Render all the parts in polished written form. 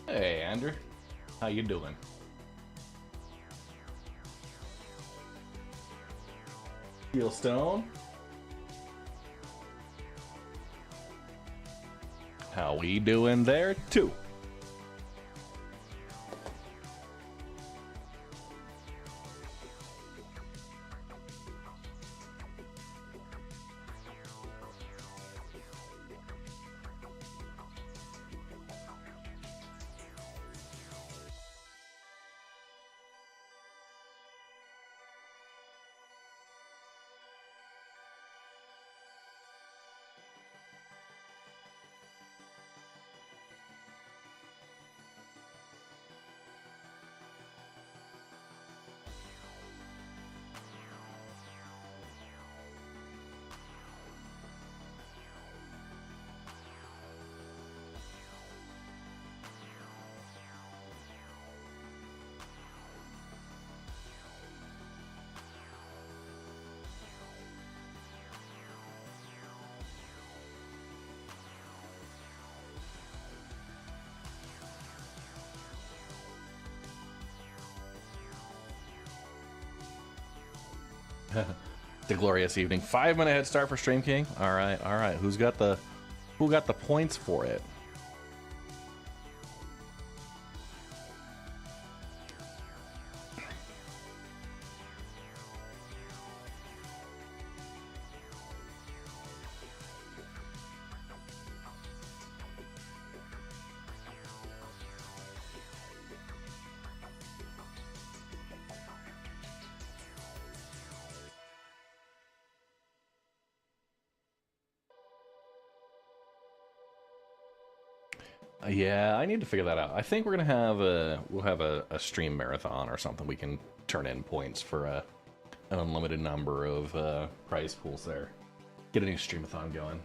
Hey, Andrew. How you doing? Steelstone. How we doing there, too? The glorious evening. 5-minute head start for Stream King. All right, all right. Who got the points for it? Yeah, I need to figure that out. I think we're gonna have we'll have a stream marathon or something. We can turn in points for an unlimited number of prize pools there. Get a new streamathon going.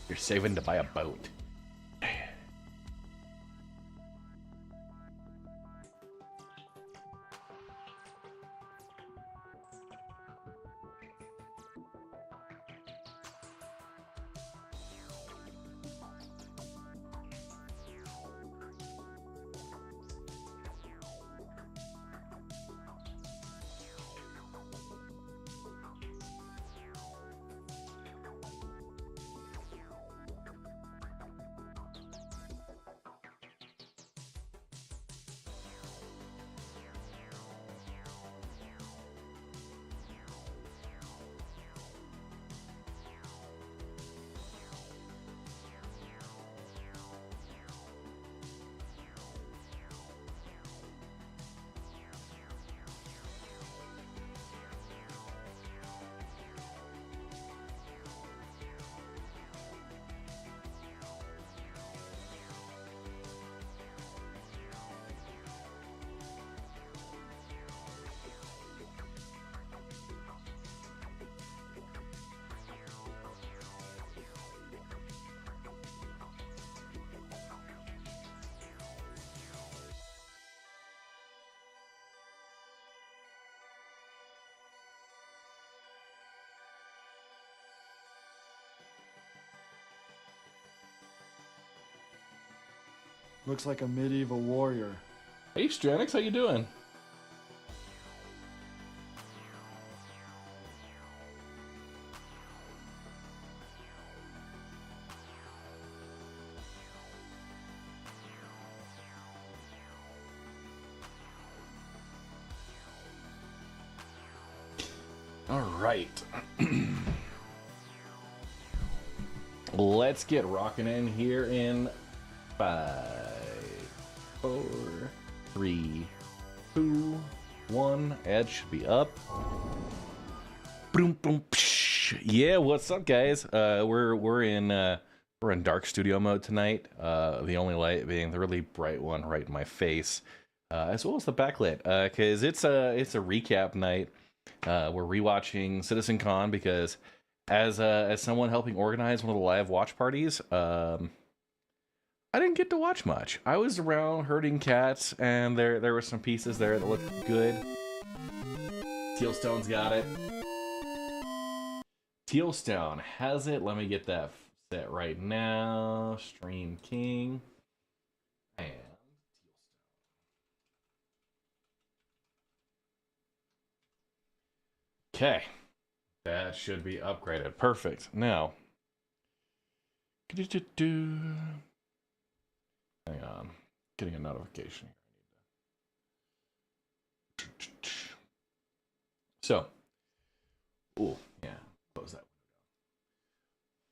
You're saving to buy a boat. Looks like a medieval warrior. Hey, Stranix, how you doing? All right. Let's get rocking in here in 5, 4, 3, 2, 1. Ad should be up. Boom, boom, psh. Yeah, what's up, guys? We're in We're in dark studio mode tonight. The only light being the really bright one right in my face, as well as the backlit, because it's a recap night. We're rewatching CitizenCon because as someone helping organize one of the live watch parties, I didn't get to watch much. I was around herding cats, and there were some pieces there that looked good. Tealstone's got it. Tealstone has it. Let me get that set right now. Stream King. And okay. That should be upgraded. Perfect. Now. Hang on. Getting a notification here. So. Ooh, yeah. Close that.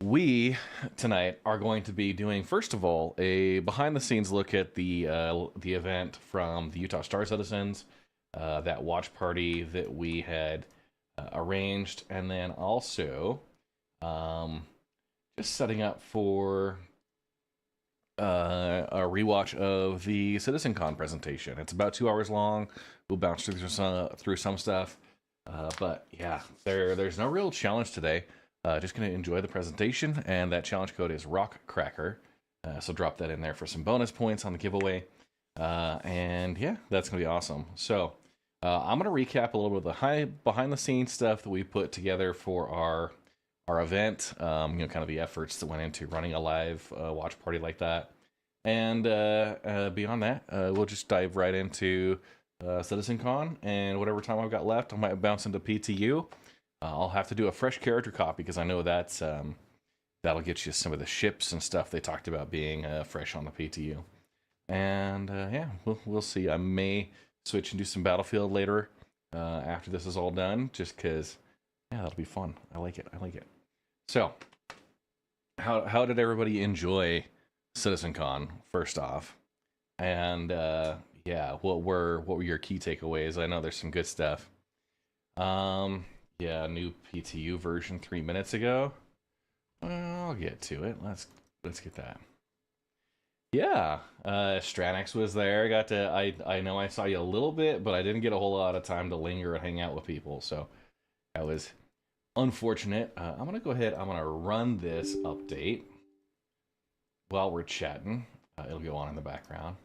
We tonight are going to be doing, first of all, a behind-the-scenes look at the event from the Utah Star Citizens, that watch party that we had arranged, and then also just setting up for a rewatch of the CitizenCon presentation. It's about 2 hours long. We'll bounce through some stuff, but yeah, there's no real challenge today. Just going to enjoy the presentation, and that challenge code is RockCracker. So drop that in there for some bonus points on the giveaway. And yeah, that's going to be awesome. So I'm going to recap a little bit of the behind-the-scenes stuff that we put together for our event. Kind of the efforts that went into running a live watch party like that. And beyond that, we'll just dive right into CitizenCon, and whatever time I've got left, I might bounce into PTU. I'll have to do a fresh character copy because I know that's that'll get you some of the ships and stuff they talked about being fresh on the PTU. And yeah, we'll see. I may switch and do some Battlefield later after this is all done, just because yeah, that'll be fun. I like it. So, how did everybody enjoy CitizenCon first off? And yeah, what were your key takeaways? I know there's some good stuff. Yeah, new PTU version 3 minutes ago. I'll get to it. Let's get that. Yeah, Stranix was there. I know I saw you a little bit, but I didn't get a whole lot of time to linger and hang out with people, so that was unfortunate. I'm gonna go ahead. I'm gonna run this update while we're chatting. It'll go on in the background.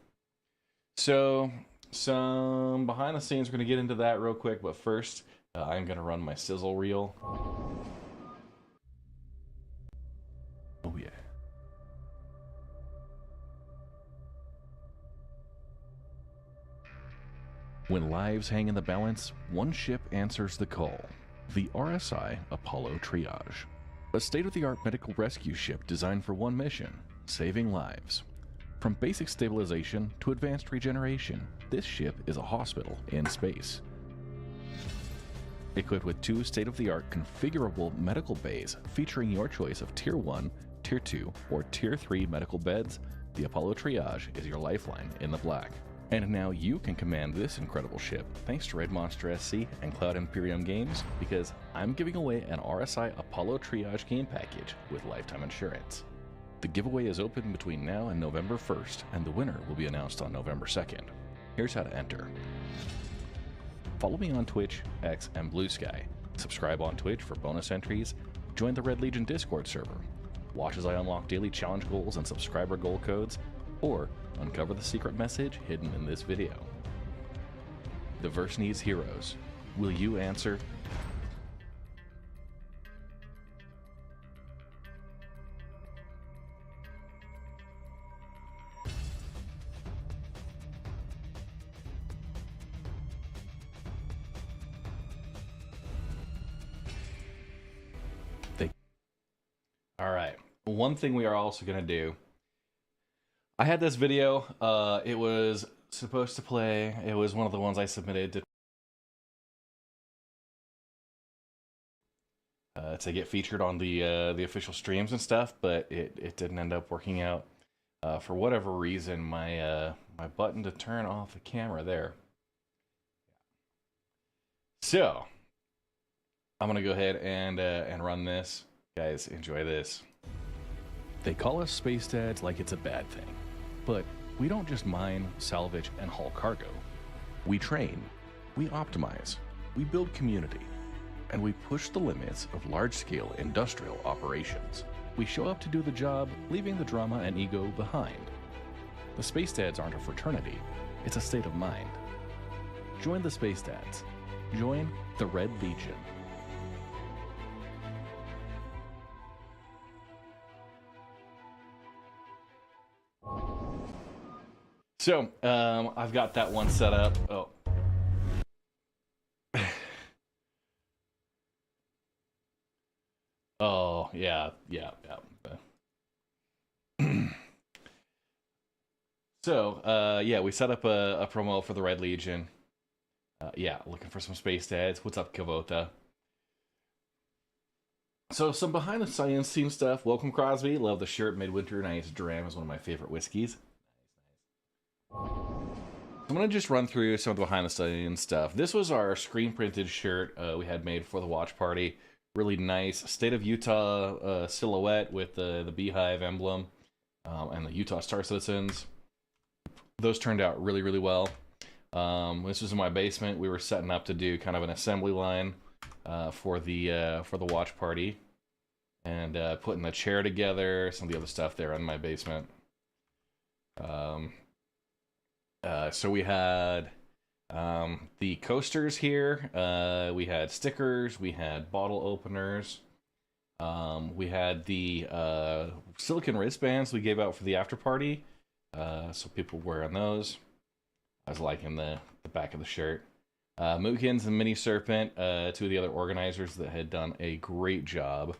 So some behind the scenes. We're gonna get into that real quick, but first. I'm going to run my sizzle reel. Oh, yeah. When lives hang in the balance, one ship answers the call. The RSI Apollo Triage. A state-of-the-art medical rescue ship designed for one mission, saving lives. From basic stabilization to advanced regeneration, this ship is a hospital in space. Equipped with 2 state-of-the-art configurable medical bays featuring your choice of Tier 1, Tier 2, or Tier 3 medical beds, the Apollo Triage is your lifeline in the black. And now you can command this incredible ship thanks to Red Monster SC and Cloud Imperium Games, because I'm giving away an RSI Apollo Triage game package with lifetime insurance. The giveaway is open between now and November 1st, and the winner will be announced on November 2nd. Here's how to enter. Follow me on Twitch, X, and Blue Sky. Subscribe on Twitch for bonus entries. Join the Red Legion Discord server. Watch as I unlock daily challenge goals and subscriber goal codes, or uncover the secret message hidden in this video. The verse needs heroes. Will you answer? All right. One thing we are also going to do. I had this video. It was supposed to play. It was one of the ones I submitted to get featured on the official streams and stuff, but it didn't end up working out. For whatever reason, my button to turn off the camera there. So I'm gonna go ahead and run this. Guys, enjoy this. They call us space dads like it's a bad thing. But we don't just mine, salvage, and haul cargo. We train, we optimize, we build community, and we push the limits of large-scale industrial operations. We show up to do the job, leaving the drama and ego behind. The Space Dads aren't a fraternity, it's a state of mind. Join the Space Dads. Join the Red Legion. So, I've got that one set up. Oh. Oh, yeah. So, yeah, we set up a promo for the Red Legion. Yeah, looking for some space dads. What's up, Kavota? So, some behind the science scene stuff. Welcome, Crosby. Love the shirt. Midwinter Night's Dram is one of my favorite whiskeys. I'm going to just run through some of the behind the scenes stuff. This was our screen printed shirt we had made for the watch party. Really nice State of Utah silhouette with the beehive emblem and the Utah Star Citizens. Those turned out really, really well. This was in my basement. We were setting up to do kind of an assembly line for the watch party, and putting the chair together, some of the other stuff there in my basement. So we had the coasters here. We had stickers. We had bottle openers. We had the silicone wristbands we gave out for the after party. So people wearing those. I was liking the back of the shirt. Mookins and Mini Serpent, two of the other organizers that had done a great job.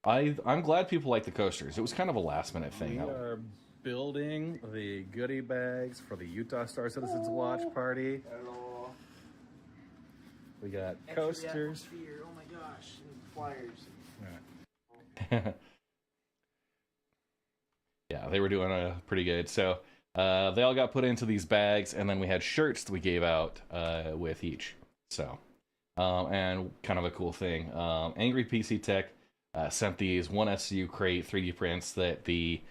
I'm glad people like the coasters. It was kind of a last minute thing. We are building the goodie bags for the Utah Star Citizens watch party. Hello. We got coasters. Oh my gosh, and flyers. Yeah, they were doing pretty good. So they all got put into these bags, and then we had shirts that we gave out with each. So, and kind of a cool thing. Angry PC Tech sent these 1SU crate 3D prints that the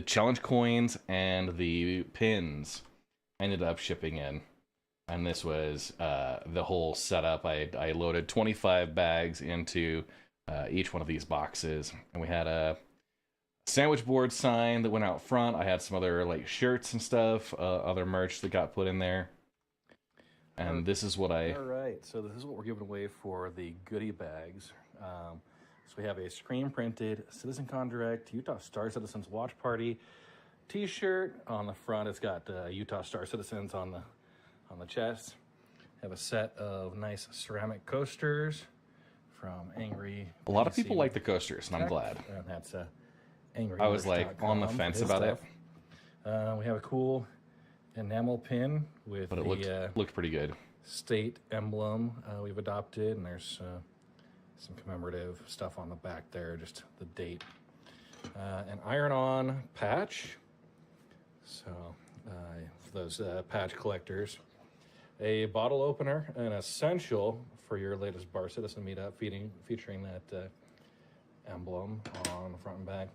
challenge coins and the pins ended up shipping in. And this was the whole setup. I loaded 25 bags into each one of these boxes, and we had a sandwich board sign that went out front. I had some other like shirts and stuff, other merch that got put in there. And this is what All right, so this is what we're giving away for the goodie bags. So we have a screen printed CitizenCon Direct Utah Star Citizens Watch Party T-shirt. On the front, it's got Utah Star Citizens on the chest. Have a set of nice ceramic coasters from Angry. A lot of people like the coasters, and I'm glad. And that's Angry. I was like on the fence about it. We have a cool enamel pin with but it looked pretty good. State emblem we've adopted, and there's some commemorative stuff on the back there, just the date. An iron-on patch, so for those patch collectors. A bottle opener, an essential for your latest Bar Citizen meetup, featuring that emblem on the front and back.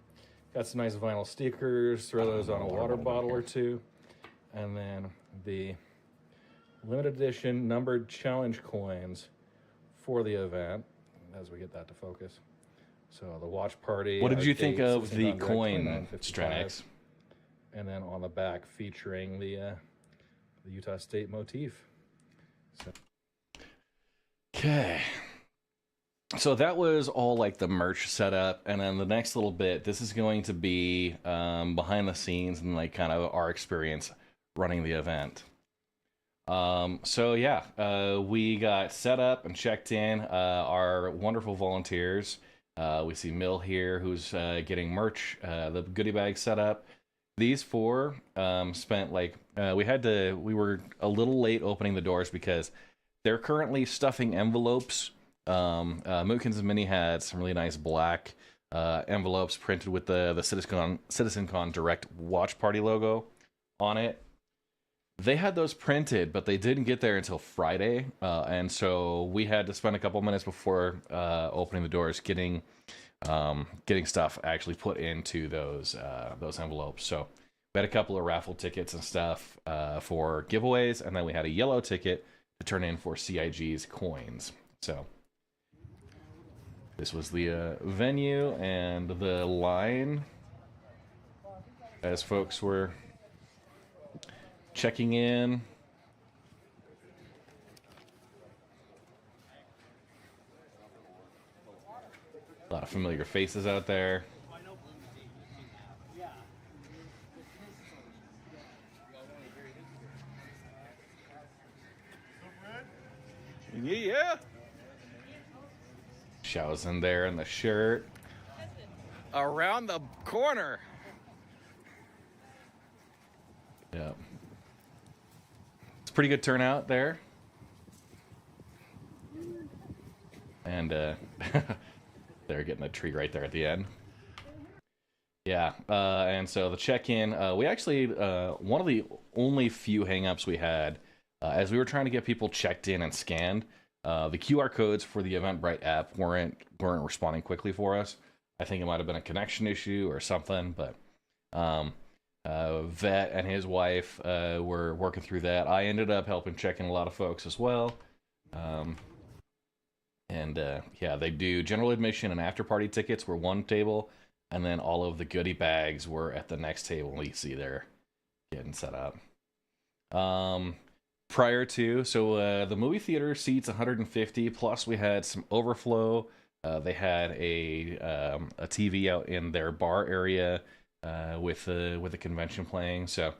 Got some nice vinyl stickers, throw those on a water bottle or two. And then the limited edition numbered challenge coins for the event, as we get that to focus. So the watch party. What did you think of the coin, Stranex? And then on the back featuring the Utah State motif. So. Okay. So that was all like the merch setup, and then the next little bit, this is going to be behind the scenes and like kind of our experience running the event. So yeah, we got set up and checked in. Our wonderful volunteers. We see Mill here, who's getting merch, the goodie bag set up. These four spent like we were a little late opening the doors because they're currently stuffing envelopes. Mookins and Mini had some really nice black envelopes printed with the CitizenCon Direct Watch Party logo on it. They had those printed, but they didn't get there until Friday, and so we had to spend a couple minutes before opening the doors getting getting stuff actually put into those envelopes. So we had a couple of raffle tickets and stuff for giveaways, and then we had a yellow ticket to turn in for CIG's coins. So this was the venue and the line as folks were checking in. A lot of familiar faces out there. Yeah. Xiao's in there in the shirt. Around the corner. Yeah. It's a pretty good turnout there. And they're getting a tree right there at the end. Yeah, and so the check-in, we actually, one of the only few hang-ups we had, as we were trying to get people checked in and scanned, the QR codes for the Eventbrite app weren't responding quickly for us. I think it might have been a connection issue or something, but Vet and his wife were working through that. I ended up helping check in a lot of folks as well. Yeah, they do general admission and after party tickets were one table, and then all of the goodie bags were at the next table. You see there getting set up. Prior to, so the movie theater seats 150, plus we had some overflow. They had a TV out in their bar area with the convention playing. So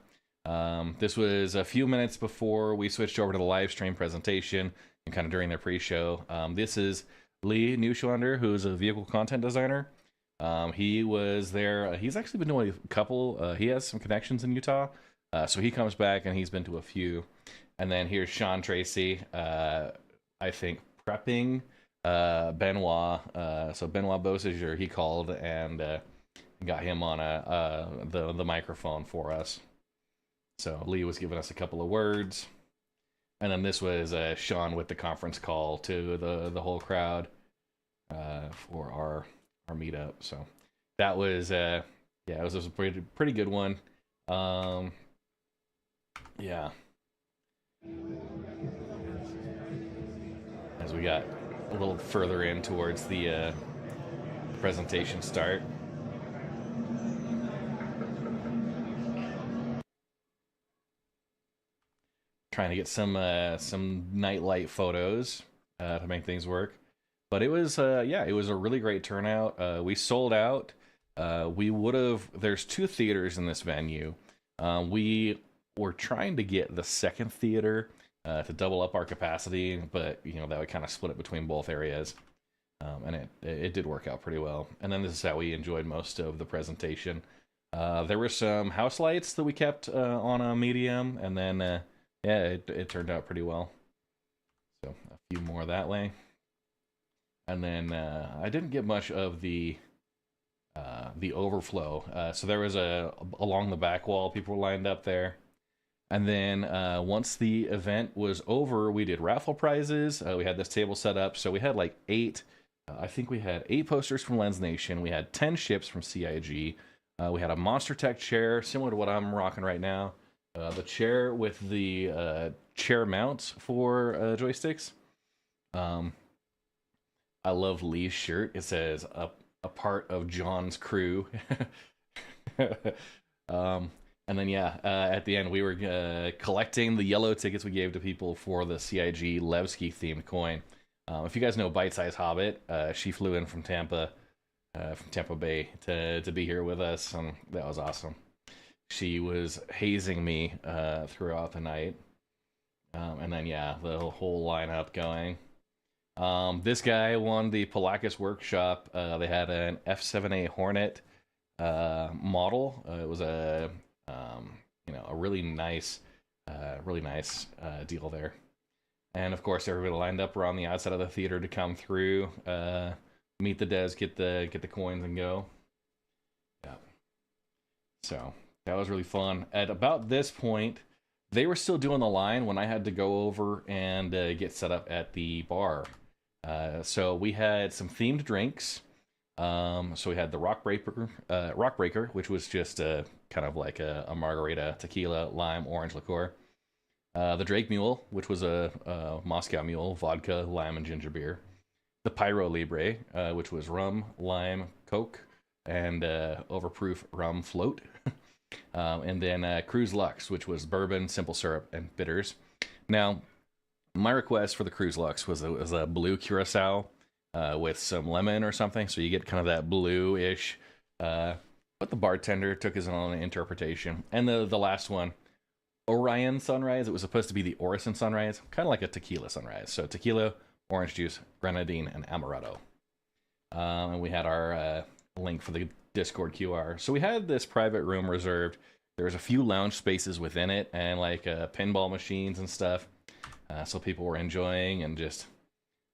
this was a few minutes before we switched over to the live stream presentation and kind of during their pre-show. This is Lee Neuschlander, who's a vehicle content designer. He was there. He's actually been doing a couple. He has some connections in Utah, so he comes back and he's been to a few. And then here's Sean Tracy, I think prepping Benoit. So Benoit Beausejour, he called and got him on the microphone for us. So Lee was giving us a couple of words. And then this was Sean with the conference call to the whole crowd for our meetup. So that was yeah, it was a pretty good one. Yeah. As we got a little further in towards the presentation start. Trying to get some nightlight photos to make things work, but it was yeah, it was a really great turnout. We sold out. We would have. There's two theaters in this venue. We were trying to get the second theater to double up our capacity, but you know that would kind of split it between both areas, and it did work out pretty well. And then this is how we enjoyed most of the presentation. There were some house lights that we kept on a medium, and then. Yeah, it turned out pretty well. So a few more that way. And then I didn't get much of the overflow. So there was along the back wall, people were lined up there. And then once the event was over, we did raffle prizes. We had this table set up. So we had like 8, I think we had 8 posters from Lens Nation. We had 10 ships from CIG. We had a Monster Tech chair, similar to what I'm rocking right now. The chair with the chair mounts for joysticks. I love Lee's shirt. It says a part of John's crew. And then yeah, at the end we were collecting the yellow tickets we gave to people for the CIG Levski themed coin. If you guys know Bite Size Hobbit, she flew in from Tampa Bay to be here with us, and that was awesome. She was hazing me throughout the night. And then, yeah, the whole lineup going. This guy won the Palakis Workshop. They had an F7A Hornet model. It was a really nice deal there. And, of course, everybody lined up around the outside of the theater to come through, meet the devs, get the coins, and go. Yeah. So... that was really fun. At about this point, they were still doing the line when I had to go over and get set up at the bar. So we had some themed drinks. So we had the Rock Breaker, which was just kind of like a margarita, tequila, lime, orange liqueur. The Drake Mule, which was a Moscow Mule, vodka, lime, and ginger beer. The Pyro Libre, which was rum, lime, coke, and overproof rum float. And then Cruise Lux, which was bourbon, simple syrup, and bitters. Now, my request for the Cruise Lux was a blue curacao with some lemon or something, so you get kind of that blue-ish. But the bartender took his own interpretation. And the last one, Orion Sunrise. It was supposed to be the Orison Sunrise, kind of like a tequila sunrise. So tequila, orange juice, grenadine, and amaretto. And we had our link for the Discord QR. So we had this private room reserved. There was a few lounge spaces within it, and like pinball machines and stuff. So people were enjoying and just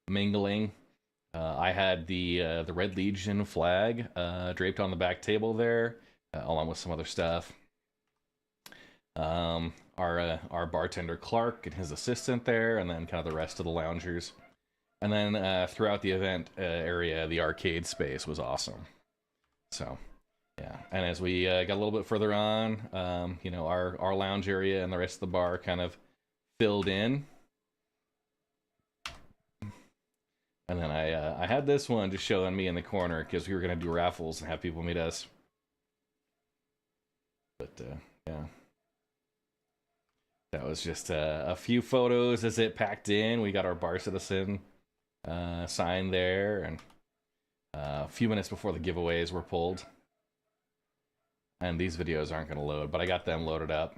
mingling. I had the Red Legion flag draped on the back table there, along with some other stuff. Our bartender Clark and his assistant there, and then kind of the rest of the loungers. And then throughout the event area, the arcade space was awesome. So, yeah. And as we got a little bit further on, our lounge area and the rest of the bar kind of filled in. And then I had this one just showing me in the corner because we were going to do raffles and have people meet us. But, yeah. That was just a few photos as it packed in. We got our Bar Citizen sign there, and a few minutes before the giveaways were pulled. And these videos aren't going to load, but I got them loaded up.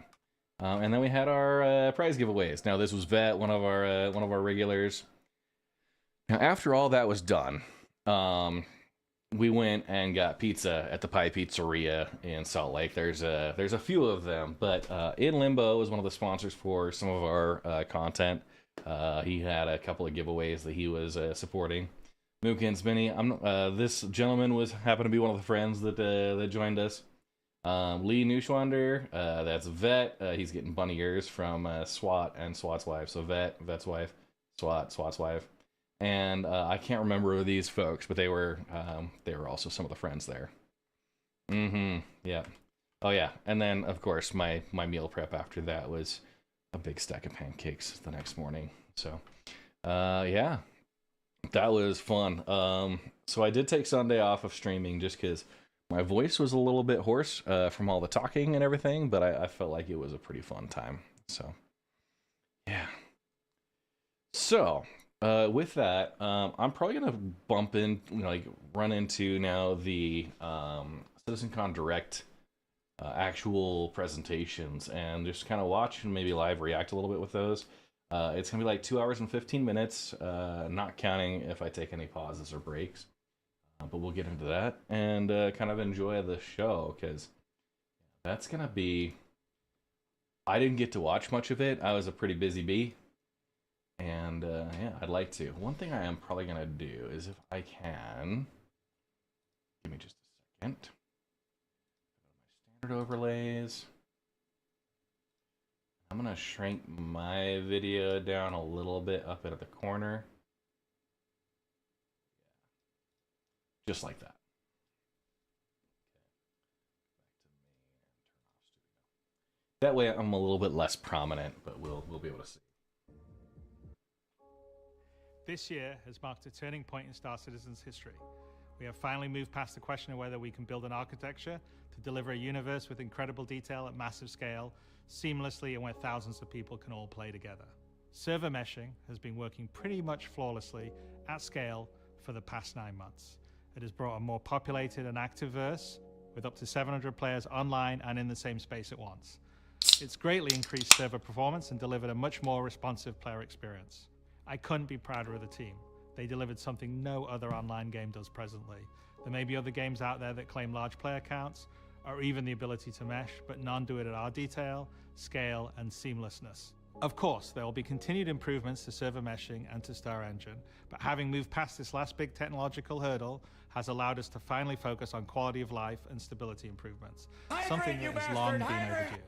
And then we had our prize giveaways. Now this was Vet, one of our regulars. Now after all that was done, we went and got pizza at the Pie Pizzeria in Salt Lake. There's a few of them, but In Limbo is one of the sponsors for some of our content. He had a couple of giveaways that he was supporting. Mookins Mini. This gentleman happened to be one of the friends that joined us. Lee Neuschwander, that's Vet. He's getting bunny ears from SWAT and SWAT's wife. So Vet's wife, SWAT's wife. And I can't remember these folks, but they were also some of the friends there. Yeah. Oh yeah. And then of course my meal prep after that was a big stack of pancakes the next morning. So yeah. That was fun. So I did take Sunday off of streaming just because my voice was a little bit hoarse from all the talking and everything, but I felt like it was a pretty fun time. So yeah. So with that, I'm probably gonna run into now the CitizenCon Direct actual presentations and just kind of watch and maybe live react a little bit with those. It's gonna be like 2 hours and 15 minutes, not counting if I take any pauses or breaks. But we'll get into that and kind of enjoy the show because that's gonna be. I didn't get to watch much of it. I was a pretty busy bee. And yeah, I'd like to. One thing I am probably going to do is if I can, give me just a second. My standard overlays. I'm going to shrink my video down a little bit up into the corner. Just like that. That way I'm a little bit less prominent, but we'll be able to see. This year has marked a turning point in Star Citizen's history. We have finally moved past the question of whether we can build an architecture to deliver a universe with incredible detail at massive scale, seamlessly, and where thousands of people can all play together. Server meshing has been working pretty much flawlessly at scale for the past 9 months. It has brought a more populated and active verse with up to 700 players online and in the same space at once. It's greatly increased server performance and delivered a much more responsive player experience. I couldn't be prouder of the team. They delivered something no other online game does presently. There may be other games out there that claim large player counts, or even the ability to mesh, but none do it at our detail, scale, and seamlessness. Of course, there will be continued improvements to server meshing and to Star Engine, but having moved past this last big technological hurdle has allowed us to finally focus on quality of life and stability improvements, something that has long been overdue.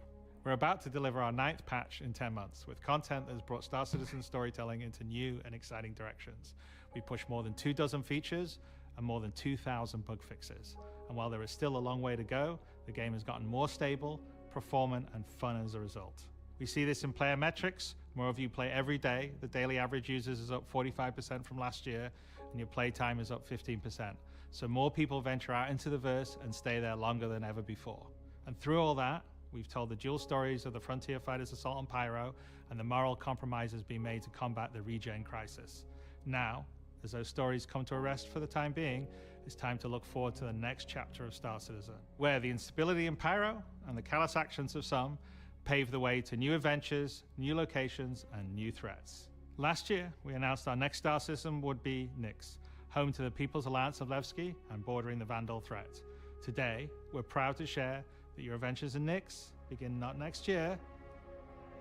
We're about to deliver our 9th patch in 10 months with content that has brought Star Citizen storytelling into new and exciting directions. We pushed more than 24 features, and more than 2,000 bug fixes. And while there is still a long way to go, the game has gotten more stable, performant, and fun as a result. We see this in player metrics. More of you play every day. The daily average users is up 45% from last year, and your play time is up 15%. So more people venture out into the verse and stay there longer than ever before. And through all that, we've told the dual stories of the Frontier Fighters Assault on Pyro and the moral compromises being made to combat the regen crisis. Now, as those stories come to a rest for the time being, it's time to look forward to the next chapter of Star Citizen, where the instability in Pyro and the callous actions of some pave the way to new adventures, new locations, and new threats. Last year, we announced our next Star Citizen would be Nyx, home to the People's Alliance of Levski and bordering the Vandal threat. Today, we're proud to share that your adventures in Nyx begin not next year,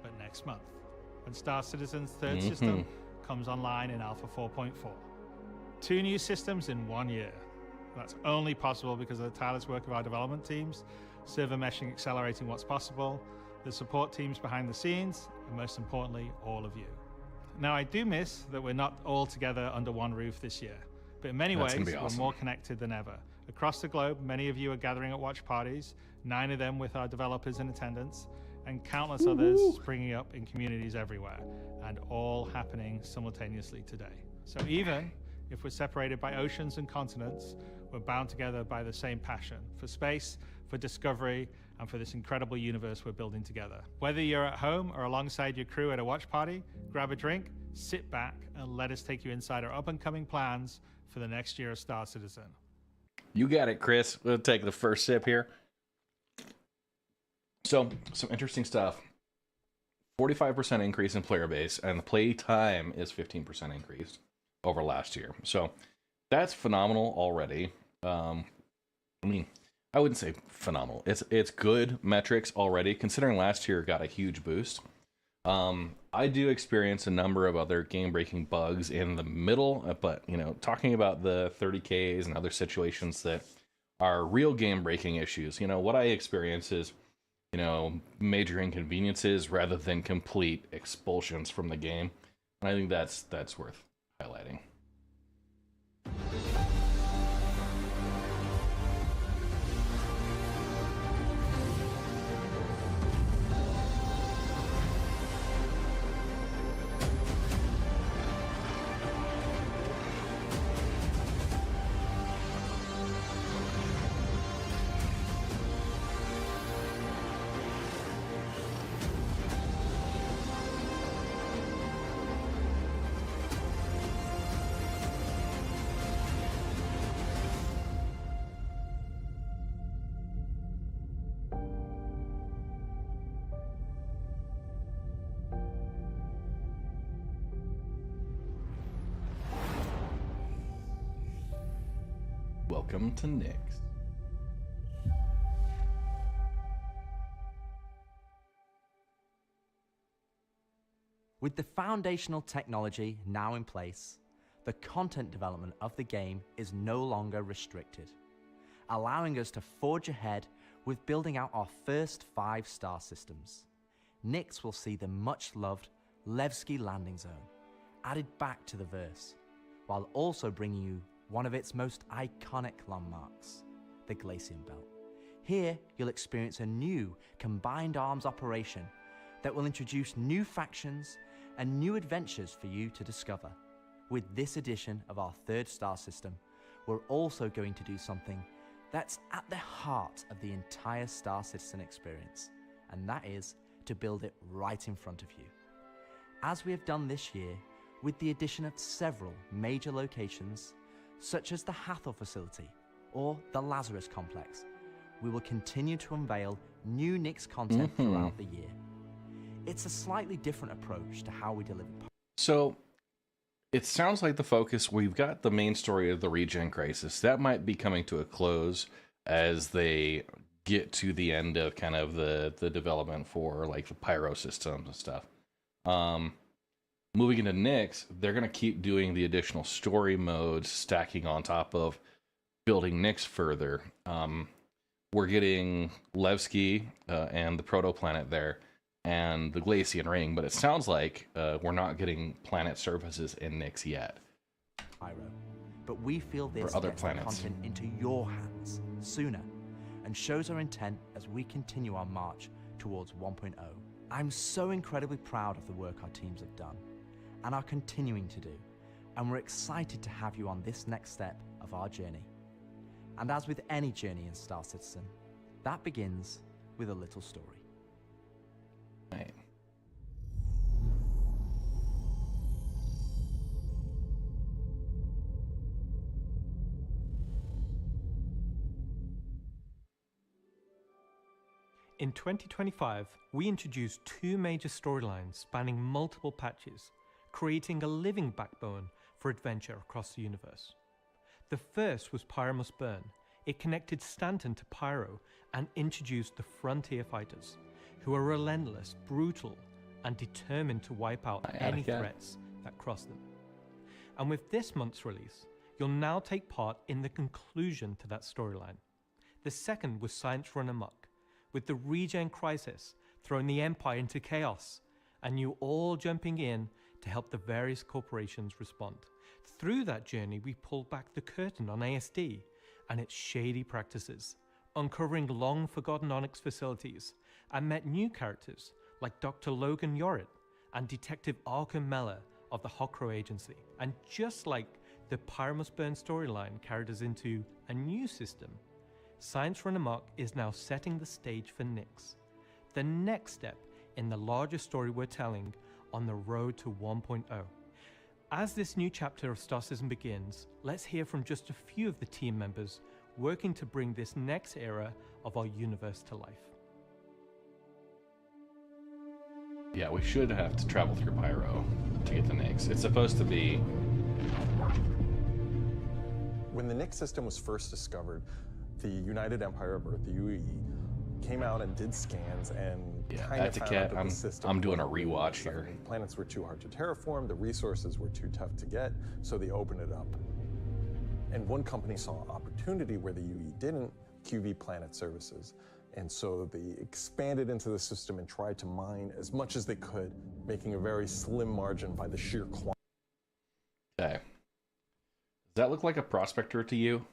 but next month, when Star Citizen's third system comes online in Alpha 4.4. 2 new systems in 1 year. That's only possible because of the tireless work of our development teams, server meshing accelerating what's possible, the support teams behind the scenes, and most importantly, all of you. Now, I do miss that we're not all together under one roof this year, but in many ways, we're more connected than ever. Across the globe, many of you are gathering at watch parties, 9 of them with our developers in attendance, and countless others springing up in communities everywhere, and all happening simultaneously today. So even if we're separated by oceans and continents, we're bound together by the same passion for space, for discovery, and for this incredible universe we're building together. Whether you're at home or alongside your crew at a watch party, grab a drink, sit back, and let us take you inside our up-and-coming plans for the next year of Star Citizen. You got it, Chris. We'll take the first sip here. So, some interesting stuff. 45% increase in player base, and the play time is 15% increased over last year. So, that's phenomenal already. I mean, I wouldn't say phenomenal. It's good metrics already, considering last year got a huge boost. I do experience a number of other game-breaking bugs in the middle, but, you know, talking about the 30Ks and other situations that are real game-breaking issues, you know, what I experience is, you know, major inconveniences rather than complete expulsions from the game. And I think that's worth highlighting. Welcome to Nyx. With the foundational technology now in place, the content development of the game is no longer restricted, allowing us to forge ahead with building out our first 5 star systems. Nyx will see the much-loved Levski landing zone added back to the verse, while also bringing you one of its most iconic landmarks, the Glacian Belt. Here, you'll experience a new combined arms operation that will introduce new factions and new adventures for you to discover. With this edition of our 3rd star system, we're also going to do something that's at the heart of the entire Star Citizen experience, and that is to build it right in front of you. As we have done this year, with the addition of several major locations, such as the Hathor facility or the Lazarus complex, we will continue to unveil new Nyx content throughout the year. It's a slightly different approach to how we deliver. So, it sounds like the focus, we've got the main story of the regen crisis. That might be coming to a close as they get to the end of kind of the development for like the pyro systems and stuff. Moving into Nyx, they're going to keep doing the additional story modes, stacking on top of building Nyx further. We're getting Levski and the proto-planet there, and the Glacian Ring, but it sounds like we're not getting planet surfaces in Nyx yet. Pyro, but we feel this other gets the planets. content into your hands sooner and shows our intent as we continue our march towards 1.0. I'm so incredibly proud of the work our teams have done and are continuing to do, and we're excited to have you on this next step of our journey. And as with any journey in Star Citizen, that begins with a little story. Right. In 2025, we introduced two major storylines spanning multiple patches, creating a living backbone for adventure across the universe. The first was Pyro Must Burn. It connected Stanton to Pyro and introduced the Frontier Fighters, who are relentless, brutal, and determined to wipe out any threats that cross them. And with this month's release, you'll now take part in the conclusion to that storyline. The second was Science Run Amok, with the Regen Crisis throwing the Empire into chaos, and you all jumping in to help the various corporations respond. Through that journey, we pulled back the curtain on ASD and its shady practices, uncovering long-forgotten Onyx facilities, and met new characters like Dr. Logan Yorit and Detective Arkham Mella of the Hokro Agency. And just like the Pyro Must Burn storyline carried us into a new system, Science Run Amok is now setting the stage for Nyx, the next step in the larger story we're telling on the road to 1.0. As this new chapter of Star Citizen begins, let's hear from just a few of the team members working to bring this next era of our universe to life. Yeah, we should have to travel through Pyro to get the Nyx. It's supposed to be... When the Nyx system was first discovered, the United Empire of Earth, the UE, came out and did scans and kind of found out that the system I'm doing a wasn't really rewatch here. exciting. Planets were too hard to terraform, the resources were too tough to get, so they opened it up. And one company saw an opportunity where the UE didn't, QV Planet Services. And so they expanded into the system and tried to mine as much as they could, making a very slim margin by the sheer quantity. Okay. Does that look like a prospector to you?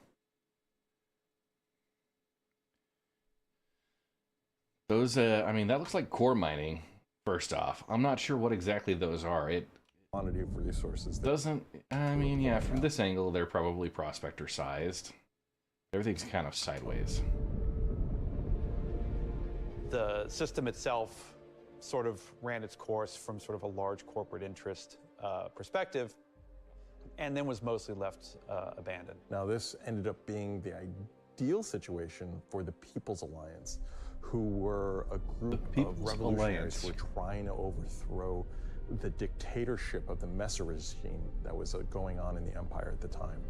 Those, I mean, that looks like core mining, first off. I'm not sure what exactly those are. It Quantity of resources. doesn't, I mean, yeah, from this angle, they're probably prospector sized. Everything's kind of sideways. The system itself sort of ran its course from sort of a large corporate interest perspective, and then was mostly left abandoned. Now, this ended up being the ideal situation for the People's Alliance, who were a group of revolutionaries who were trying to overthrow the dictatorship of the Messer regime that was going on in the Empire at the time.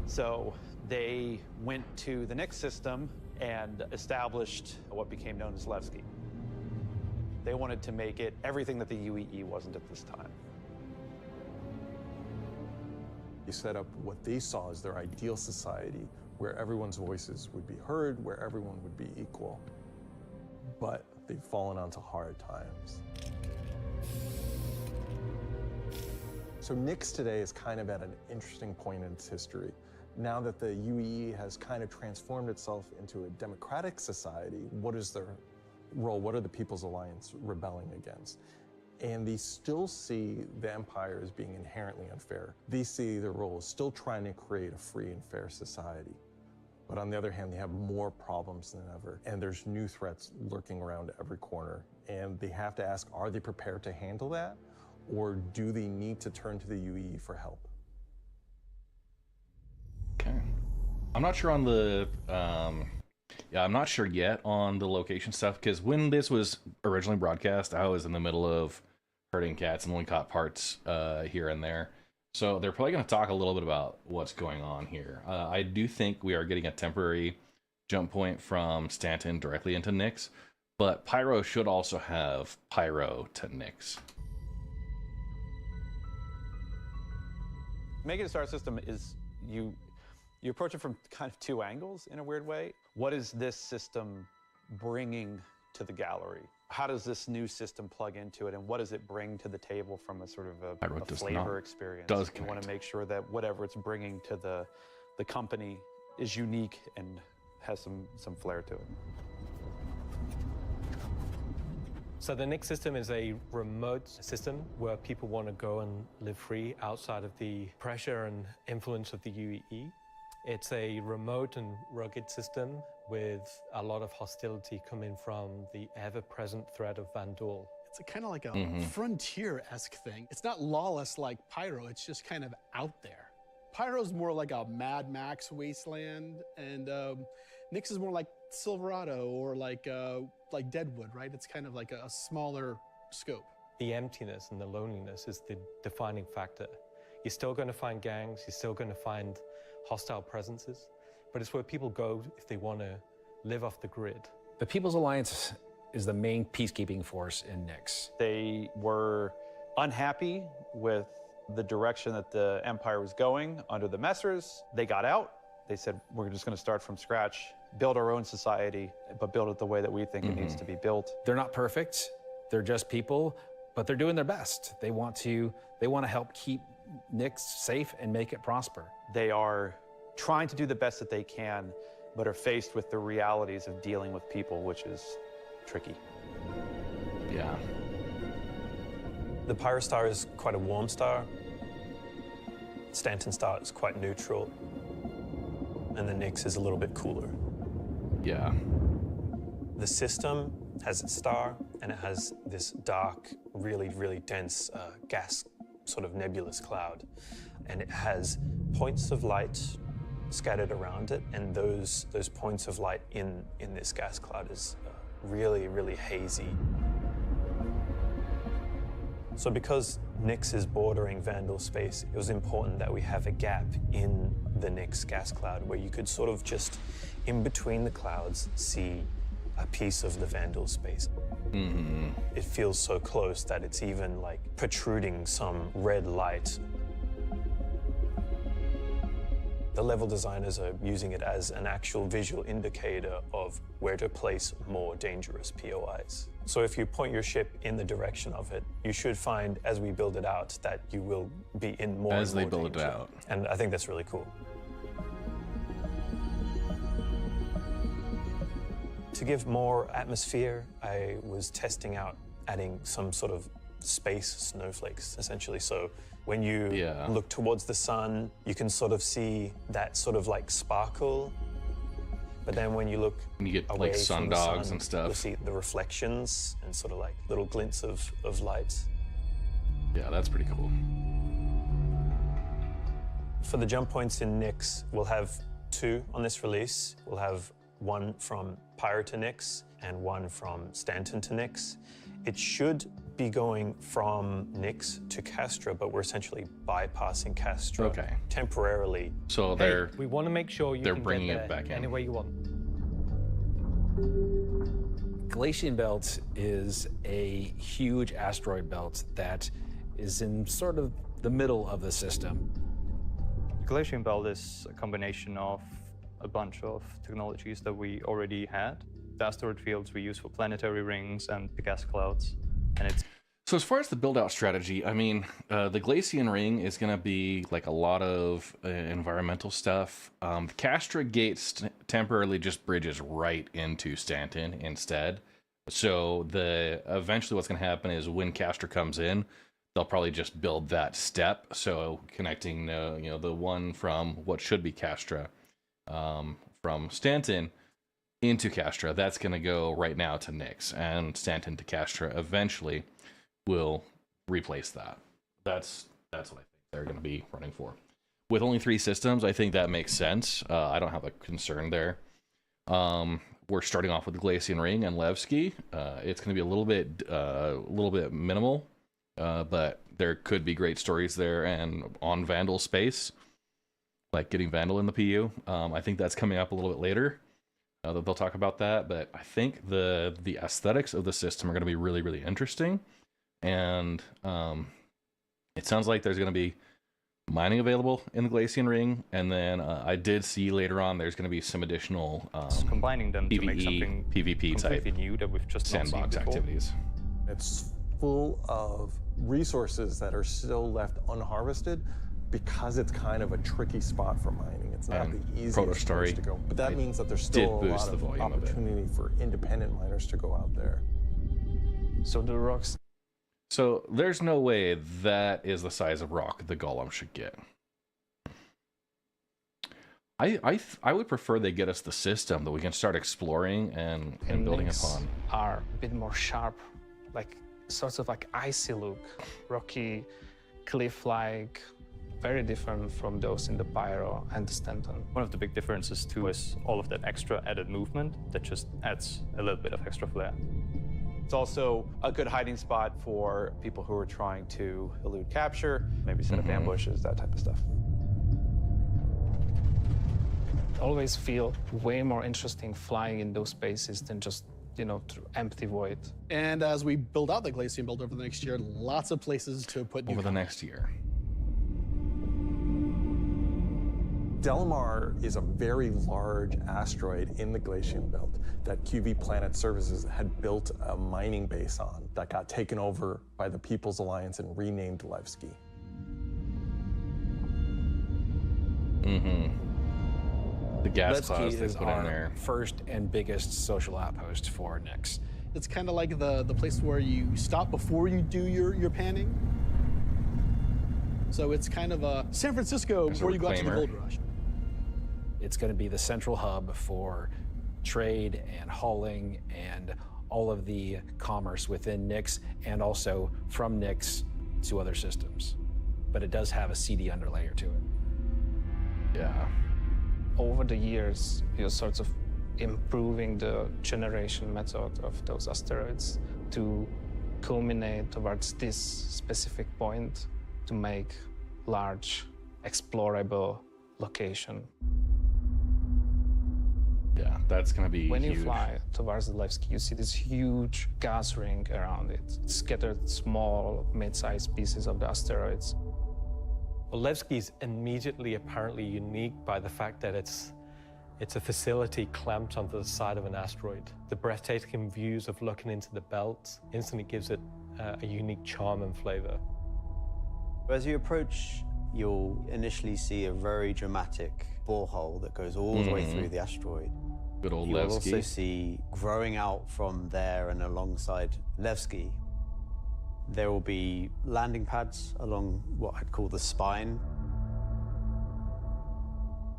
So they went to the Nyx system and established what became known as Levski. They wanted to make it everything that the UEE wasn't at this time. They set up what they saw as their ideal society, where everyone's voices would be heard, where everyone would be equal. But they've fallen onto hard times. So Nyx today is kind of at an interesting point in its history. Now that the UEE has kind of transformed itself into a democratic society, what is their role? What are the People's Alliance rebelling against? And they still see the Empire as being inherently unfair. They see their role as still trying to create a free and fair society. But on the other hand, they have more problems than ever. And there's new threats lurking around every corner. And they have to ask, are they prepared to handle that? Or do they need to turn to the UEE for help? Okay. I'm not sure on the, yeah, I'm not sure yet on the location stuff, because when this was originally broadcast, I was in the middle of herding cats and only caught parts here and there. So they're probably going to talk a little bit about what's going on here. I do think we are getting a temporary jump point from Stanton directly into Nyx, but Pyro should also have Pyro to Nyx. Making a Star System is you approach it from kind of two angles in a weird way. What is this system bringing to the gallery? how does this new system plug into it, and what does it bring to the table from a sort of a flavor experience? We want to make sure that whatever it's bringing to the company is unique and has some flair to it. So the Nix system is a remote system where people want to go and live free outside of the pressure and influence of the UEE. It's a remote and rugged system with a lot of hostility coming from the ever-present threat of Vandal. It's kind of like a frontier-esque thing. It's not lawless like Pyro, it's just kind of out there. Pyro's more like a Mad Max wasteland, and Nix is more like Silverado or like Deadwood, right? It's kind of like a smaller scope. The emptiness and the loneliness is the defining factor. You're still going to find gangs, you're still going to find hostile presences, but it's where people go if they want to live off the grid. The People's Alliance is the main peacekeeping force in Nix. They were unhappy with the direction that the Empire was going under the Messers. They got out. They said, we're just going to start from scratch, build our own society, but build it the way that we think it needs to be built. They're not perfect. They're just people, but they're doing their best. They want to help keep Nix safe and make it prosper. They are trying to do the best that they can, but are faced with the realities of dealing with people, which is tricky. Yeah. The Pyro Star is quite a warm star. Stanton Star is quite neutral. And the Nix is a little bit cooler. Yeah. The system has its star, and it has this dark, really, really dense gas sort of nebulous cloud. And it has points of light scattered around it, and those points of light in this gas cloud is really, really hazy. So because Nix is bordering Vandal space, it was important that we have a gap in the Nix gas cloud where you could sort of just, in between the clouds, see a piece of the Vandal space. It feels so close that it's even like protruding some red light. The level designers are using it as an actual visual indicator of where to place more dangerous POIs. So if you point your ship in the direction of it, you should find, as we build it out, that you will be in more As and they more build it danger. out. And I think that's really cool. To give more atmosphere, I was testing out adding some sort of space snowflakes, essentially. So when you look towards the sun, you can sort of see that sort of like sparkle. But then when you look you get away like sun from the dogs sun, and stuff. you'll see the reflections and sort of like little glints of light. Yeah, that's pretty cool. For the jump points in Nix, we'll have 2 on this release. We'll have one from Pyro to Nix and one from Stanton to Nix. It should be going from Nix to Castra, but we're essentially bypassing Castra temporarily. So we want to make sure you can bringing get it there back in. any way you want. Galatian Belt is a huge asteroid belt that is in sort of the middle of the system. The Galatian Belt is a combination of a bunch of technologies that we already had. The asteroid fields we use for planetary rings and the gas clouds. And it's So as far as the build-out strategy, I mean, the Glacian Ring is going to be like a lot of environmental stuff. The Castra Gates temporarily just bridges right into Stanton instead. So eventually what's going to happen is when Castra comes in, they'll probably just build that step. So connecting the one from what should be Castra from Stanton into Castra, that's going to go right now to Nix, and Stanton to Castra eventually will replace that. That's what I think they're going to be running for. With only 3 systems, I think that makes sense. I don't have a concern there. We're starting off with the Glacian Ring and Levski. It's going to be a little bit minimal, but there could be great stories there. And on Vandal space, like getting Vandal in the PU, I think that's coming up a little bit later. They'll talk about that, but I think the aesthetics of the system are going to be really, really interesting. And it sounds like there's going to be mining available in the Glacian Ring, and then I did see later on there's going to be some additional combining them to make something PvP type completely new that we've just not seen sandbox before. activities. It's full of resources that are still left unharvested because it's kind of a tricky spot for mining. It's not the easiest place to go. But that means that there's still a lot of opportunity for independent miners to go out there. So the rocks. So there's no way that is the size of rock the golem should get. I would prefer they get us the system that we can start exploring and building upon. Are a bit more sharp, like sorts of like icy look, rocky, cliff-like, very different from those in the Pyro and the Stanton. One of the big differences too is all of that extra added movement that just adds a little bit of extra flair. It's also a good hiding spot for people who are trying to elude capture, maybe set up ambushes, that type of stuff. Always feel way more interesting flying in those spaces than just, you know, through empty void. And as we build out the Glacian Belt over the next year, lots of places to put new over the next year. Delamar is a very large asteroid in the Glacian Belt that QV Planet Services had built a mining base on that got taken over by the People's Alliance and renamed Levski. The gas Levski clouds they is put in our there. first and biggest social outpost for Nyx. It's kind of like the place where you stop before you do your panning. So it's kind of a San Francisco before you go out to the gold rush. It's going to be the central hub for trade and hauling and all of the commerce within Nyx and also from Nyx to other systems. But it does have a CD underlayer to it. Yeah. Over the years, you're sort of improving the generation method of those asteroids to culminate towards this specific point to make large, explorable location. Yeah, that's going to be When huge. you fly towards the Levski, you see this huge gas ring around it, scattered small, mid-sized pieces of the asteroids. Well, Levski is immediately apparently unique by the fact that it's a facility clamped onto the side of an asteroid. The breathtaking views of looking into the belt instantly gives it a unique charm and flavor. As you approach, you'll initially see a very dramatic borehole that goes all the way through the asteroid. Good old You'll Levski. also see, growing out from there and alongside Levski, there will be landing pads along what I'd call the spine.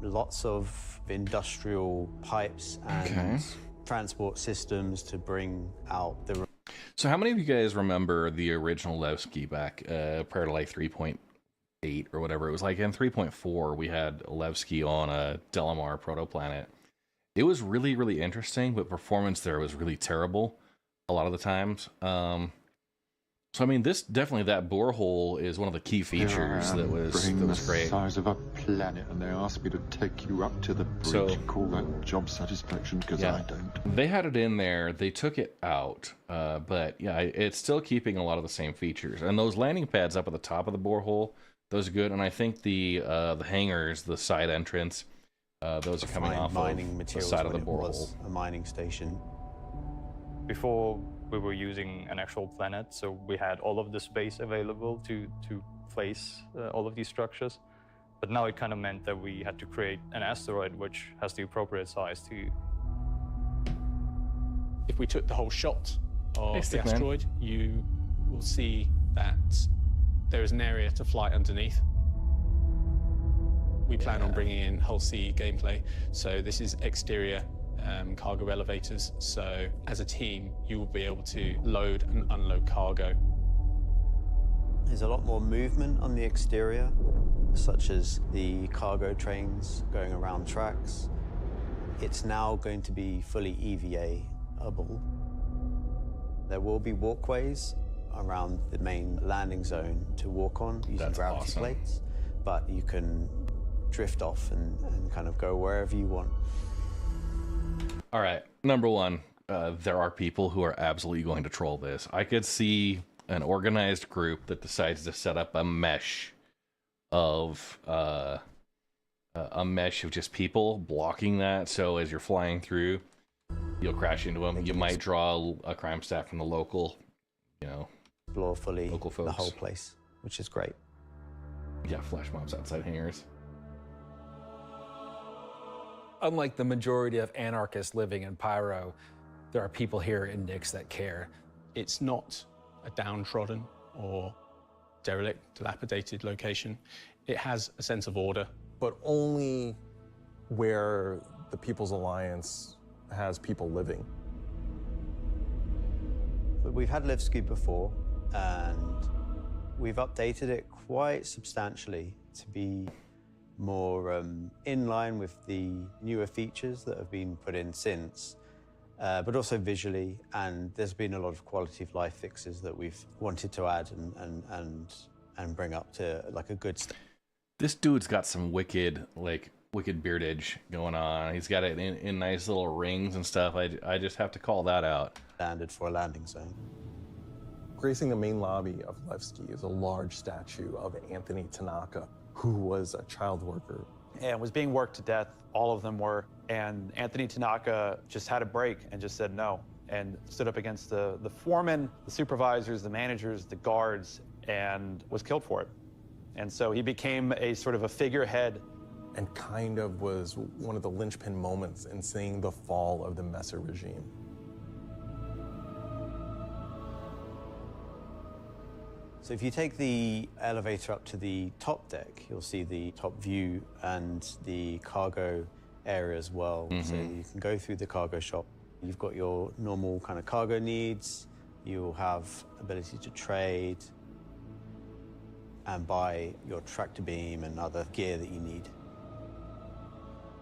Lots of industrial pipes and transport systems to bring out the... So how many of you guys remember the original Levski back prior to like 3.8 or whatever? It was like in 3.4 we had Levski on a Delamar protoplanet. It was really, really interesting, but performance there was really terrible a lot of the times. So I mean, this definitely, that borehole is one of the key features that was great. The size of a planet, and they asked me to take you up to the bridge. Call that job satisfaction, because I don't. They had it in there. They took it out, but yeah, it's still keeping a lot of the same features. And those landing pads up at the top of the borehole, those are good. And I think the hangars, the side entrance, those are coming off of the side of the borehole. A mining station. Before we were using an actual planet, so we had all of the space available to place all of these structures. But now it kind of meant that we had to create an asteroid which has the appropriate size to... If we took the whole shot of the Stickman. asteroid, you will see that there is an area to fly underneath. We plan on bringing in whole sea gameplay, so this is exterior cargo elevators, so as a team you will be able to load and unload cargo. There's a lot more movement on the exterior, such as the cargo trains going around tracks. It's now going to be fully EVA-able. There will be walkways around the main landing zone to walk on using gravity plates, but you can drift off and kind of go wherever you want. All right, number one, there are people who are absolutely going to troll this. I could see an organized group that decides to set up a mesh of a mesh of just people blocking that. So as you're flying through, you'll crash into them. You might draw a crime staff from the local, explore fully local folks. The whole place, which is great. Yeah, flash mobs outside hangars. Unlike the majority of anarchists living in Pyro, there are people here in Nyx that care. It's not a downtrodden or derelict, dilapidated location. It has a sense of order. But only where the People's Alliance has people living. But we've had Levski before, and we've updated it quite substantially to be more in line with the newer features that have been put in since, but also visually. And there's been a lot of quality of life fixes that we've wanted to add and bring up to like a good state. This dude's got some wicked beardage going on. He's got it in nice little rings and stuff. I just have to call that out. Standard for a landing zone. Gracing the main lobby of Levski is a large statue of Anthony Tanaka, who was a child worker. And was being worked to death, all of them were. And Anthony Tanaka just had a break and just said no, and stood up against the foremen, the supervisors, the managers, the guards, and was killed for it. And so he became a sort of a figurehead. And kind of was one of the linchpin moments in seeing the fall of the Messer regime. So if you take the elevator up to the top deck, you'll see the top view and the cargo area as well. So you can go through the cargo shop. You've got your normal kind of cargo needs. You'll have ability to trade and buy your tractor beam and other gear that you need.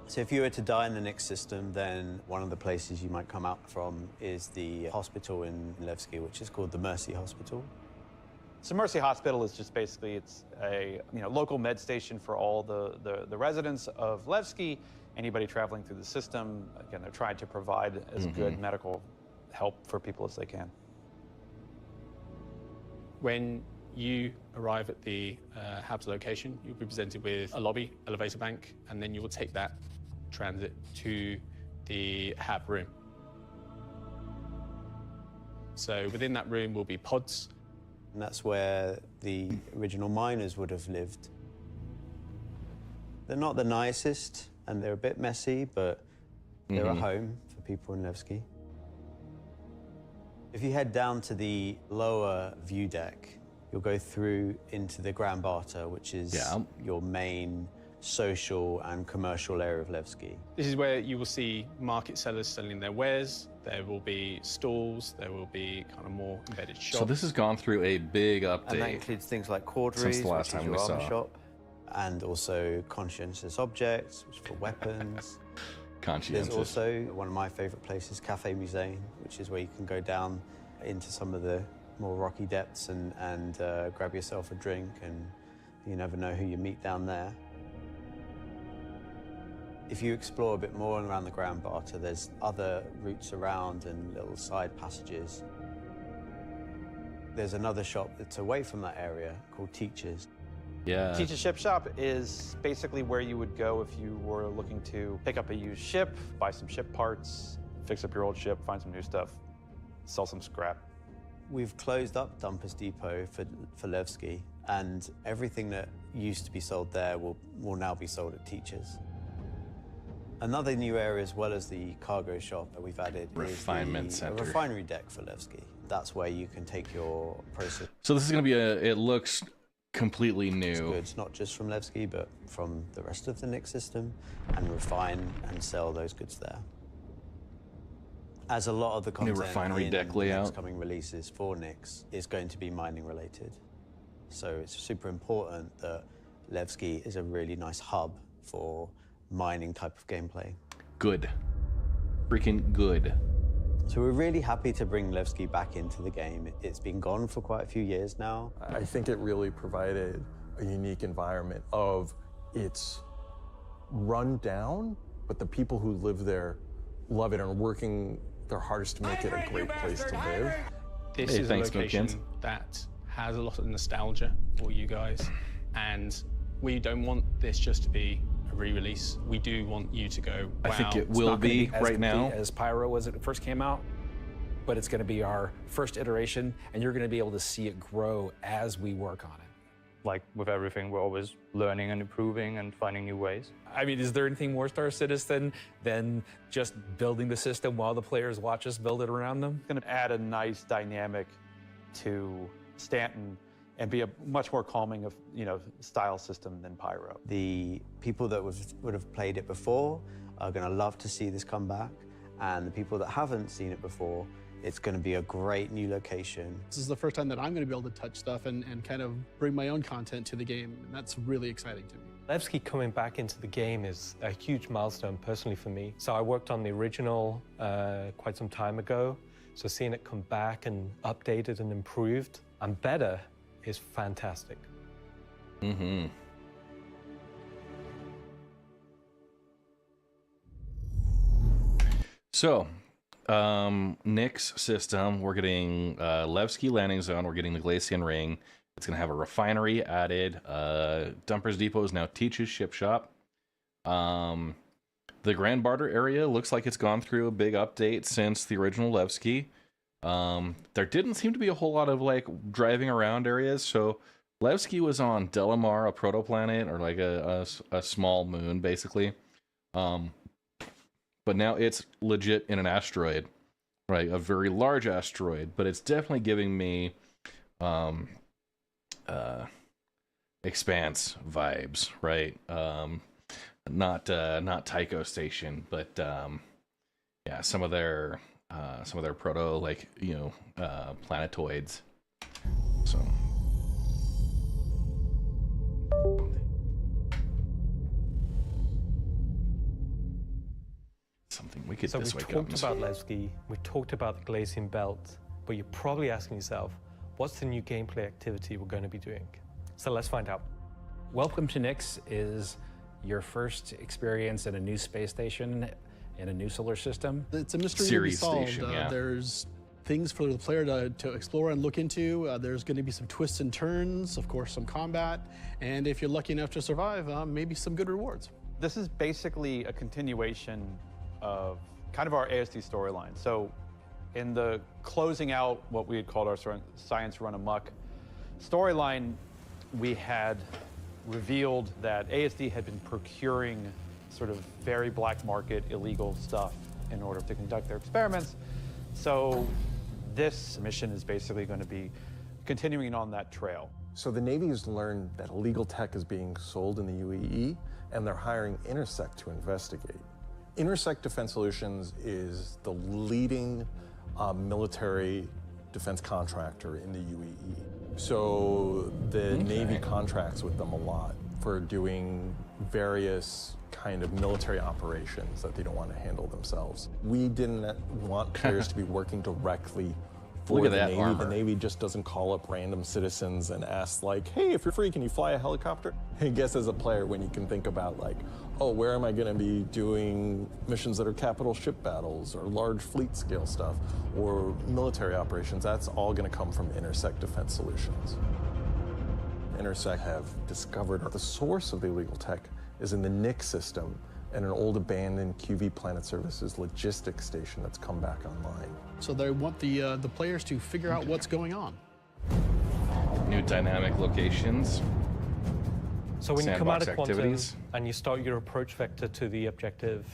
So if you were to die in the Nyx system, then one of the places you might come out from is the hospital in Levski, which is called the Mercy Hospital. So Mercy Hospital is just basically, it's a local med station for all the residents of Levski, anybody traveling through the system. Again, they're trying to provide as good medical help for people as they can. When you arrive at the HAB's location, you'll be presented with a lobby, elevator bank, and then you will take that transit to the HAB room. So within that room will be pods. And that's where the original miners would have lived. They're not the nicest, and they're a bit messy, but they're a home for people in Levski. If you head down to the lower view deck, you'll go through into the Grand Barter, which is your main social and commercial area of Levski. This is where you will see market sellers selling their wares. There will be stalls. There will be kind of more embedded shops. So this has gone through a big update. And that includes things like Corderies, since the last which time is we your armor saw. shop, and also Conscientious Objects, which is for weapons. Conscientious. There's also one of my favorite places, Cafe Musée, which is where you can go down into some of the more rocky depths and grab yourself a drink, and you never know who you meet down there. If you explore a bit more around the Grand Barter, there's other routes around and little side passages. There's another shop that's away from that area called Teachers. Yeah. Teach's Ship Shop is basically where you would go if you were looking to pick up a used ship, buy some ship parts, fix up your old ship, find some new stuff, sell some scrap. We've closed up Dumpers Depot for Levski, and everything that used to be sold there will now be sold at Teachers. Another new area, as well as the cargo shop that we've added, Refinement is center. a refinery deck for Levski. That's where you can take your process. So this is going to be it looks completely new. Goods, not just from Levski, but from the rest of the Nyx system, and refine and sell those goods there. As a lot of the content refinery in deck the layout. next coming releases for Nyx is going to be mining related. So it's super important that Levski is a really nice hub for mining type of gameplay. Good. Freaking good. So we're really happy to bring Levski back into the game. It's been gone for quite a few years now. I think it really provided a unique environment of it's run down, but the people who live there love it and are working their hardest to make it a great place to live. This is a location that has a lot of nostalgia for you guys, and We don't want this just to be a re-release. We do want you to go, wow, I think it it's will not gonna be as right complete now. as Pyro was it first came out, but it's going to be our first iteration, and you're going to be able to see it grow as we work on it. Like with everything, we're always learning and improving and finding new ways. I mean, is there anything more Star Citizen than just building the system while the players watch us build it around them? It's going to add a nice dynamic to Stanton and be a much more calming of, style system than Pyro. The people that would have played it before are going to love to see this come back, and the people that haven't seen it before, it's going to be a great new location. This is the first time that I'm going to be able to touch stuff and kind of bring my own content to the game, and that's really exciting to me. Levski coming back into the game is a huge milestone personally for me. So I worked on the original quite some time ago, so seeing it come back and updated and improved and better is fantastic. Mm-hmm. So, Nick's system, we're getting Levski landing zone, we're getting the Glacian ring. It's gonna have a refinery added. Dumpers Depot is now Teach's ship shop. The Grand Barter area looks like it's gone through a big update since the original Levski. There didn't seem to be a whole lot of like driving around areas. So Levski was on Delamar, a protoplanet, or like a small moon, basically. But now it's legit in an asteroid, right? A very large asteroid, but it's definitely giving me Expanse vibes, right? Not Tycho Station, but yeah, some of their proto planetoids. So something wicked So this we way talked comes. about Levski, we talked about the Glacian Belt, but you're probably asking yourself, what's the new gameplay activity we're going to be doing? So let's find out. Welcome to Nyx is your first experience in a new space station in a new solar system. It's a mystery to be solved. There's things for the player to explore and look into. There's going to be some twists and turns, of course, some combat, and if you're lucky enough to survive, maybe some good rewards. This is basically a continuation of kind of our ASD storyline. So in the closing out what we had called our Science Run Amok storyline, we had revealed that ASD had been procuring sort of very black market illegal stuff in order to conduct their experiments. So this mission is basically going to be continuing on that trail. So the Navy has learned that illegal tech is being sold in the UAE, and they're hiring Intersect to investigate. Intersect Defense Solutions is the leading military defense contractor in the UAE. So the Navy contracts with them a lot for doing various kind of military operations that they don't want to handle themselves. We didn't want players to be working directly for the Navy. Armor. The Navy just doesn't call up random citizens and ask like, hey, if you're free, can you fly a helicopter? I guess as a player, when you can think about like, oh, where am I going to be doing missions that are capital ship battles or large fleet scale stuff or military operations, that's all going to come from Intersect Defense Solutions. Intersect have discovered the source of the illegal tech is in the Nyx system and an old abandoned QV Planet Services logistics station that's come back online. So they want the players to figure out what's going on. New dynamic locations. So when you come out Sandbox of Quantum activities. and you start your approach vector to the objective,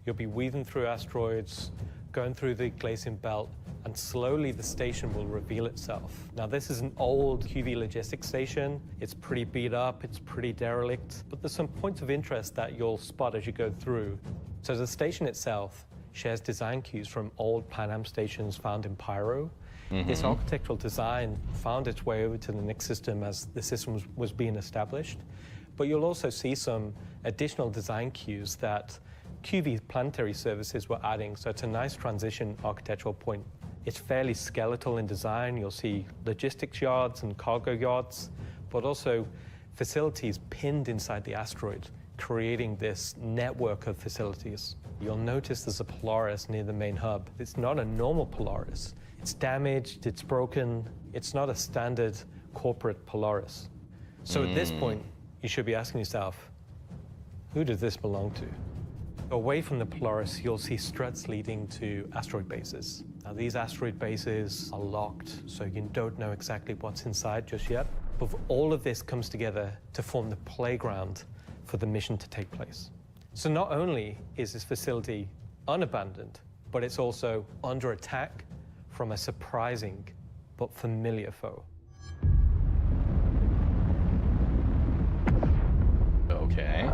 you'll be weaving through asteroids, going through the Glacian Belt, and slowly the station will reveal itself. Now this is an old QV logistics station. It's pretty beat up, it's pretty derelict, but there's some points of interest that you'll spot as you go through. So the station itself shares design cues from old Pan Am stations found in Pyro. This architectural design found its way over to the Nyx system as the system was being established. But you'll also see some additional design cues that QV Planetary Services were adding, so it's a nice transition architectural point. It's fairly skeletal in design. You'll see logistics yards and cargo yards, but also facilities pinned inside the asteroid, creating this network of facilities. You'll notice there's a Polaris near the main hub. It's not a normal Polaris. It's damaged, it's broken. It's not a standard corporate Polaris. So at this point, you should be asking yourself, who does this belong to? Away from the Polaris, you'll see struts leading to asteroid bases. Now, these asteroid bases are locked, so you don't know exactly what's inside just yet. But all of this comes together to form the playground for the mission to take place. So not only is this facility unabandoned, but it's also under attack from a surprising but familiar foe. Okay.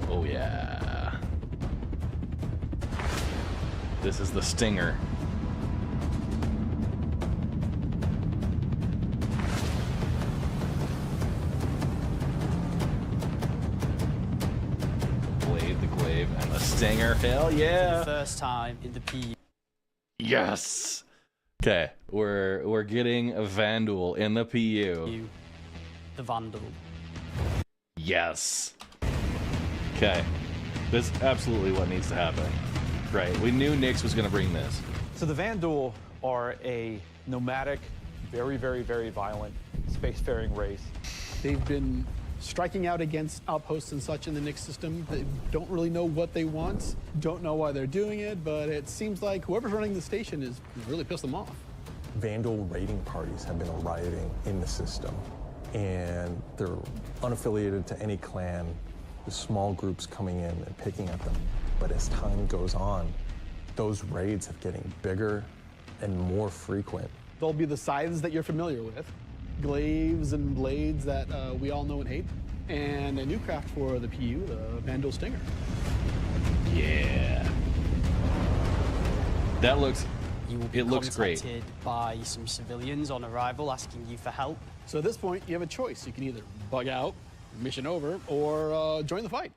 Oh yeah. This is the Stinger. The glaive, and the Stinger. Hell yeah! First time in the P. Yes. Okay, we're getting a Vandal in the PU. The Vandal. Yes. Okay, this is absolutely what needs to happen. Right, we knew Nyx was going to bring this. So the Vandal are a nomadic, very, very, very violent spacefaring race. They've been striking out against outposts and such in the Nyx system. They don't really know what they want, don't know why they're doing it, but it seems like whoever's running the station is really pissed them off. Vandal raiding parties have been arriving in the system, and they're unaffiliated to any clan. There's small groups coming in and picking at them. But as time goes on, those raids are getting bigger and more frequent. They'll be the scythes that you're familiar with, glaives and blades that we all know and hate, and a new craft for the PU, the Vandal Stinger. Yeah. That looks, You will be it looks great. contacted by some civilians on arrival asking you for help. So at this point, you have a choice. You can either bug out, mission over, or join the fight.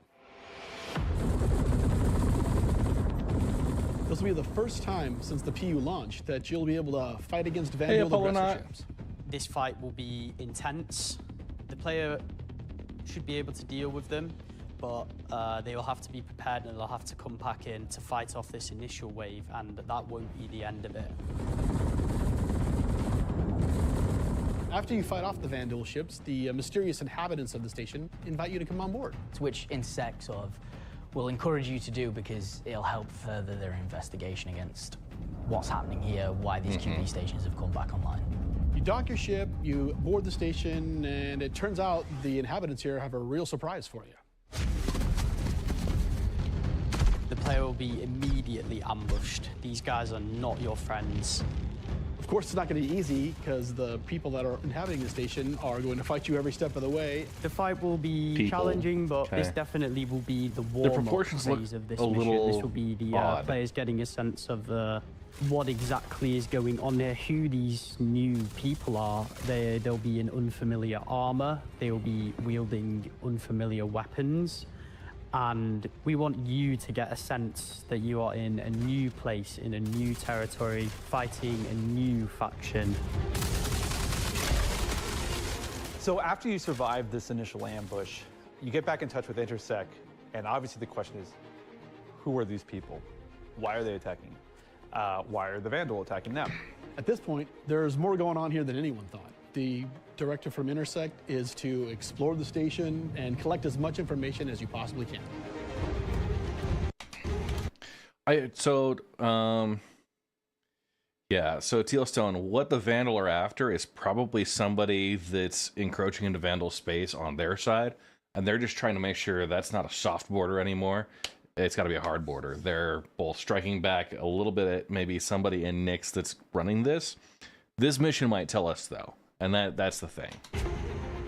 This will be the first time since the PU launched that you'll be able to fight against Vandal aggressor ships. This fight will be intense. The player should be able to deal with them, but they will have to be prepared and they'll have to come back in to fight off this initial wave, and that won't be the end of it. After you fight off the Vandal ships, the mysterious inhabitants of the station invite you to come on board. Which INSEC sort of will encourage you to do because it'll help further their investigation against what's happening here, why these QB stations have come back online. You dock your ship, you board the station, and it turns out the inhabitants here have a real surprise for you. The player will be immediately ambushed. These guys are not your friends. Of course, it's not going to be easy because the people that are inhabiting the station are going to fight you every step of the way. The fight will be challenging, but this definitely will be the warm-up phase of this mission. This will be the players getting a sense of what exactly is going on there, who these new people are. They'll be in unfamiliar armor. They'll be wielding unfamiliar weapons. And we want you to get a sense that you are in a new place, in a new territory, fighting a new faction. So after you survive this initial ambush, you get back in touch with INSEC, and obviously the question is, who are these people? Why are they attacking? Why are the Vandal attacking them? At this point, there's more going on here than anyone thought. The directive from INSEC is to explore the station and collect as much information as you possibly can. So Teal Stone, what the Vandal are after is probably somebody that's encroaching into Vandal space on their side, and they're just trying to make sure that's not a soft border anymore. It's got to be a hard border. They're both striking back a little bit at maybe somebody in Nyx that's running this. This mission might tell us, though. And that's the thing.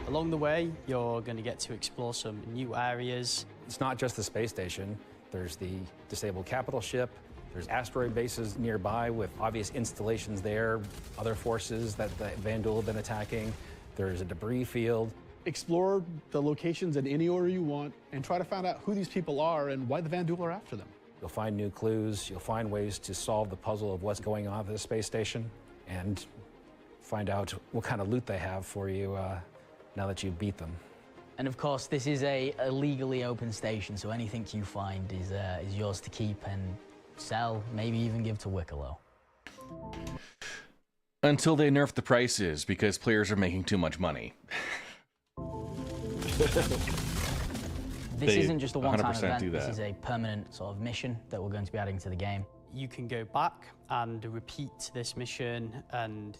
Along the way, you're going to get to explore some new areas. It's not just the space station. There's the disabled capital ship. There's asteroid bases nearby with obvious installations there, other forces that the Vandal have been attacking. There's a debris field. Explore the locations in any order you want and try to find out who these people are and why the Vandal are after them. You'll find new clues. You'll find ways to solve the puzzle of what's going on at the space station and find out what kind of loot they have for you now that you've beat them. And of course, this is a legally open station, so anything you find is yours to keep and sell, maybe even give to Wicklow. Until they nerf the prices because players are making too much money. This isn't just a one-time 100% event. do This that. is a permanent sort of mission that we're going to be adding to the game. You can go back and repeat this mission and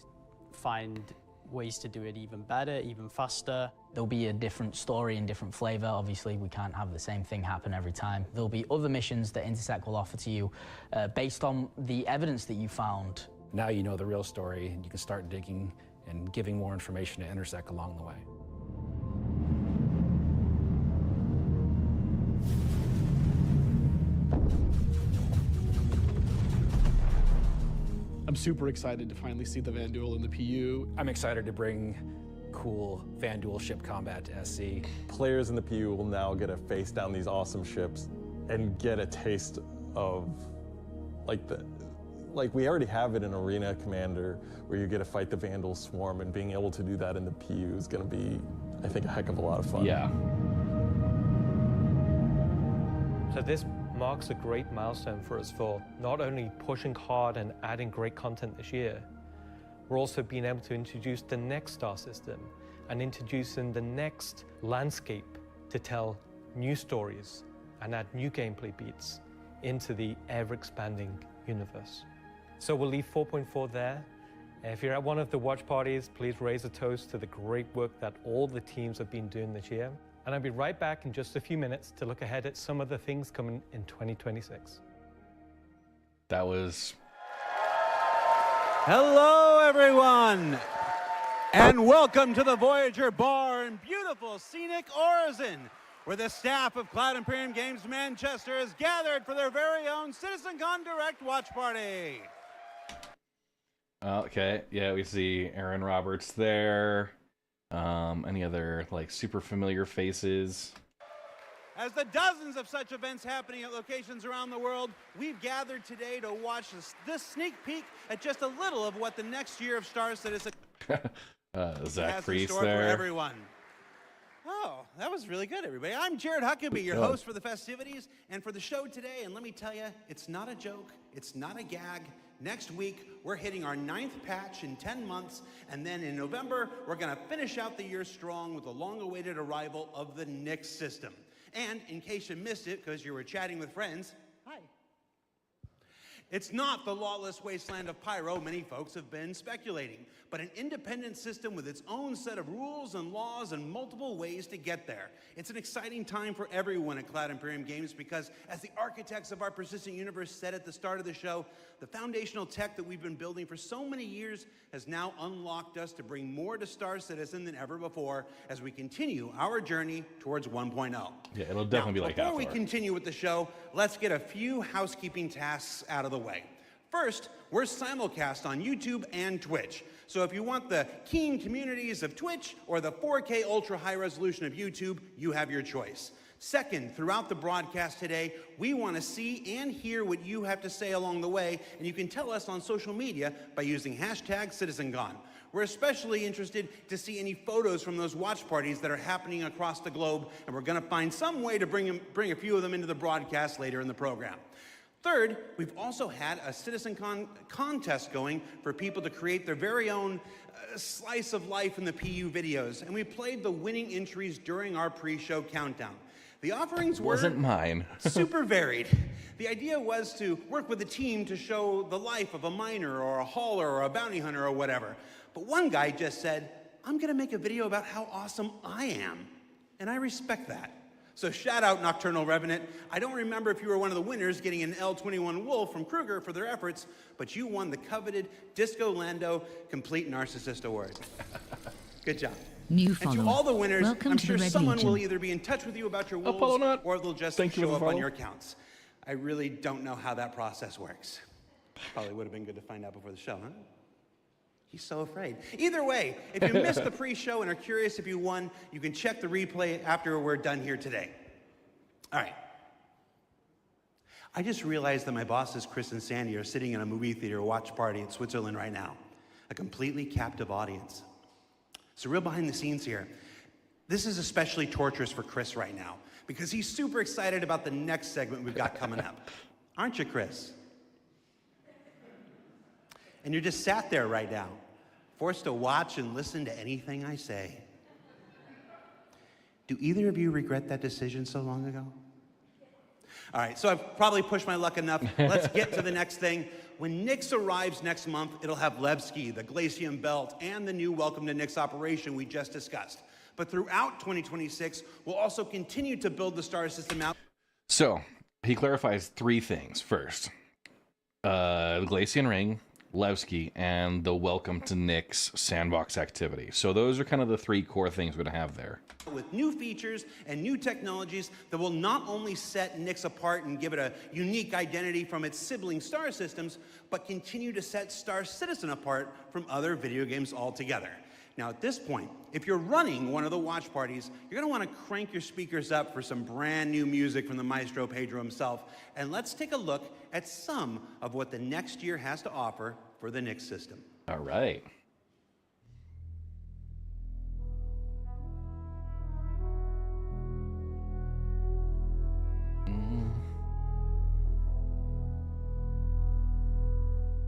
find ways to do it even better, even faster. There'll be a different story and different flavor. Obviously, we can't have the same thing happen every time. There'll be other missions that Intersect will offer to you based on the evidence that you found. Now you know the real story, and you can start digging and giving more information to Intersect along the way. I'm super excited to finally see the Van Duel in the PU. I'm excited to bring cool Van Duel ship combat to SC. Players in the PU will now get to face down these awesome ships and get a taste of like we already have it in Arena Commander, where you get to fight the Vandal Swarm, and being able to do that in the PU is going to be, I think, a heck of a lot of fun. Yeah. So this marks a great milestone for us for not only pushing hard and adding great content this year, we're also being able to introduce the next star system and introducing the next landscape to tell new stories and add new gameplay beats into the ever-expanding universe. So we'll leave 4.4 there. If you're at one of the watch parties, please raise a toast to the great work that all the teams have been doing this year. And I'll be right back in just a few minutes to look ahead at some of the things coming in 2026. That was... Hello, everyone, and welcome to the Voyager Bar in beautiful scenic Orizon, where the staff of Cloud Imperium Games Manchester is gathered for their very own CitizenCon Direct watch party. Okay, yeah, we see Aaron Roberts there. Any other, like, super familiar faces? As the dozens of such events happening at locations around the world, we've gathered today to watch this sneak peek at just a little of what the next year of Star Citizen Zach has in Priest store there. for everyone. Oh, that was really good, everybody. I'm Jared Huckabee, your host for the festivities and for the show today. And let me tell you, it's not a joke. It's not a gag. Next week, we're hitting our 9th patch in 10 months. And then in November, we're going to finish out the year strong with the long-awaited arrival of the Nix system. And in case you missed it because you were chatting with friends, hi. It's not the lawless wasteland of Pyro many folks have been speculating, but an independent system with its own set of rules and laws and multiple ways to get there. It's an exciting time for everyone at Cloud Imperium Games because, as the architects of our persistent universe said at the start of the show, the foundational tech that we've been building for so many years has now unlocked us to bring more to Star Citizen than ever before as we continue our journey towards 1.0. Yeah, it'll definitely be like that. Before we continue with the show, let's get a few housekeeping tasks out of the way. First, we're simulcast on YouTube and Twitch. So if you want the keen communities of Twitch or the 4K ultra high resolution of YouTube, you have your choice. Second, throughout the broadcast today, we want to see and hear what you have to say along the way, and you can tell us on social media by using #CitizenCon. We're especially interested to see any photos from those watch parties that are happening across the globe, and we're going to find some way to bring a few of them into the broadcast later in the program. Third, we've also had a CitizenCon contest going for people to create their very own slice of life in the PU videos, and we played the winning entries during our pre-show countdown. The offerings Wasn't mine. super varied. The idea was to work with a team to show the life of a miner or a hauler or a bounty hunter or whatever. But one guy just said, I'm gonna make a video about how awesome I am. And I respect that. So shout out Nocturnal Revenant. I don't remember if you were one of the winners getting an L21 Wolf from Kruger for their efforts, but you won the coveted Disco Lando Complete Narcissist Award. Good job. New and to all the winners, Welcome I'm to sure the Red someone Legion. will either be in touch with you about your wolves, or they'll just Thank you for show the up on follow. your accounts. I really don't know how that process works. Probably would have been good to find out before the show, huh? He's so afraid. Either way, if you missed the pre-show and are curious if you won, you can check the replay after we're done here today. All right. I just realized that my bosses, Chris and Sandy, are sitting in a movie theater watch party in Switzerland right now. A completely captive audience. So real behind the scenes here. This is especially torturous for Chris right now because he's super excited about the next segment we've got coming up. Aren't you, Chris? And you're just sat there right now, forced to watch and listen to anything I say. Do either of you regret that decision so long ago? All right, so I've probably pushed my luck enough. Let's get to the next thing. When Nyx arrives next month, it'll have Levski, the Glacium Belt, and the new Welcome to Nyx operation we just discussed. But throughout 2026, we'll also continue to build the star system out. So he clarifies 3 things. First, the Glacian Ring, Levski, and the Welcome to Nyx sandbox activity. So those are kind of the 3 core things we're going to have there. With new features and new technologies that will not only set Nyx apart and give it a unique identity from its sibling star systems, but continue to set Star Citizen apart from other video games altogether. Now at this point, if you're running one of the watch parties, you're going to want to crank your speakers up for some brand new music from the Maestro Pedro himself, and let's take a look at some of what the next year has to offer for the Nyx system. All right.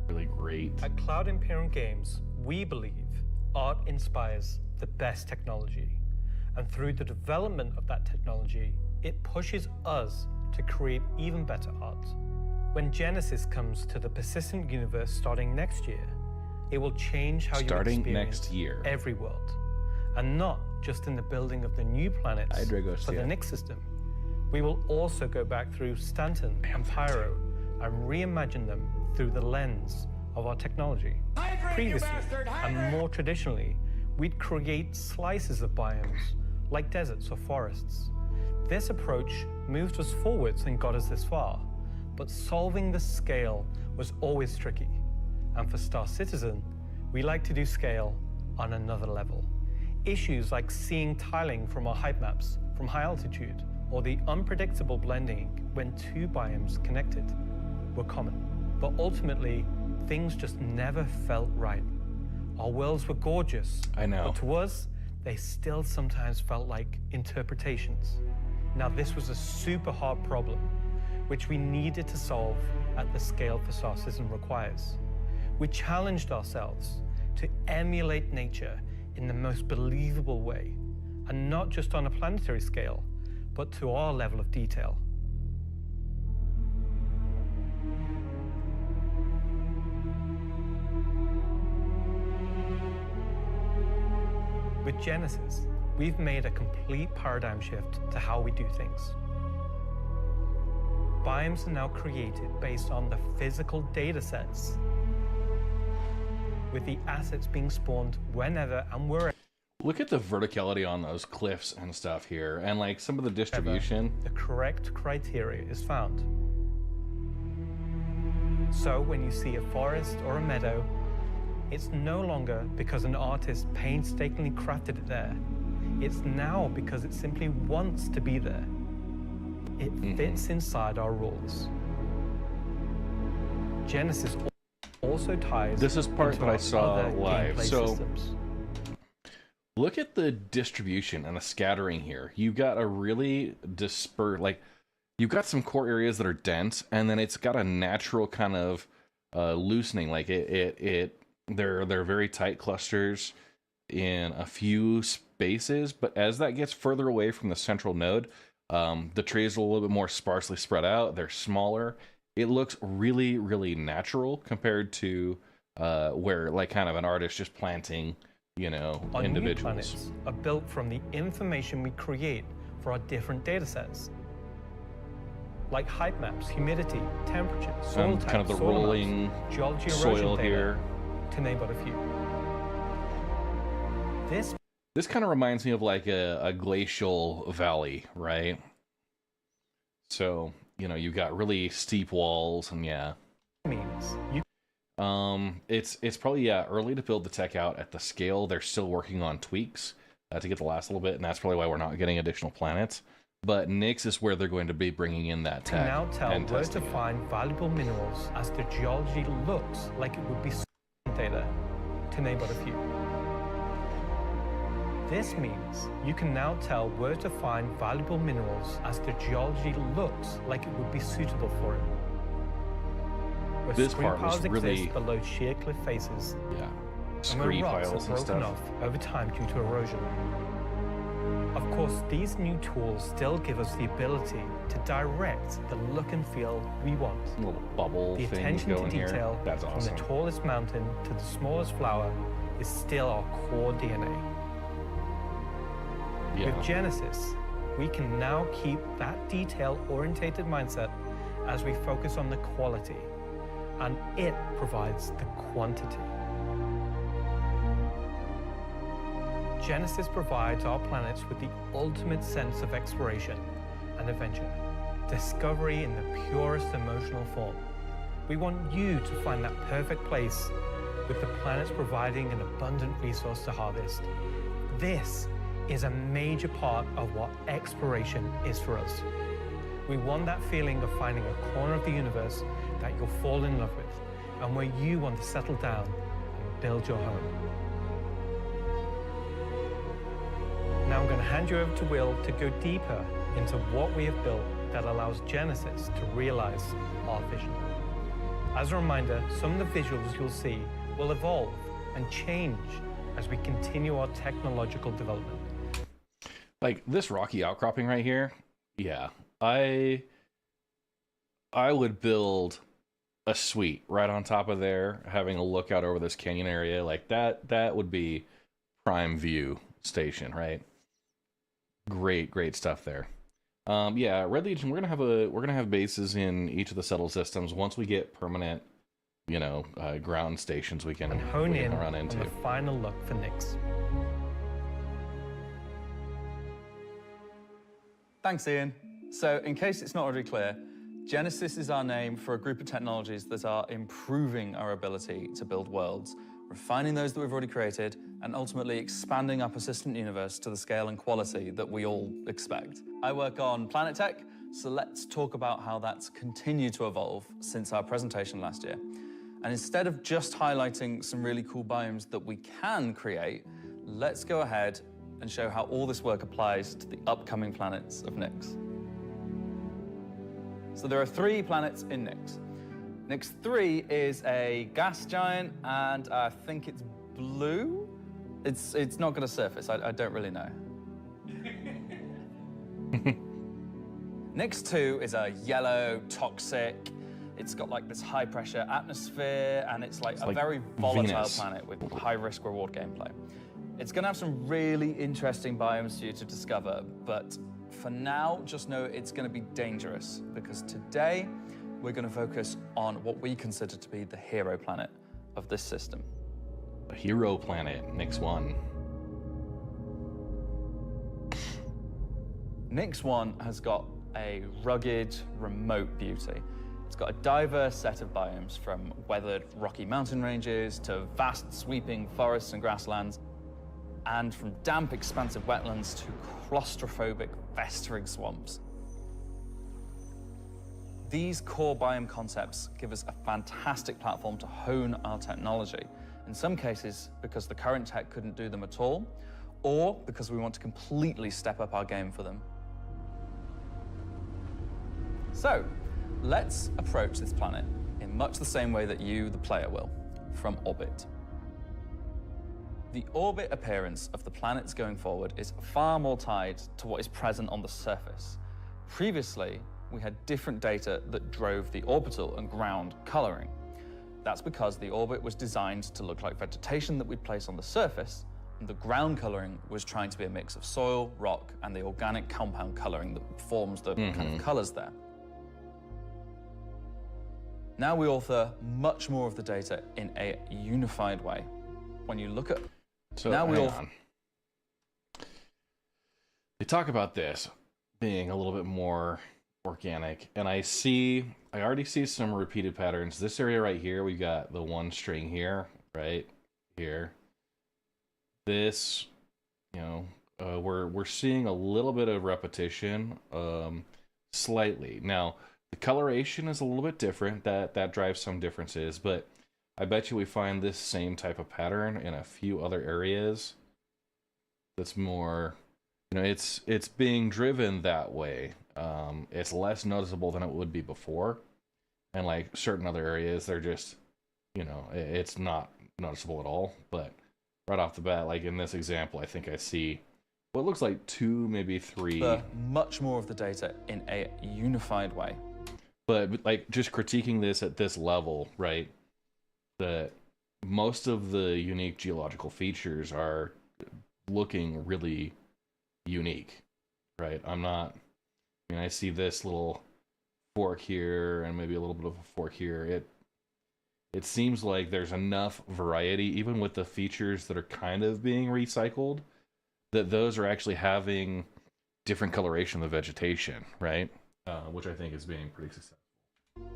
Really great. At Cloud Imperium Games, we believe art inspires the best technology. And through the development of that technology, it pushes us to create even better art. When Genesis comes to the persistent universe starting next year, it will change how you experience every world. And not just in the building of the new planets for the Nyx system. We will also go back through Stanton and Pyro and reimagine them through the lens of our technology. Previously, and more traditionally, we'd create slices of biomes, like deserts or forests. This approach moved us forwards and got us this far, but solving the scale was always tricky. And for Star Citizen, we like to do scale on another level. Issues like seeing tiling from our height maps from high altitude, or the unpredictable blending when 2 biomes connected, were common. But ultimately, things just never felt right. Our worlds were gorgeous. I know. But to us, they still sometimes felt like interpretations. Now, this was a super hard problem, which we needed to solve at the scale the Star Citizen requires. We challenged ourselves to emulate nature in the most believable way, and not just on a planetary scale, but to our level of detail. With Genesis, we've made a complete paradigm shift to how we do things. Biomes are now created based on the physical data sets, with the assets being spawned whenever and wherever. Look at the verticality on those cliffs and stuff here, and like some of the distribution. The correct criteria is found. So when you see a forest or a meadow, it's no longer because an artist painstakingly crafted it there. It's now because it simply wants to be there. It fits inside our rules. Genesis also ties. This is part that I saw live. So systems. Look at the distribution and the scattering here. You've got a really dispersed, like you've got some core areas that are dense, and then it's got a natural kind of loosening. Like they're very tight clusters in a few spaces, but as that gets further away from the central node, the trees are a little bit more sparsely spread out. They're smaller. It looks really, really natural compared to where like kind of an artist just planting, you know, Our individuals. new planets are built from the information we create for our different data sets, like height maps, humidity, temperature, soil types, kind of the soil rolling maps, geology, soil erosion data, here. to name but a few. This kind of reminds me of like a glacial valley, right? So, you know, you've got really steep walls, and yeah. Means you. It's probably early to build the tech out at the scale. They're still working on tweaks to get the last little bit, and that's probably why we're not getting additional planets. But Nyx is where they're going to be bringing in that tech. Can now tell and where to testing it. find valuable minerals as the geology looks like it would be data, to name but a few. This means you can now tell where to find valuable minerals as the geology looks like it would be suitable for it. Where This screen part was piles really- exist below sheer cliff faces. Yeah. and where scree rocks piles are and broken stuff. off over time due to erosion. Of course, these new tools still give us the ability to direct the look and feel we want. Little bubble The thing attention to going here. detail That's from awesome. the tallest mountain to the smallest flower is still our core DNA. Yeah. With Genesis, we can now keep that detail-orientated mindset as we focus on the quality, and it provides the quantity. Genesis provides our planets with the ultimate sense of exploration and adventure, discovery in the purest emotional form. We want you to find that perfect place, with the planets providing an abundant resource to harvest. This is a major part of what exploration is for us. We want that feeling of finding a corner of the universe that you'll fall in love with, and where you want to settle down and build your home. Now I'm going to hand you over to Will to go deeper into what we have built that allows Genesis to realize our vision. As a reminder, some of the visuals you'll see will evolve and change as we continue our technological development. Like this rocky outcropping right here, yeah, I would build a suite right on top of there, having a lookout over this canyon area. Like that would be prime view station, right? Great stuff there. Yeah, Red Legion, we're gonna have bases in each of the settled systems. Once we get permanent, ground stations we can Hone in run into. on the final look for Nyx. Thanks, Ian. So, in case it's not already clear, Genesis is our name for a group of technologies that are improving our ability to build worlds, refining those that we've already created, and ultimately expanding our persistent universe to the scale and quality that we all expect. I work on planet tech, so let's talk about how that's continued to evolve since our presentation last year. And instead of just highlighting some really cool biomes that we can create, let's go ahead and show how all this work applies to the upcoming planets of Nyx. So there are 3 planets in Nyx. Nyx 3 is a gas giant, and I think it's blue. It's not going to surface. I don't really know. Nyx 2 is a yellow, toxic. It's got like this high pressure atmosphere, and it's like a very volatile Venus. planet with high risk reward gameplay. It's going to have some really interesting biomes for you to discover, but for now, just know it's going to be dangerous, because today we're going to focus on what we consider to be the hero planet of this system. A hero planet, Nyx 1. Nyx 1 has got a rugged, remote beauty. It's got a diverse set of biomes, from weathered rocky mountain ranges to vast sweeping forests and grasslands, and from damp, expansive wetlands to claustrophobic, festering swamps. These core biome concepts give us a fantastic platform to hone our technology, in some cases because the current tech couldn't do them at all, or because we want to completely step up our game for them. So, let's approach this planet in much the same way that you, the player, will, from orbit. The orbit appearance of the planets going forward is far more tied to what is present on the surface. Previously, we had different data that drove the orbital and ground coloring. That's because the orbit was designed to look like vegetation that we'd place on the surface, and the ground coloring was trying to be a mix of soil, rock, and the organic compound coloring that forms the kind of colors there. Now we author much more of the data in a unified way. When you look at... So, hang on. They talk about this being a little bit more organic, and I already see some repeated patterns. This area right here, we got the one string here, right here. This, we're seeing a little bit of repetition, slightly. Now, the coloration is a little bit different. That drives some differences, but I bet you we find this same type of pattern in a few other areas. That's more, it's being driven that way. It's less noticeable than it would be before, and like certain other areas, they're just, it's not noticeable at all. But right off the bat, like in this example, I think I see what looks like 2, maybe 3. Much more of the data in a unified way. But like just critiquing this at this level, right? That most of the unique geological features are looking really unique, right? I see this little fork here and maybe a little bit of a fork here. It seems like there's enough variety, even with the features that are kind of being recycled, that those are actually having different coloration of the vegetation, right? Which I think is being pretty successful.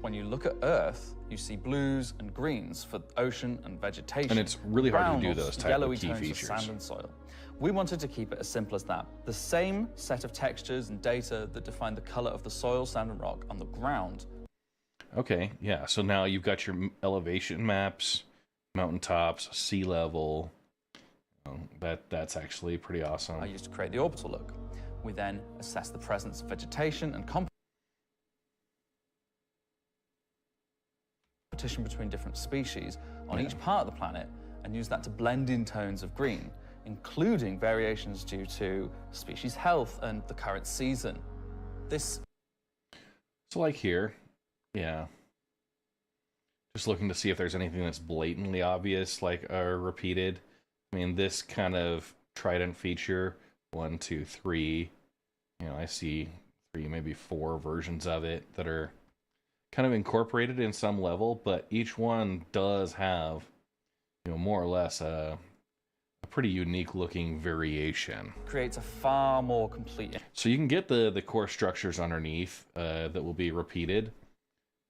When you look at Earth, you see blues and greens for ocean and vegetation. And it's really hard to do brown or those type of yellowy key tones for features. sand and soil. We wanted to keep it as simple as that. The same set of textures and data that define the color of the soil, sand, and rock on the ground. Okay, yeah. So now you've got your elevation maps, mountaintops, sea level. That's actually pretty awesome. I used to create the orbital look. We then assess the presence of vegetation and competition between different species on each part of the planet and use that to blend in tones of green, including variations due to species health and the current season. So like here, yeah. Just looking to see if there's anything that's blatantly obvious, like repeated. I mean, this kind of trident feature, 1, 2, 3. I see 3, maybe 4 versions of it that are kind of incorporated in some level, but each one does have, more or less a pretty unique looking variation. Creates a far more complete. So you can get the core structures underneath that will be repeated,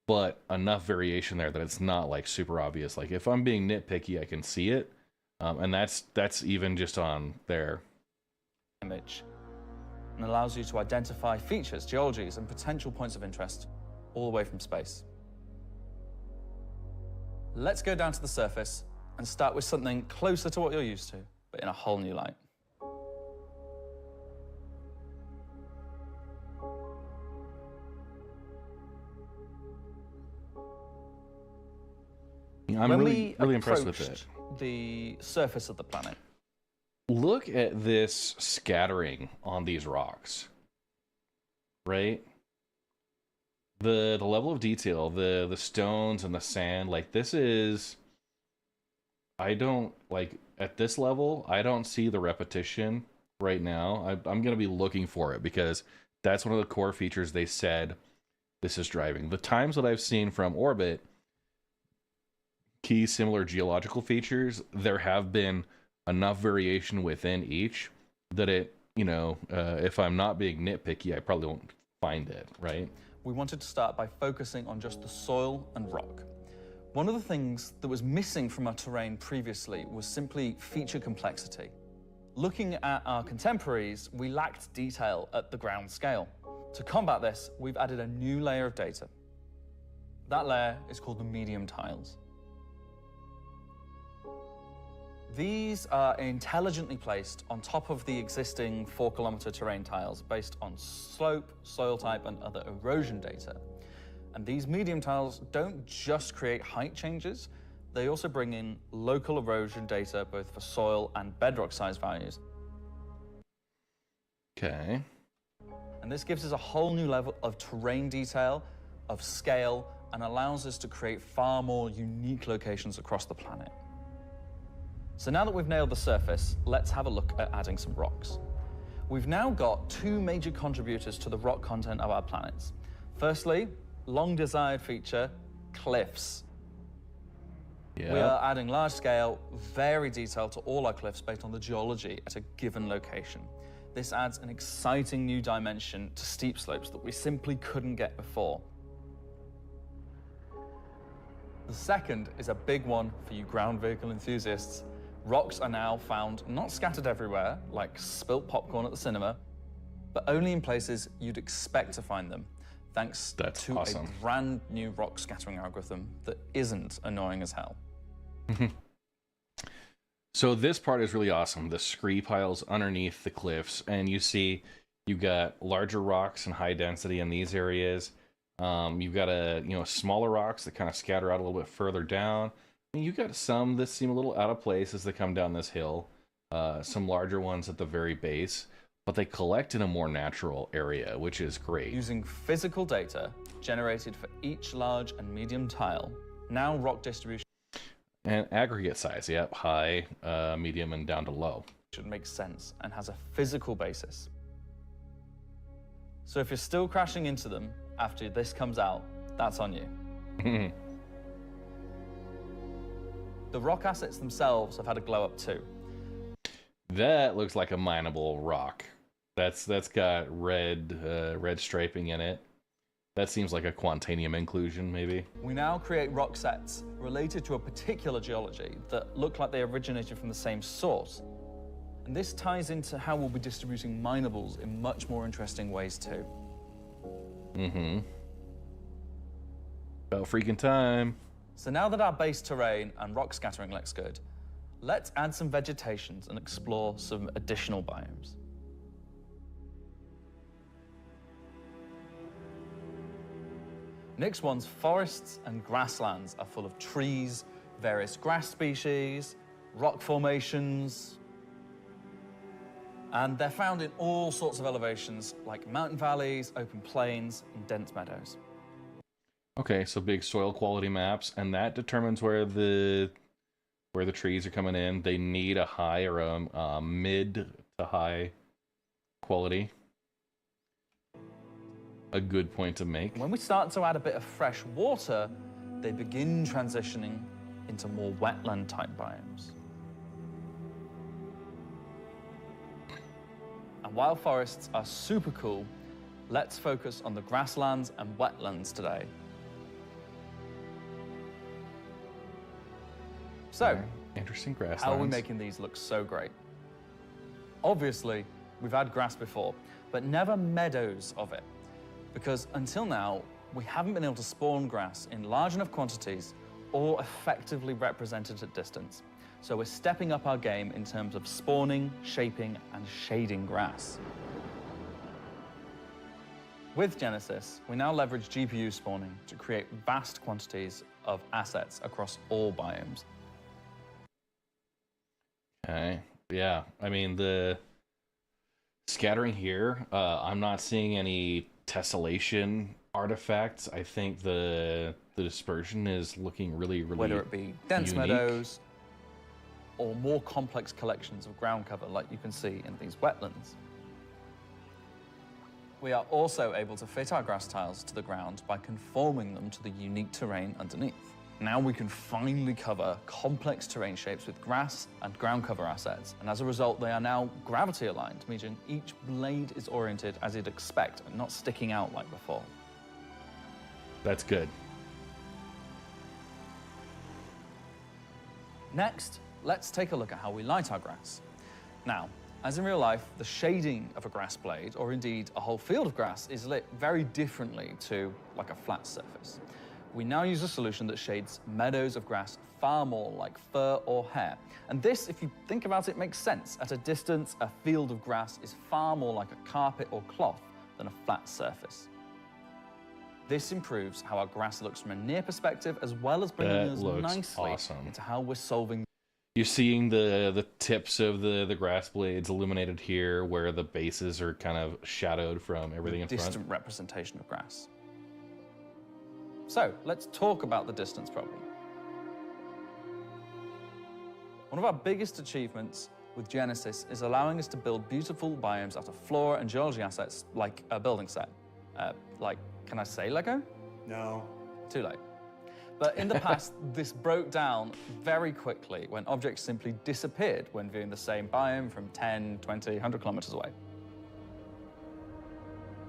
but enough variation there that it's not like super obvious. Like if I'm being nitpicky, I can see it, and that's even just on there. Image and allows you to identify features, geologies, and potential points of interest all the way from space. Let's go down to the surface and start with something closer to what you're used to, but in a whole new light. I'm really impressed with it. The surface of the planet. Look at this scattering on these rocks, right? The level of detail, the stones and the sand, like this is, I don't, like at this level, I don't see the repetition right now. I'm going to be looking for it because that's one of the core features they said this is driving. The times that I've seen from orbit, key similar geological features, there have been enough variation within each that it, if I'm not being nitpicky, I probably won't find it, right? We wanted to start by focusing on just the soil and rock. One of the things that was missing from our terrain previously was simply feature complexity. Looking at our contemporaries, we lacked detail at the ground scale. To combat this, we've added a new layer of data. That layer is called the medium tiles. These are intelligently placed on top of the existing 4-kilometer terrain tiles based on slope, soil type, and other erosion data. And these medium tiles don't just create height changes, they also bring in local erosion data both for soil and bedrock size values. Okay. And this gives us a whole new level of terrain detail, of scale, and allows us to create far more unique locations across the planet. So now that we've nailed the surface, let's have a look at adding some rocks. We've now got 2 major contributors to the rock content of our planets. Firstly, long-desired feature, cliffs. Yeah. We are adding large-scale, very detailed to all our cliffs based on the geology at a given location. This adds an exciting new dimension to steep slopes that we simply couldn't get before. The second is a big one for you ground vehicle enthusiasts. Rocks are now found not scattered everywhere, like spilt popcorn at the cinema, but only in places you'd expect to find them, thanks to a brand new rock scattering algorithm that isn't annoying as hell. So this part is really awesome. The scree piles underneath the cliffs, and you see you've got larger rocks and high density in these areas. You've got smaller rocks that kind of scatter out a little bit further down. You got some that seem a little out of place as they come down this hill. Some larger ones at the very base, but they collect in a more natural area, which is great. Using physical data generated for each large and medium tile, now rock distribution And aggregate size, yep, high, medium, and down to low. Should make sense and has a physical basis. So if you're still crashing into them after this comes out, that's on you. The rock assets themselves have had a glow up too. That looks like a mineable rock. That's got red striping in it. That seems like a Quantanium inclusion, maybe. We now create rock sets related to a particular geology that look like they originated from the same source. And this ties into how we'll be distributing minables in much more interesting ways too. About freaking time. So now that our base terrain and rock scattering looks good, let's add some vegetations and explore some additional biomes. Nyx 1's forests and grasslands are full of trees, various grass species, rock formations, and they're found in all sorts of elevations like mountain valleys, open plains, and dense meadows. Okay, so big soil quality maps, and that determines where the trees are coming in. They need a high or a mid to high quality. A good point to make. When we start to add a bit of fresh water, they begin transitioning into more wetland-type biomes. And while forests are super cool, let's focus on the grasslands and wetlands today. So, interesting grasslands. How are we making these look so great? Obviously, we've had grass before, but never meadows of it. Because until now, we haven't been able to spawn grass in large enough quantities or effectively represented at distance. So we're stepping up our game in terms of spawning, shaping, and shading grass. With Genesis, we now leverage GPU spawning to create vast quantities of assets across all biomes. Okay, yeah, I mean, the scattering here, I'm not seeing any tessellation artifacts. I think the dispersion is looking really Whether it be dense unique. meadows or more complex collections of ground cover like you can see in these wetlands. We are also able to fit our grass tiles to the ground by conforming them to the unique terrain underneath. Now we can finally cover complex terrain shapes with grass and ground cover assets, and as a result they are now gravity aligned, meaning each blade is oriented as you'd expect and not sticking out like before. That's good. Next, let's take a look at how we light our grass. Now, as in real life, the shading of a grass blade, or indeed a whole field of grass, is lit very differently to like a flat surface. We now use a solution that shades meadows of grass far more like fur or hair. And this, if you think about it, makes sense. At a distance, a field of grass is far more like a carpet or cloth than a flat surface. This improves how our grass looks from a near perspective, as well as bringing us nicely into how we're solving. You're seeing the tips of the grass blades illuminated here, where the bases are kind of shadowed from everything in front. Distant representation of grass. So, let's talk about the distance problem. One of our biggest achievements with Genesis is allowing us to build beautiful biomes out of flora and geology assets like a building set. Can I say Lego? No. Too late. But in the past, this broke down very quickly when objects simply disappeared when viewing the same biome from 10, 20, 100 kilometers away.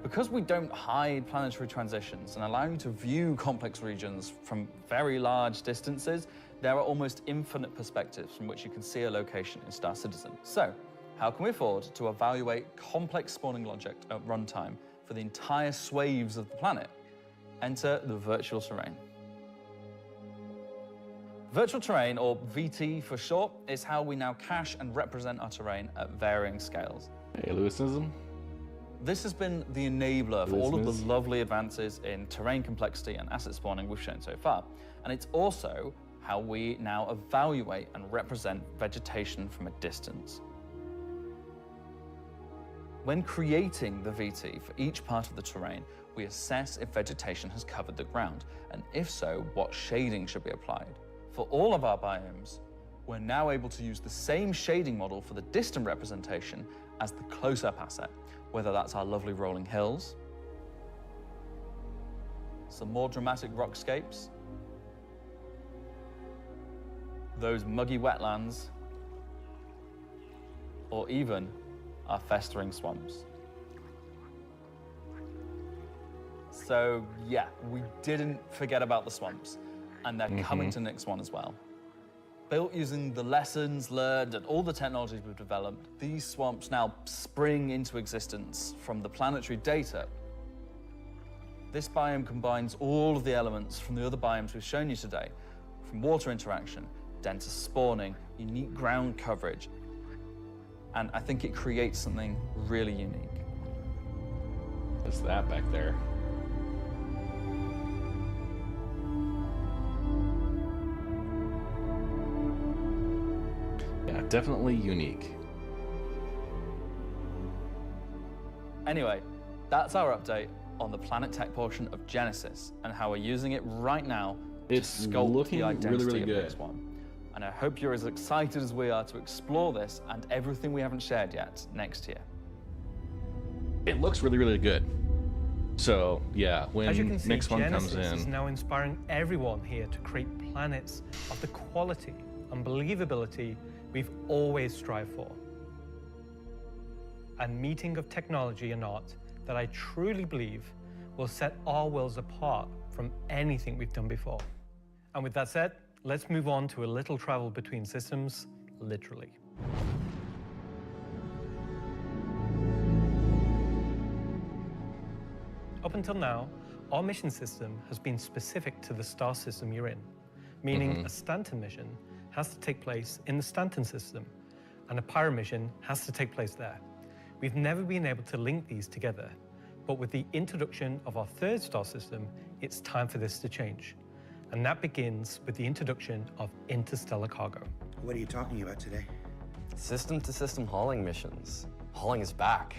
Because we don't hide planetary transitions and allow you to view complex regions from very large distances, there are almost infinite perspectives from which you can see a location in Star Citizen. So, how can we afford to evaluate complex spawning logic at runtime for the entire swathes of the planet? Enter the virtual terrain. Virtual terrain, or VT for short, is how we now cache and represent our terrain at varying scales. Hey, Lewisism. This has been the enabler for all of the lovely advances in terrain complexity and asset spawning we've shown so far. And it's also how we now evaluate and represent vegetation from a distance. When creating the VT for each part of the terrain, we assess if vegetation has covered the ground, and if so, what shading should be applied. For all of our biomes, we're now able to use the same shading model for the distant representation as the close-up asset, whether that's our lovely rolling hills, some more dramatic rockscapes, those muggy wetlands, or even our festering swamps. So yeah, we didn't forget about the swamps, and they're coming to Nyx 1 as well. Built using the lessons learned and all the technologies we've developed, these swamps now spring into existence from the planetary data. This biome combines all of the elements from the other biomes we've shown you today, from water interaction, denser spawning, unique ground coverage, and I think it creates something really unique. What's that back there? Yeah, definitely unique. Anyway, that's our update on the planet tech portion of Genesis and how we're using it right now to sculpt looking the identity really, really of good. Nyx 1. And I hope you're as excited as we are to explore this and everything we haven't shared yet next year. It looks really, really good. So yeah, when As you can see, Nyx 1 Genesis comes in, is now inspiring everyone here to create planets of the quality and believability we've always strived for. A meeting of technology and art that I truly believe will set our worlds apart from anything we've done before. And with that said, let's move on to a little travel between systems, literally. Up until now, our mission system has been specific to the star system you're in, meaning a Stanton mission has to take place in the Stanton system, and a Pyro mission has to take place there. We've never been able to link these together, but with the introduction of our third star system, it's time for this to change. And that begins with the introduction of interstellar cargo. What are you talking about today? System-to-system hauling missions. Hauling is back.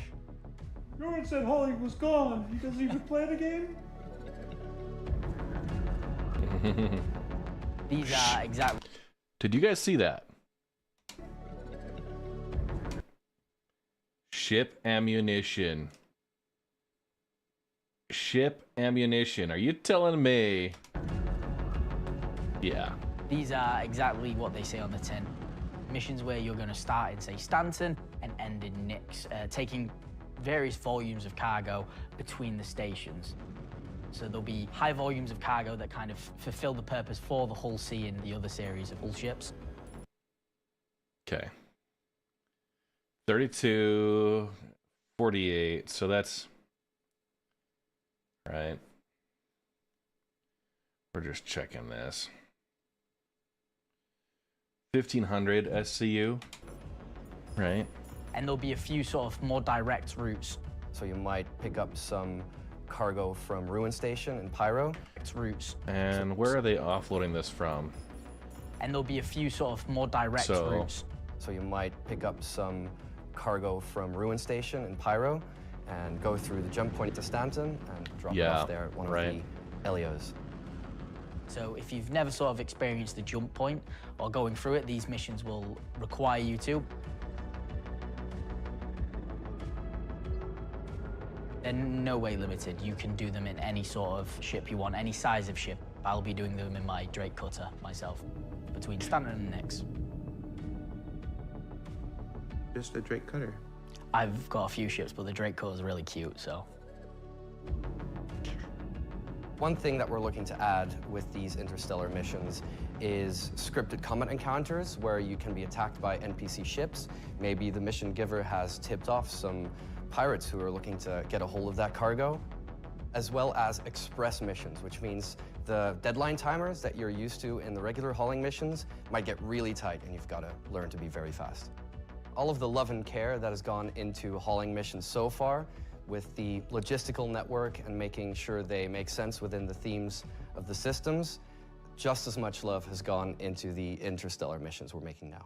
No one said Holly was gone. He doesn't even play the game. These are exactly. did you guys see that? Ship ammunition. Ship ammunition. Are you telling me? Yeah. These are exactly what they say on the tin. Missions where you're going to start in, say, Stanton and end in Nyx, taking various volumes of cargo between the stations. So there'll be high volumes of cargo that kind of fulfill the purpose for the Hull C and the other series of Hull ships. Okay. 32, 48. So that's right. We're just checking this. 1500 SCU, right? And there'll be a few sort of more direct routes. So you might pick up some cargo from Ruin Station and Pyro. Routes. And where are they offloading this from? And there'll be a few sort of more direct routes. So you might pick up some cargo from Ruin Station and Pyro and go through the jump point to Stanton and drop it off there at one of the LEOs. So if you've never sort of experienced the jump point or going through it, these missions will require you to. They're no way limited. You can do them in any sort of ship you want, any size of ship. I'll be doing them in my Drake cutter myself, between Stanton and Nyx. Just a Drake cutter. I've got a few ships, but the Drake cutter is really cute, so. One thing that we're looking to add with these interstellar missions is scripted combat encounters where you can be attacked by NPC ships. Maybe the mission giver has tipped off some pirates who are looking to get a hold of that cargo, as well as express missions, which means the deadline timers that you're used to in the regular hauling missions might get really tight and you've got to learn to be very fast. All of the love and care that has gone into hauling missions so far, with the logistical network and making sure they make sense within the themes of the systems, just as much love has gone into the interstellar missions we're making now.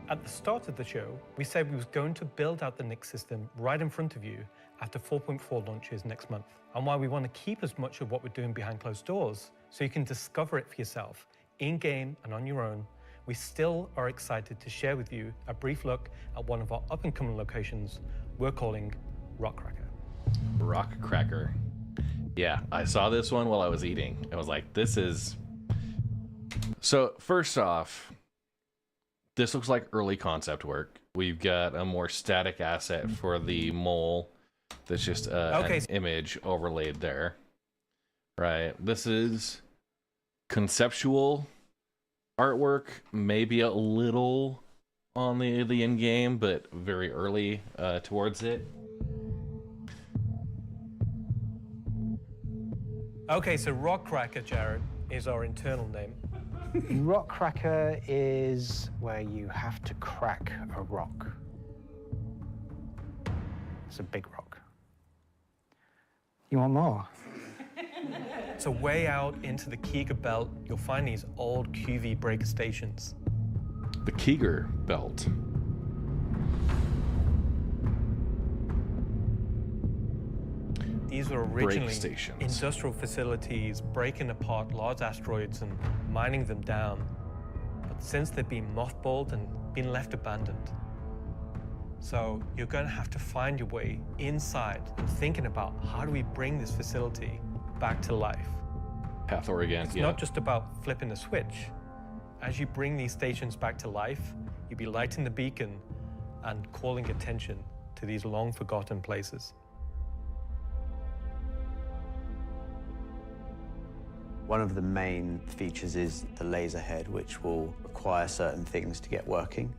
At the start of the show, we said we was going to build out the Nyx system right in front of you after 4.4 launches next month, and why we want to keep as much of what we're doing behind closed doors so you can discover it for yourself, in-game and on your own. We still are excited to share with you a brief look at one of our up-and-coming locations we're calling Rockcracker. Rockcracker. Yeah, I saw this one while I was eating. I was like, this is... So, first off, this looks like early concept work. We've got a more static asset for the mole that's just an image overlaid there. Right. This is conceptual artwork, maybe a little on the in-game, but very early towards it. Okay, so Rockcracker, Jared, is our internal name. Rockcracker is where you have to crack a rock. It's a big rock. You want more? So way out into the Keeger Belt, you'll find these old QV breaker stations. The Keeger Belt. These were originally industrial facilities breaking apart large asteroids and mining them down. But since they've been mothballed and been left abandoned. So you're going to have to find your way inside and thinking about how do we bring this facility back to life. Hathor again, It's not just about flipping a switch. As you bring these stations back to life, you'll be lighting the beacon and calling attention to these long-forgotten places. One of the main features is the laser head, which will require certain things to get working.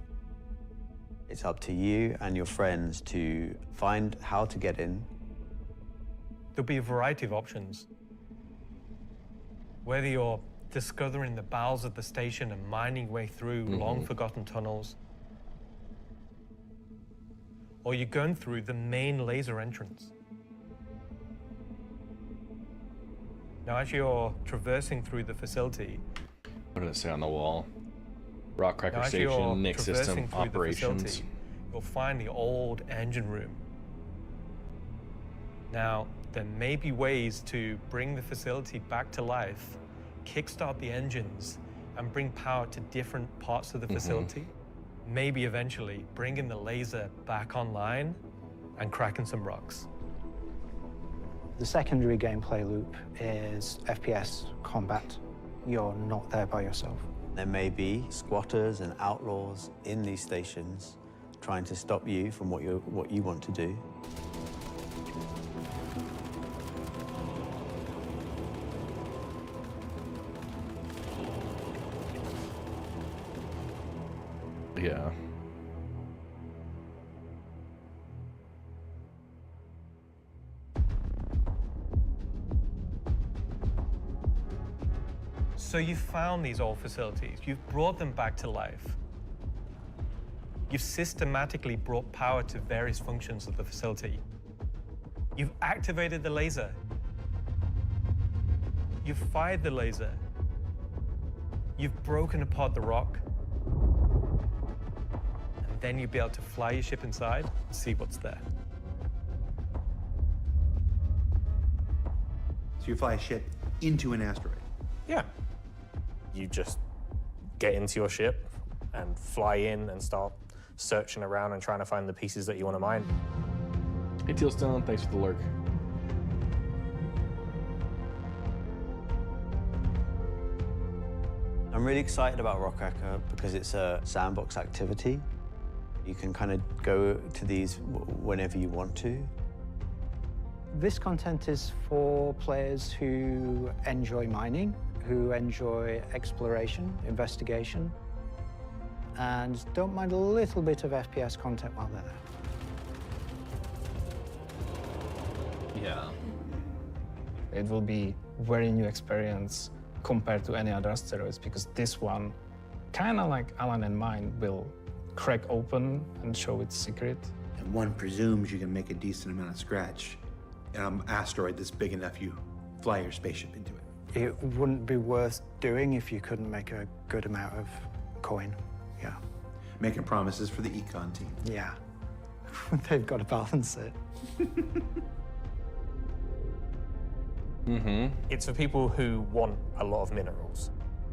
It's up to you and your friends to find how to get in. There'll be a variety of options. Whether you're discovering the bowels of the station and mining your way through long-forgotten tunnels, or you're going through the main laser entrance. Now, as you're traversing through the facility... What did it say on the wall? Rockcracker Station, Nyx System, Operations. You'll find the old engine room. Now, there may be ways to bring the facility back to life, kickstart the engines, and bring power to different parts of the facility. Maybe eventually bringing the laser back online and cracking some rocks. The secondary gameplay loop is FPS combat. You're not there by yourself. There may be squatters and outlaws in these stations trying to stop you from what you want to do. Yeah. So you've found these old facilities, you've brought them back to life. You've systematically brought power to various functions of the facility. You've activated the laser. You've fired the laser. You've broken apart the rock. And then you'll be able to fly your ship inside and see what's there. So you fly a ship into an asteroid? Yeah. You just get into your ship and fly in and start searching around and trying to find the pieces that you want to mine. Hey, Tealstone, thanks for the lurk. I'm really excited about Rockcracker because it's a sandbox activity. You can kind of go to these whenever you want to. This content is for players who enjoy mining, who enjoy exploration, investigation, and don't mind a little bit of FPS content while they're there. Yeah. It will be a very new experience compared to any other asteroids, because this one, kind of like Alan and mine, will crack open and show its secret. And one presumes you can make a decent amount of scratch asteroid that's big enough you fly your spaceship into it. It wouldn't be worth doing if you couldn't make a good amount of coin. Yeah. Making promises for the econ team. Yeah. They've got to balance it. It's for people who want a lot of minerals.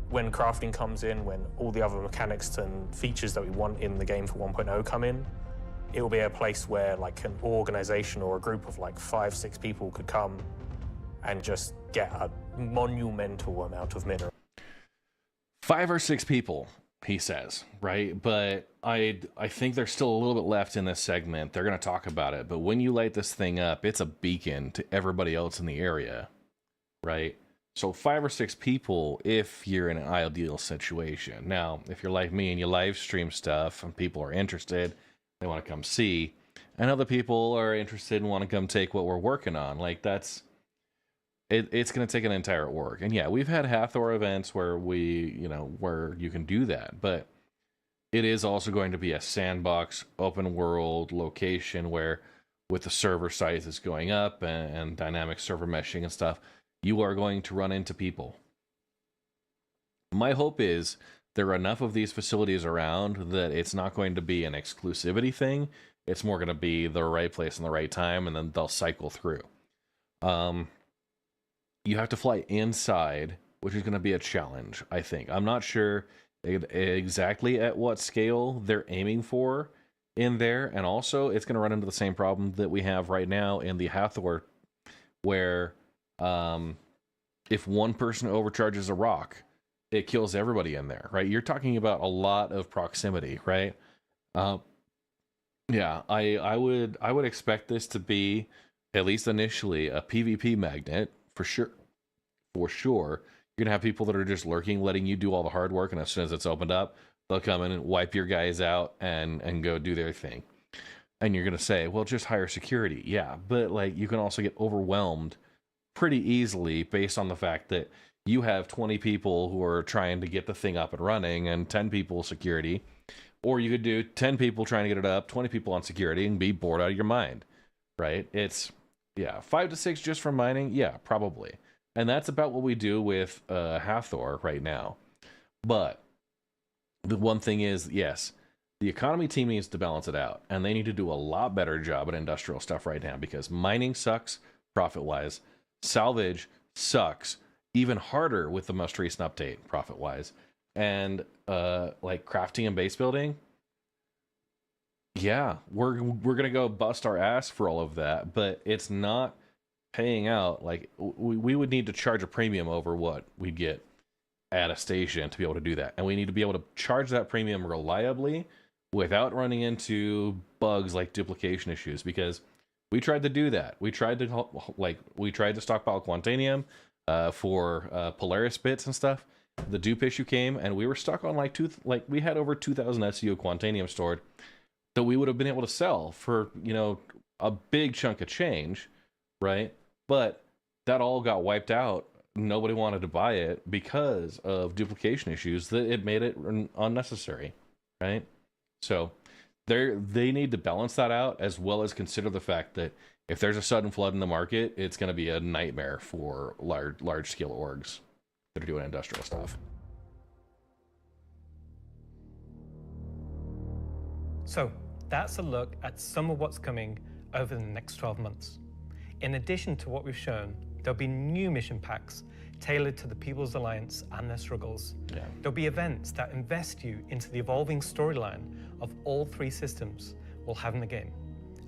When crafting comes in, when all the other mechanics and features that we want in the game for 1.0 come in, it will be a place where like an organization or a group of like 5-6 people could come and just get a monumental amount of mineral. 5 or 6 people, he says, right? But I think there's still a little bit left in this segment. They're going to talk about it. But when you light this thing up, it's a beacon to everybody else in the area, right? So 5 or 6 people if you're in an ideal situation. Now, if you're like me and you live stream stuff and people are interested, they want to come see, and other people are interested and want to come take what we're working on, like that's... It's going to take an entire org. And yeah, we've had Hathor events where where you can do that, but it is also going to be a sandbox, open world location where with the server sizes going up and dynamic server meshing and stuff, you are going to run into people. My hope is there are enough of these facilities around that it's not going to be an exclusivity thing. It's more going to be the right place and the right time, and then they'll cycle through. You have to fly inside, which is going to be a challenge, I think. I'm not sure exactly at what scale they're aiming for in there. And also, it's going to run into the same problem that we have right now in the Hathor, where if one person overcharges a rock, it kills everybody in there, right? You're talking about a lot of proximity, right? Yeah, I would expect this to be, at least initially, a PvP magnet. For sure. You're going to have people that are just lurking, letting you do all the hard work, and as soon as it's opened up, they'll come in and wipe your guys out and go do their thing. And you're going to say, well, just hire security. Yeah, but like you can also get overwhelmed pretty easily based on the fact that you have 20 people who are trying to get the thing up and running and 10 people security. Or you could do 10 people trying to get it up, 20 people on security, and be bored out of your mind, right? It's... yeah, 5 to 6 just from mining? Yeah, probably. And that's about what we do with Hathor right now. But the one thing is, yes, the economy team needs to balance it out. And they need to do a lot better job at industrial stuff right now, because mining sucks profit-wise. Salvage sucks even harder with the most recent update profit-wise. And like crafting and base building, yeah, we're gonna go bust our ass for all of that, but it's not paying out. Like we would need to charge a premium over what we'd get at a station to be able to do that, and we need to be able to charge that premium reliably without running into bugs like duplication issues. Because we tried to do that. We tried to stockpile Quantanium for Polaris bits and stuff. The dupe issue came, and we were stuck on we had over 2,000 SEO Quantanium stored that we would have been able to sell for, a big chunk of change, right? But that all got wiped out. Nobody wanted to buy it because of duplication issues that it made it unnecessary, right? So they need to balance that out, as well as consider the fact that if there's a sudden flood in the market, it's going to be a nightmare for large scale orgs that are doing industrial stuff. So that's a look at some of what's coming over the next 12 months. In addition to what we've shown, there'll be new mission packs tailored to the People's Alliance and their struggles. Yeah. There'll be events that invest you into the evolving storyline of all 3 systems we'll have in the game.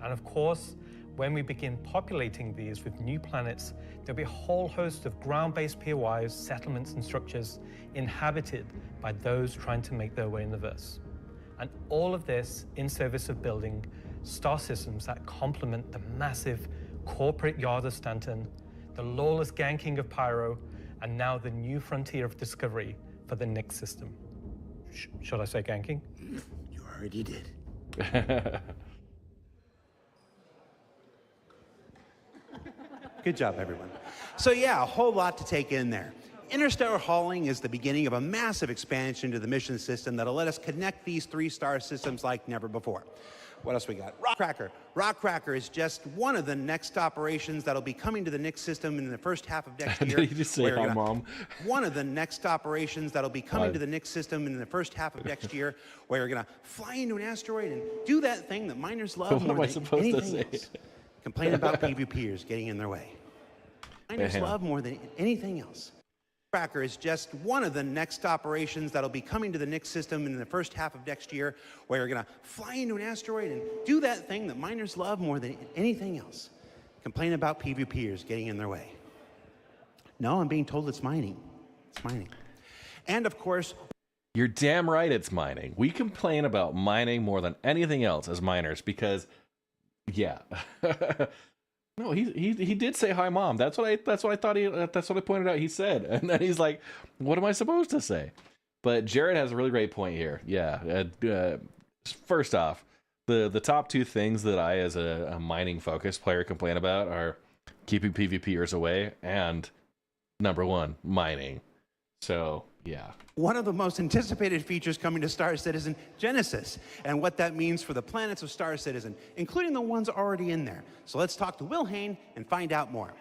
And of course, when we begin populating these with new planets, there'll be a whole host of ground-based POIs, settlements, and structures inhabited by those trying to make their way in the verse. And all of this in service of building star systems that complement the massive corporate yard of Stanton, the lawless ganking of Pyro, and now the new frontier of discovery for the Nyx system. Should I say ganking? You already did. Good job, everyone. So yeah, a whole lot to take in there. Interstellar hauling is the beginning of a massive expansion to the mission system that'll let us connect these 3-star systems like never before. What else we got? Rockcracker. Rockcracker is just one of the next operations that'll be coming to the Nix system in the first half of next year. Did you just say hi, Mom? One of the next operations that'll be coming to the Nix system in the first half of next year, where you're gonna fly into an asteroid and do that thing that miners love more than anything else. Complain about PvPers getting in their way. Miners love more than anything else. Rockcracker is just one of the next operations that'll be coming to the Nix system in the first half of next year, where you're gonna fly into an asteroid and do that thing that miners love more than anything else. Complain about PvPers getting in their way. No, I'm being told it's mining. It's mining. And of course, you're damn right it's mining. We complain about mining more than anything else as miners because, yeah. No, he did say hi, Mom. That's what I thought that's what I pointed out. He said, and then he's like, "What am I supposed to say?" But Jared has a really great point here. Yeah. First off, the top two things that I, as a mining focused player, complain about are keeping PvPers away and number one, mining. So yeah. One of the most anticipated features coming to Star Citizen, Genesis, and what that means for the planets of Star Citizen, including the ones already in there. So let's talk to Will Hain and find out more.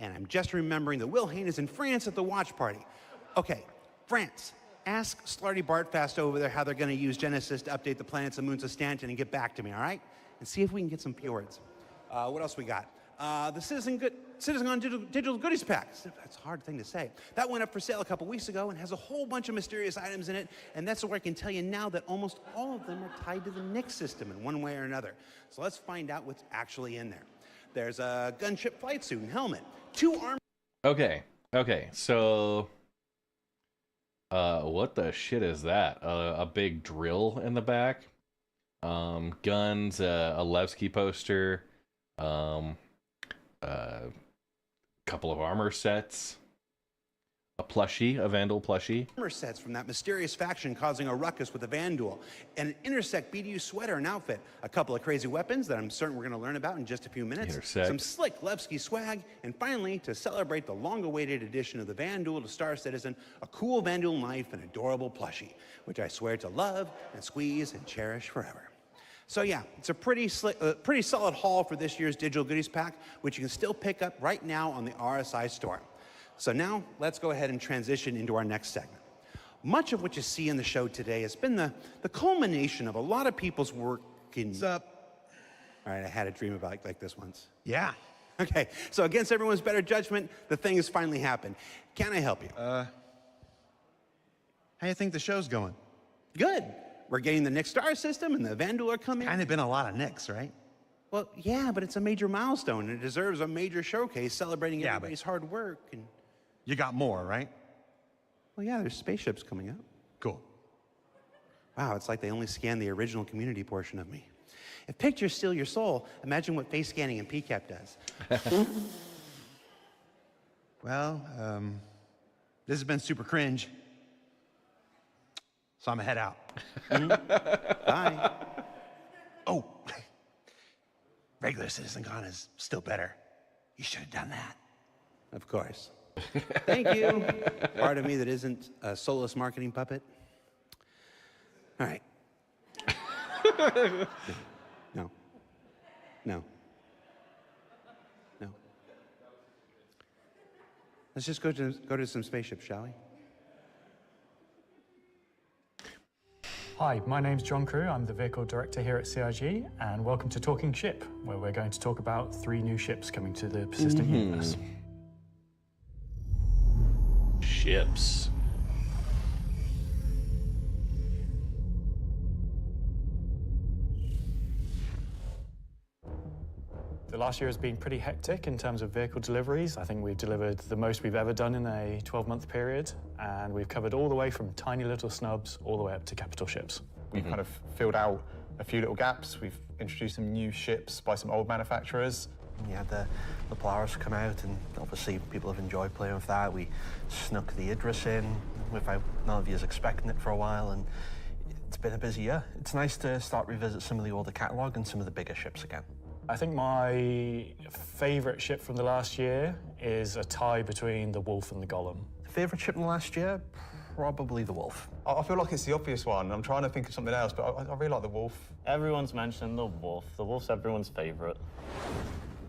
And I'm just remembering that Will Hain is in France at the watch party. Okay, France. Ask Slarty Bartfast over there how they're going to use Genesis to update the planets and moons of Stanton and get back to me, all right? And see if we can get some fjords. What else we got? The CitizenCon Digital Goodies Pack. That's a hard thing to say. That went up for sale a couple weeks ago and has a whole bunch of mysterious items in it, and that's where I can tell you now that almost all of them are tied to the Nix system in one way or another. So let's find out what's actually in there. There's a gunship flight suit and helmet, 2 armor. Okay, so what the shit is that? A big drill in the back, guns, a Levski poster, couple of armor sets, a plushie, a Vandal plushie. Armor sets from that mysterious faction causing a ruckus with the Vandal, and an Intersect BDU sweater and outfit, a couple of crazy weapons that I'm certain we're going to learn about in just a few minutes, Intersect. Some slick Levski swag, and finally, to celebrate the long-awaited addition of the Vandal to Star Citizen, a cool Vandal knife and adorable plushie, which I swear to love and squeeze and cherish forever. So yeah, it's a pretty solid haul for this year's Digital Goodies Pack, which you can still pick up right now on the RSI store. So now, let's go ahead and transition into our next segment. Much of what you see in the show today has been the culmination of a lot of people's work in... What's up? All right, I had a dream about like this once. Yeah. Okay, so against everyone's better judgment, the thing has finally happened. Can I help you? How you think the show's going? Good. We're getting the Nix Star system and the Vandal are coming. Kind of been a lot of Nix, right? Well, yeah, but it's a major milestone and it deserves a major showcase celebrating everybody's hard work. And you got more, right? Well, yeah, there's spaceships coming up. Cool. Wow, it's like they only scanned the original community portion of me. If pictures steal your soul, imagine what face scanning in PCAP does. Well, this has been super cringe. So I'm gonna head out. Bye. Oh, regular CitizenCon is still better. You should have done that. Of course. Thank you. Part of me that isn't a soulless marketing puppet. All right. No. No. No. Let's just go to some spaceships, shall we? Hi, my name's John Crew. I'm the Vehicle Director here at CIG, and welcome to Talking Ship, where we're going to talk about 3 new ships coming to the persistent universe. Ships. The last year has been pretty hectic in terms of vehicle deliveries. I think we've delivered the most we've ever done in a 12-month period, and we've covered all the way from tiny little snubs all the way up to capital ships. We've kind of filled out a few little gaps. We've introduced some new ships by some old manufacturers. We had the Polaris come out, and obviously people have enjoyed playing with that. We snuck the Idris in without none of you expecting it for a while, and it's been a busy year. It's nice to start revisit some of the older catalogue and some of the bigger ships again. I think my favourite ship from the last year is a tie between the Wolf and the Golem. Favourite ship in the last year? probably the Wolf. I feel like it's the obvious one. I'm trying to think of something else, but I really like the Wolf. Everyone's mentioned the Wolf. The Wolf's everyone's favourite.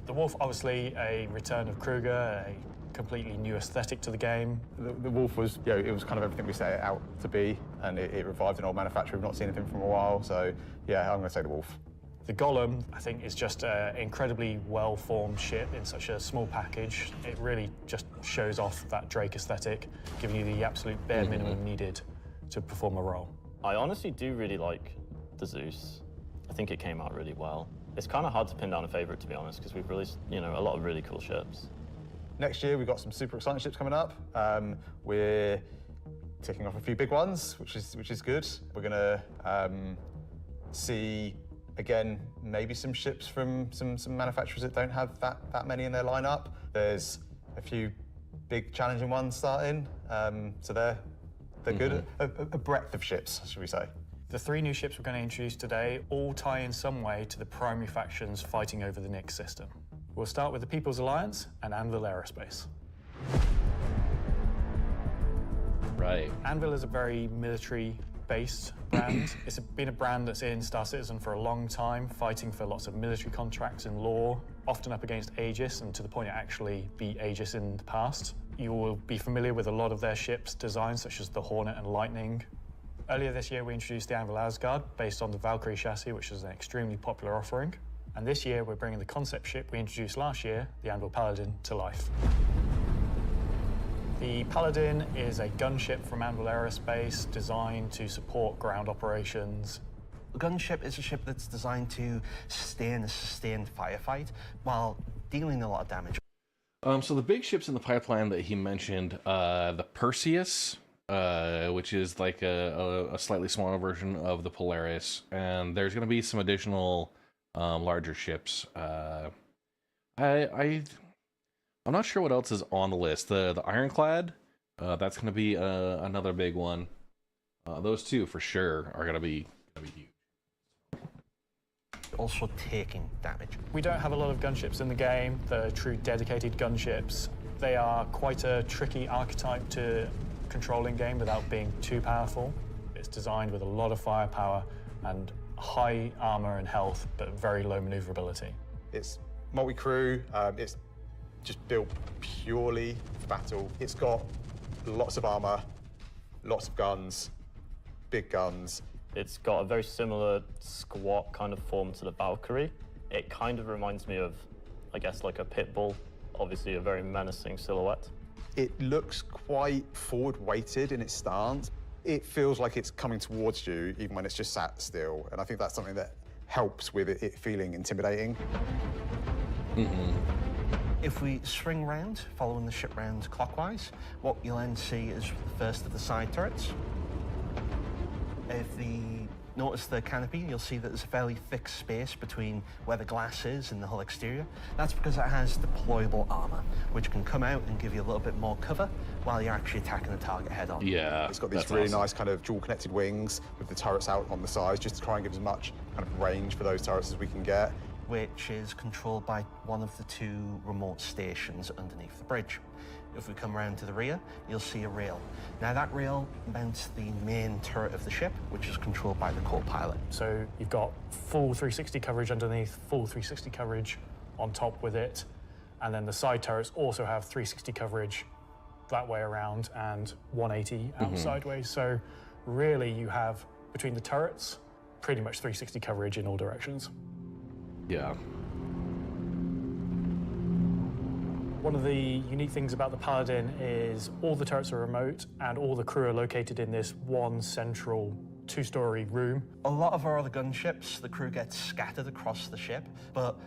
The Wolf, obviously, a return of Kruger, a completely new aesthetic to the game. The Wolf was, you know, it was kind of everything we set it out to be, and it revived an old manufacturer. We've not seen anything from a while, so yeah, I'm going to say the Wolf. The Golem, I think, is just an incredibly well-formed ship in such a small package. It really just shows off that Drake aesthetic, giving you the absolute bare minimum needed to perform a role. I honestly do really like the Zeus. I think it came out really well. It's kind of hard to pin down a favourite, to be honest, because we've released, you know, a lot of really cool ships. Next year, we've got some super exciting ships coming up. We're ticking off a few big ones, which is good. We're going to see, again, maybe some ships from some manufacturers that don't have that many in their lineup. There's a few big challenging ones starting, so they're good. A breadth of ships, should we say. The 3 new ships we're going to introduce today all tie in some way to the primary factions fighting over the Nyx system. We'll start with the People's Alliance and Anvil Aerospace. Right. Anvil is a very military-based brand. It's been a brand that's in Star Citizen for a long time, fighting for lots of military contracts and lore, often up against Aegis, and to the point it actually beat Aegis in the past. You will be familiar with a lot of their ships' designs, such as the Hornet and Lightning. Earlier this year, we introduced the Anvil Asgard, based on the Valkyrie chassis, which is an extremely popular offering. And this year, we're bringing the concept ship we introduced last year, the Anvil Paladin, to life. The Paladin is a gunship from Anvil Aerospace designed to support ground operations. A gunship is a ship that's designed to stay in a sustained firefight while dealing a lot of damage. So the big ships in the pipeline that he mentioned, the Perseus, which is like a slightly smaller version of the Polaris, and there's going to be some additional larger ships. I'm not sure what else is on the list. The Ironclad, that's going to be another big one. Those two for sure are going to be huge. Also taking damage. We don't have a lot of gunships in the game, the true dedicated gunships. They are quite a tricky archetype to control in game without being too powerful. It's designed with a lot of firepower and high armor and health, but very low maneuverability. It's multi-crew, it's just built purely for battle. It's got lots of armor, lots of guns, big guns. It's got a very similar squat kind of form to the Valkyrie. It kind of reminds me of, I guess, like a pit bull, obviously a very menacing silhouette. It looks quite forward-weighted in its stance. It feels like it's coming towards you, even when it's just sat still. And I think that's something that helps with it feeling intimidating. If we swing round, following the ship round clockwise, what you'll then see is the first of the side turrets. If you notice the canopy, you'll see that there's a fairly thick space between where the glass is and the hull exterior. That's because it has deployable armor, which can come out and give you a little bit more cover while you're actually attacking the target head on. Yeah, it's got these really nice kind of dual connected wings with the turrets out on the sides, just to try and give as much kind of range for those turrets as we can get. Which is controlled by one of the 2 remote stations underneath the bridge. If we come around to the rear, you'll see a rail. Now that rail mounts the main turret of the ship, which is controlled by the co-pilot. So you've got full 360 coverage underneath, full 360 coverage on top with it, and then the side turrets also have 360 coverage that way around and 180 out sideways. So really you have, between the turrets, pretty much 360 coverage in all directions. Yeah. One of the unique things about the Paladin is all the turrets are remote and all the crew are located in this one central 2-story room. A lot of our other gunships, the crew gets scattered across the ship, but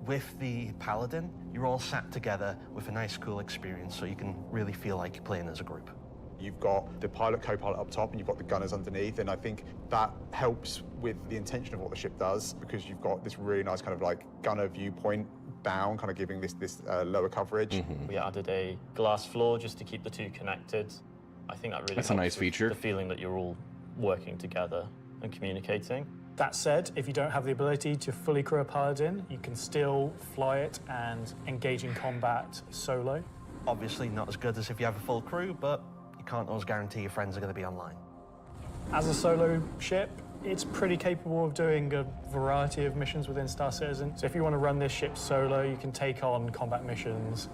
with the Paladin, you're all sat together with a nice, cool experience, so you can really feel like you're playing as a group. You've got the pilot, co-pilot up top, and you've got the gunners underneath, and I think that helps with the intention of what the ship does, because you've got this really nice kind of like gunner viewpoint down, kind of giving this lower coverage. We added a glass floor just to keep the 2 connected. I think that really That's a nice feature. The feeling that you're all working together and communicating. That said, if you don't have the ability to fully crew a Paladin, you can still fly it and engage in combat solo. Obviously not as good as if you have a full crew, but you can't always guarantee your friends are going to be online. As a solo ship, it's pretty capable of doing a variety of missions within Star Citizen. So if you want to run this ship solo, you can take on combat missions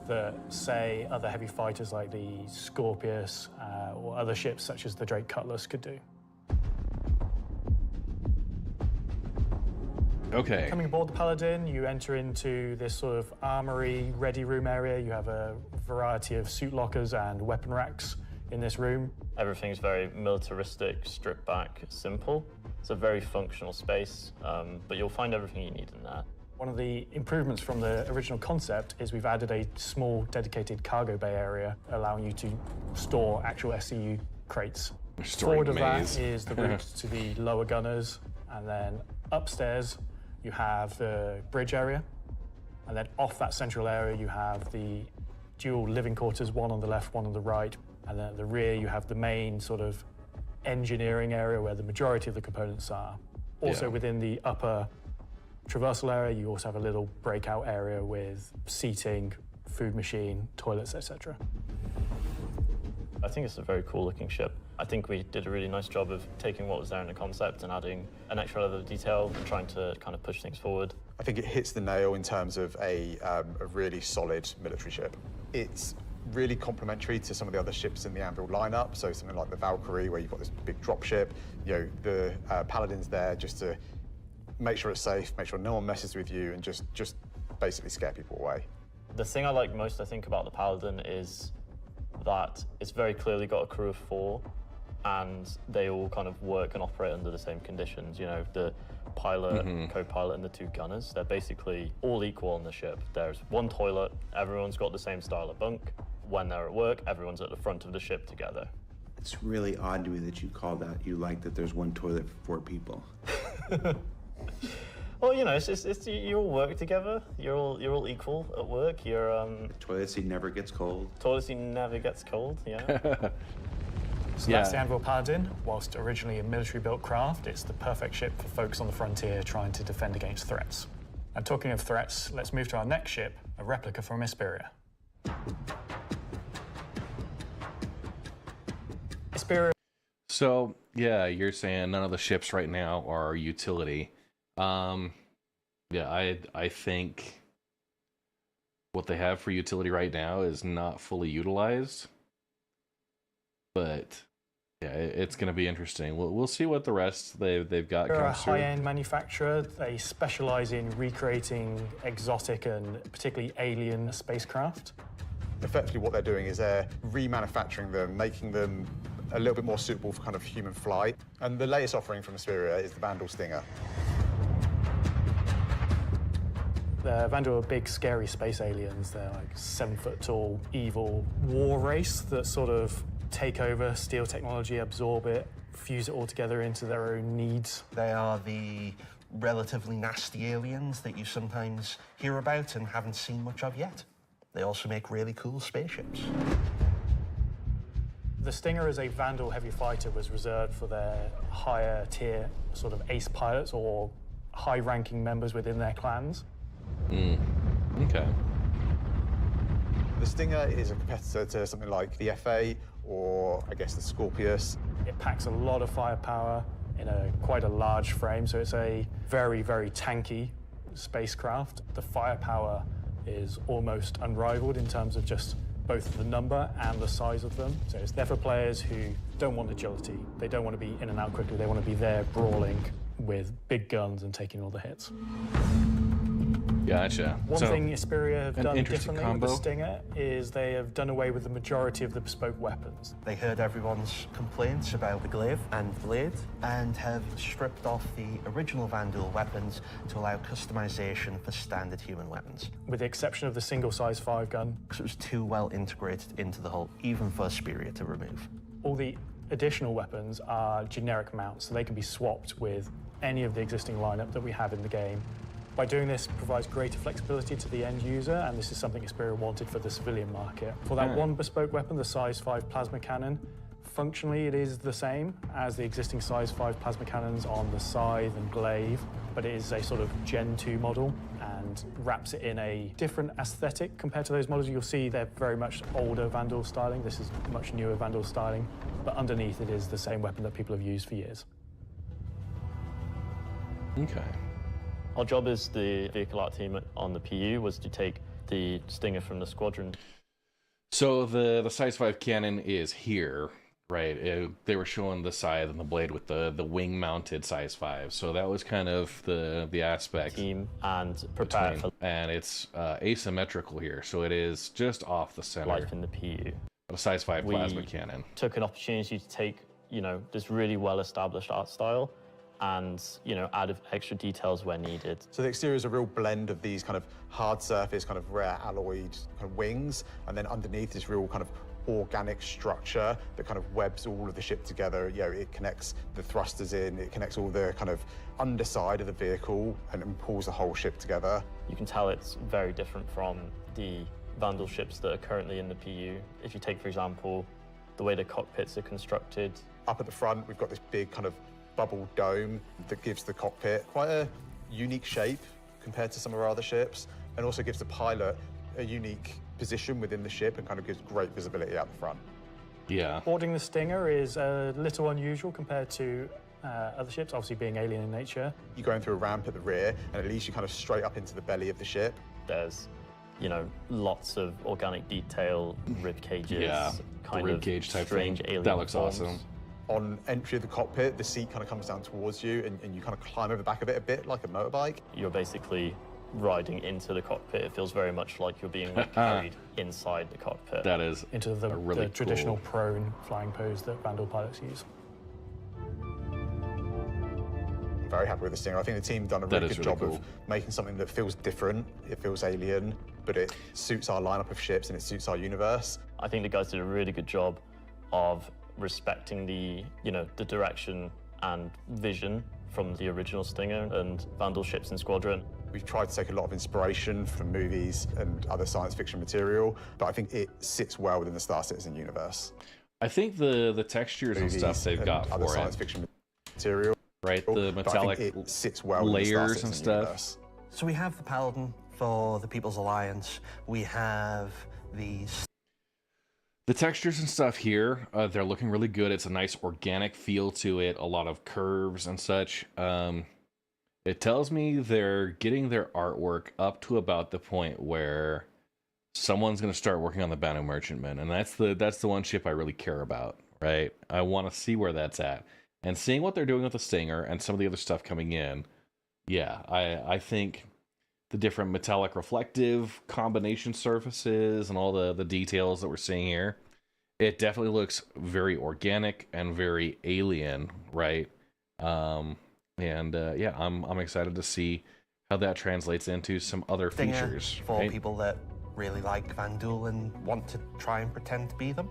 that, say, other heavy fighters like the Scorpius or other ships such as the Drake Cutlass could do. Okay. Coming aboard the Paladin, you enter into this sort of armory ready room area. You have a variety of suit lockers and weapon racks in this room. Everything's very militaristic, stripped back, simple. It's a very functional space, but you'll find everything you need in there. One of the improvements from the original concept is we've added a small dedicated cargo bay area, allowing you to store actual SCU crates. Forward of that is the route to the lower gunners, and then upstairs you have the bridge area, and then off that central area you have the dual living quarters, one on the left, one on the right, and then at the rear you have the main sort of engineering area where the majority of the components are. Also within the upper traversal area you also have a little breakout area with seating, food machine, toilets, etc. I think it's a very cool looking ship. I think we did a really nice job of taking what was there in the concept and adding an extra level of detail and trying to kind of push things forward. I think it hits the nail in terms of a really solid military ship. It's really complementary to some of the other ships in the Anvil lineup, so something like the Valkyrie, where you've got this big drop ship. You know, the Paladin's there just to make sure it's safe, make sure no one messes with you, and just basically scare people away. The thing I like most, I think, about the Paladin is that it's very clearly got a crew of 4, and they all kind of work and operate under the same conditions. You know, the pilot, co-pilot, and the 2 gunners, they're basically all equal on the ship. There's one toilet, everyone's got the same style of bunk. When they're at work, everyone's at the front of the ship together. It's really odd to me that you call that, you like that there's one toilet for 4 people. Well, you know, it's you all work together. You're all equal at work. You're The toilet seat never gets cold. Toilet seat never gets cold. Yeah. So that's the Anvil Paladin. Whilst originally a military-built craft, it's the perfect ship for folks on the frontier trying to defend against threats. And talking of threats, let's move to our next ship, a replica from Hesperia. Hesperia. So, yeah, you're saying none of the ships right now are utility. Yeah, I think what they have for utility right now is not fully utilized. But yeah, it's going to be interesting. We'll see what the rest they've got. They're a high-end manufacturer. They specialize in recreating exotic and particularly alien spacecraft. Effectively what they're doing is they're remanufacturing them, making them a little bit more suitable for kind of human flight. And the latest offering from Hesperia is the Vandal Stinger. The Vandal are big, scary space aliens. They're like 7-foot-tall, evil war race that sort of take over, steal technology, absorb it, fuse it all together into their own needs. They are the relatively nasty aliens that you sometimes hear about and haven't seen much of yet. They also make really cool spaceships. The Stinger as a Vandal heavy fighter was reserved for their higher tier sort of ace pilots or high-ranking members within their clans. Okay. The Stinger is a competitor to something like the FA or, I guess, the Scorpius. It packs a lot of firepower in quite a large frame, so it's a very, very tanky spacecraft. The firepower is almost unrivaled in terms of just both the number and the size of them. So it's there for players who don't want agility. They don't want to be in and out quickly. They want to be there brawling with big guns and taking all the hits. Gotcha. One thing Hesperia have done differently combo. with the Stinger is they have done away with the majority of the bespoke weapons. They heard everyone's complaints about the glaive and blade and have stripped off the original Vandal weapons to allow customization for standard human weapons. With the exception of the single-size 5-gun. Because it was too well integrated into the hull, even for Hesperia to remove. All the additional weapons are generic mounts, so they can be swapped with any of the existing lineup that we have in the game. By doing this, it provides greater flexibility to the end user, and this is something Hesperia wanted for the civilian market. For that one bespoke weapon, the size 5 plasma cannon, functionally it is the same as the existing size 5 plasma cannons on the Scythe and Glaive, but it is a sort of Gen 2 model, and and wraps it in a different aesthetic compared to those models. You'll see they're very much older Vandal styling. This is much newer Vandal styling, but underneath it is the same weapon that people have used for years. Okay. Our job as the vehicle art team on the PU was to take the Stinger from the squadron. So the size 5 cannon is here, right? They were showing the scythe and the blade with the wing mounted size 5. So that was kind of the aspect. Team and prepare for... And it's asymmetrical here, so it is just off the center. Life in the PU. A size 5 plasma cannon. Took an opportunity to take, this really well-established art style and, add extra details where needed. So the exterior is a real blend of these kind of hard surface, kind of rare alloyed kind of wings, and then underneath this real kind of organic structure that kind of webs all of the ship together. It connects the thrusters in, it connects all the kind of underside of the vehicle and pulls the whole ship together. You can tell it's very different from the Vandal ships that are currently in the PU. If you take, for example, the way the cockpits are constructed. Up at the front, we've got this big kind of bubble dome that gives the cockpit quite a unique shape compared to some of our other ships, and also gives the pilot a unique position within the ship and kind of gives great visibility out the front. Yeah. Boarding the Stinger is a little unusual compared to other ships, obviously being alien in nature. You're going through a ramp at the rear, and it leads you kind of straight up into the belly of the ship. There's, lots of organic detail, rib cages, the rib cage type strange thing. alien That looks forms. awesome. On entry of the cockpit, the seat kind of comes down towards you, and you kind of climb over the back of it a bit like a motorbike. You're basically riding into the cockpit. It feels very much like you're being carried inside the cockpit. That is into the really traditional cool prone flying pose that Vandal pilots use. I'm very happy with the Stinger. I think the team done a really good job of making something that feels different, it feels alien, but it suits our lineup of ships and it suits our universe. I think the guys did a really good job of respecting the direction and vision from the original Stinger and Vandal ships in Squadron. We've tried to take a lot of inspiration from movies and other science fiction material, but I think it sits well within the Star Citizen universe. I think the textures and stuff they've got other for science it, fiction material, right? The metallic it sits well within the Star layers Citizen and stuff. universe. So we have the Paladin for the People's Alliance. We have the textures and stuff here, they're looking really good. It's a nice organic feel to it, a lot of curves and such. It tells me they're getting their artwork up to about the point where someone's going to start working on the Banu Merchantman, and that's the one ship I really care about, right? I want to see where that's at. And seeing what they're doing with the Stinger and some of the other stuff coming in, yeah, I think the different metallic reflective combination surfaces and all the details that we're seeing here, it definitely looks very organic and very alien, right? Yeah, I'm excited to see how that translates into some other features. For right? people that really like Vandal and want to try and pretend to be them.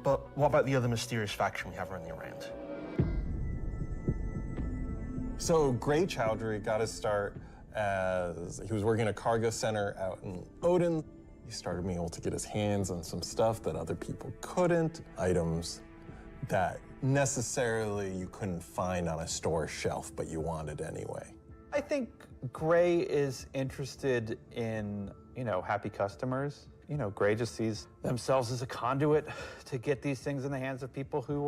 But what about the other mysterious faction we have running around? So Gray Chowdhury got his start as he was working at a cargo center out in Odin. He started being able to get his hands on some stuff that other people couldn't, items that necessarily you couldn't find on a store shelf, but you wanted anyway. I think Gray is interested in, happy customers. Gray just sees themselves as a conduit to get these things in the hands of people who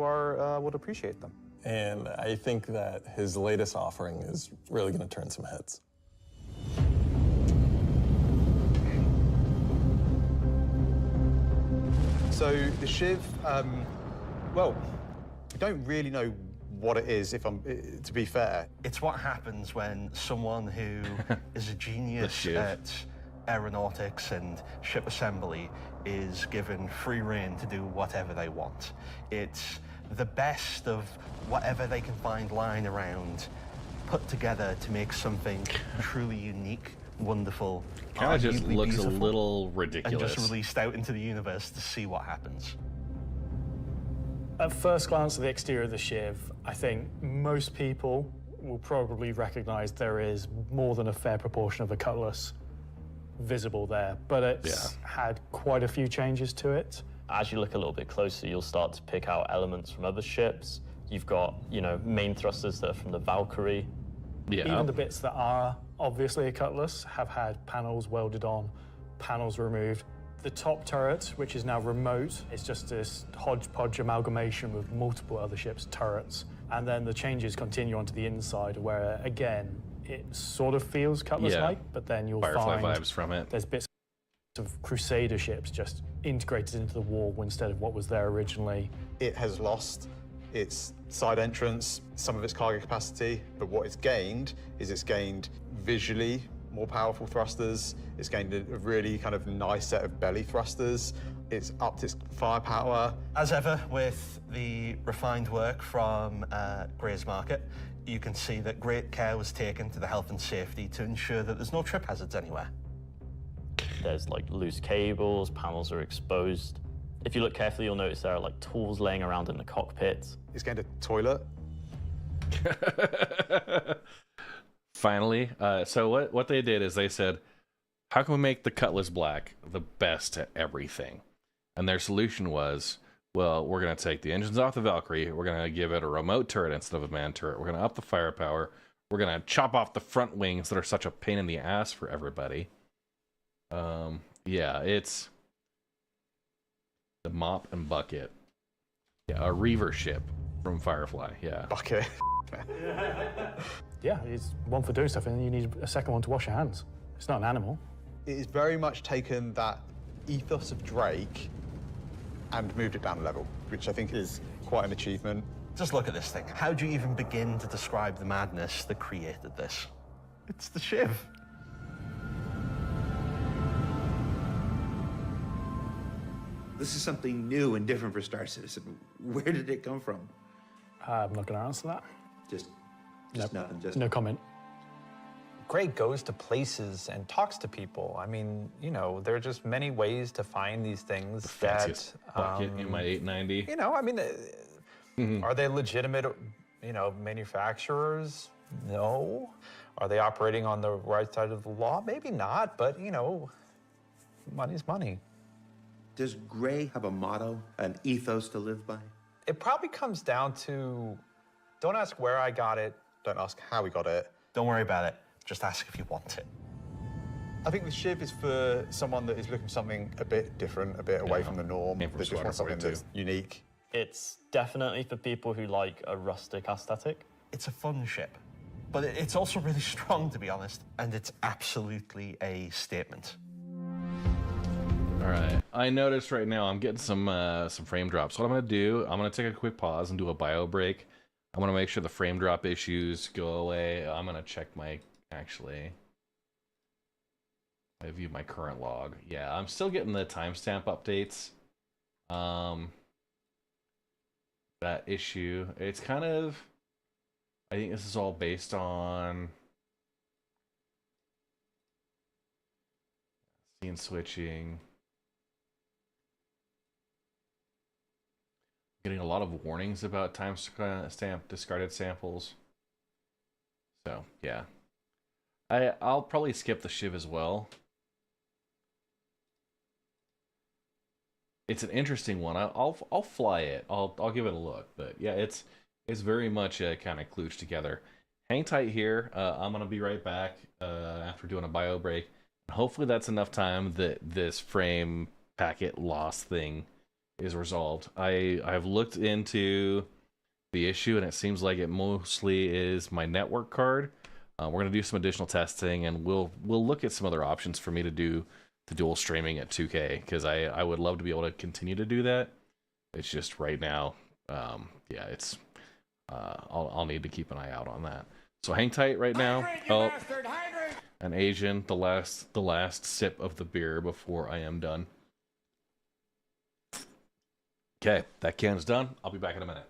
would appreciate them. And I think that his latest offering is really going to turn some heads. So the Shiv, well, we don't really know what it is, to be fair. It's what happens when someone who is a genius at aeronautics and ship assembly is given free rein to do whatever they want. It's the best of whatever they can find lying around, put together to make something truly unique, wonderful, Kind of just arguably looks a beautiful, little and ridiculous. just released out into the universe to see what happens. At first glance at the exterior of the Shiv, I think most people will probably recognize there is more than a fair proportion of the cutlass visible there, but it's had quite a few changes to it. As you look a little bit closer, you'll start to pick out elements from other ships. You've got, main thrusters that are from the Valkyrie. Even the bits that are obviously a Cutlass, have had panels welded on, panels removed. The top turret, which is now remote, is just this hodgepodge amalgamation with multiple other ships' turrets. And then the changes continue onto the inside, where again, it sort of feels Cutlass-like, but then you'll Firefly find vibes from it. there's bits of Crusader ships just integrated into the wall instead of what was there originally. It has lost its side entrance, some of its cargo capacity, but what it's gained is it's gained visually more powerful thrusters. It's gained a really kind of nice set of belly thrusters. It's upped its firepower. As ever, with the refined work from Gray's Market, you can see that great care was taken to the health and safety to ensure that there's no trip hazards anywhere. There's like loose cables, panels are exposed. If you look carefully, you'll notice there are like tools laying around in the cockpit. It's gained a toilet. Finally, so what they did is they said, how can we make the Cutlass Black the best at everything? And their solution was, well, we're going to take the engines off the Valkyrie, we're going to give it a remote turret instead of a manned turret, we're going to up the firepower, we're going to chop off the front wings that are such a pain in the ass for everybody. Yeah, it's the Mop and Bucket. Yeah, a Reaver ship from Firefly, yeah. Bucket. Yeah, it's one for doing stuff, and then you need a second one to wash your hands. It's not an animal. It has very much taken that ethos of Drake and moved it down a level, which I think is quite an achievement. Just look at this thing. How do you even begin to describe the madness that created this? It's the Shiv. This is something new and different for Star Citizen. Where did it come from? I'm not going to answer that. Just Nope. nothing. Just No comment. Gray goes to places and talks to people. I mean, you know, there are just many ways to find these things Fanciest bucket in my 890. You know, I mean, are they legitimate, you know, manufacturers? No. Are they operating on the right side of the law? Maybe not, but, you know, money's money. Does Gray have a motto, an ethos to live by? It probably comes down to, don't ask where I got it. Don't ask how we got it. Don't worry about it. Just ask if you want it. I think the Shiv is for someone that is looking for something a bit different, a bit away from the norm. They just want something that's unique. It's definitely for people who like a rustic aesthetic. It's a fun ship, but it's also really strong, to be honest, and it's absolutely a statement. All right, I noticed right now I'm getting some frame drops. What I'm gonna do, I'm gonna take a quick pause and do a bio break. I'm gonna make sure the frame drop issues go away. I'm gonna check my, actually, I view my current log. Yeah, I'm still getting the timestamp updates. That issue, it's kind of, I think this is all based on scene switching. Getting a lot of warnings about timestamp discarded samples. So yeah, I'll probably skip the Shiv as well. It's an interesting one. I'll fly it. I'll give it a look. But yeah, it's very much kind of klooched together. Hang tight here. I'm gonna be right back after doing a bio break. Hopefully that's enough time that this frame packet loss thing is resolved. I've looked into the issue, and it seems like it mostly is my network card. We're gonna do some additional testing, and we'll look at some other options for me to do the dual streaming at 2K, because I would love to be able to continue to do that. It's just right now, yeah, it's I'll need to keep an eye out on that. So hang tight right now. Oh, an Asian, the last sip of the beer before I am done. Okay, that can's done. I'll be back in a minute.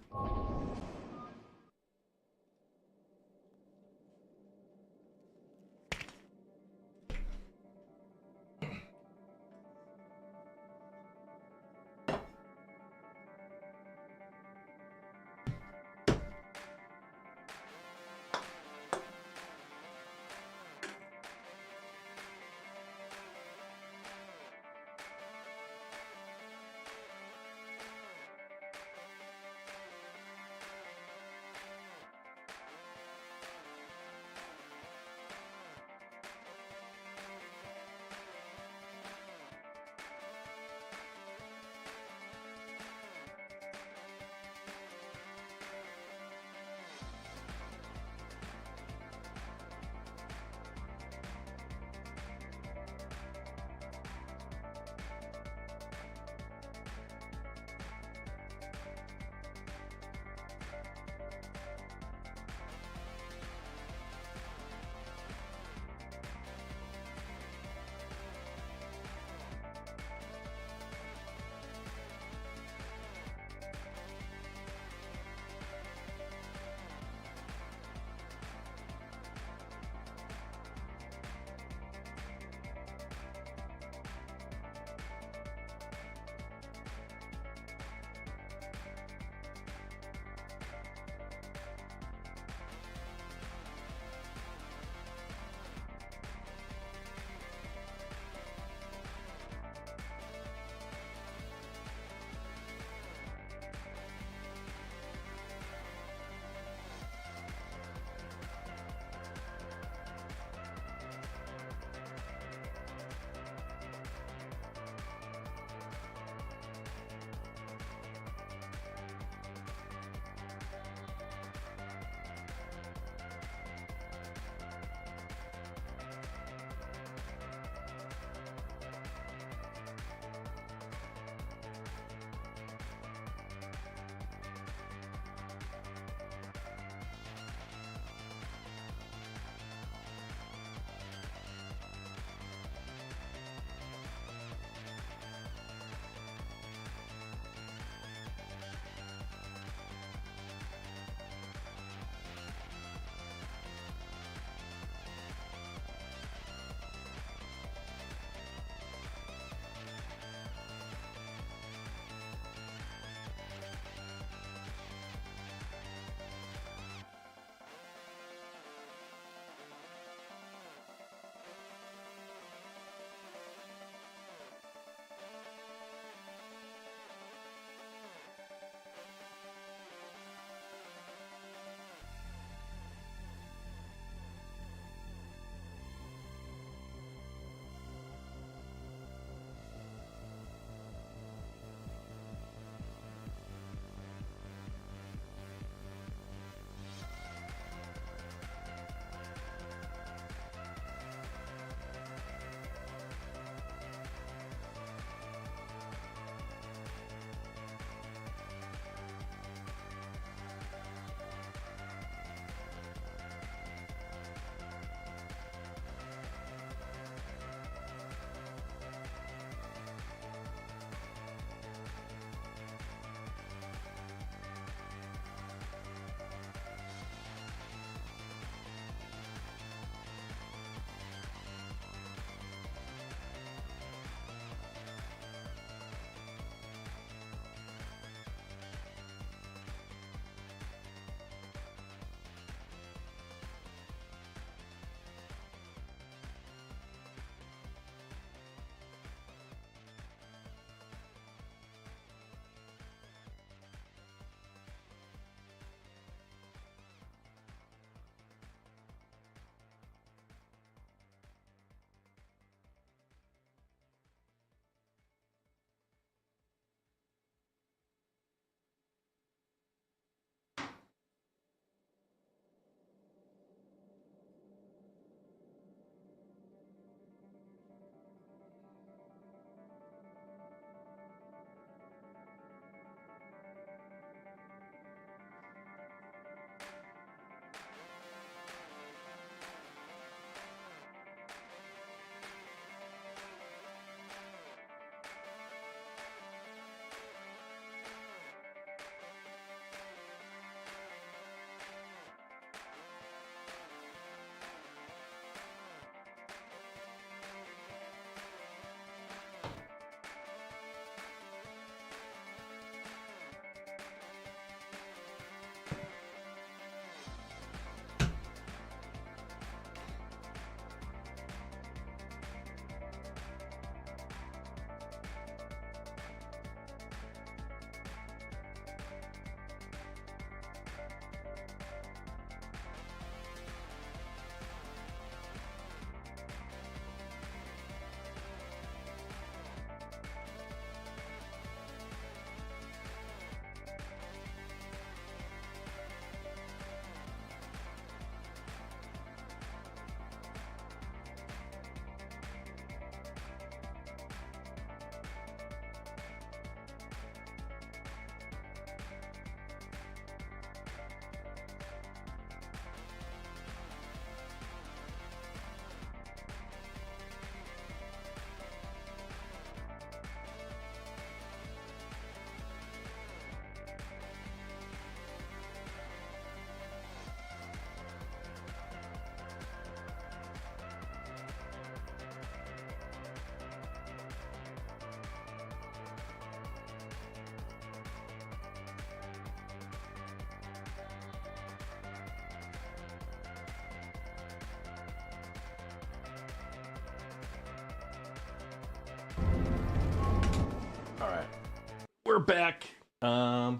we're back. So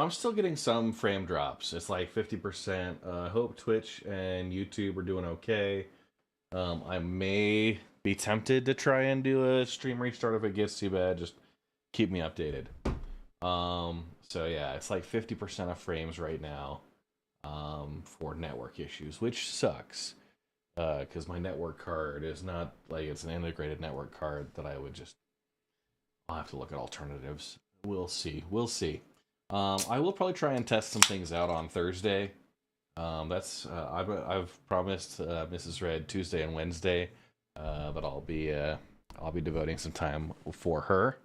I'm still getting some frame drops. It's like 50%. I hope Twitch and YouTube are doing okay. I may be tempted to try and do a stream restart if it gets too bad. Just keep me updated. So yeah, it's like 50% of frames right now for network issues, which sucks. Because my network card is not like it's an integrated network card that I would just. I'll have to look at alternatives. We'll see. We'll see. I will probably try and test some things out on Thursday. I've promised Mrs. Red Tuesday and Wednesday that I'll be devoting some time for her.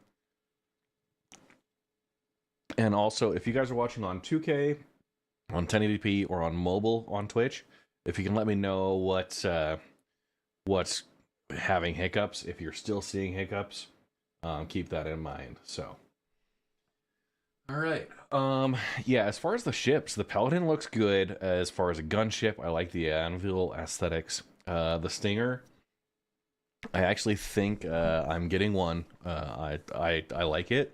And also, if you guys are watching on 2K, on 1080p, or on mobile on Twitch, if you can let me know what's having hiccups, if you're still seeing hiccups, keep that in mind. So, all right. Yeah, as far as the ships, the Paladin looks good. As far as a gunship, I like the Anvil aesthetics. The Stinger, I actually think I'm getting one. I like it.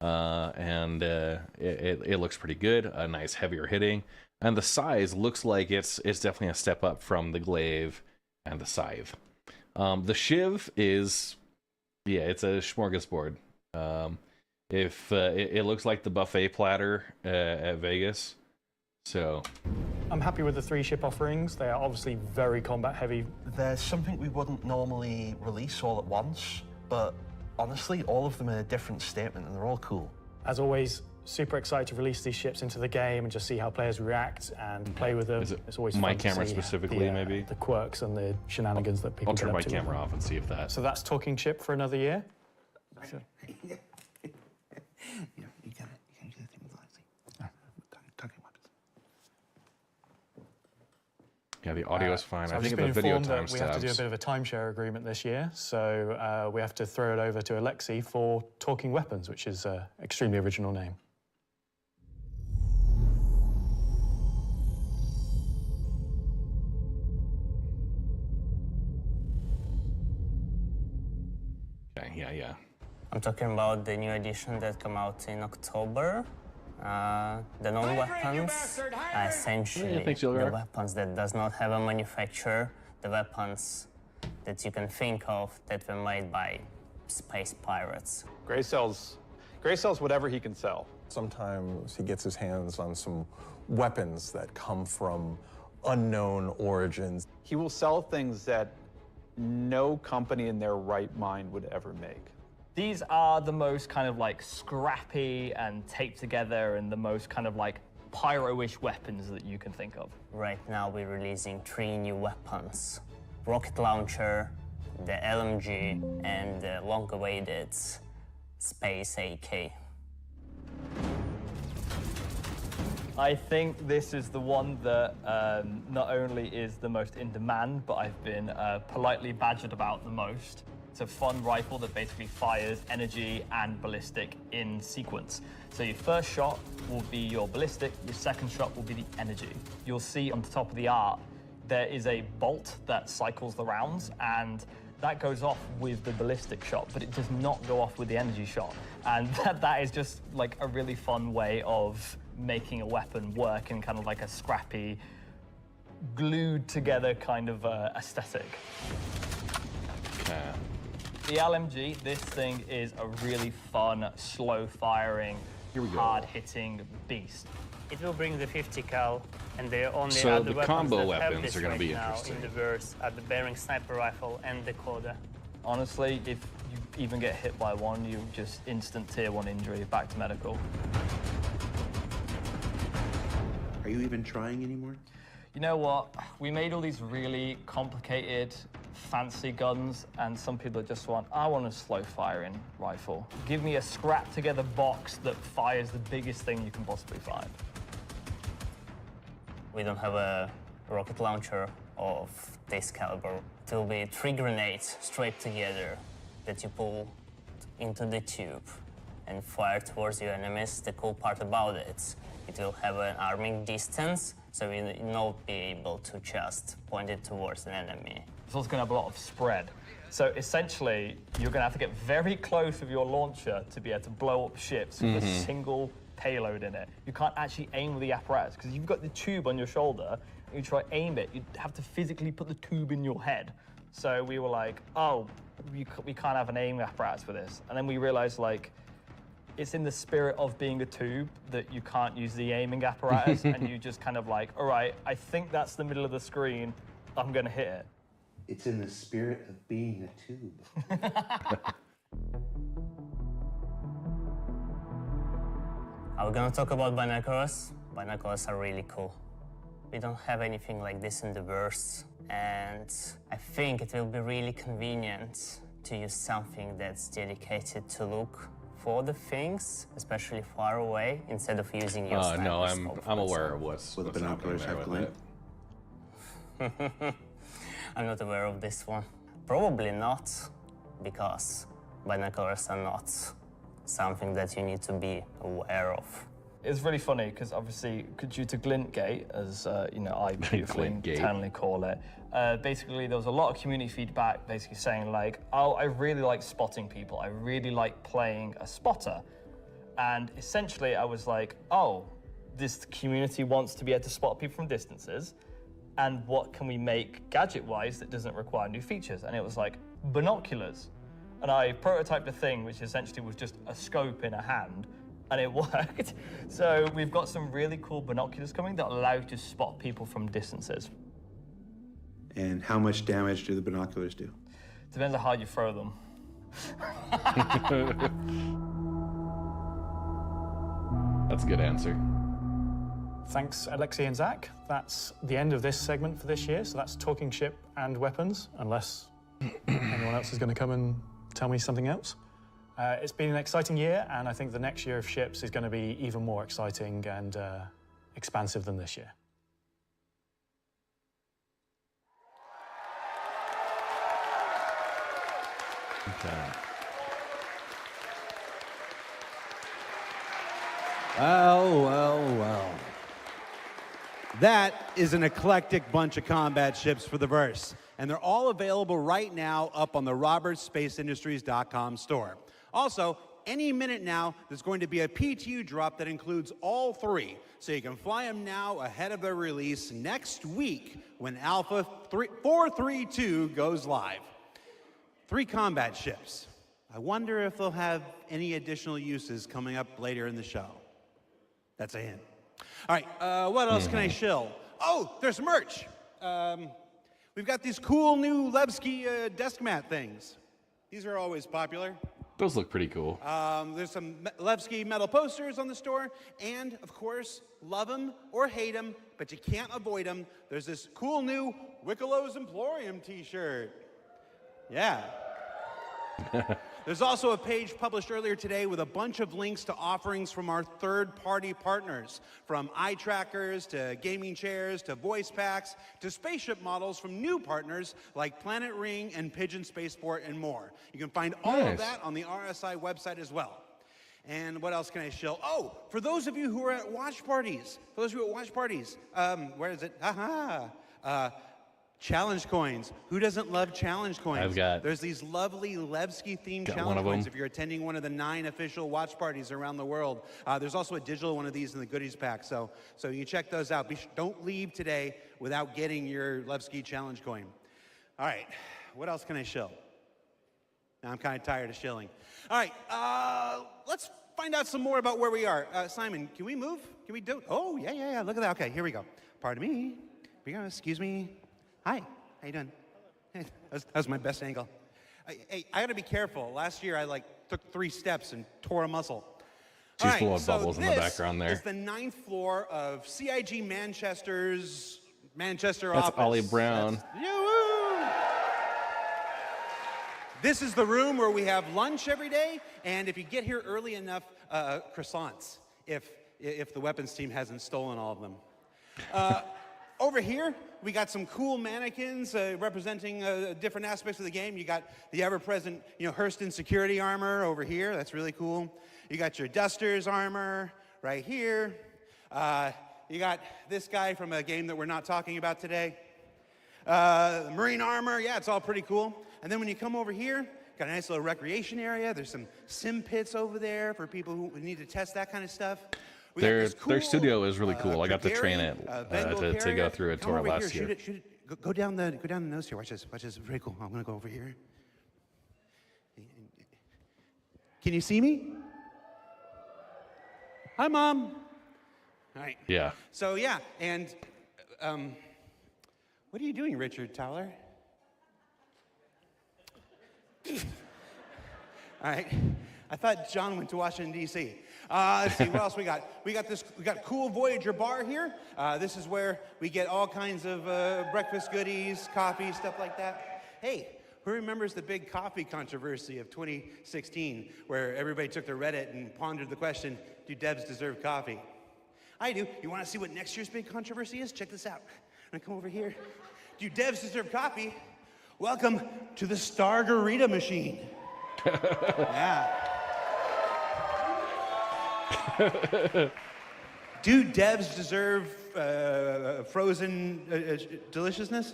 And it looks pretty good. A nice heavier hitting, and the size looks like it's definitely a step up from the glaive and the scythe. The shiv is, yeah, it's a smorgasbord. It looks like the buffet platter at Vegas, so I'm happy with the 3 ship offerings. They are obviously very combat heavy. There's something we wouldn't normally release all at once, but honestly, all of them are a different statement, and they're all cool. As always, super excited to release these ships into the game and just see how players react and play with them. It's always my fun camera to see specifically, maybe? the quirks and the shenanigans that people I'll turn get my up to. camera off and see if that. So that's talking ship for another year. So. Yeah, you can do the thing with Lexi. Talking weapons. Yeah, the audio is fine. So I I've think just the been video informed that we have to do a timestamps. bit of a timeshare agreement this year, so we have to throw it over to Alexi for Talking Weapons, which is an extremely original name. Okay, yeah. I'm talking about the new edition that come out in October. The non-weapons are essentially Yeah, thanks, the Ilgar. weapons that does not have a manufacturer, the weapons that you can think of that were made by space pirates. Gray sells whatever he can sell. Sometimes he gets his hands on some weapons that come from unknown origins. He will sell things that no company in their right mind would ever make. These are the most kind of like scrappy and taped together and the most kind of like pyro-ish weapons that you can think of. Right now we're releasing 3 new weapons. Rocket launcher, the LMG, and the long-awaited Space AK. I think this is the one that not only is the most in demand, but I've been politely badgered about the most. It's a fun rifle that basically fires energy and ballistic in sequence. So your first shot will be your ballistic, your second shot will be the energy. You'll see on the top of the art, there is a bolt that cycles the rounds, and that goes off with the ballistic shot, but it does not go off with the energy shot. And that is just like a really fun way of making a weapon work in kind of like a scrappy, glued together kind of aesthetic. The LMG, this thing is a really fun, slow-firing, hard-hitting beast. It will bring the 50 cal, and the only So other the weapons combo that have weapons this are gonna right be now interesting. in the verse are the Bearing Sniper Rifle and the Coda. Honestly, if you even get hit by one, you just instant tier 1 injury, back to medical. Are you even trying anymore? You know what? We made all these really complicated, fancy guns, and some people just want, I want a slow-firing rifle. Give me a scrap-together box that fires the biggest thing you can possibly find. We don't have a rocket launcher of this caliber. It will be 3 grenades straight together that you pull into the tube and fire towards your enemies. The cool part about it will have an arming distance, so you will not be able to just point it towards an enemy. It's also going to have a lot of spread. So essentially, you're going to have to get very close with your launcher to be able to blow up ships with a single payload in it. You can't actually aim with the apparatus because you've got the tube on your shoulder and you try to aim it, you'd have to physically put the tube in your head. So we were like, oh, we can't have an aim apparatus for this. And then we realized, like, it's in the spirit of being a tube that you can't use the aiming apparatus and you just kind of like, all right, I think that's the middle of the screen, I'm going to hit it. It's in the spirit of being a tube. Are we gonna talk about binoculars? Binoculars are really cool. We don't have anything like this in the bursts, and I think it will be really convenient to use something that's dedicated to look for the things, especially far away, instead of using your sniper no, scope, I'm for aware of what's Will the binoculars have glint? I'm not aware of this one. Probably not, because binoculars are not something that you need to be aware of. It's really funny because obviously, due to Glintgate, as you know, I beautifully internally call it, basically there was a lot of community feedback basically saying like, oh, I really like spotting people. I really like playing a spotter. And essentially I was like, oh, this community wants to be able to spot people from distances. And what can we make gadget-wise that doesn't require new features? And it was like, binoculars. And I prototyped a thing which essentially was just a scope in a hand, and it worked. So we've got some really cool binoculars coming that allow you to spot people from distances. And how much damage do the binoculars do? Depends on how you throw them. That's a good answer. Thanks, Alexei and Zach. That's the end of this segment for this year. So that's talking ship and weapons, unless anyone else is going to come and tell me something else. It's been an exciting year, and I think the next year of ships is going to be even more exciting and expansive than this year. Okay. Well. That is an eclectic bunch of combat ships for the verse, and they're all available right now up on the robertsspaceindustries.com store. Also, any minute now, there's going to be a PTU drop that includes all three, so you can fly them now ahead of their release next week when Alpha 432 goes live. 3 combat ships. I wonder if they'll have any additional uses coming up later in the show. That's a hint. All right, what else can I shill? Oh, there's merch. We've got these cool new Levski desk mat things. These are always popular. Those look pretty cool. There's some Levski metal posters on the store, and of course, love them or hate them, but you can't avoid them. There's this cool new Wickelo's Emporium t-shirt. Yeah. There's also a page published earlier today with a bunch of links to offerings from our third-party partners, from eye trackers to gaming chairs to voice packs to spaceship models from new partners like Planet Ring and Pigeon Spaceport and more. You can find all of that on the RSI website as well. And what else can I show? Oh, for those of you who are at watch parties, where is it? Challenge coins. Who doesn't love challenge coins? There's these lovely Levski-themed challenge coins if you're attending one of the 9 official watch parties around the world. There's also a digital one of these in the goodies pack, so you check those out. Don't leave today without getting your Levski challenge coin. All right, what else can I shill? Now I'm kind of tired of shilling. All right, let's find out some more about where we are. Simon, can we move? Can we do it? Oh, yeah, look at that. Okay, here we go. Pardon me. Excuse me. Hi, how you doing? Hey, that was my best angle. Hey, I gotta be careful. Last year I took 3 steps and tore a muscle. She's full of bubbles in the background there. This is the 9th floor of CIG Manchester's Manchester office. That's Ollie Brown. This is the room where we have lunch every day, and if you get here early enough, croissants, if the weapons team hasn't stolen all of them. Over here, we got some cool mannequins representing different aspects of the game. You got the ever-present, Hurston security armor over here. That's really cool. You got your Dusters armor right here. You got this guy from a game that we're not talking about today. Marine armor, yeah, it's all pretty cool. And then when you come over here, got a nice little recreation area. There's some sim pits over there for people who need to test that kind of stuff. Their studio is really cool. I got to train it to go through a tour last year. Shoot it. Go down the nose here. Watch this. It's very cool. I'm gonna go over here. Can you see me? Hi, Mom. All right. Yeah. So yeah, and what are you doing, Richard Towler? All right. I thought John went to Washington, D.C. Let's see, what else we got? We got cool Voyager bar here. This is where we get all kinds of breakfast goodies, coffee, stuff like that. Hey, who remembers the big coffee controversy of 2016, where everybody took to Reddit and pondered the question, do devs deserve coffee? I do. You want to see what next year's big controversy is? Check this out. I'm gonna come over here. Do devs deserve coffee? Welcome to the Stargarita machine. Yeah. Do devs deserve frozen deliciousness?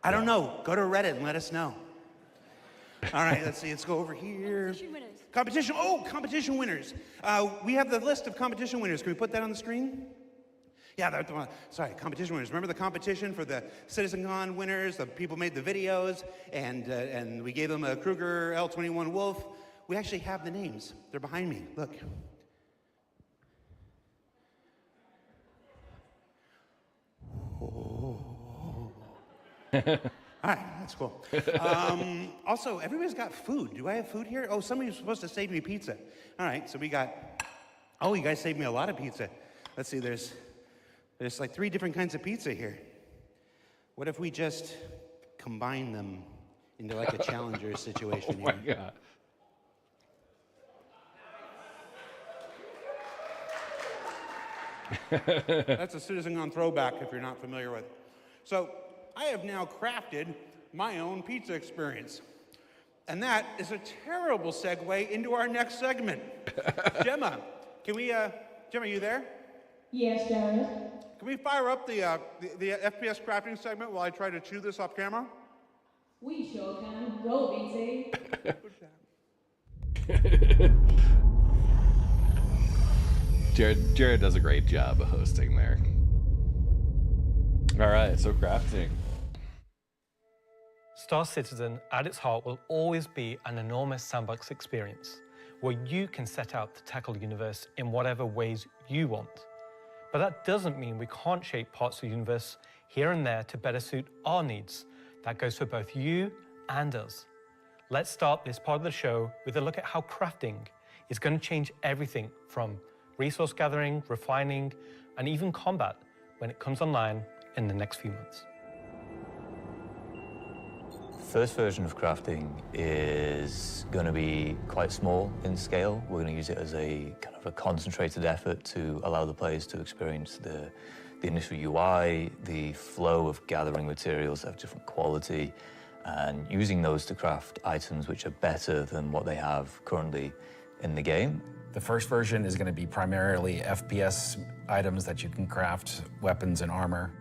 I don't know. Go to Reddit and let us know. All right, let's see. Let's go over here. Competition. Oh, competition winners. We have the list of competition winners. Can we put that on the screen? Yeah, sorry, competition winners. Remember the competition for the CitizenCon winners? The people made the videos, and we gave them a Kruger L21 Wolf. We actually have the names. They're behind me. Look. Oh. All right, that's cool. Also, everybody's got food. Do I have food here? Oh, somebody's supposed to save me pizza. All right, so we got. Oh, you guys saved me a lot of pizza. Let's see. There's like 3 different kinds of pizza here. What if we just combine them into like a challenger situation here? Oh my God. That's a CitizenCon throwback if you're not familiar with it. So I have now crafted my own pizza experience. And that is a terrible segue into our next segment. Gemma, Gemma, are you there? Yes, Jared. Can we fire up the FPS crafting segment while I try to chew this off camera? We sure can. Roll, BT. Jared does a great job of hosting there. All right, so crafting. Star Citizen, at its heart, will always be an enormous sandbox experience where you can set out to tackle the universe in whatever ways you want. But that doesn't mean we can't shape parts of the universe here and there to better suit our needs. That goes for both you and us. Let's start this part of the show with a look at how crafting is going to change everything from resource gathering, refining, and even combat when it comes online in the next few months. First version of crafting is going to be quite small in scale. We're going to use it as a kind of a concentrated effort to allow the players to experience the initial UI, the flow of gathering materials that have different quality, and using those to craft items which are better than what they have currently in the game. The first version is going to be primarily FPS items that you can craft, weapons and armor.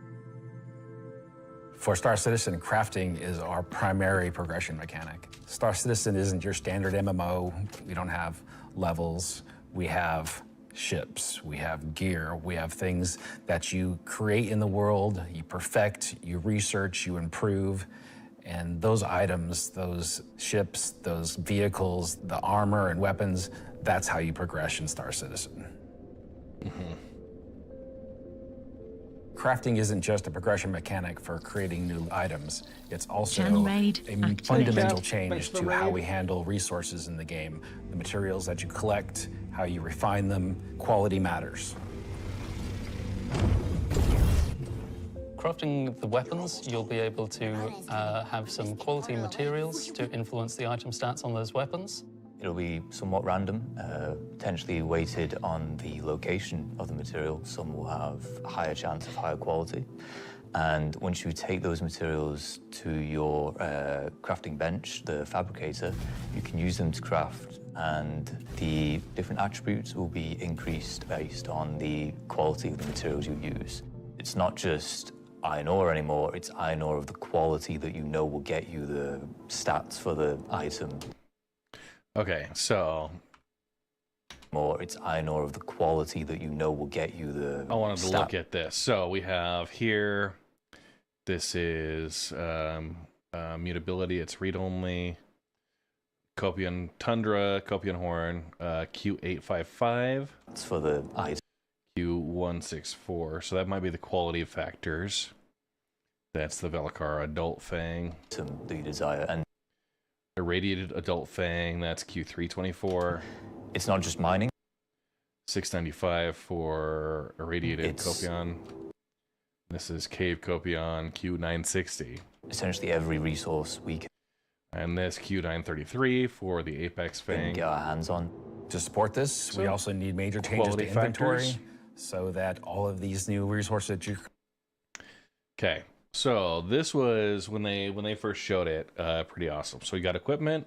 For Star Citizen, crafting is our primary progression mechanic. Star Citizen isn't your standard MMO. We don't have levels. We have ships, we have gear, we have things that you create in the world, you perfect, you research, you improve. And those items, those ships, those vehicles, the armor and weapons, that's how you progress in Star Citizen. Mm-hmm. Crafting isn't just a progression mechanic for creating new items. It's also a fundamental change to how we handle resources in the game. The materials that you collect, how you refine them, quality matters. Crafting the weapons, you'll be able to have some quality materials to influence the item stats on those weapons. It'll be somewhat random, potentially weighted on the location of the material. Some will have a higher chance of higher quality. And once you take those materials to your crafting bench, the fabricator, you can use them to craft, and the different attributes will be increased based on the quality of the materials you use. It's not just iron ore anymore. It's iron ore of the quality that you know will get you the stats for the item. Okay, so more. It's iron ore of the quality that you know will get you the. I wanted to look at this. So we have here. This is mutability. It's read only. Copian Tundra, Copian Horn, Q855. It's for the item. Q164. So that might be the quality factors. That's the Velakar Adult Fang. That you desire. And Irradiated Adult Fang, that's Q324. It's not just mining. 695 for Irradiated Copion. This is Cave Copion, Q960. Essentially every resource we can. And this Q933 for the Apex Fang. Get our hands on. To support this, we also need major changes to inventory so that all of these new resources that you... Okay, so this was when they first showed it, pretty awesome. So we got equipment,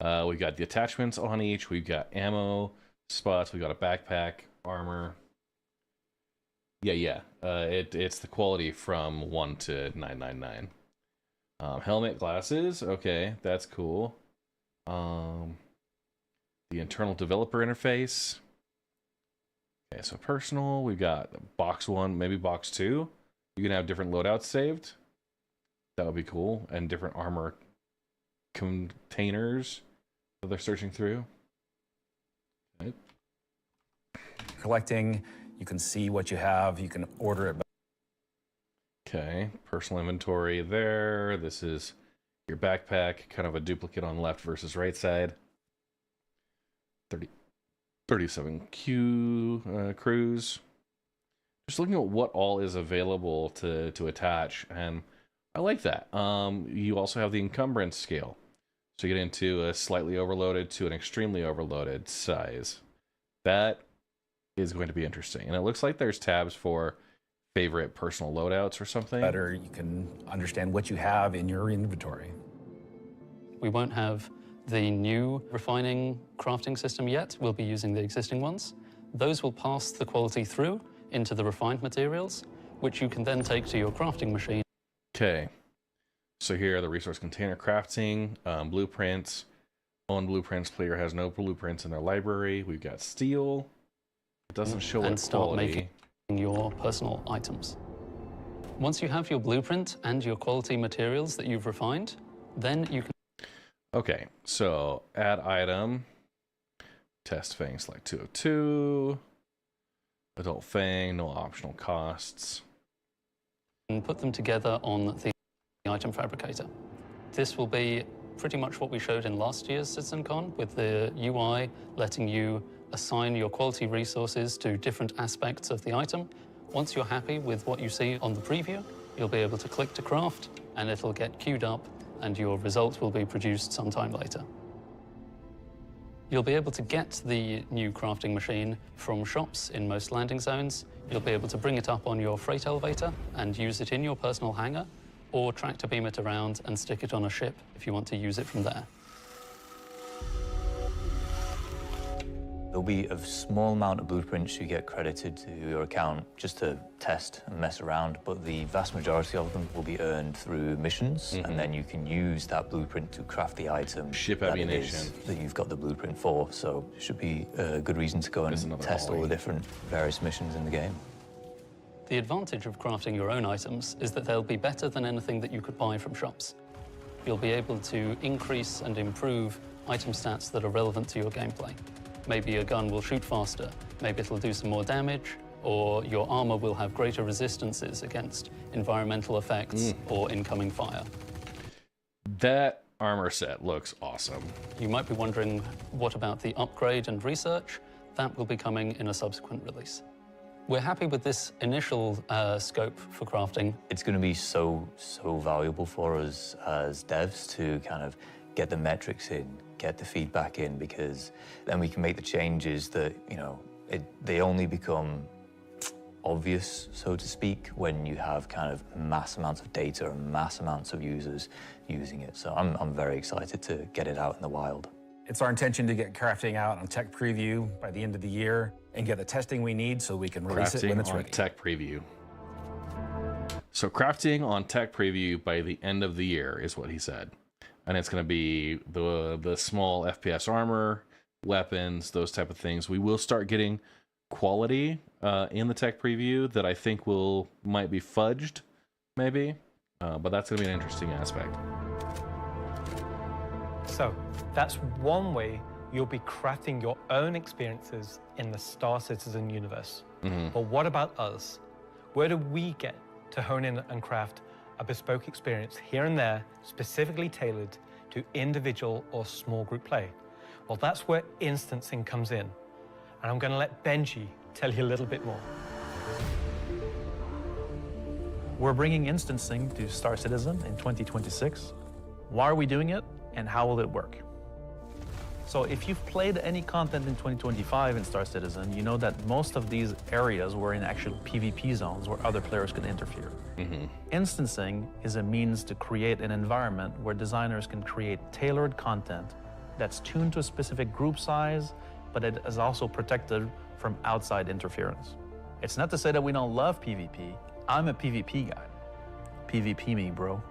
we got the attachments on each, we've got ammo spots, we got a backpack, armor. It's the quality from 1 to 999. Helmet, glasses, okay, that's cool. The internal developer interface. Okay, so personal, we've got box 1, maybe box 2. You can have different loadouts saved. That would be cool. And different armor containers that they're searching through. Okay. Collecting, you can see what you have, you can order it. Okay, personal inventory there. This is your backpack, kind of a duplicate on left versus right side. 37Q cruise. Just looking at what all is available to attach, and I like that. You also have the encumbrance scale. So you get into a slightly overloaded to an extremely overloaded size. That is going to be interesting. And it looks like there's tabs for favorite personal loadouts or something. Better, you can understand what you have in your inventory. We won't have the new refining crafting system yet. We'll be using the existing ones. Those will pass the quality through into the refined materials, which you can then take to your crafting machine. Okay. So here are the resource container crafting, blueprints. On blueprints, player has no blueprints in their library. We've got steel. It doesn't show and what start quality. making your personal items. Once you have your blueprint and your quality materials that you've refined, then you can... Okay, so add item. Test Fang, select 202. Adult Fang, no optional costs. And put them together on the item fabricator. This will be pretty much what we showed in last year's CitizenCon, with the UI letting you assign your quality resources to different aspects of the item. Once you're happy with what you see on the preview, you'll be able to click to craft, and it'll get queued up, and your result will be produced sometime later. You'll be able to get the new crafting machine from shops in most landing zones. You'll be able to bring it up on your freight elevator and use it in your personal hangar, or tractor beam it around and stick it on a ship if you want to use it from there. There'll be a small amount of blueprints you get credited to your account just to test and mess around, but the vast majority of them will be earned through missions, and then you can use that blueprint to craft the item Ship that ammunition. that you've got the blueprint for. So it should be a good reason to go and test all the different various missions in the game. The advantage of crafting your own items is that they'll be better than anything that you could buy from shops. You'll be able to increase and improve item stats that are relevant to your gameplay. Maybe your gun will shoot faster, maybe it'll do some more damage, or your armor will have greater resistances against environmental effects or incoming fire. That armor set looks awesome. You might be wondering, what about the upgrade and research? That will be coming in a subsequent release. We're happy with this initial scope for crafting. It's going to be so valuable for us as devs to kind of get the metrics in, get the feedback in, because then we can make the changes that, you know, they only become obvious, so to speak, when you have kind of mass amounts of data and mass amounts of users using it. So I'm very excited to get it out in the wild. It's our intention to get crafting out on tech preview by the end of the year and get the testing we need so we can release it when it's ready. Tech preview. So crafting on tech preview by the end of the year is what he said. And it's going to be the small FPS armor, weapons, those type of things. We will start getting quality in the tech preview that I think might be fudged, maybe. But that's going to be an interesting aspect. So that's one way you'll be crafting your own experiences in the Star Citizen universe. But what about us? Where do we get to hone in and craft a bespoke experience here and there, specifically tailored to individual or small group play? Well, that's where instancing comes in. And I'm going to let Benji tell you a little bit more. We're bringing instancing to Star Citizen in 2026. Why are we doing it, and how will it work? So if you've played any content in 2025 in Star Citizen, you know that most of these areas were in actual PvP zones where other players could interfere. Instancing is a means to create an environment where designers can create tailored content that's tuned to a specific group size, but it is also protected from outside interference. It's not to say that we don't love PvP. I'm a PvP guy. PvP me, bro.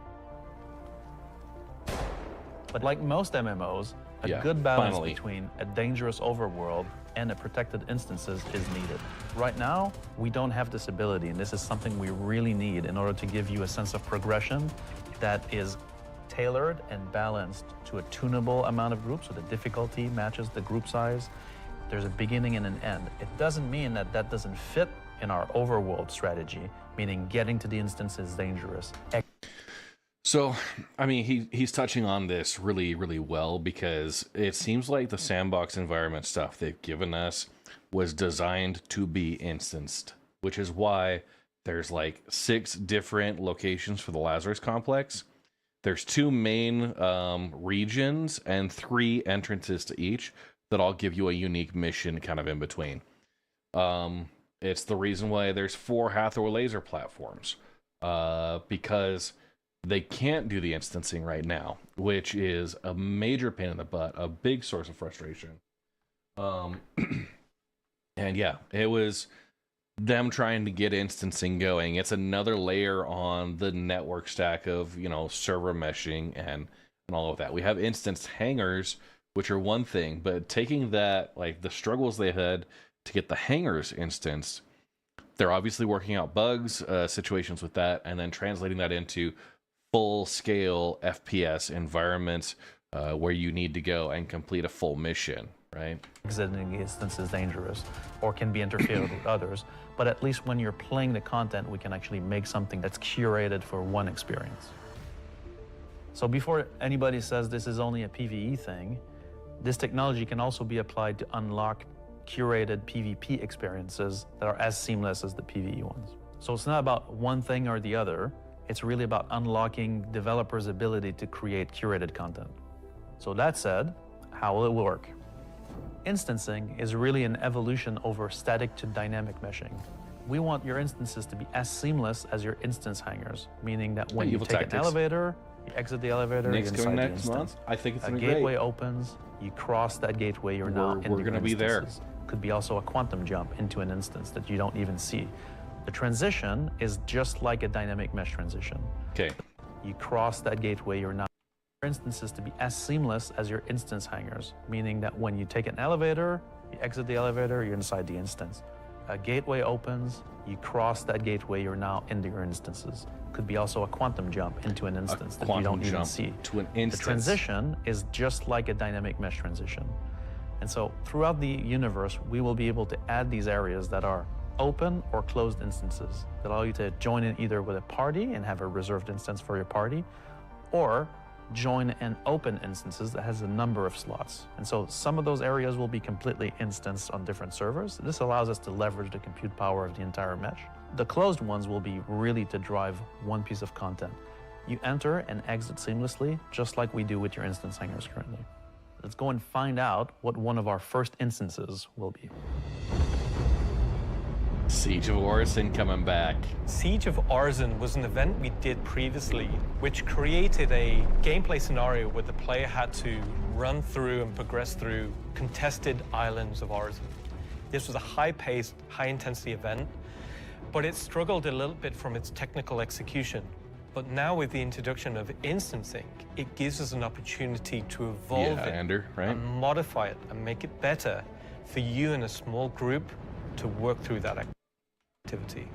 But like most MMOs, a good balance between a dangerous overworld and a protected instances is needed. Right now, we don't have this ability, and this is something we really need in order to give you a sense of progression that is tailored and balanced to a tunable amount of groups, so the difficulty matches the group size. There's a beginning and an end. It doesn't mean that that doesn't fit in our overworld strategy, meaning getting to the instance is dangerous. So, I mean, he's touching on this really, really well, because it seems like the sandbox environment stuff they've given us was designed to be instanced, which is why there's like 6 different locations for the Lazarus complex. There's 2 main regions and 3 entrances to each that all give you a unique mission kind of in between. It's the reason why there's 4 Hathor laser platforms, because they can't do the instancing right now, which is a major pain in the butt, a big source of frustration. And yeah, it was them trying to get instancing going. It's another layer on the network stack of, you know, server meshing and all of that. We have instance hangars, which are one thing, but taking that, like the struggles they had to get the hangars instanced, they're obviously working out bugs, situations with that, and then translating that into full-scale FPS environments where you need to go and complete a full mission, right? Exiting the instance is dangerous or can be interfered with others, but at least when you're playing the content, we can actually make something that's curated for one experience. So before anybody says this is only a PvE thing, this technology can also be applied to unlock curated PvP experiences that are as seamless as the PvE ones. So it's not about one thing or the other. It's really about unlocking developers' ability to create curated content. So that said, how will it work? Instancing is really an evolution over static to dynamic meshing. We want your instances to be as seamless as your instance hangars, meaning that when you take an elevator, you exit the elevator, Nick's you're going inside the next instance. month. I think it's A gonna be great. gateway opens, you cross that gateway, you're now into we're gonna be there. instances. Could be also a quantum jump into an instance that you don't even see. The transition is just like a dynamic mesh transition. Okay. You cross that gateway, you're now instances to be as seamless as your instance hangars, meaning that when you take an elevator, you exit the elevator, you're inside the instance. A gateway opens, you cross that gateway, you're now into your instances. Could be also a quantum jump into an instance that you don't even see. To an instance. The transition is just like a dynamic mesh transition. And so throughout the universe, we will be able to add these areas that are open or closed instances that allow you to join in either with a party and have a reserved instance for your party, or join in open instances that has a number of slots. And so some of those areas will be completely instanced on different servers. This allows us to leverage the compute power of the entire mesh. The closed ones will be really to drive one piece of content. You enter and exit seamlessly, just like we do with your instance hangars currently. Let's go and find out what one of our first instances will be. Siege of Orison coming back. Siege of Orison was an event we did previously, which created a gameplay scenario where the player had to run through and progress through contested islands of Orison. This was a high-paced, high-intensity event but it struggled a little bit from its technical execution. But now with the introduction of instancing, it gives us an opportunity to evolve it and modify it and make it better for you in a small group to work through that activity.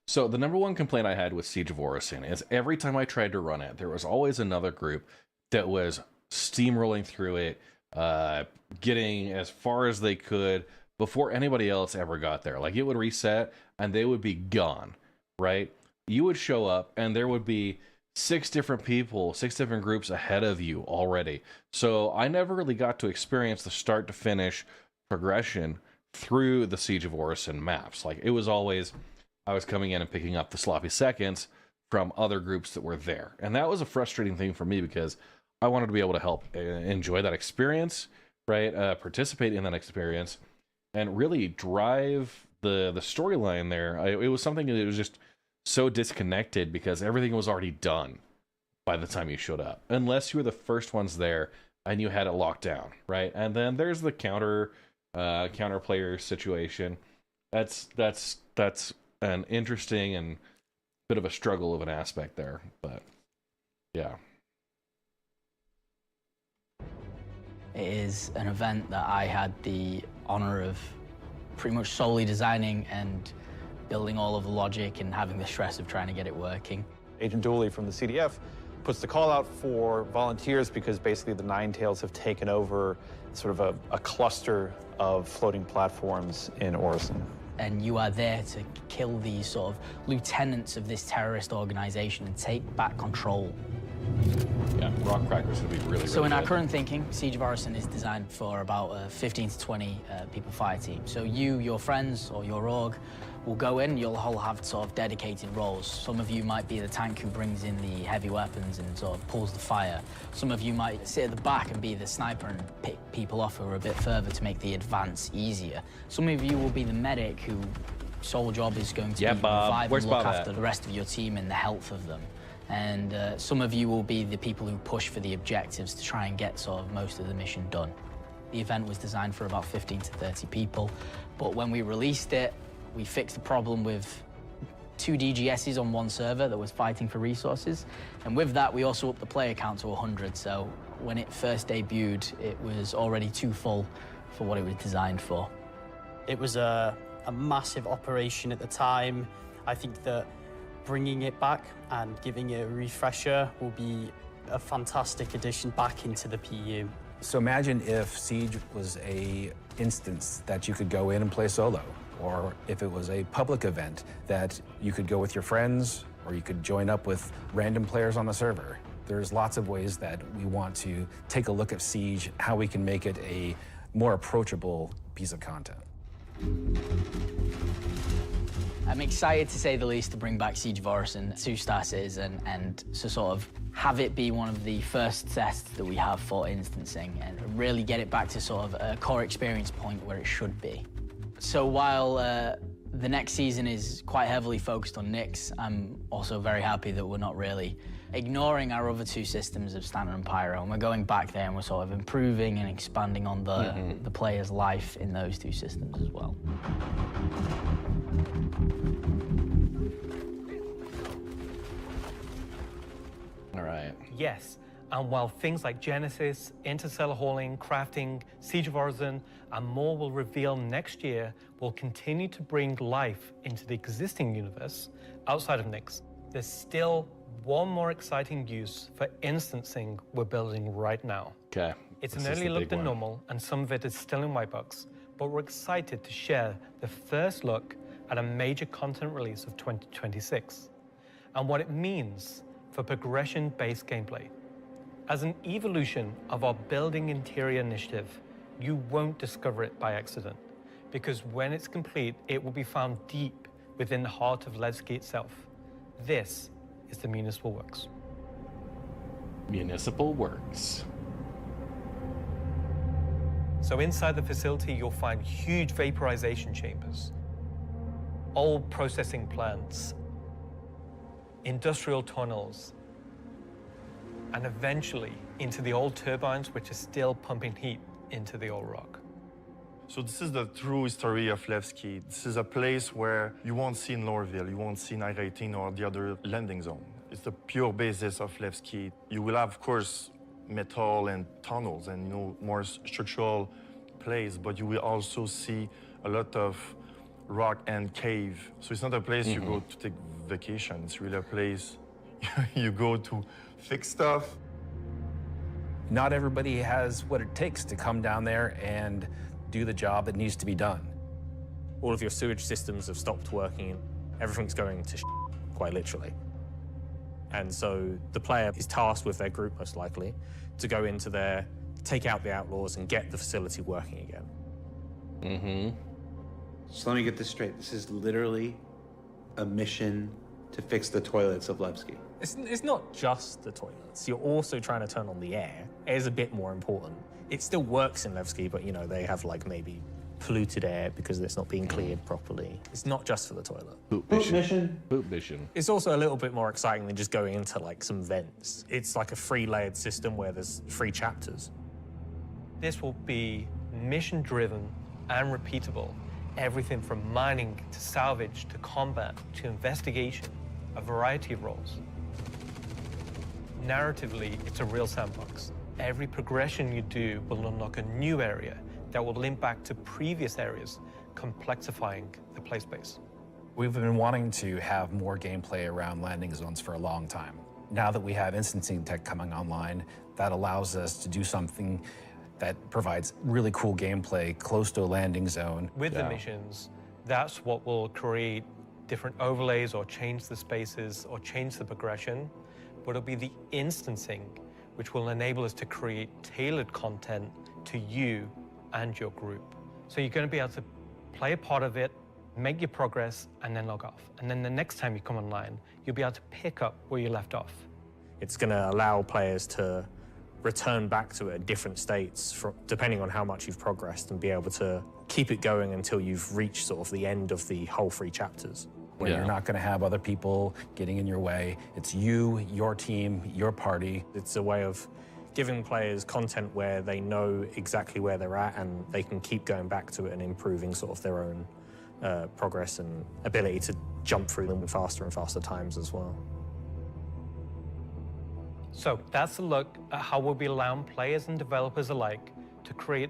So the number one complaint I had with Siege of Orison is every time I tried to run it, there was always another group that was steamrolling through it, getting as far as they could before anybody else ever got there. Like, it would reset and they would be gone, right? You would show up and there would be 6 different people, 6 different groups ahead of you already. So I never really got to experience the start to finish progression through the Siege of Orison maps. Like, it was always, I was coming in and picking up the sloppy seconds from other groups that were there. And that was a frustrating thing for me because I wanted to be able to help enjoy that experience, right? Participate in that experience and really drive the storyline there. It was something that was just so disconnected because everything was already done by the time you showed up, unless you were the first ones there and you had it locked down, right? And then there's the counter player situation. That's an interesting and bit of a struggle of an aspect there, but yeah. It is an event that I had the honor of pretty much solely designing and building all of the logic and having the stress of trying to get it working. Agent Dooley from the CDF puts the call out for volunteers because basically the Nine Tails have taken over sort of a cluster of floating platforms in Orison. And you are there to kill these sort of lieutenants of this terrorist organization and take back control. Yeah, rock crackers would be really, So in our good. current thinking, Siege of Orison is designed for about a 15 to 20 people fire team. So you, your friends, or your org will go in, you'll all have sort of dedicated roles. Some of you might be the tank who brings in the heavy weapons and sort of pulls the fire. Some of you might sit at the back and be the sniper and pick people off who are a bit further to make the advance easier. Some of you will be the medic who sole job is going to be revive and look after the rest of your team and the health of them. And some of you will be the people who push for the objectives to try and get sort of most of the mission done. The event was designed for about 15 to 30 people, but when we released it, we fixed the problem with 2 DGSs on one server that was fighting for resources. And with that, we also upped the player count to 100. So when it first debuted, it was already too full for what it was designed for. It was a massive operation at the time. I think that bringing it back and giving it a refresher will be a fantastic addition back into the PU. So imagine if Siege was a instance that you could go in and play solo, or if it was a public event that you could go with your friends, or you could join up with random players on the server. There's lots of ways that we want to take a look at Siege, how we can make it a more approachable piece of content. I'm excited, to say the least, to bring back Siege of Orison to Star Citizen and to sort of have it be one of the first tests that we have for instancing and really get it back to sort of a core experience point where it should be. So while the next season is quite heavily focused on Nyx, I'm also very happy that we're not really ignoring our other 2 systems of Standard and Pyro, and we're going back there and we're sort of improving and expanding on the player's life in those 2 systems as well. All right. Yes, and while things like Genesis, interstellar hauling, crafting, Siege of Orison, and more will reveal next year, we'll continue to bring life into the existing universe outside of Nyx. There's still one more exciting use for instancing we're building right now. Okay. It's an early look than normal, and some of it is still in white box, but we're excited to share the first look at a major content release of 2026, and what it means for progression-based gameplay. As an evolution of our Building Interior initiative, you won't discover it by accident, because when it's complete, it will be found deep within the heart of Levski itself. This is the Municipal Works. Municipal Works. So inside the facility, you'll find huge vaporization chambers, old processing plants, industrial tunnels, and eventually into the old turbines, which are still pumping heat into the old rock. So this is the true history of Levski. This is a place where you won't see in Lorville, you won't see in I-18 or the other landing zone. It's the pure basis of Levski. You will have, of course, metal and tunnels and more structural plays, but you will also see a lot of rock and cave. So it's not a place you go to take vacation. It's really a place you go to fix stuff. Not everybody has what it takes to come down there and do the job that needs to be done. All of your sewage systems have stopped working. Everything's going to quite literally. And so the player is tasked with their group, most likely, to go into there, take out the outlaws, and get the facility working again. So let me get this straight. This is literally a mission to fix the toilets of Levski. It's not just the toilets. You're also trying to turn on the air. Air is a bit more important. It still works in Levski, but they have maybe polluted air because it's not being cleared properly. It's not just for the toilet. Poop mission. Poop mission. It's also a little bit more exciting than just going into some vents. It's like a free-layered system where there's 3 chapters. This will be mission-driven and repeatable. Everything from mining to salvage to combat to investigation, a variety of roles. Narratively, it's a real sandbox. Every progression you do will unlock a new area that will link back to previous areas, complexifying the play space. We've been wanting to have more gameplay around landing zones for a long time. Now that we have instancing tech coming online, that allows us to do something that provides really cool gameplay close to a landing zone. With the missions, that's what will create different overlays or change the spaces or change the progression, but it'll be the instancing which will enable us to create tailored content to you and your group. So you're going to be able to play a part of it, make your progress, and then log off. And then the next time you come online, you'll be able to pick up where you left off. It's going to allow players to return back to it at different states, depending on how much you've progressed, and be able to keep it going until you've reached sort of the end of the whole 3 chapters. Where you're not going to have other people getting in your way. It's you, your team, your party. It's a way of giving players content where they know exactly where they're at and they can keep going back to it and improving sort of their own progress and ability to jump through them faster and faster times as well. So that's a look at how we'll be allowing players and developers alike to create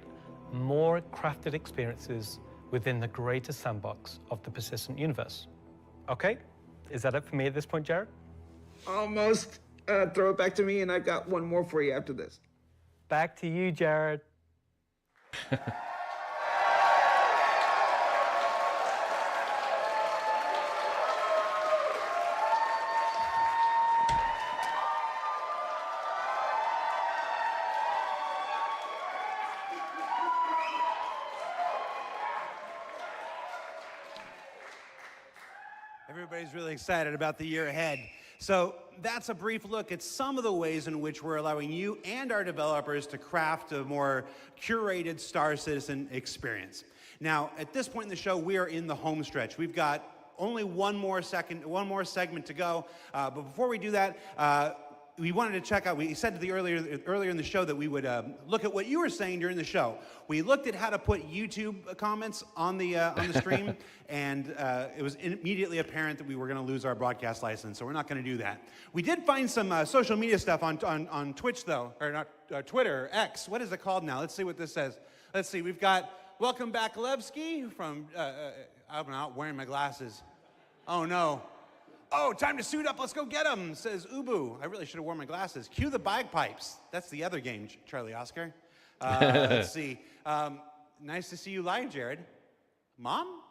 more crafted experiences within the greater sandbox of the persistent universe. Okay, is that it for me at this point, Jared? Almost. Throw it back to me, and I've got one more for you after this. Back to you, Jared. Everybody's really excited about the year ahead. So that's a brief look at some of the ways in which we're allowing you and our developers to craft a more curated Star Citizen experience. Now, at this point in the show, we are in the home stretch. We've got only one more segment to go. But before we do that, we wanted to check out, we said earlier in the show that we would look at what you were saying during the show. We looked at how to put YouTube comments on the stream, and it was immediately apparent that we were going to lose our broadcast license, so we're not going to do that. We did find some social media stuff on Twitch, though, or not Twitter, X. What is it called now? Let's see what this says. Let's see, we've got Welcome Back Levski from, I'm not wearing my glasses. Oh, no. Oh, time to suit up, let's go get him, says Ubu. I really should have worn my glasses. Cue the bagpipes. That's the other game, Charlie Oscar. Let's see. Nice to see you live, Jared. Mom?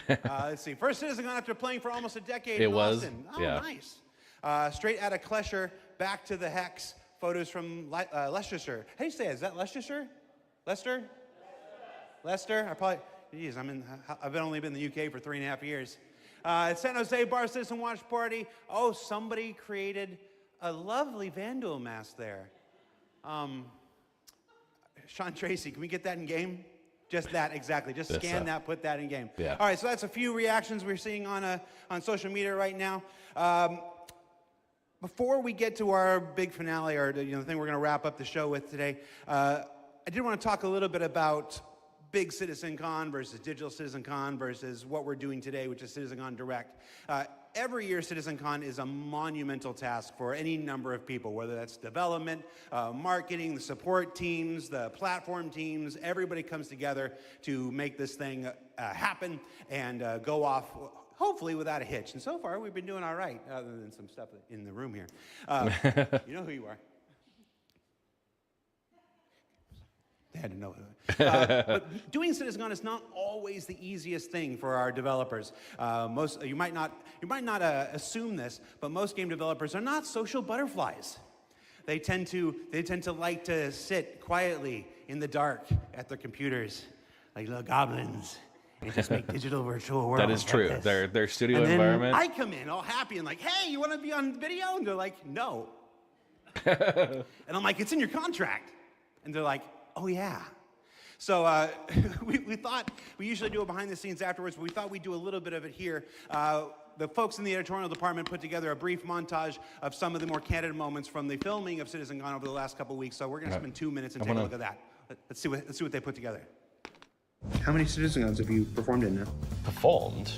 Let's see. First CitizenCon after playing for almost a decade in Austin. Oh, yeah. Nice. Straight out of Klesher, back to the Hex. Photos from Leicestershire. How do you say it? Is that Leicestershire? Leicester? Leicester? I've only been in the UK for 3.5 years. San Jose Bar Citizen Watch Party. Oh, somebody created a lovely Vandal mask there. Sean Tracy, can we get that in game? Just that, exactly. Just scan that, put that in game. Yeah. All right, so that's a few reactions we're seeing on social media right now. Before we get to our big finale, or the thing we're going to wrap up the show with today, I did want to talk a little bit about big CitizenCon versus digital CitizenCon versus what we're doing today, which is CitizenCon Direct. Every year, CitizenCon is a monumental task for any number of people, whether that's development, marketing, the support teams, the platform teams. Everybody comes together to make this thing happen and go off, hopefully without a hitch. And so far, we've been doing all right, other than some stuff in the room here. You know who you are. They had to know. But doing CitizenCon is not always the easiest thing for our developers. You might not assume this, but most game developers are not social butterflies. They tend to like to sit quietly in the dark at their computers, like little goblins, and just make digital virtual worlds. That is true. Like Their studio and environment. Then I come in all happy and like, hey, you want to be on video? And they're like, no. And I'm like, it's in your contract. And they're like, oh, yeah. So we thought, we usually do it behind the scenes afterwards, but we thought we'd do a little bit of it here. The folks in the editorial department put together a brief montage of some of the more candid moments from the filming of CitizenCon over the last couple of weeks. So we're going to spend 2 minutes and take a look at that. Let's see what they put together. How many CitizenCons have you performed in now? Performed?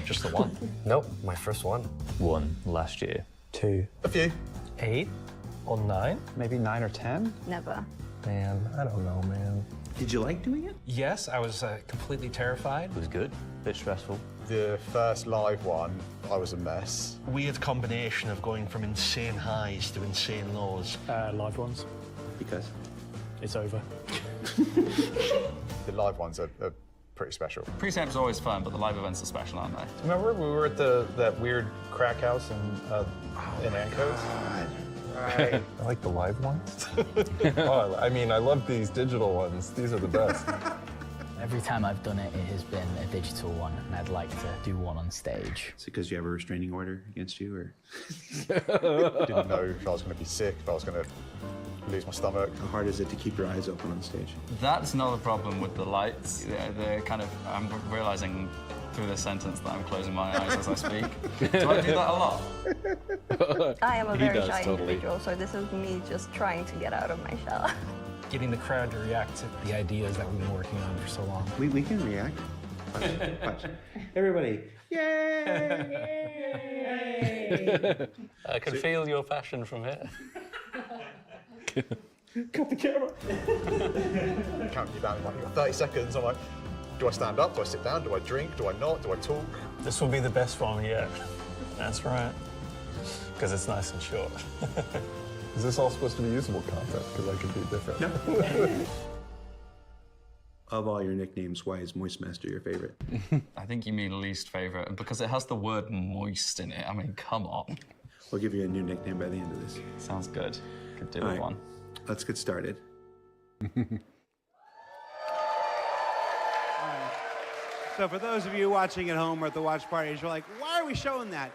Just the one. Nope, my first one. One last year. 2. A few. 8 or 9? Maybe 9 or 10? Never. Man, I don't know, man. Did you like doing it? Yes, I was completely terrified. It was good. A bit stressful. The first live one, I was a mess. Weird combination of going from insane highs to insane lows. Live ones. Because? It's over. The live ones are pretty special. Pre-samp's always fun, but the live events are special, aren't they? Remember we were at that weird crack house in Anco's? Right. I like the live ones. Oh, I mean, I love these digital ones. These are the best. Every time I've done it, it has been a digital one, and I'd like to do one on stage. Is it because you have a restraining order against you, or? Didn't know if I was going to be sick, if I was going to lose my stomach. How hard is it to keep your eyes open on stage? That's not a problem with the lights. They're kind of, I'm realizing through this sentence that I'm closing my eyes as I speak. Do I do that a lot? I am a very shy individual, so this is me just trying to get out of my shell. Getting the crowd to react to the ideas that we've been working on for so long. We can react. Watch. Everybody. Yay! I can feel your passion from here. Cut the camera. Counting you down in like 30 seconds. I'm like, do I stand up? Do I sit down? Do I drink? Do I not? Do I talk? This will be the best one yet. That's right. Because it's nice and short. Is this all supposed to be usable content? Because I could be different. No. Of all your nicknames, why is Moist Master your favorite? I think you mean least favorite, and because it has the word moist in it. I mean, come on. We'll give you a new nickname by the end of this. Sounds good. Could do All with right, one. Let's get started. So for those of you watching at home or at the watch parties, you're like, why are we showing that?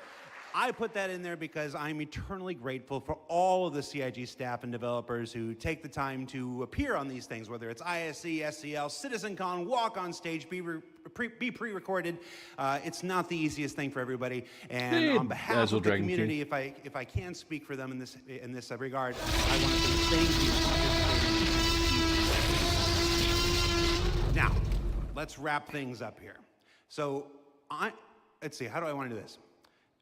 I put that in there because I'm eternally grateful for all of the CIG staff and developers who take the time to appear on these things, whether it's ISC, SCL, CitizenCon, walk on stage, be pre-recorded. It's not the easiest thing for everybody. And on behalf of the community, if I can speak for them in this regard, I want to say thank you for participating. Now, let's wrap things up here. So, let's see, how do I want to do this?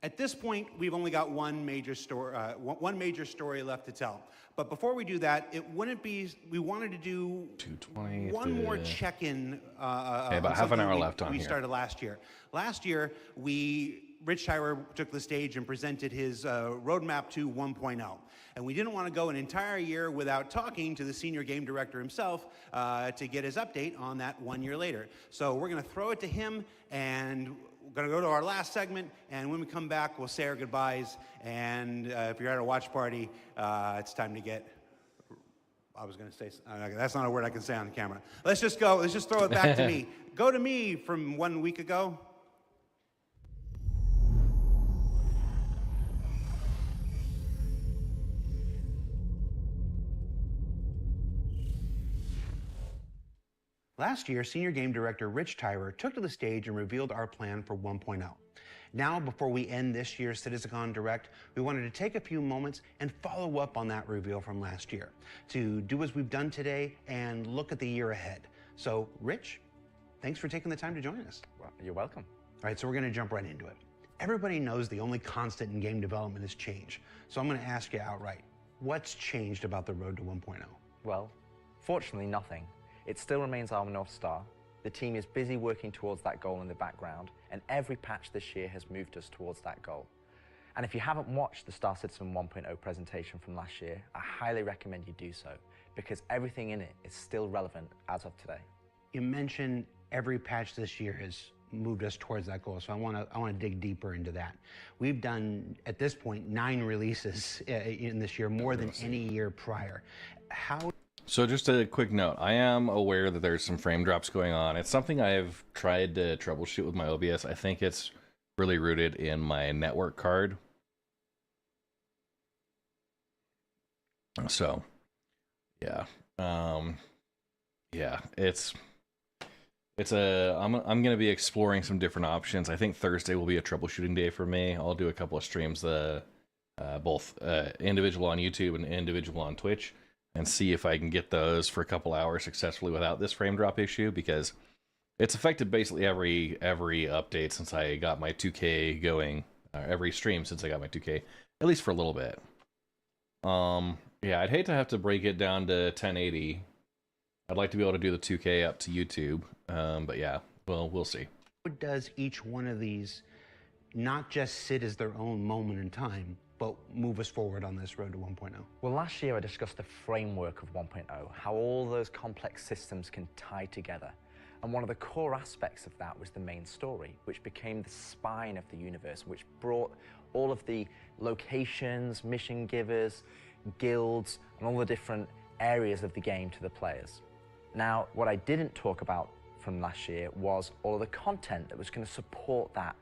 At this point, we've only got one major story left to tell. But before we do that, it wouldn't be, we wanted to do 220. One more check-in. Okay, about half an hour left on we here. started last year. Last year, Rich Tyler took the stage and presented his roadmap to 1.0. And we didn't want to go an entire year without talking to the senior game director himself to get his update on that 1 year later. So we're going to throw it to him, and we're going to go to our last segment, and when we come back, we'll say our goodbyes. And if you're at a watch party, it's time to get, I was going to say, that's not a word I can say on the camera. Let's just go, let's just throw it back to me. Go to me from 1 week ago. Last year, Senior Game Director Rich Tyler took to the stage and revealed our plan for 1.0. Now, before we end this year's CitizenCon Direct, we wanted to take a few moments and follow up on that reveal from last year, to do as we've done today and look at the year ahead. So, Rich, thanks for taking the time to join us. Well, you're welcome. All right, so we're going to jump right into it. Everybody knows the only constant in game development is change. So I'm going to ask you outright, what's changed about the road to 1.0? Well, fortunately, nothing. It still remains our North Star. The team is busy working towards that goal in the background, and every patch this year has moved us towards that goal. And if you haven't watched the Star Citizen 1.0 presentation from last year, I highly recommend you do so, because everything in it is still relevant as of today. You mentioned every patch this year has moved us towards that goal, so I want to dig deeper into that. We've done, at this point, 9 releases in this year, more than any year prior. So just a quick note, I am aware that there's some frame drops going on. It's something I've tried to troubleshoot with my OBS. I think it's really rooted in my network card. So, yeah. Yeah, I'm going to be exploring some different options. I think Thursday will be a troubleshooting day for me. I'll do a couple of streams, both individual on YouTube and individual on Twitch, and see if I can get those for a couple hours successfully without this frame drop issue, because it's affected basically every update since I got my 2K going, every stream since I got my 2K, at least for a little bit. Yeah, I'd hate to have to break it down to 1080. I'd like to be able to do the 2K up to YouTube, but yeah, well, we'll see. What does each one of these not just sit as their own moment in time, but move us forward on this road to 1.0? Well, last year I discussed the framework of 1.0, how all those complex systems can tie together. And one of the core aspects of that was the main story, which became the spine of the universe, which brought all of the locations, mission givers, guilds, and all the different areas of the game to the players. Now, what I didn't talk about from last year was all of the content that was going to support that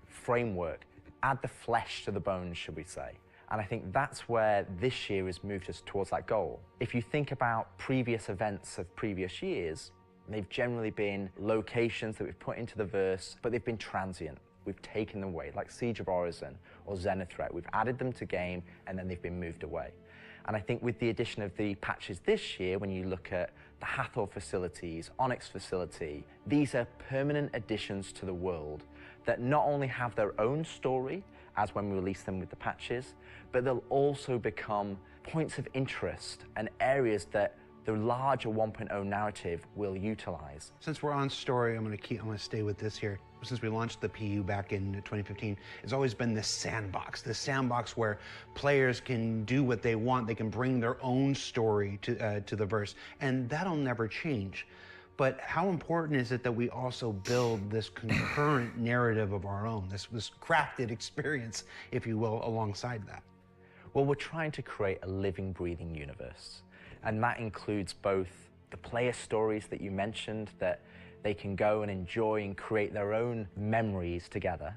framework, add the flesh to the bones, should we say. And I think that's where this year has moved us towards that goal. If you think about previous events of previous years, they've generally been locations that we've put into the verse, but they've been transient. We've taken them away, like Siege of Orison or Zenithreat. We've added them to game, and then they've been moved away. And I think with the addition of the patches this year, when you look at the Hathor facilities, Onyx facility, these are permanent additions to the world that not only have their own story, as when we release them with the patches, but they'll also become points of interest and areas that the larger 1.0 narrative will utilize. Since we're on story, I'm going to stay with this here. Since we launched the PU back in 2015, it's always been this sandbox where players can do what they want. They can bring their own story to the verse, and that'll never change. But how important is it that we also build this concurrent narrative of our own, this crafted experience, if you will, alongside that? Well, we're trying to create a living, breathing universe. And that includes both the player stories that you mentioned, that they can go and enjoy and create their own memories together.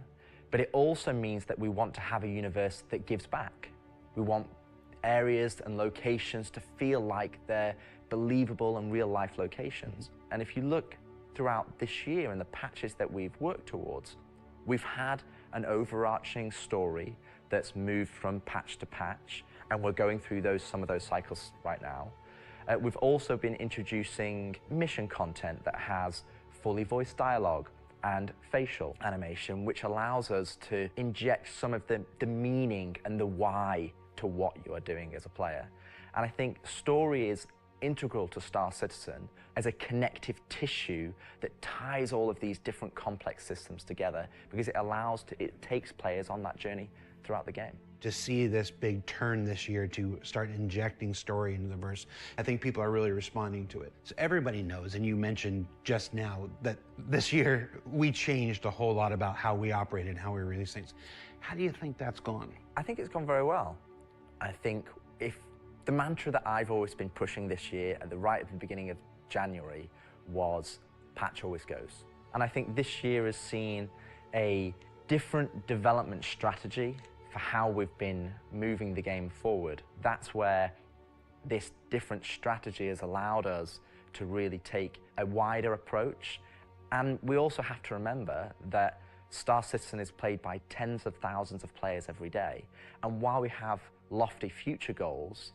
But it also means that we want to have a universe that gives back. We want areas and locations to feel like they're believable and real-life locations. And if you look throughout this year and the patches that we've worked towards, we've had an overarching story that's moved from patch to patch, and we're going through some of those cycles right now. We've also been introducing mission content that has fully voiced dialogue and facial animation, which allows us to inject some of the meaning and the why to what you are doing as a player. And I think story is integral to Star Citizen as a connective tissue that ties all of these different complex systems together, because it takes players on that journey throughout the game. To see this big turn this year to start injecting story into the verse, I think people are really responding to it. So everybody knows, and you mentioned just now, that this year we changed a whole lot about how we operate and how we release things. How do you think that's gone? I think it's gone very well. I think if the mantra that I've always been pushing this year at the beginning of January was patch always goes. And I think this year has seen a different development strategy for how we've been moving the game forward. That's where this different strategy has allowed us to really take a wider approach. And we also have to remember that Star Citizen is played by tens of thousands of players every day. And while we have lofty future goals,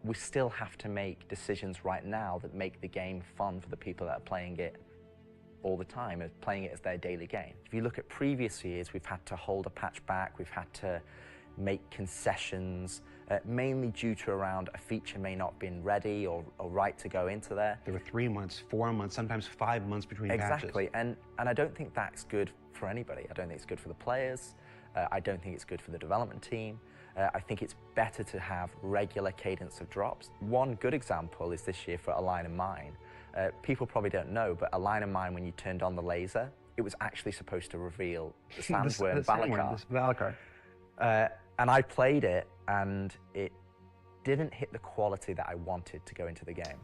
we still have to make decisions right now that make the game fun for the people that are playing it all the time, playing it as their daily game. If you look at previous years, we've had to hold a patch back, we've had to make concessions, mainly due to around a feature may not been ready or right to go into there. There were 3 months, 4 months, sometimes 5 months between Exactly, patches. and I don't think that's good for anybody. I don't think it's good for the players. I don't think it's good for the development team. I think it's better to have regular cadence of drops. One good example is this year for A Line of Mine. People probably don't know, but A Line of Mine, when you turned on the laser, it was actually supposed to reveal the sandworm Valakar. And I played it, and it didn't hit the quality that I wanted to go into the game.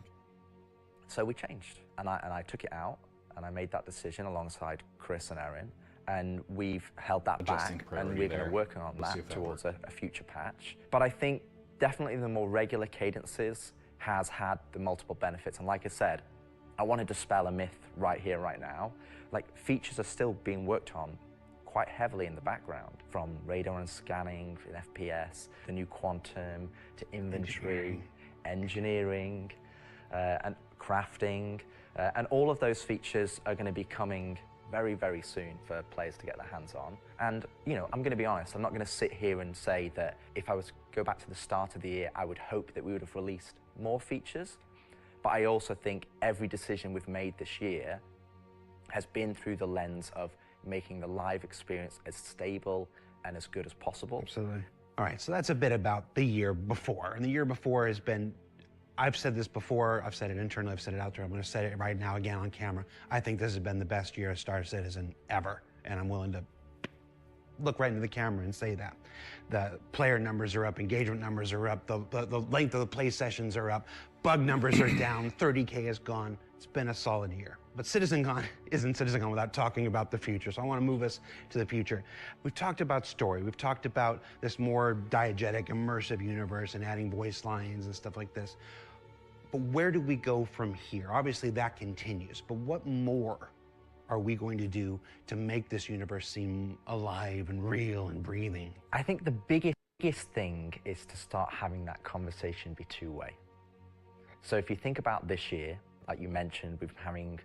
So we changed, and I took it out, and I made that decision alongside Chris and Erin, and we've held that back, and we're going to work on that towards a future patch. But I think definitely the more regular cadences has had the multiple benefits, and like I said, I want to dispel a myth right here, right now. Like, features are still being worked on quite heavily in the background, from radar and scanning in FPS, the new quantum, to inventory, engineering and crafting, and all of those features are going to be coming very, very soon for players to get their hands on. And, you know, I'm going to be honest, I'm not going to sit here and say that if I was to go back to the start of the year, I would hope that we would have released more features. But I also think every decision we've made this year has been through the lens of making the live experience as stable and as good as possible. Absolutely. All right, so that's a bit about the year before. And the year before has been, I've said this before, I've said it internally, I've said it out there, I'm going to say it right now again on camera. I think this has been the best year of Star Citizen ever, and I'm willing to look right into the camera and say that. The player numbers are up, engagement numbers are up, the length of the play sessions are up, bug numbers are down, 30K is gone. It's been a solid year. But CitizenCon isn't CitizenCon without talking about the future, so I want to move us to the future. We've talked about story, we've talked about this more diegetic, immersive universe and adding voice lines and stuff like this. But where do we go from here? Obviously that continues, but what more are we going to do to make this universe seem alive and real and breathing? I think the biggest thing is to start having that conversation be two-way. So if you think about this year, like you mentioned, we've been having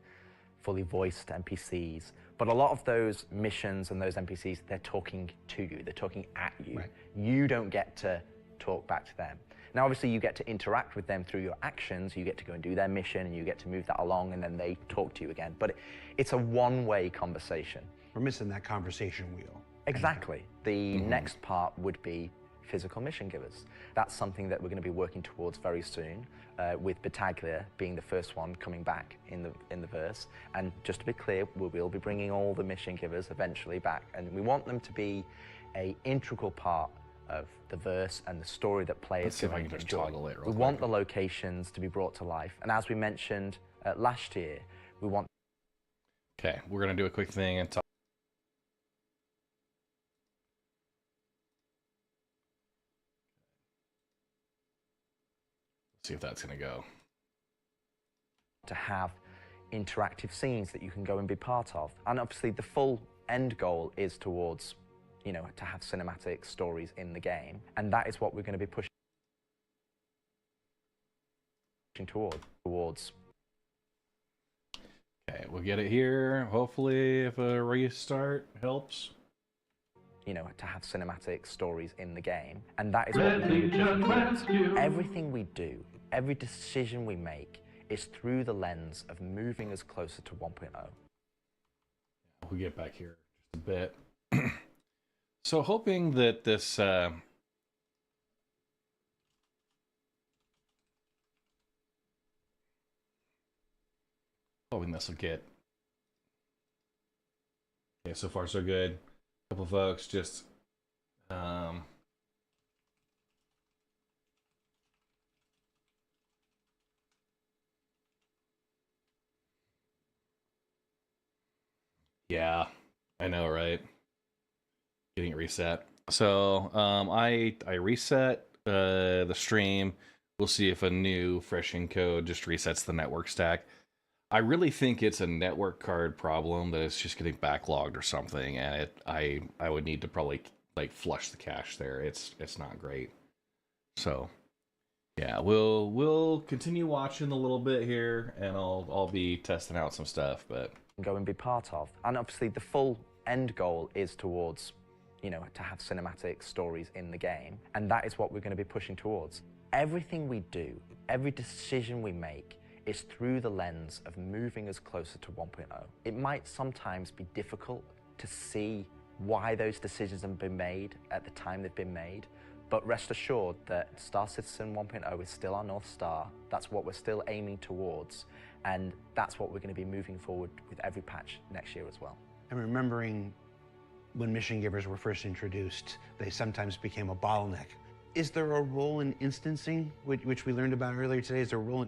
fully voiced NPCs, but a lot of those missions and those NPCs, they're talking to you, they're talking at you. Right. You don't get to talk back to them. Now, obviously, you get to interact with them through your actions. You get to go and do their mission, and you get to move that along, and then they talk to you again. But it's a one-way conversation. We're missing that conversation wheel. Exactly. The next part would be physical mission givers. That's something that we're going to be working towards very soon, with Battaglia being the first one coming back in the verse. And just to be clear, we will be bringing all the mission givers eventually back, and we want them to be an integral part of the verse and the story that players are going to enjoy. We want the locations to be brought to life, and as we mentioned last year, we want. Okay, we're gonna do a quick thing and talk. See if that's gonna go. To have interactive scenes that you can go and be part of, and obviously the full end goal is towards, you know, to have cinematic stories in the game, and that is what we're going to be pushing towards. Okay, we'll get it here. Hopefully, if a restart helps. You know, to have cinematic stories in the game, and that is what we're going to be pushing towards. Everything we do, every decision we make, is through the lens of moving us closer to 1.0. We'll get back here just a bit. So hoping that this hoping this will get. Yeah, so far so good. A couple folks just yeah, I know, right? Getting it reset. So I reset the stream. We'll see if a new fresh encode just resets the network stack. I really think it's a network card problem that it's just getting backlogged or something, and I would need to probably like flush the cache there. It's not great. So yeah, we'll continue watching a little bit here, and I'll be testing out some stuff, but go and be part of. And obviously the full end goal is towards, you know, to have cinematic stories in the game, and that is what we're going to be pushing towards. Everything we do, every decision we make is through the lens of moving us closer to 1.0. It might sometimes be difficult to see why those decisions have been made at the time they've been made, but rest assured that Star Citizen 1.0 is still our North Star. That's what we're still aiming towards, and that's what we're going to be moving forward with every patch next year as well. I'm remembering when mission givers were first introduced, they sometimes became a bottleneck. Is there a role in instancing, which we learned about earlier today? Is there a role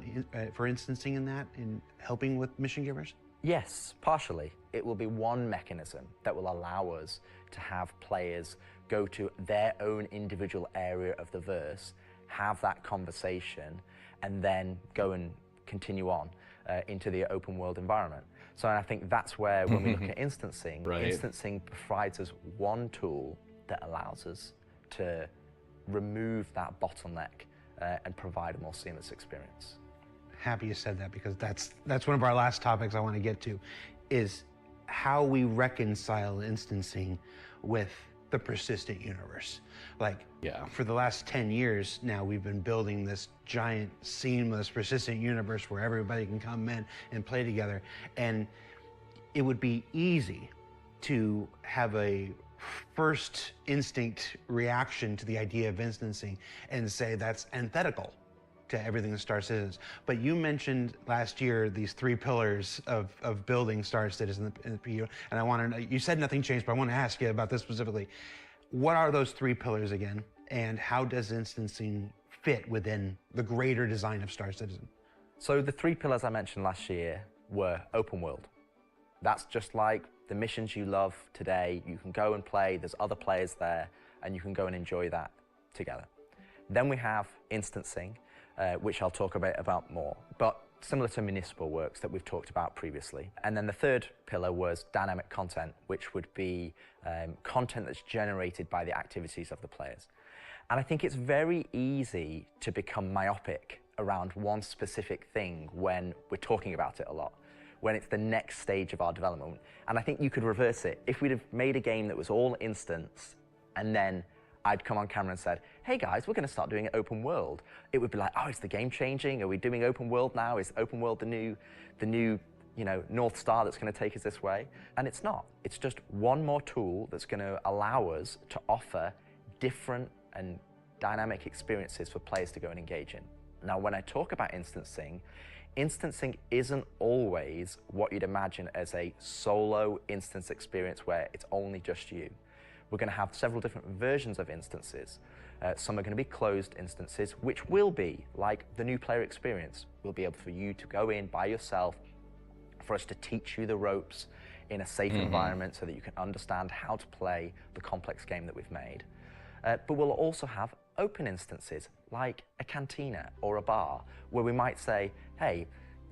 for instancing in that, in helping with mission givers? Yes, partially. It will be one mechanism that will allow us to have players go to their own individual area of the verse, have that conversation, and then go and continue on into the open world environment. So I think that's where, when we look at instancing, instancing provides us one tool that allows us to remove that bottleneck and provide a more seamless experience. Happy you said that, because that's one of our last topics I want to get to, is how we reconcile instancing with the persistent universe. Like, for the last 10 years now, we've been building this giant, seamless, persistent universe where everybody can come in and play together. And it would be easy to have a first instinct reaction to the idea of instancing and say that's antithetical to everything that Star Citizen is. But you mentioned last year these 3 pillars of building Star Citizen in the PU, and I want to know, you said nothing changed, but I want to ask you about this specifically. What are those 3 pillars again, and how does instancing fit within the greater design of Star Citizen? So the 3 pillars I mentioned last year were open world. That's just like the missions you love today. You can go and play, there's other players there, and you can go and enjoy that together. Then we have instancing, which I'll talk about more, but similar to municipal works that we've talked about previously. And then the third pillar was dynamic content, which would be content that's generated by the activities of the players. And I think it's very easy to become myopic around one specific thing when we're talking about it a lot, when it's the next stage of our development. And I think you could reverse it. If we'd have made a game that was all instance, and then I'd come on camera and said, hey guys, we're going to start doing it open world, it would be like, oh, is the game changing? Are we doing open world now? Is open world the new you know, North Star that's going to take us this way? And it's not. It's just one more tool that's going to allow us to offer different and dynamic experiences for players to go and engage in. Now, when I talk about instancing isn't always what you'd imagine as a solo instance experience where it's only just you. We're going to have several different versions of instances. Some are going to be closed instances, which will be like the new player experience. We'll be able for you to go in by yourself, for us to teach you the ropes in a safe environment so that you can understand how to play the complex game that we've made. But we'll also have open instances like a cantina or a bar, where we might say, hey,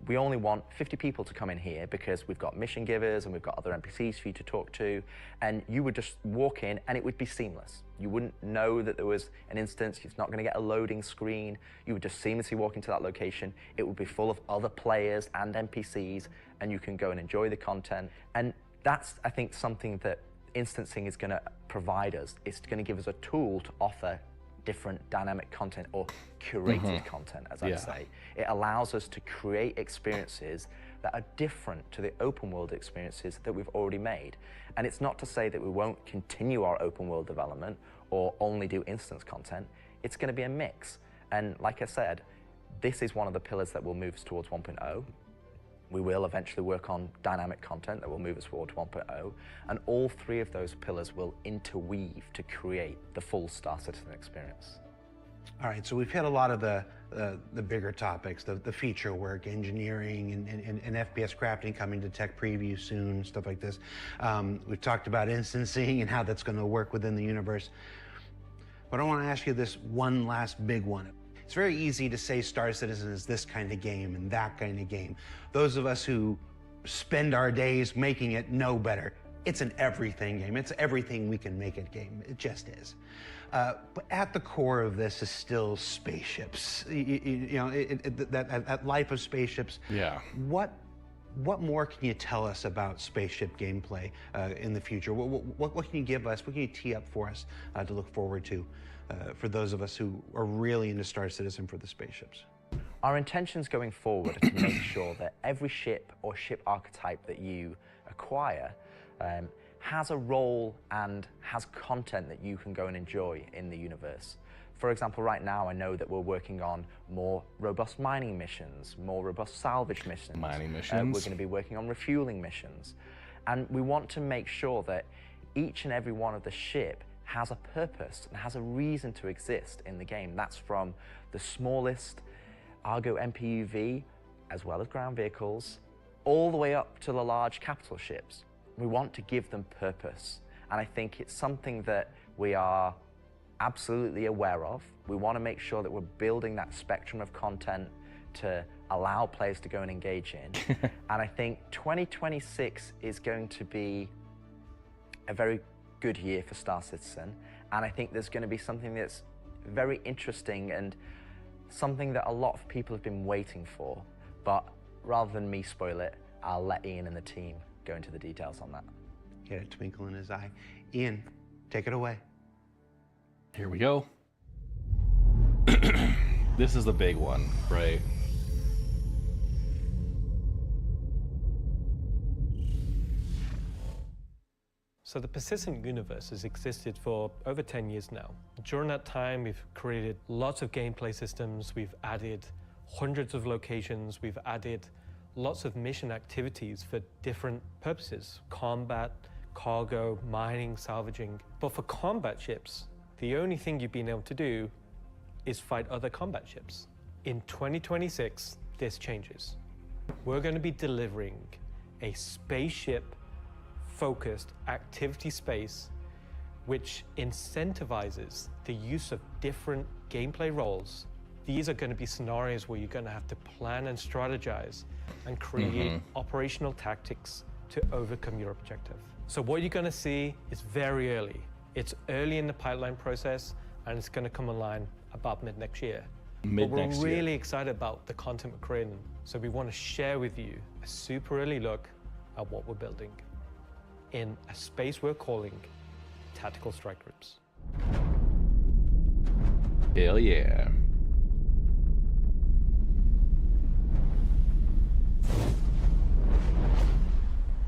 we only want 50 people to come in here because we've got mission givers and we've got other NPCs for you to talk to, and you would just walk in and it would be seamless. You wouldn't know that there was an instance, it's not going to get a loading screen, you would just seamlessly walk into that location, it would be full of other players and NPCs, and you can go and enjoy the content. And that's, I think, something that instancing is going to provide us. It's going to give us a tool to offer different dynamic content, or curated content, as I say. It allows us to create experiences that are different to the open world experiences that we've already made. And it's not to say that we won't continue our open world development or only do instance content. It's going to be a mix. And like I said, this is one of the pillars that will move us towards 1.0. We will eventually work on dynamic content that will move us towards 1.0, and all 3 of those pillars will interweave to create the full Star Citizen experience. All right, so we've hit a lot of the bigger topics, the feature work, engineering, and FPS crafting coming to tech preview soon, stuff like this. We've talked about instancing and how that's going to work within the universe. But I want to ask you this one last big one. It's very easy to say Star Citizen is this kind of game and that kind of game. Those of us who spend our days making it know better. It's an everything game. It's everything we can make it game. It just is. But at the core of this is still spaceships. That life of spaceships. Yeah. What more can you tell us about spaceship gameplay in the future? What can you give us? What can you tee up for us to look forward to for those of us who are really into Star Citizen for the spaceships? Our intentions going forward are to make sure that every ship or ship archetype that you acquire has a role and has content that you can go and enjoy in the universe. For example, right now I know that we're working on more robust mining missions, more robust salvage missions. Mining missions. We're going to be working on refueling missions. And we want to make sure that each and every one of the ship has a purpose and has a reason to exist in the game. That's from the smallest Argo MPUV, as well as ground vehicles, all the way up to the large capital ships. We want to give them purpose. And I think it's something that we are absolutely aware of. We want to make sure that we're building that spectrum of content to allow players to go and engage in. And I think 2026 is going to be a very good year for Star Citizen. And I think there's going to be something that's very interesting and something that a lot of people have been waiting for. But rather than me spoil it, I'll let Ian and the team go into the details on that. He had a twinkle in his eye. Ian, take it away. Here we go. This is the big one, right? So the persistent universe has existed for over 10 years now. During that time, we've created lots of gameplay systems, we've added hundreds of locations, we've added lots of mission activities for different purposes: combat, cargo, mining, salvaging. But for combat ships, the only thing you've been able to do is fight other combat ships. In 2026, this changes. We're going to be delivering a spaceship-focused activity space which incentivizes the use of different gameplay roles. These are going to be scenarios where you're going to have to plan and strategize and create operational tactics to overcome your objective. So what you're going to see is very early. It's early in the pipeline process, and it's going to come online about mid next year. But we're really excited about the content we're creating, so we want to share with you a super early look at what we're building in a space we're calling Tactical Strike Groups. Hell yeah.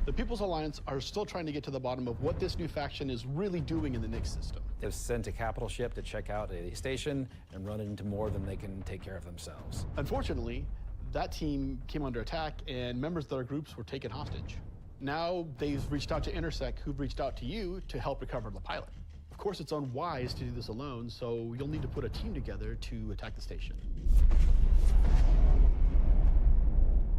The People's Alliance are still trying to get to the bottom of what this new faction is really doing in the Nyx system. They've sent a capital ship to check out a station and run into more than they can take care of themselves. Unfortunately, that team came under attack and members of their groups were taken hostage. Now they've reached out to Intersec, who've reached out to you to help recover the pilot. Of course, it's unwise to do this alone, so you'll need to put a team together to attack the station.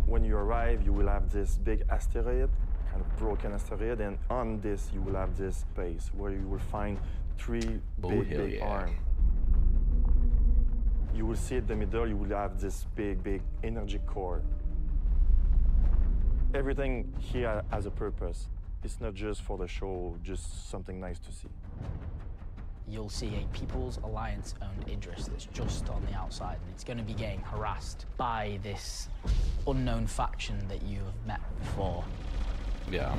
When you arrive, you will have this big asteroid, kind of broken asteroid, and on this you will have this base where you will find three big arms. You will see in the middle, you will have this big energy core. Everything here has a purpose. It's not just for the show, just something nice to see. You'll see a People's Alliance-owned Idris that's just on the outside, and it's going to be getting harassed by this unknown faction that you have met before. Yeah.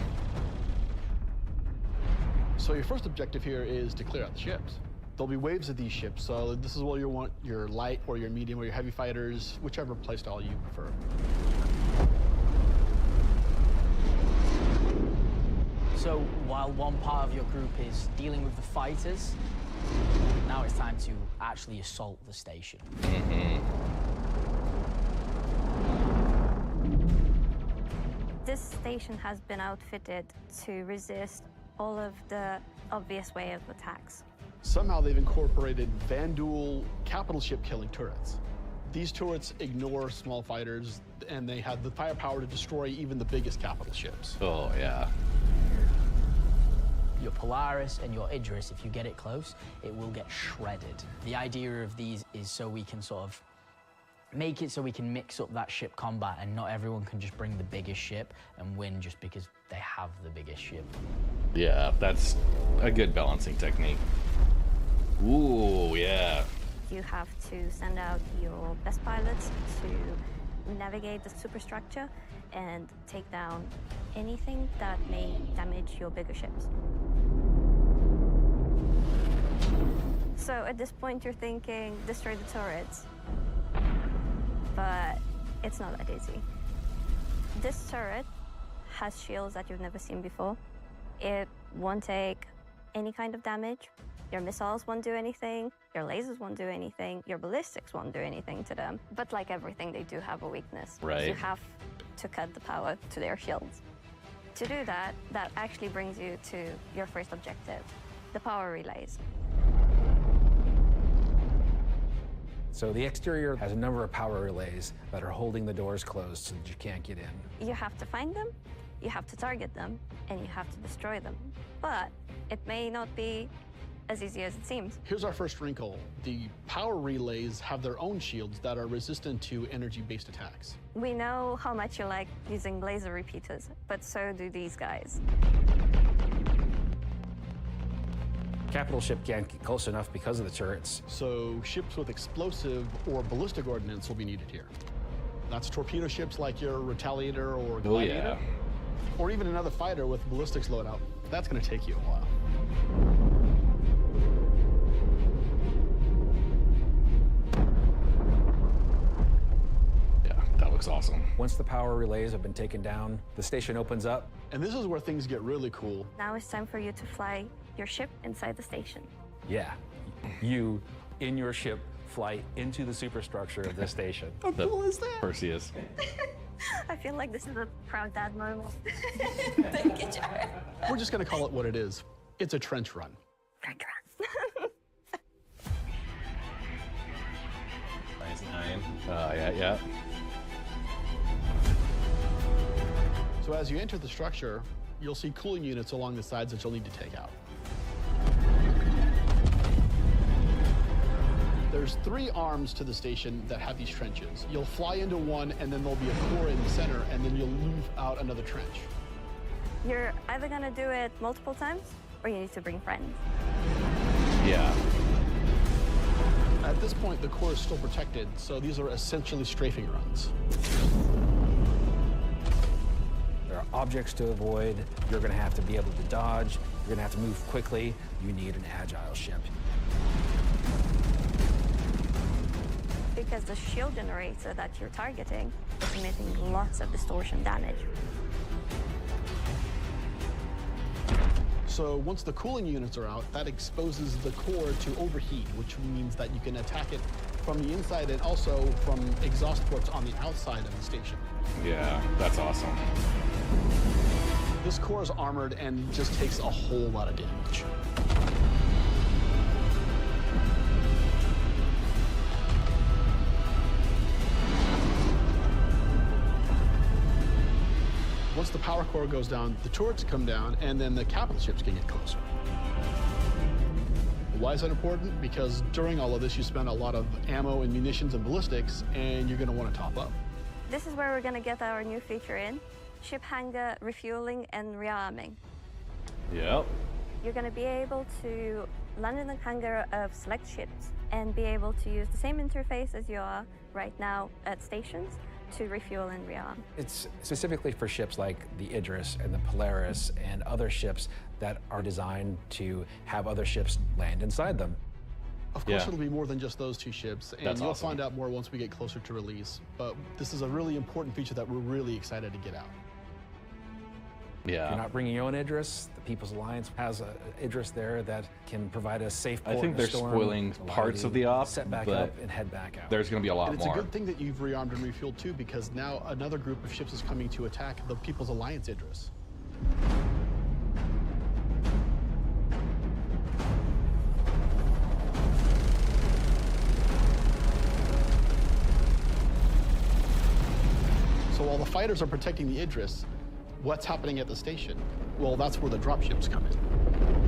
So your first objective here is to clear out the ships. There'll be waves of these ships, so this is where you want your light or your medium or your heavy fighters, whichever playstyle you prefer. So while one part of your group is dealing with the fighters, now it's time to actually assault the station. This station has been outfitted to resist all of the obvious way of attacks. Somehow they've incorporated Vanduul capital ship killing turrets. These turrets ignore small fighters, and they have the firepower to destroy even the biggest capital ships. Oh, yeah. Your Polaris and your Idris, if you get it close, it will get shredded. The idea of these is so we can sort of make it so we can mix up that ship combat and not everyone can just bring the biggest ship and win just because they have the biggest ship. Yeah, that's a good balancing technique. Ooh, yeah. You have to send out your best pilots to navigate the superstructure and take down anything that may damage your bigger ships. So at this point you're thinking, destroy the turrets. But it's not that easy. This turret has shields that you've never seen before. It won't take any kind of damage. Your missiles won't do anything, your lasers won't do anything, your ballistics won't do anything to them. But like everything, they do have a weakness. Right. So you have to cut the power to their shields. To do that, that actually brings you to your first objective, the power relays. So the exterior has a number of power relays that are holding the doors closed so that you can't get in. You have to find them, you have to target them, and you have to destroy them. But it may not be as easy as it seems. Here's our first wrinkle. The power relays have their own shields that are resistant to energy-based attacks. We know how much you like using laser repeaters, but so do these guys. Capital ship can't get close enough because of the turrets. So ships with explosive or ballistic ordnance will be needed here. That's torpedo ships like your Retaliator or Gladiator. Yeah. Or even another fighter with ballistics loadout. That's going to take you a while. That looks awesome. Once the power relays have been taken down, the station opens up. And this is where things get really cool. Now it's time for you to fly your ship inside the station. Yeah, you, in your ship, fly into the superstructure of this station. How cool is that? Perseus. I feel like this is a proud dad moment. Thank you, Jared. We're just going to call it what it is. It's a trench run. Trench run. Nice 9. Yeah. So as you enter the structure, you'll see cooling units along the sides that you'll need to take out. There's 3 arms to the station that have these trenches. You'll fly into one, and then there'll be a core in the center, and then you'll move out another trench. You're either gonna do it multiple times, or you need to bring friends. Yeah. At this point, the core is still protected, so these are essentially strafing runs. There are objects to avoid. You're going to have to be able to dodge. You're going to have to move quickly. You need an agile ship. Because the shield generator that you're targeting is emitting lots of distortion damage. So once the cooling units are out, that exposes the core to overheat, which means that you can attack it from the inside and also from exhaust ports on the outside of the station. Yeah, that's awesome. This core is armored and just takes a whole lot of damage. Once the power core goes down, the turrets come down, and then the capital ships can get closer. Why is that important? Because during all of this, you spend a lot of ammo and munitions and ballistics, and you're going to want to top up. This is where we're gonna get our new feature in, ship hangar refueling and rearming. Yep. You're gonna be able to land in the hangar of select ships and be able to use the same interface as you are right now at stations to refuel and rearm. It's specifically for ships like the Idris and the Polaris and other ships that are designed to have other ships land inside them. Of course, it'll be more than just those 2 ships, and That's you'll awesome. find out more once we get closer to release. But this is a really important feature that we're really excited to get out. If you're not bringing your own Idris, the People's Alliance has an Idris there that can provide a safe port I think in a they're storm, spoiling allow parts you of the op, set back but up and head back out. there's going to be a lot And it's more. a good thing that you've rearmed and refueled too, because now another group of ships is coming to attack the People's Alliance Idris. So while the fighters are protecting the Idris, what's happening at the station? Well, that's where the dropships come in.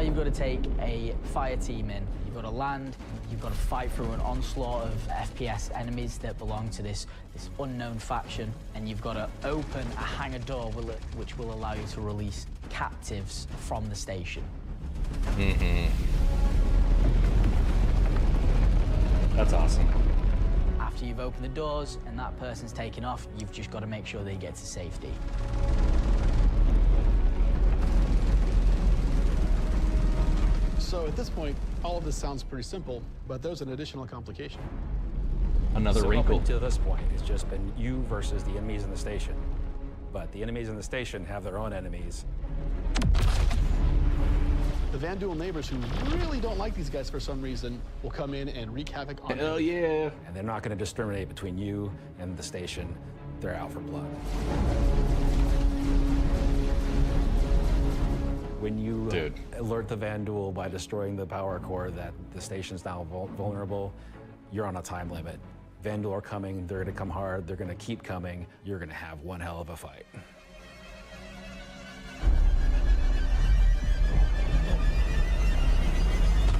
you've got to take a fire team in. You've got to land, you've got to fight through an onslaught of FPS enemies that belong to this unknown faction, and you've got to open a hangar door which will allow you to release captives from the station. That's awesome. After you've opened the doors and that person's taken off, you've just got to make sure they get to safety. So at this point, all of this sounds pretty simple, but there's an additional complication. Another wrinkle. Up until this point, it's just been you versus the enemies in the station. But the enemies in the station have their own enemies. The Vanduul neighbors who really don't like these guys for some reason will come in and wreak havoc on them. Hell yeah. And they're not going to discriminate between you and the station. They're out for blood. When you alert the Vanduul by destroying the power core that the station's now vulnerable, you're on a time limit. Vanduul are coming, they're going to come hard, they're going to keep coming, you're going to have one hell of a fight.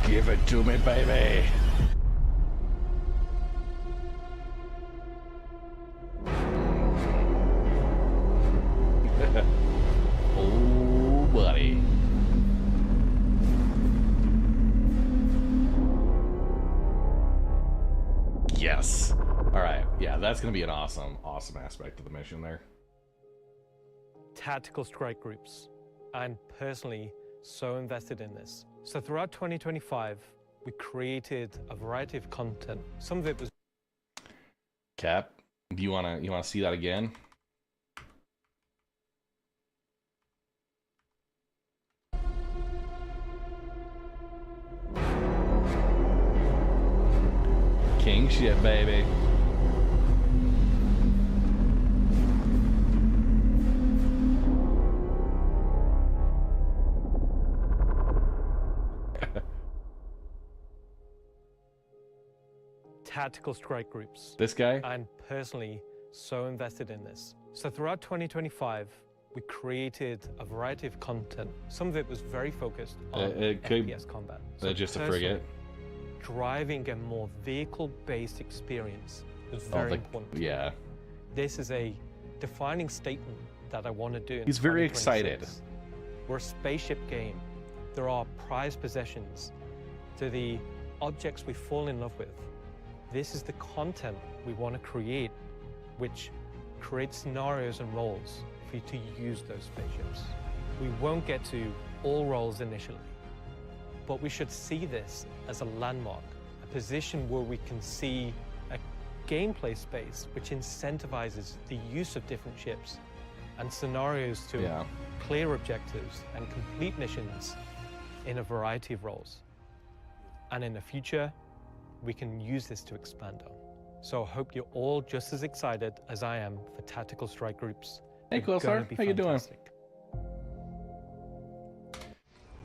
Give it to me, baby. Oh, buddy. Yes. All right. Yeah, that's going to be an awesome aspect of the mission there. Tactical strike groups. I'm personally so invested in this. So throughout 2025, we created a variety of content. Some of it was... Cap, do you wanna see that again? King shit, baby. Tactical strike groups. This guy? I'm personally so invested in this. So throughout 2025, we created a variety of content. Some of it was very focused on FPS combat. So Just a frigate. Driving a more vehicle-based experience is very important. Yeah. This is a defining statement that I want to do. He's very excited. We're a spaceship game. There are prized possessions. To the objects we fall in love with. This is the content we want to create, which creates scenarios and roles for you to use those spaceships. We won't get to all roles initially, but we should see this as a landmark, a position where we can see a gameplay space which incentivizes the use of different ships and scenarios to clear objectives and complete missions in a variety of roles. And in the future, we can use this to expand on. So I hope you're all just as excited as I am for tactical strike groups. Hey, cool, sir. How you doing?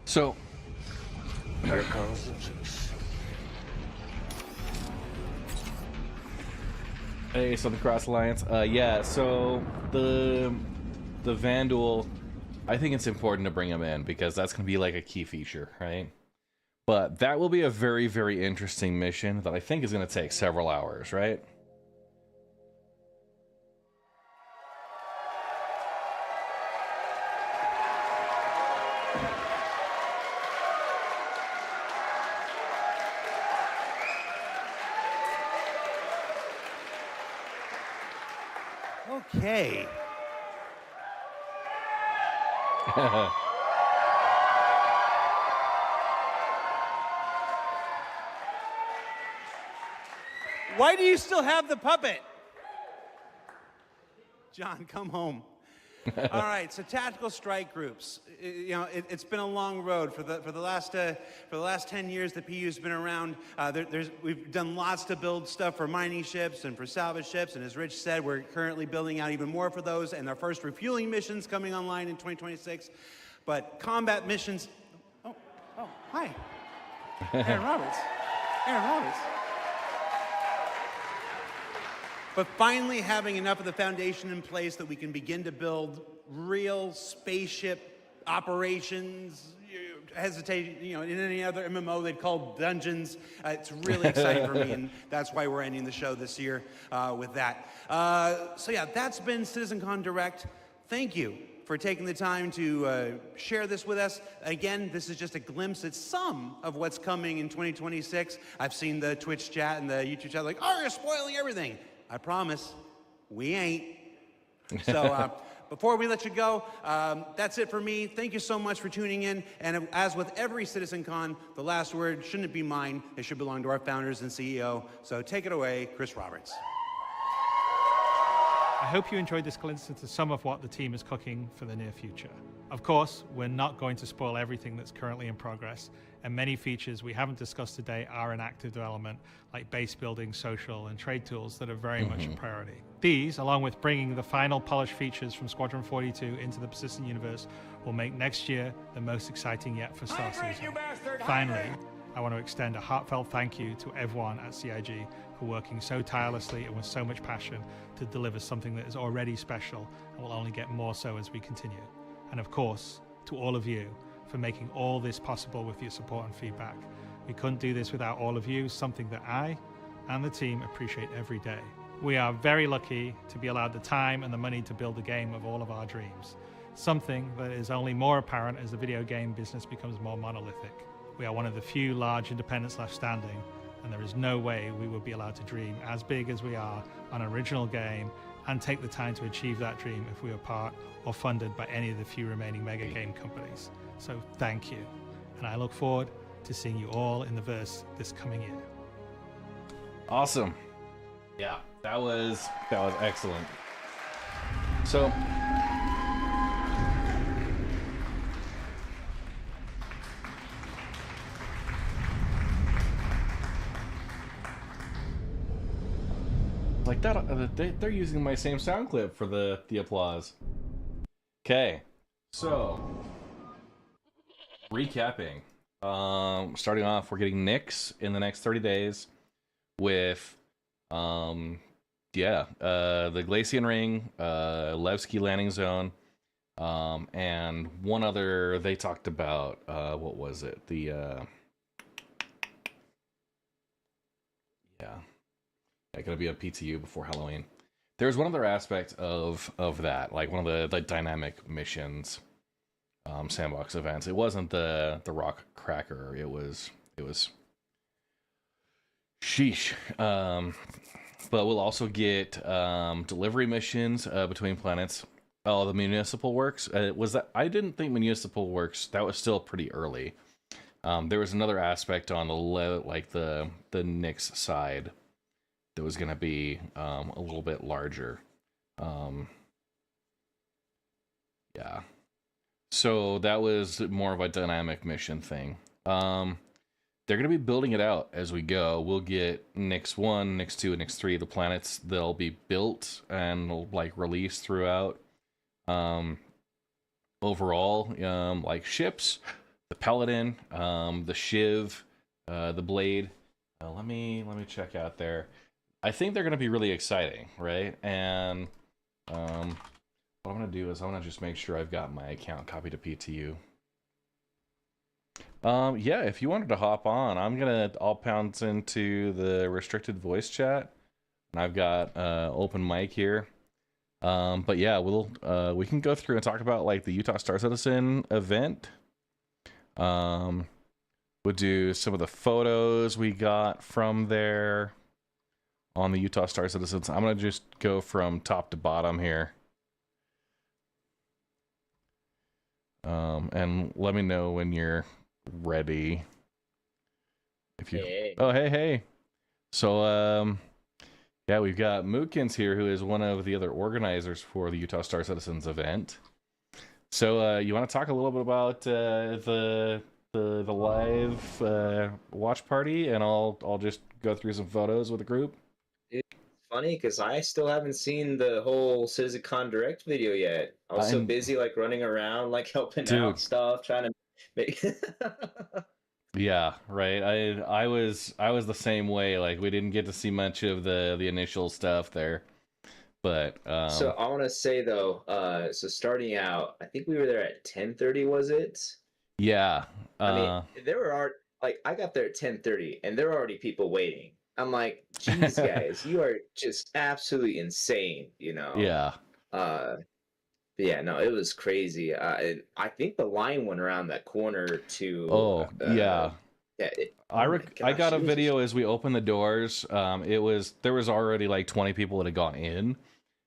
So, here comes the juice. Hey, Southern Cross Alliance. Yeah, so the Vanduul, I think it's important to bring him in because that's going to be like a key feature, right? But that will be a very, very interesting mission that I think is going to take several hours, right? Okay. Why do you still have the puppet? John, come home. All right, so tactical strike groups. You know, it's been a long road for the last 10 years that PU's been around. We've done lots to build stuff for mining ships and for salvage ships, and as Rich said, we're currently building out even more for those, and our first refueling missions coming online in 2026. But combat missions. Oh, hi, Aaron Roberts. Aaron Roberts. But finally having enough of the foundation in place that we can begin to build real spaceship operations, hesitate, in any other MMO they'd call dungeons. It's really exciting for me, and that's why we're ending the show this year with that. So yeah, that's been CitizenCon Direct. Thank you for taking the time to share this with us. Again, this is just a glimpse at some of what's coming in 2026. I've seen the Twitch chat and the YouTube chat like, oh, you're spoiling everything. I promise, we ain't. So before we let you go, that's it for me. Thank you so much for tuning in. And as with every CitizenCon, the last word shouldn't be mine. It should belong to our founders and CEO. So take it away, Chris Roberts. I hope you enjoyed this glimpse into some of what the team is cooking for the near future. Of course, we're not going to spoil everything that's currently in progress, and many features we haven't discussed today are in active development, like base building, social, and trade tools that are very much a priority. These, along with bringing the final polished features from Squadron 42 into the persistent universe, will make next year the most exciting yet for Star Citizen. Finally, I want to extend a heartfelt thank you to everyone at CIG for working so tirelessly and with so much passion to deliver something that is already special and will only get more so as we continue. And of course, to all of you for making all this possible with your support and feedback. We couldn't do this without all of you, something that I and the team appreciate every day. We are very lucky to be allowed the time and the money to build a game of all of our dreams, something that is only more apparent as the video game business becomes more monolithic. We are one of the few large independents left standing, and there is no way we would be allowed to dream as big as we are on an original game and take the time to achieve that dream if we were part or funded by any of the few remaining mega game companies. So thank you, and I look forward to seeing you all in the verse this coming year. Awesome. Yeah, that was excellent. So like that, they're using my same sound clip for the applause. Okay, so recapping. Starting off, we're getting Nyx in the next 30 days with, the Glacian Ring, Levski Landing Zone, and one other they talked about. What was it? Gonna be a PTU before Halloween. There's one other aspect of that, like one of the dynamic missions, sandbox events. It wasn't the rock cracker. It was sheesh. But we'll also get delivery missions between planets. Oh, the municipal works. Was that? I didn't think municipal works. That was still pretty early. There was another aspect on the Nyx side that was going to be a little bit larger. Yeah. So that was more of a dynamic mission thing. They're going to be building it out as we go. We'll get Nyx 1, Nyx 2, and Nyx 3, the planets. They'll be built and released throughout. Overall, like ships, the Paladin, the Shiv, the Blade. Let me check out there. I think they're going to be really exciting, right? And what I'm going to do is I'm going to just make sure I've got my account copied to PTU. Yeah, if you wanted to hop on, I'll pounce into the restricted voice chat, and I've got open mic here. But yeah, we can go through and talk about the Utah Star Citizen event. We'll do some of the photos we got from there on the Utah Star Citizens. I'm gonna just go from top to bottom here. And let me know when you're ready. If you hey. So yeah, we've got Mookins here, who is one of the other organizers for the Utah Star Citizens event. So you want to talk a little bit about the live watch party, and I'll just go through some photos with the group. It's funny because I still haven't seen the whole CitizenCon Direct video yet. I was so busy running around, helping out stuff, trying to make. Yeah, right. I was the same way. We didn't get to see much of the initial stuff there, but So I want to say though, so starting out, I think we were there at 10:30. Was it? Yeah. I mean, there were like I got there at 10:30, and there were already people waiting. I'm like, geez, guys, you are just absolutely insane, you know. Yeah. But yeah, no, it was crazy. I think the line went around that corner to. Oh, yeah. Yeah. I Gosh, got a it was video as we opened the doors. There was already like 20 people that had gone in,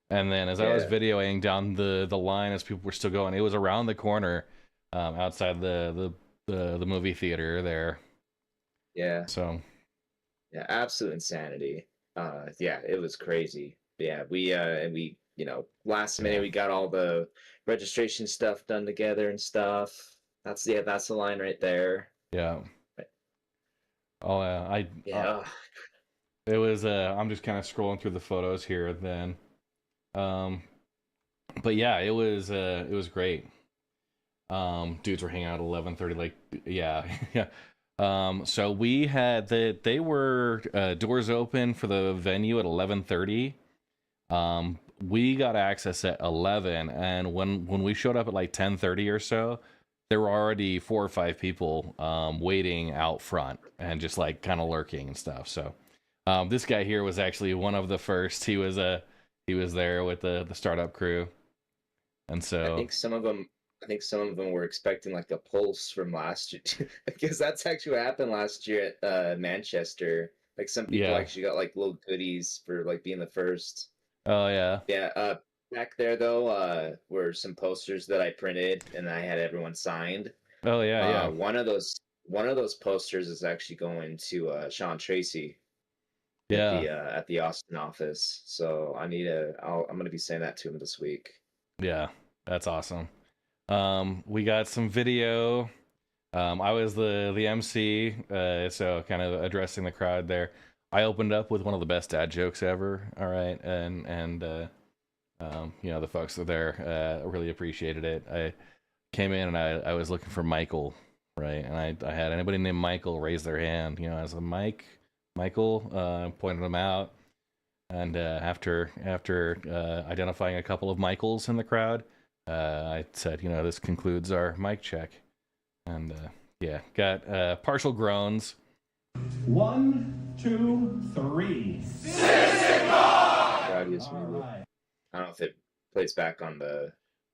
and then as I was Yeah. videoing down the line as people were still going, it was around the corner, outside the movie theater there. Yeah. So. Yeah, absolute insanity. Yeah, it was crazy. Yeah, we last minute we got all the registration stuff done together and stuff. That's the line right there. Yeah. Oh, Yeah. it was. I'm just kind of scrolling through the photos here. Then, but yeah, it was great. Dudes were hanging out at 11:30. Like, yeah, yeah. So we had they were doors open for the venue at 11:30. We got access at 11, and when we showed up at like 10:30 or so, there were already 4 or 5 people waiting out front and just like kind of lurking and stuff. So this guy here was actually one of the first. He was there with the startup crew, and so I think some of them were expecting like a pulse from last year because that's actually what happened last year at Manchester. Like some people actually got like little goodies for like being the first. Oh yeah. Yeah. Back there though, were some posters that I printed and I had everyone signed. Oh yeah, yeah. One of those posters is actually going to Sean Tracy. Yeah. At the Austin office. So I'm gonna be saying that to him this week. Yeah, that's awesome. We got some video. I was the MC, so kind of addressing the crowd there. I opened up with one of the best dad jokes ever. All right, and the folks that there really appreciated it. I came in and I was looking for Michael, right, and I had anybody named Michael raise their hand. I was like, Michael, pointed them out, and after identifying a couple of Michaels in the crowd, I said, this concludes our mic check, and got partial groans. 1, 2, 3. I don't know if it plays back on the.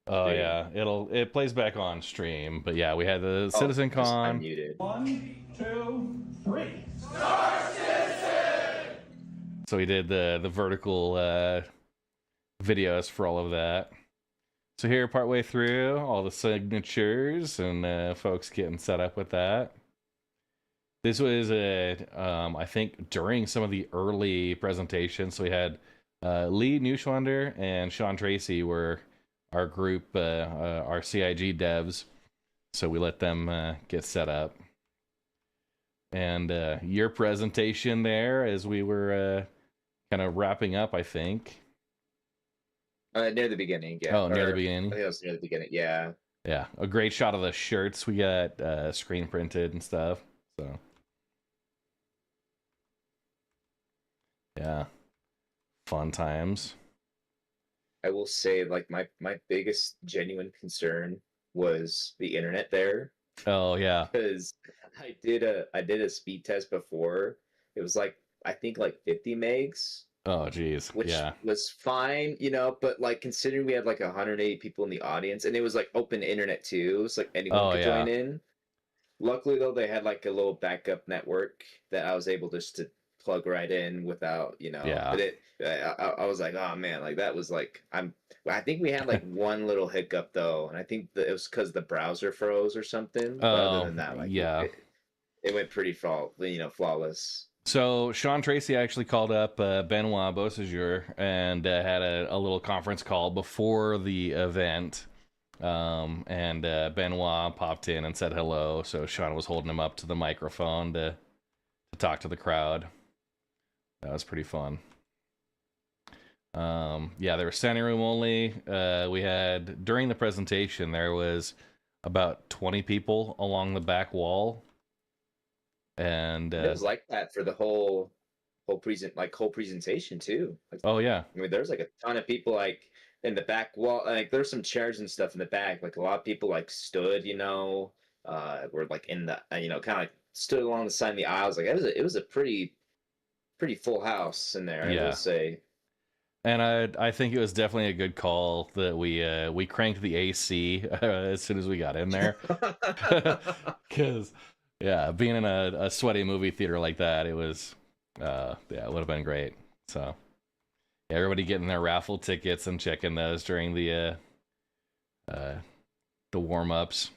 Oh yeah, it plays back on stream, but yeah, we had the CitizenCon. Unmuted. 1, 2, 3. So we did the vertical videos for all of that. So here, partway through, all the signatures and folks getting set up with that. This was I think during some of the early presentations. So we had Lee Neuschwander and Sean Tracy were our group, our CIG devs. So we let them get set up. And your presentation there as we were kind of wrapping up, I think. Near the beginning, yeah. Oh, near the beginning? I think it was near the beginning, yeah. Yeah, a great shot of the shirts we got screen printed and stuff. So, yeah, fun times. I will say, like, my biggest genuine concern was the internet there. Oh yeah, because I did a speed test before. It was like I think like 50 megs. Oh geez, which yeah, was fine, but like considering we had like 180 people in the audience and it was like open internet too, so like anyone could join in. Luckily though, they had like a little backup network that I was able just to plug right in without, Yeah. But I was like, oh man, like that was like I think we had like one little hiccup though, and I think that it was because the browser froze or something. But other than that, like yeah, it went pretty flawless. So Sean Tracy actually called up Benoit Beausejour and had a little conference call before the event. And Benoit popped in and said hello. So Sean was holding him up to the microphone to talk to the crowd. That was pretty fun. Yeah, there was standing room only. We had, during the presentation, there was about 20 people along the back wall. And it was like that for the whole presentation too. Like, oh yeah, I mean, there's like a ton of people like in the back wall. Like there's some chairs and stuff in the back. Like a lot of people like stood, were like in the kind of like stood along the side of the aisles. Like it was a pretty full house in there, I will say. And I think it was definitely a good call that we cranked the AC as soon as we got in there, because being in a sweaty movie theater like that, it was it would have been great. So everybody getting their raffle tickets and checking those during the warm-ups.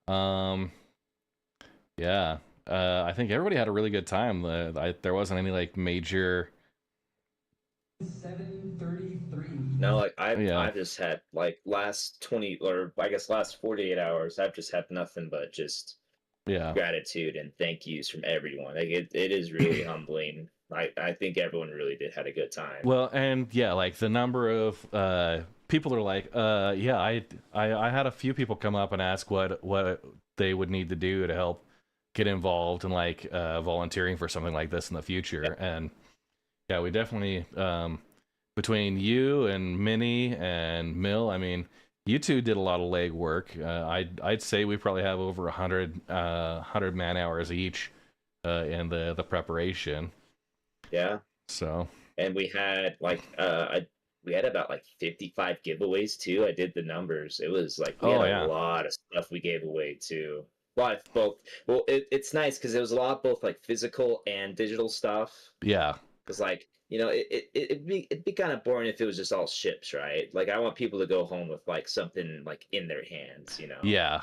I think everybody had a really good time. There wasn't any like major. 7:33. No, like I've just had like last 20, or I guess last 48 hours, I've just had nothing but just gratitude and thank yous from everyone. Like it is really humbling. I think everyone really did had a good time. Well, and like the number of people are like, I had a few people come up and ask what they would need to do to help get involved in like volunteering for something like this in the future. And we definitely between you and Minnie and Mill, I mean, you two did a lot of leg work. I'd say we probably have over 100 man hours each in the preparation. Yeah. So. And we had like we had about like 55 giveaways too. I did the numbers. It was like we had a lot of stuff we gave away too. A lot of both. Well, it's nice because it was a lot of both like physical and digital stuff. Yeah. Because like it'd be kind of boring if it was just all ships, right? Like I want people to go home with like something like in their hands, Yeah.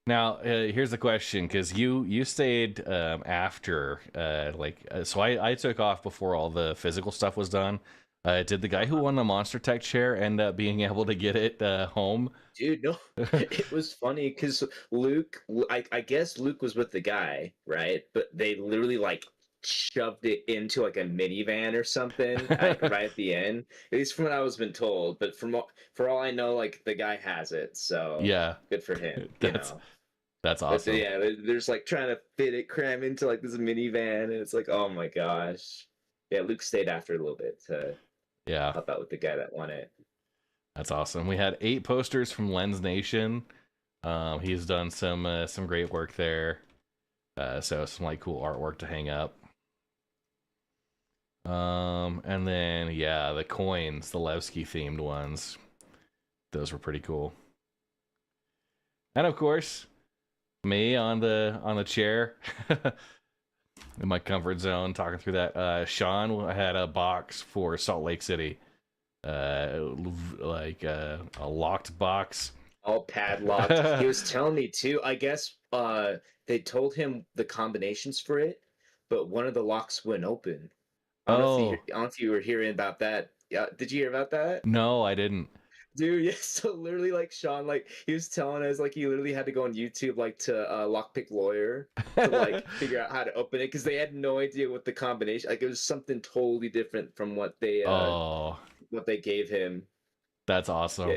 Now here's the question, because you stayed after so I took off before all the physical stuff was done. Did the guy who won the Monster Tech chair end up being able to get it home? Dude, no. It was funny because Luke, I guess Luke was with the guy, right? But they literally like shoved it into like a minivan or something right at the end. At least from what I was been told. But for all I know, like the guy has it. So good for him. That's awesome. But, they're just like trying to cram into like this minivan, and it's like, oh my gosh. Yeah, Luke stayed after a little bit to help out with the guy that won it. That's awesome. We had 8 posters from Lens Nation. He's done some great work there. So some like cool artwork to hang up. And then the coins, the Levski themed ones. Those were pretty cool. And of course, me on the chair in my comfort zone talking through that. Sean had a box for Salt Lake City. Like a locked box. All padlocked. He was telling me too, I guess they told him the combinations for it, but one of the locks wouldn't open. I don't know if you were hearing about that. Yeah, did you hear about that? No, I didn't. Dude, yeah, so literally like Sean, like he was telling us like he literally had to go on YouTube like to Lockpick Lawyer to like figure out how to open it because they had no idea what the combination, like it was something totally different from what they gave him. That's awesome.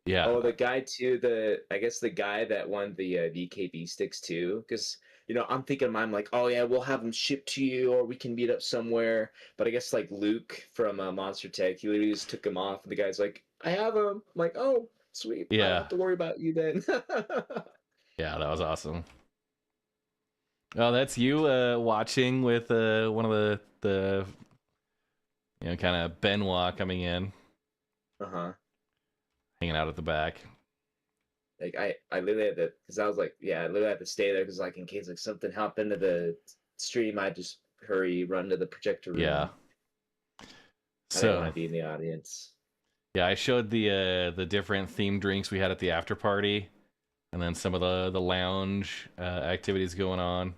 Yeah. Oh, the guy too, I guess the guy that won the VKB sticks too, because I'm thinking in mind like, oh yeah, we'll have them shipped to you or we can meet up somewhere. But I guess like Luke from Monster Tech, he literally just took them off and the guy's like, I have them. I'm like, oh, sweet. I don't have to worry about you then. Yeah, that was awesome. Oh, that's you watching with one of the kind of Benoit coming in. Hanging out at the back. Like I literally had to, because I was like, I literally had to stay there because like in case like something happened to the stream, I just run to the projector room. Yeah. I didn't want to be in the audience. Yeah, I showed the different themed drinks we had at the after party, and then some of the lounge activities going on.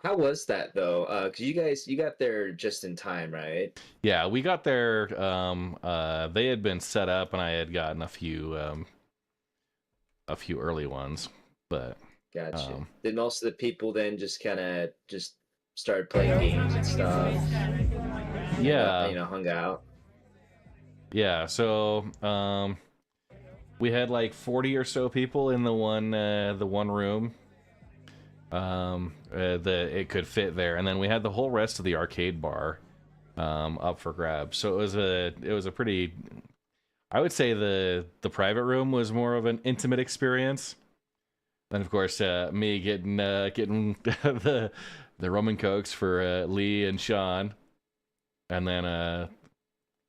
How was that though? Because you got there just in time, right? Yeah, we got there. They had been set up, and I had gotten a few early ones, but gotcha. Did most of the people then just kind of just started playing games and stuff? Yeah, hung out. Yeah, so we had like 40 or so people in the one room. It could fit there, and then we had the whole rest of the arcade bar up for grabs. So it was a pretty, I would say the private room was more of an intimate experience. Then of course me getting the rum and cokes for Lee and Sean, and then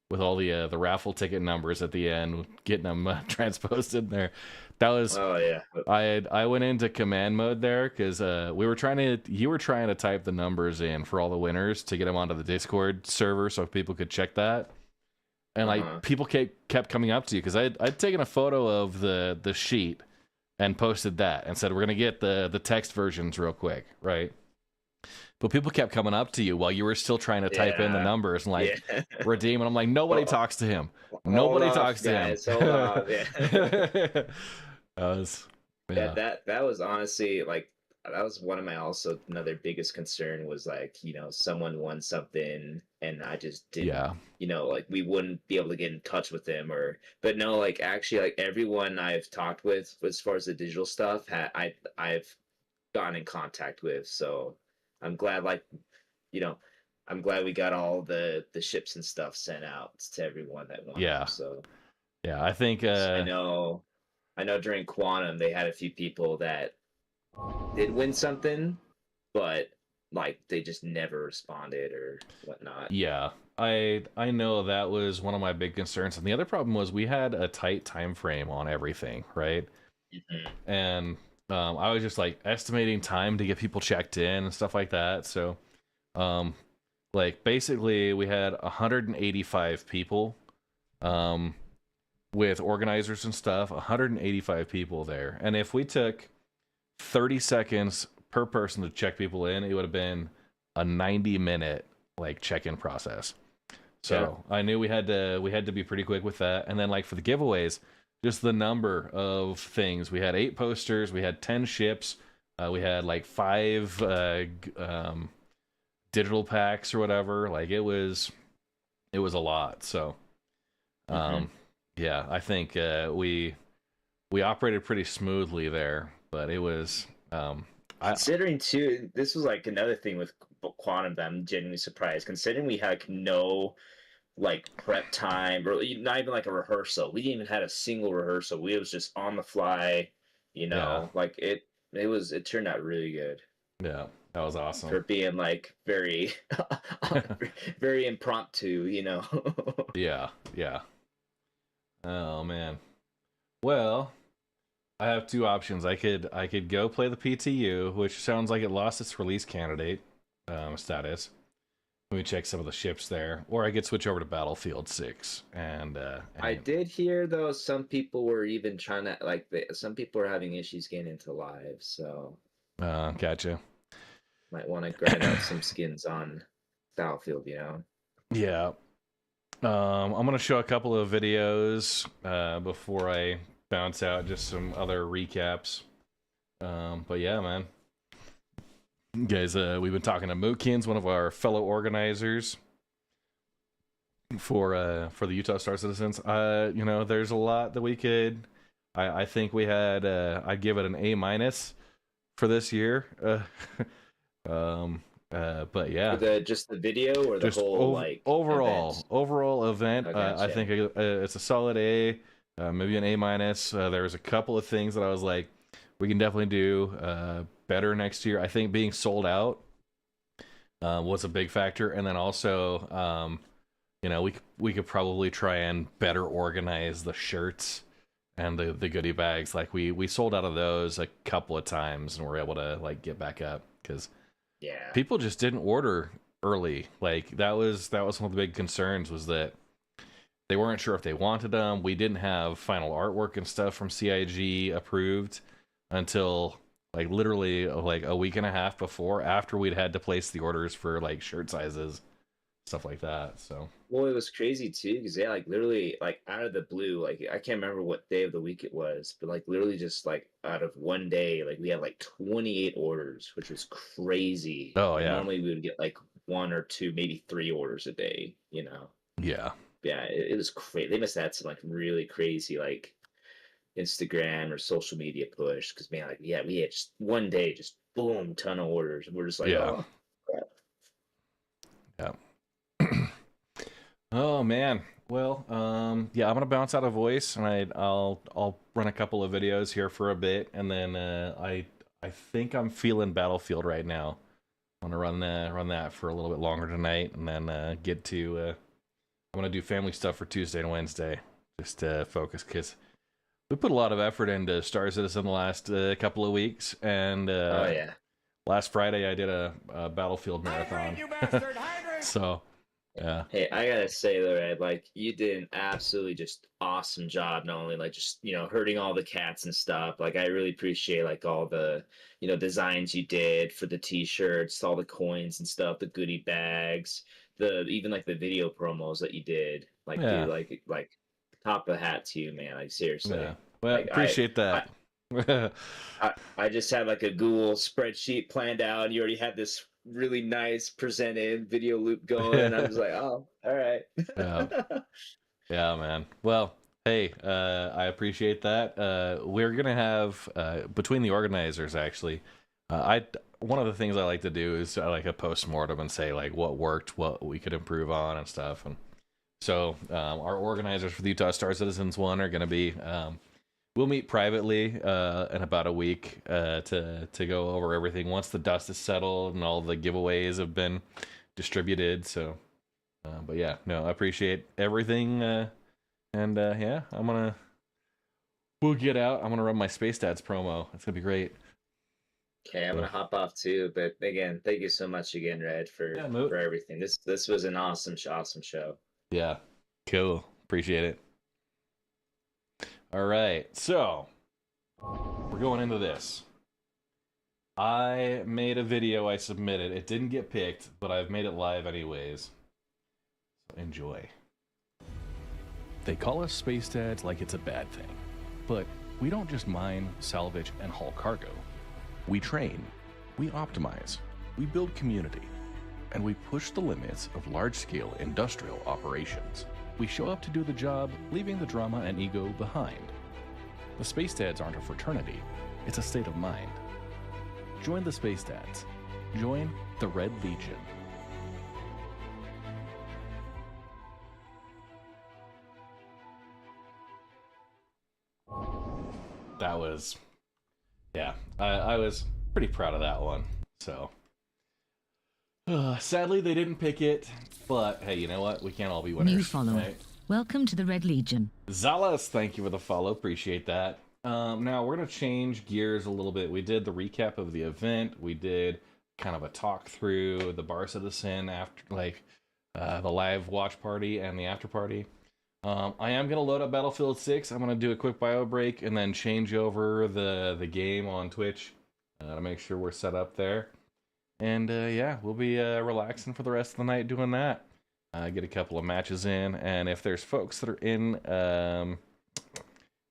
with all the raffle ticket numbers at the end, getting them transposed in there. That was. Oh yeah. I went into command mode there because you were trying to type the numbers in for all the winners to get them onto the Discord server so people could check that. And like people kept coming up to you because I'd taken a photo of the sheet and posted that and said we're gonna get the text versions real quick, right? But people kept coming up to you while you were still trying to type in the numbers and like redeem, and I'm like, nobody talks to him. Nobody talks to him. Hold on, yeah. Yeah. That was honestly like that was one of my also another biggest concern was like, you know, someone won something and I just didn't, you know, like we wouldn't be able to get in touch with them but no, like actually like everyone I've talked with as far as the digital stuff I've gotten in contact with. So I'm glad like, you know, I'm glad we got all the ships and stuff sent out to everyone that won. Yeah. So yeah, I think I know during Quantum they had a few people that did win something, but like they just never responded or whatnot. Yeah, I know that was one of my big concerns, and the other problem was we had a tight time frame on everything, right? And I was just like estimating time to get people checked in and stuff like that. So, like basically we had 185 people, with organizers and stuff, 185 people there, and if we took 30 seconds per person to check people in, it would have been a 90-minute like check-in process. So I knew we had to be pretty quick with that. And then like for the giveaways, just the number of things. We had 8 posters, we had 10 ships, we had like 5 digital packs or whatever. Like it was a lot. So yeah, I think we operated pretty smoothly there. But it was considering too, this was like another thing with Quantum that I'm genuinely surprised. Considering we had no like prep time or not even like a rehearsal. We didn't even had a single rehearsal. We was just on the fly, you know. Like it turned out really good. Yeah, that was awesome. For being like very very impromptu, you know. Yeah. Oh man. Well, I have 2 options. I could go play the PTU, which sounds like it lost its release candidate status. Let me check some of the ships there, or I could switch over to Battlefield 6. And I did hear though some people were even trying to like some people are having issues getting into live, so gotcha. Might want to grind out some skins on Battlefield, you know. Yeah. I'm gonna show a couple of videos before I bounce out just some other recaps. But yeah, man. Guys, we've been talking to Mootkins, one of our fellow organizers for the Utah Star Citizens. You know, there's a lot that we could. I think we had. I'd give it an A- for this year. But yeah, for just the video or the just whole like overall event. Gotcha. I think it's a solid A. Maybe an A-. There was a couple of things that I was like, we can definitely do better next year. I think being sold out was a big factor, and then also, you know, we could probably try and better organize the shirts and the goodie bags. Like we sold out of those a couple of times, and we're able to like get back up because people just didn't order early. Like that was one of the big concerns was that they weren't sure if they wanted them. We didn't have final artwork and stuff from CIG approved until like literally like a week and a half after we'd had to place the orders for like shirt sizes, stuff like that. So well, it was crazy too because they like literally like out of the blue, like I can't remember what day of the week it was, but like literally just like out of one day, like we had like 28 orders, which was crazy. Oh yeah. Normally we would get like 1 or 2, maybe 3 orders a day, you know. Yeah. Yeah, it was crazy. They must have had some like really crazy like Instagram or social media push because man, like we had just one day, just boom, ton of orders, and we're just like, oh, crap. Yeah. Oh man. Well, yeah, I'm gonna bounce out of voice, and I'll run a couple of videos here for a bit, and then I think I'm feeling Battlefield right now. I'm gonna run that for a little bit longer tonight, and then get to. I'm gonna do family stuff for Tuesday and Wednesday, just to focus, because we put a lot of effort into Star Citizen the last couple of weeks, and Oh yeah. last Friday I did a Battlefield marathon. So, yeah. Hey, I gotta say though, Ed, like you did an absolutely just awesome job. Not only like just herding all the cats and stuff. Like I really appreciate like all the designs you did for the T-shirts, all the coins and stuff, the goodie bags, the even like the video promos that you did. Like Yeah. dude, like top of the hat to you, man. Like seriously. Yeah. Well, Like, appreciate that. I just had like a Google spreadsheet planned out, and you already had this really nice presented video loop going. And I'm just like, oh, all right. Yeah. Yeah, man. Well, hey, I appreciate that. We're gonna have between the organizers actually. One of the things I like to do is I like a post-mortem and say like what worked, what we could improve on, and stuff. And so our organizers for the Utah Star Citizens one are gonna be. We'll meet privately in about a week to go over everything once the dust is settled and all the giveaways have been distributed. So, but yeah, no, I appreciate everything. And yeah, we'll get out. I'm gonna run my Space Stats promo. It's gonna be great. Okay, I'm gonna hop off too. But again, thank you so much again, Red, for everything. This was an awesome show. Yeah, cool. Appreciate it. All right, so we're going into this. I made a video I submitted. It didn't get picked, but I've made it live anyways. So enjoy. They call us space dads like it's a bad thing. But we don't just mine, salvage, and haul cargo. We train, we optimize, we build community, and we push the limits of large-scale industrial operations. We show up to do the job, leaving the drama and ego behind. The Space Dads aren't a fraternity, it's a state of mind. Join the Space Dads. Join the Red Legion. That was, yeah, I was pretty proud of that one. So, sadly they didn't pick it, but hey, you know what? We can't all be winners. New follower. Right? Welcome to the Red Legion. Zalas, thank you for the follow. Appreciate that. Now we're gonna change gears a little bit. We did the recap of the event. We did kind of a talk through the Bar Citizen after, like, the live watch party and the after party. I am gonna load up Battlefield 6. I'm gonna do a quick bio break and then change over the game on Twitch to make sure we're set up there. And yeah, we'll be relaxing for the rest of the night doing that. Get a couple of matches in, and if there's folks that are in,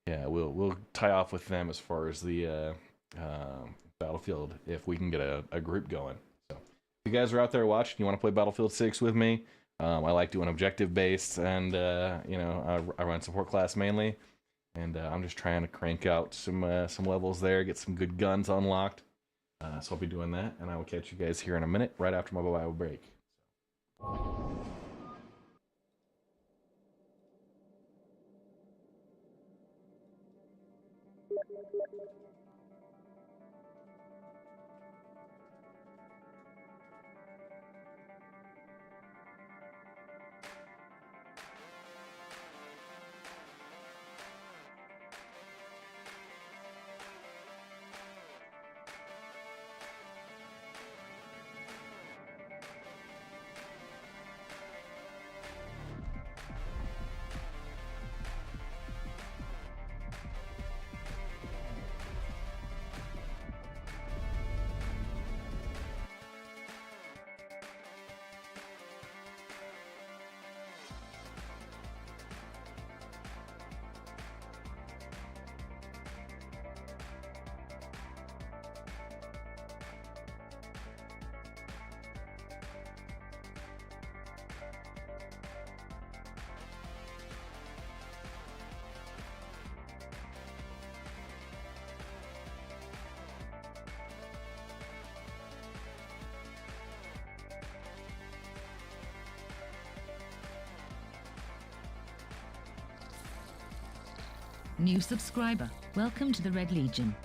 yeah, we'll tie off with them as far as the Battlefield if we can get a group going. So if you guys are out there watching, you want to play Battlefield 6 with me? I like doing objective based, and you know, I run support class mainly, and I'm just trying to crank out some levels there, get some good guns unlocked. So I'll be doing that, and I will catch you guys here in a minute, right after my bio break. New subscriber. Welcome to the Red Legion.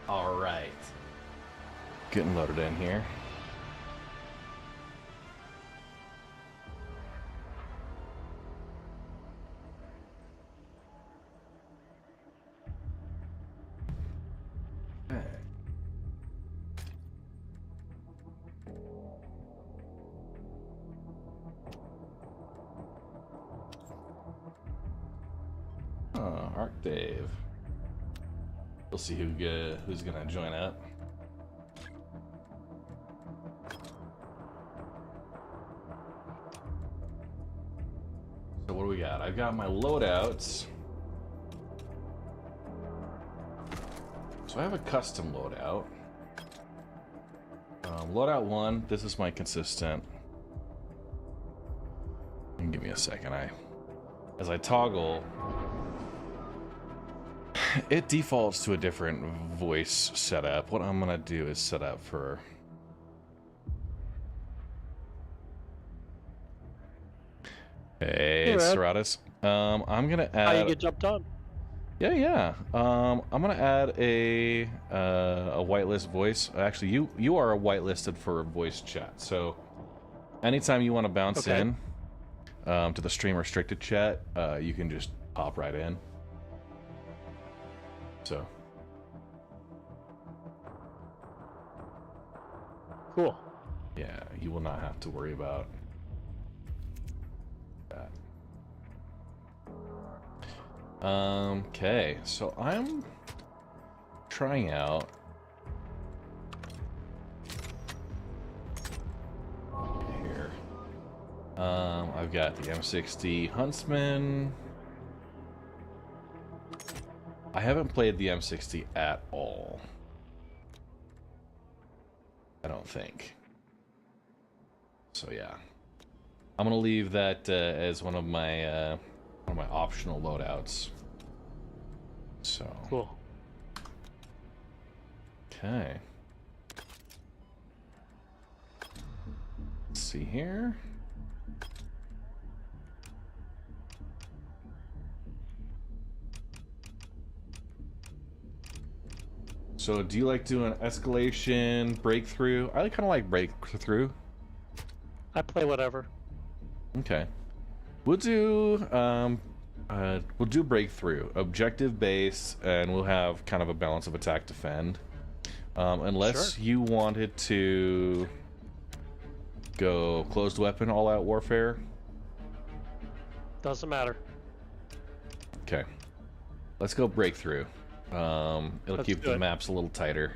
All right. Getting loaded in here. Arc Dave. We'll see who's gonna join up. So what do we got? I've got my loadouts. So I have a custom loadout. Loadout 1, this is my consistent. Give me a second. As I toggle, it defaults to a different voice setup. What I'm gonna do is set up for Hey, Seratus. I'm gonna add. How you get jumped on? Yeah. I'm gonna add a whitelist voice. Actually, you are whitelisted for voice chat. So anytime you want to bounce in to the stream restricted chat, you can just pop right in. So cool. Yeah, you will not have to worry about that. Okay, so I'm trying out here. I've got the M60 Huntsman. I haven't played the M60 at all. I don't think. So yeah, I'm gonna leave that as one of my optional loadouts. So cool. Okay. Let's see here. So do you like doing escalation, breakthrough? I kind of like breakthrough. I play whatever. Okay. We'll do breakthrough, objective base, and we'll have kind of a balance of attack defend. Unless you wanted to go closed weapon, all out warfare. Doesn't matter. Okay. Let's go breakthrough. It'll Let's keep do the it. maps a little tighter.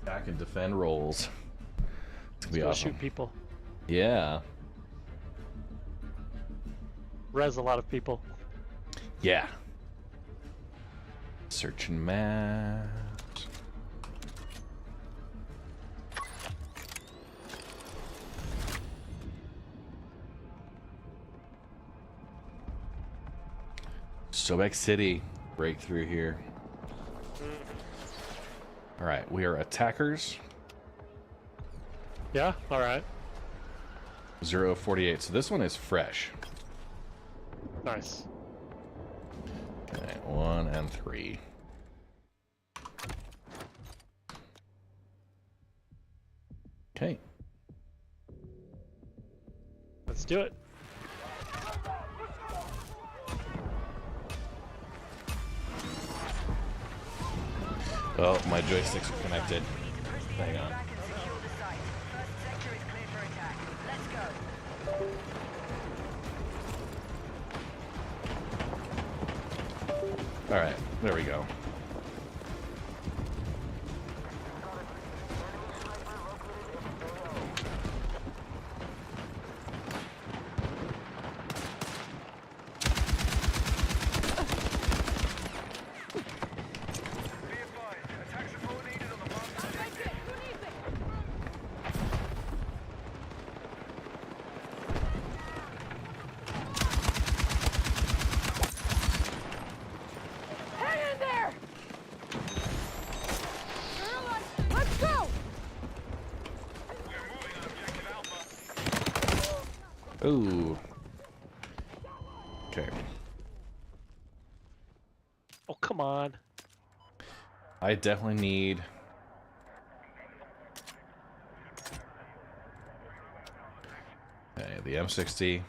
Attack and defend rolls. It's gonna be Go awesome. shoot people. Yeah. Res a lot of people. Yeah. Searching maps. Sobek City. Breakthrough here. Alright, we are attackers. Yeah, alright. 048. So this one is fresh. Nice. Okay, 1 and 3. Okay. Let's do it. Oh, my joysticks are connected. Hang on. Alright, there we go. Hang in there! Let's go! Ooh. Okay. Oh, come on. I definitely need... Okay, the M60.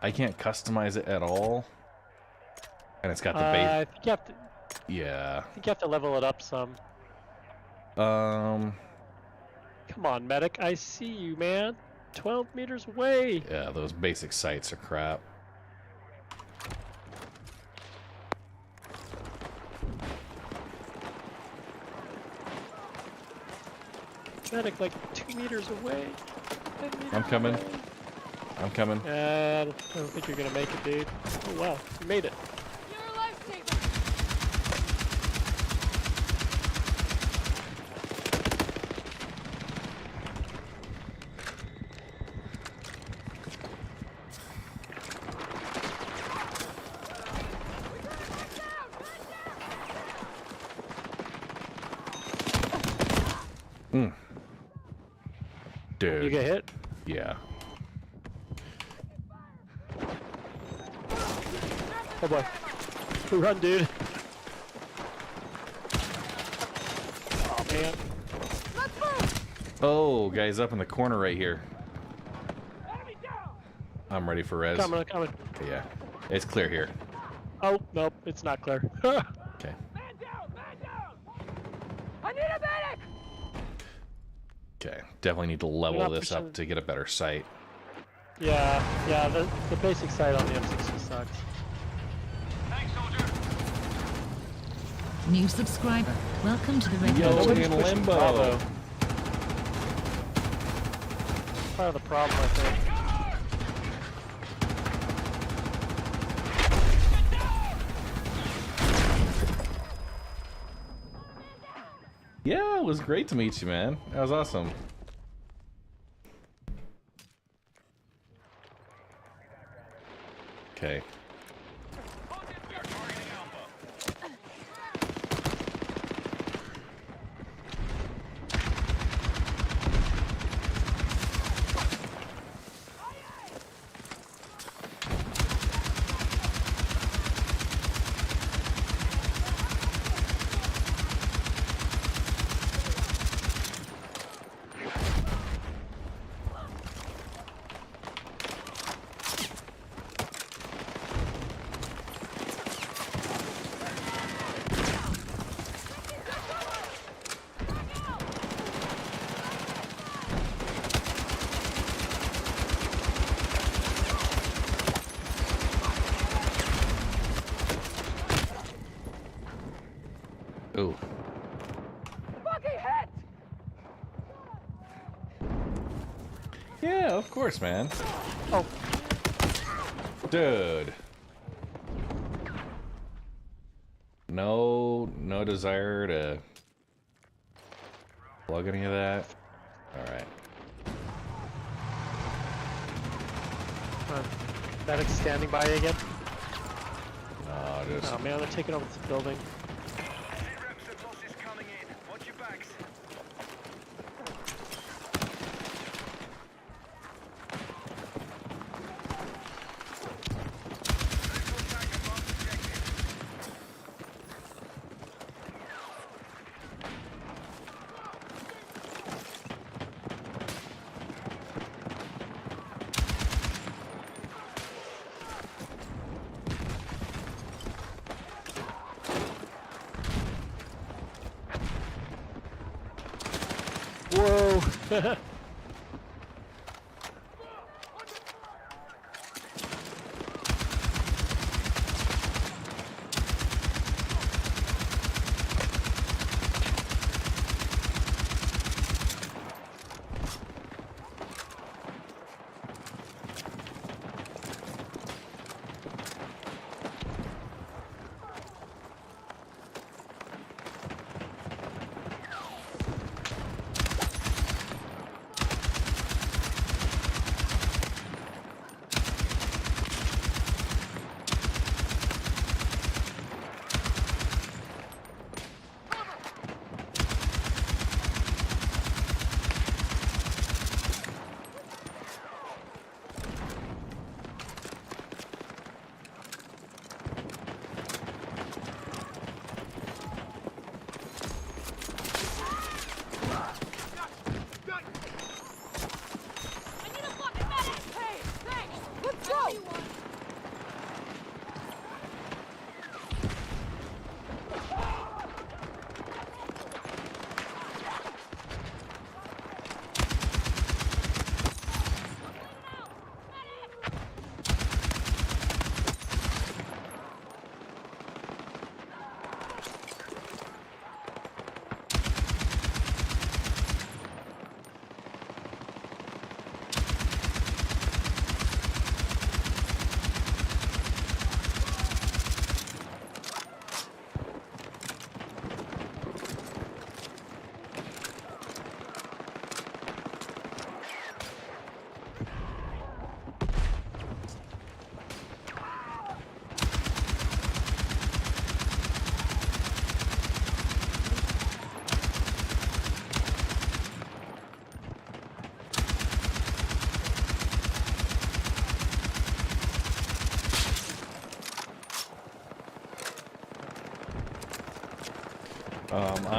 I can't customize it at all. And it's got the base... I think you have to. Yeah. I think you have to level it up some. Um... Come on, medic. I see you, man. 12 meters away. Yeah, those basic sights are crap. Medic, like 2 meters away. 10 meters I'm coming. away. I'm coming. I don't think you're gonna make it, dude. Oh wow, you made it. You're a lifesaver! Mm. Dude. You get hit? Yeah. Oh boy. Run, dude. Oh man. Oh, guy's up in the corner right here. I'm ready for res. Coming, coming. Okay, yeah. It's clear here. Oh, nope, it's not clear. Okay. I need a medic! Okay. Definitely need to level not this up pushing- to get a better sight. yeah, the basic sight on the M60 sucks. New subscriber. Welcome to the Red Yo, Legion. in limbo. Bravo. Part of the problem, I think. it was great to meet you, man. That was awesome. Okay. Ooh. Fucking hit! Yeah, of course, man. Oh. Dude. No desire to plug any of that. Alright. Medic standing by again. No, just... Oh man, they're taking over this building. Whoa!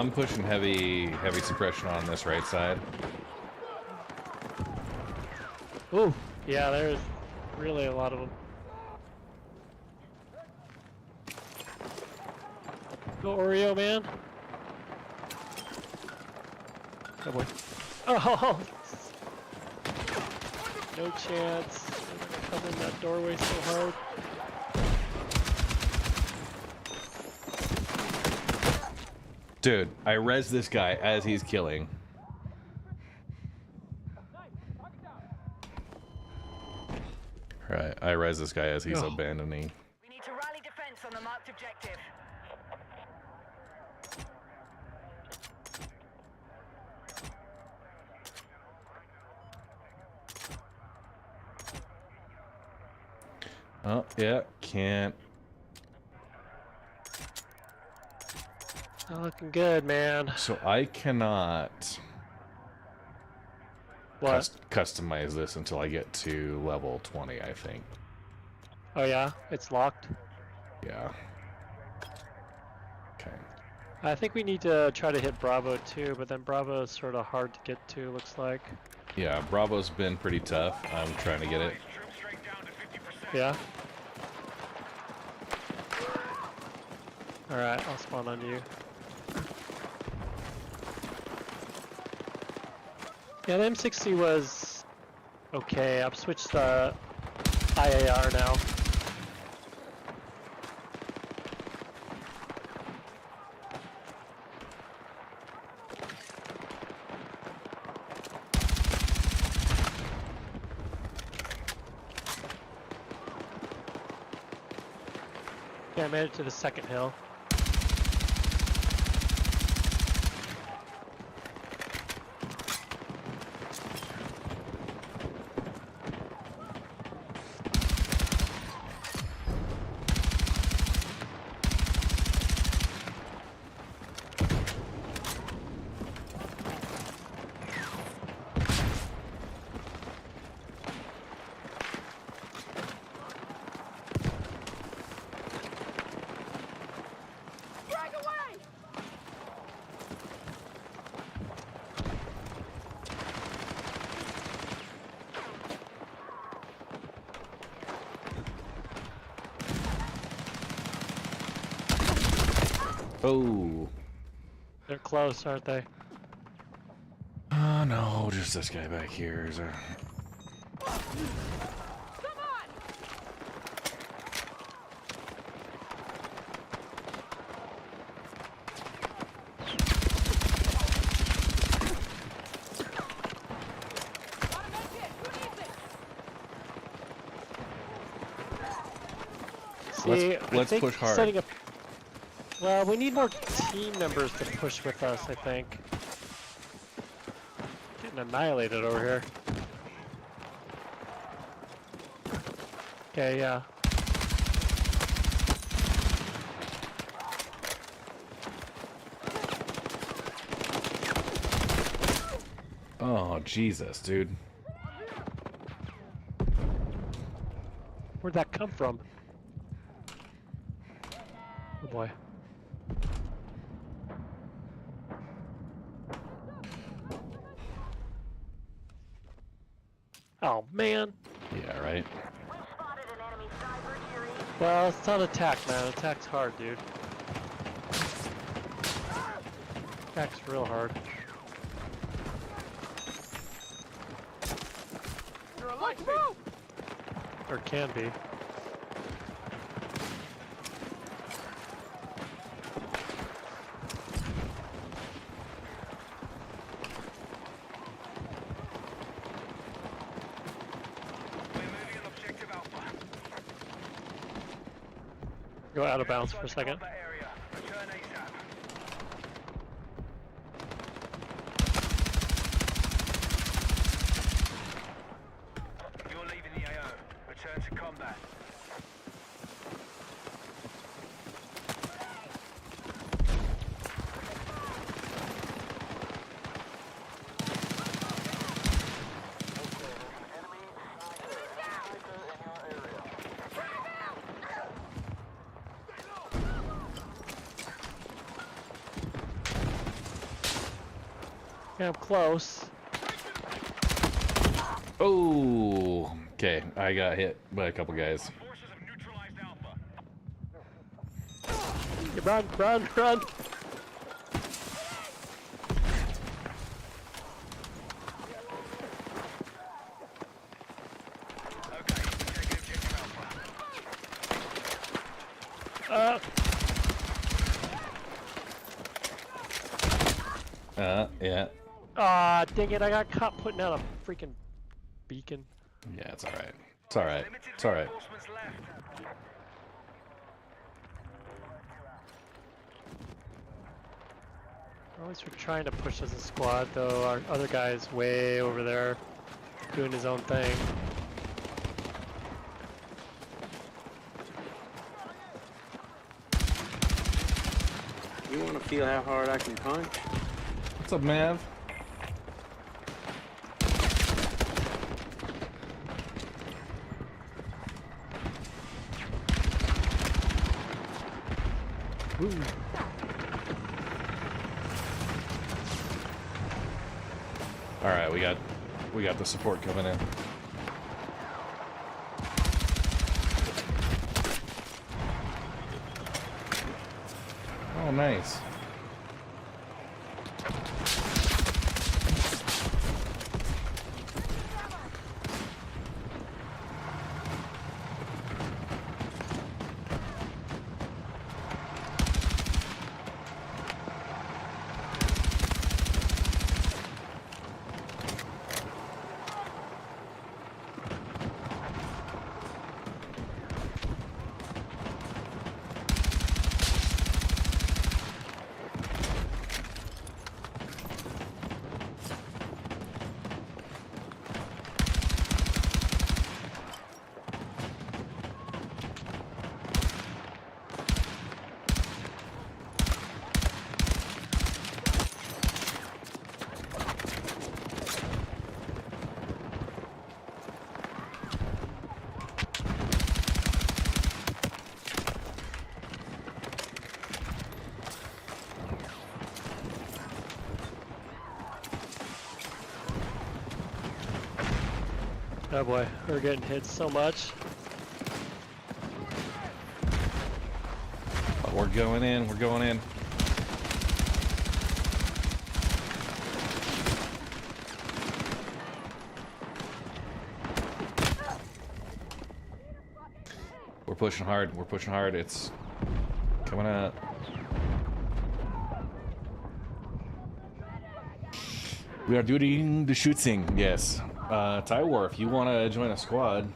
I'm pushing heavy suppression on this right side. Ooh, yeah, there's really a lot of them. Go Oreo, man. Oh boy. Oh! No chance. They're gonna come in that doorway so hard. Dude, I res this guy as he's killing. Right, I res this guy as he's abandoning. We need to rally defense on the marked objective. Oh, yeah, can't. Not looking good, man. So I cannot customize this until I get to level 20, I think. Oh yeah, it's locked. Yeah. Okay. I think we need to try to hit Bravo too, but then Bravo is sort of hard to get to, looks like. Yeah, Bravo's been pretty tough. I'm trying to get it. Yeah? Alright, I'll spawn on you. Yeah, the M60 was okay. I've switched to IAR now. Yeah, I made it to the second hill. Oh. They're close, aren't they? Oh no, just this guy back here. Is there... See, let's push hard. Setting up. Well, we need more team members to push with us, I think. Getting annihilated over here. Okay, yeah. Oh, Jesus, dude. Where'd that come from? Oh boy. Oh man. Yeah, right. Well, it's not attack, man. Attack's hard, dude. Attack's real hard. Or can be. Go out of bounds for a second. You're leaving the AO. Return to combat. Yeah, I'm close. Oh, okay. I got hit by a couple guys. Run, run, run! Yeah. Ah, dang it, I got caught putting out a freaking beacon. Yeah, it's alright. It's alright. It's alright. At least we're trying to push as a squad, though. Our other guy's way over there doing his own thing. You want to feel how hard I can punch? What's up, Mav? Ooh. All right, we got the support coming in. Oh, nice. Oh boy, we're getting hit so much. But we're going in, we're going in. We're pushing hard, it's coming out. We are doing the shooting, yes. Tywar, if you want to join a squad.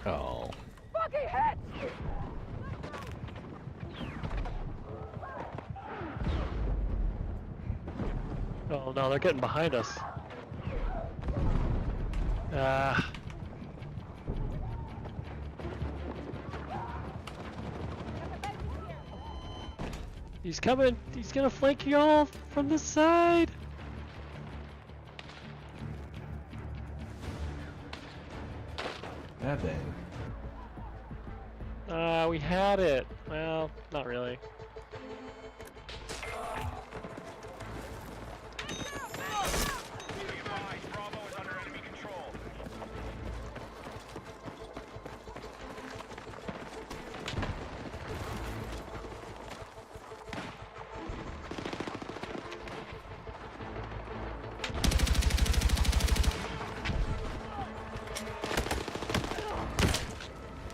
Oh. Fucking hit! Oh no, they're getting behind us. Ah. He's coming! He's gonna flank you all from the side! That thing. We had it. Well, not really.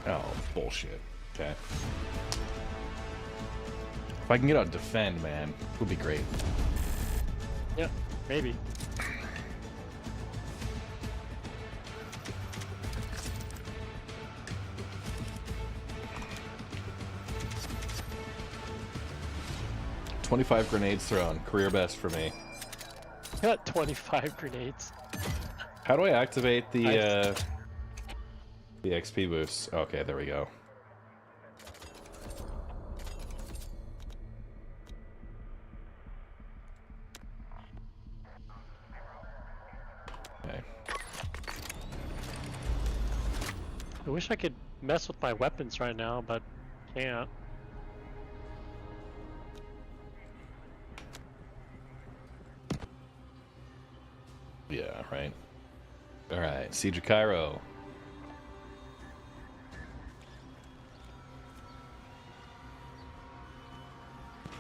Oh, bullshit. Okay. If I can get out and defend, man, it would be great. Yep, maybe. $25 grenades thrown. Career best for me. Got 25 grenades. How do I activate the XP boosts? Okay, there we go. Okay. I wish I could mess with my weapons right now, but can't. Yeah, right. All right, Siege of Cairo.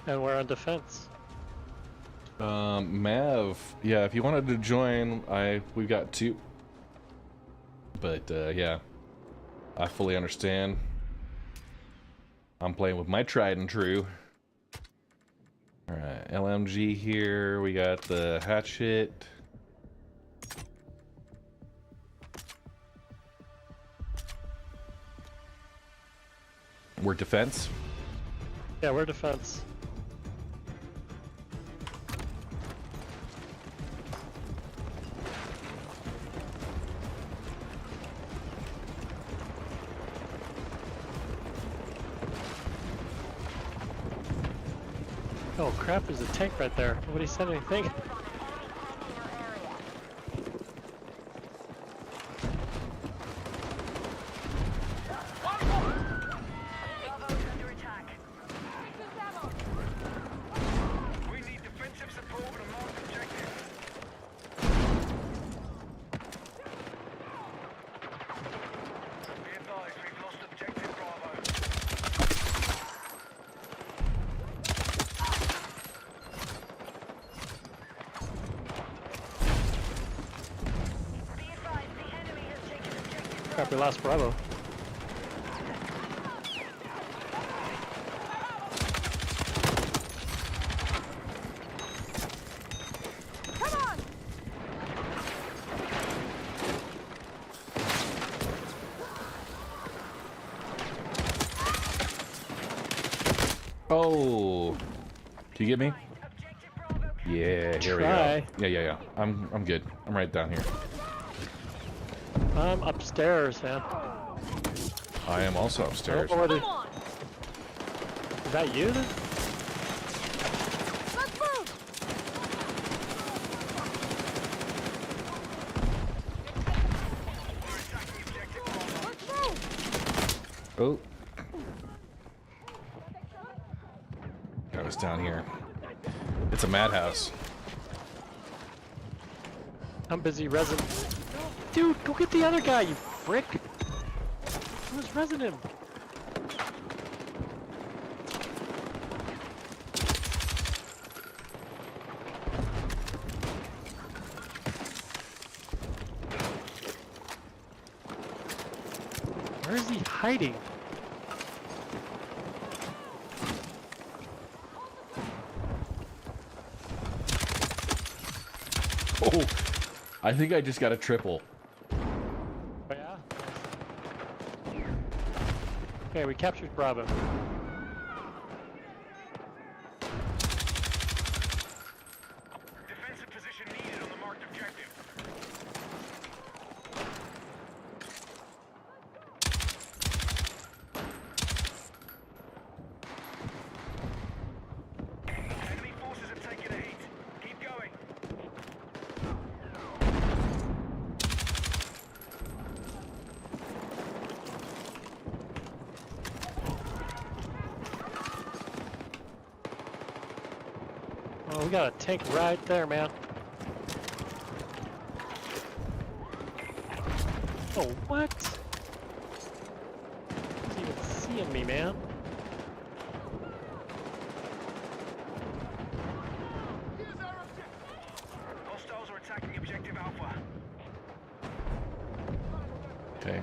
And we're on defense. Mav, yeah, if you wanted to join, we've got 2. But yeah, I fully understand. I'm playing with my tried and true. All right, LMG here. We got the hatchet. We're defense. Yeah, we're defense. Oh crap, there's a tank right there. Nobody said anything. We need defensive support on a marked objective. Be advised, we've lost objective Bravo. Crap, we lost Bravo. Oh, do you get me? Yeah, here we Try. go. Yeah. I'm good. I'm right down here. I'm upstairs, man. I am also upstairs. Oh, is that you then? Oh. I was down here. It's a madhouse. I'm busy resin. Dude, go get the other guy, you frick! Who's resin him? Where is he hiding? Oh, I think I just got a triple. Oh yeah? Okay, we captured Bravo. Defensive position needed on the marked objective. Enemy forces have taken a hit. Keep going. Oh, we got a tank right there, man. Oh, what? He's even seeing me, man. Hostiles are attacking objective Alpha. Okay,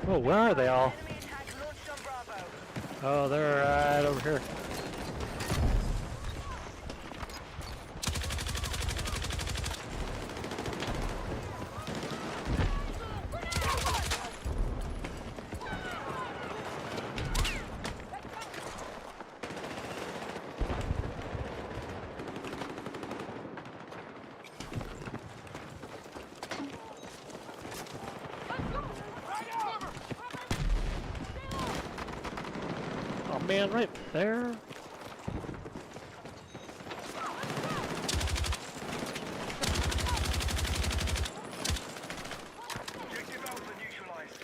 Oh, where are they all? Oh, they're right over here. Oh man, right there. Objective Alpha neutralized.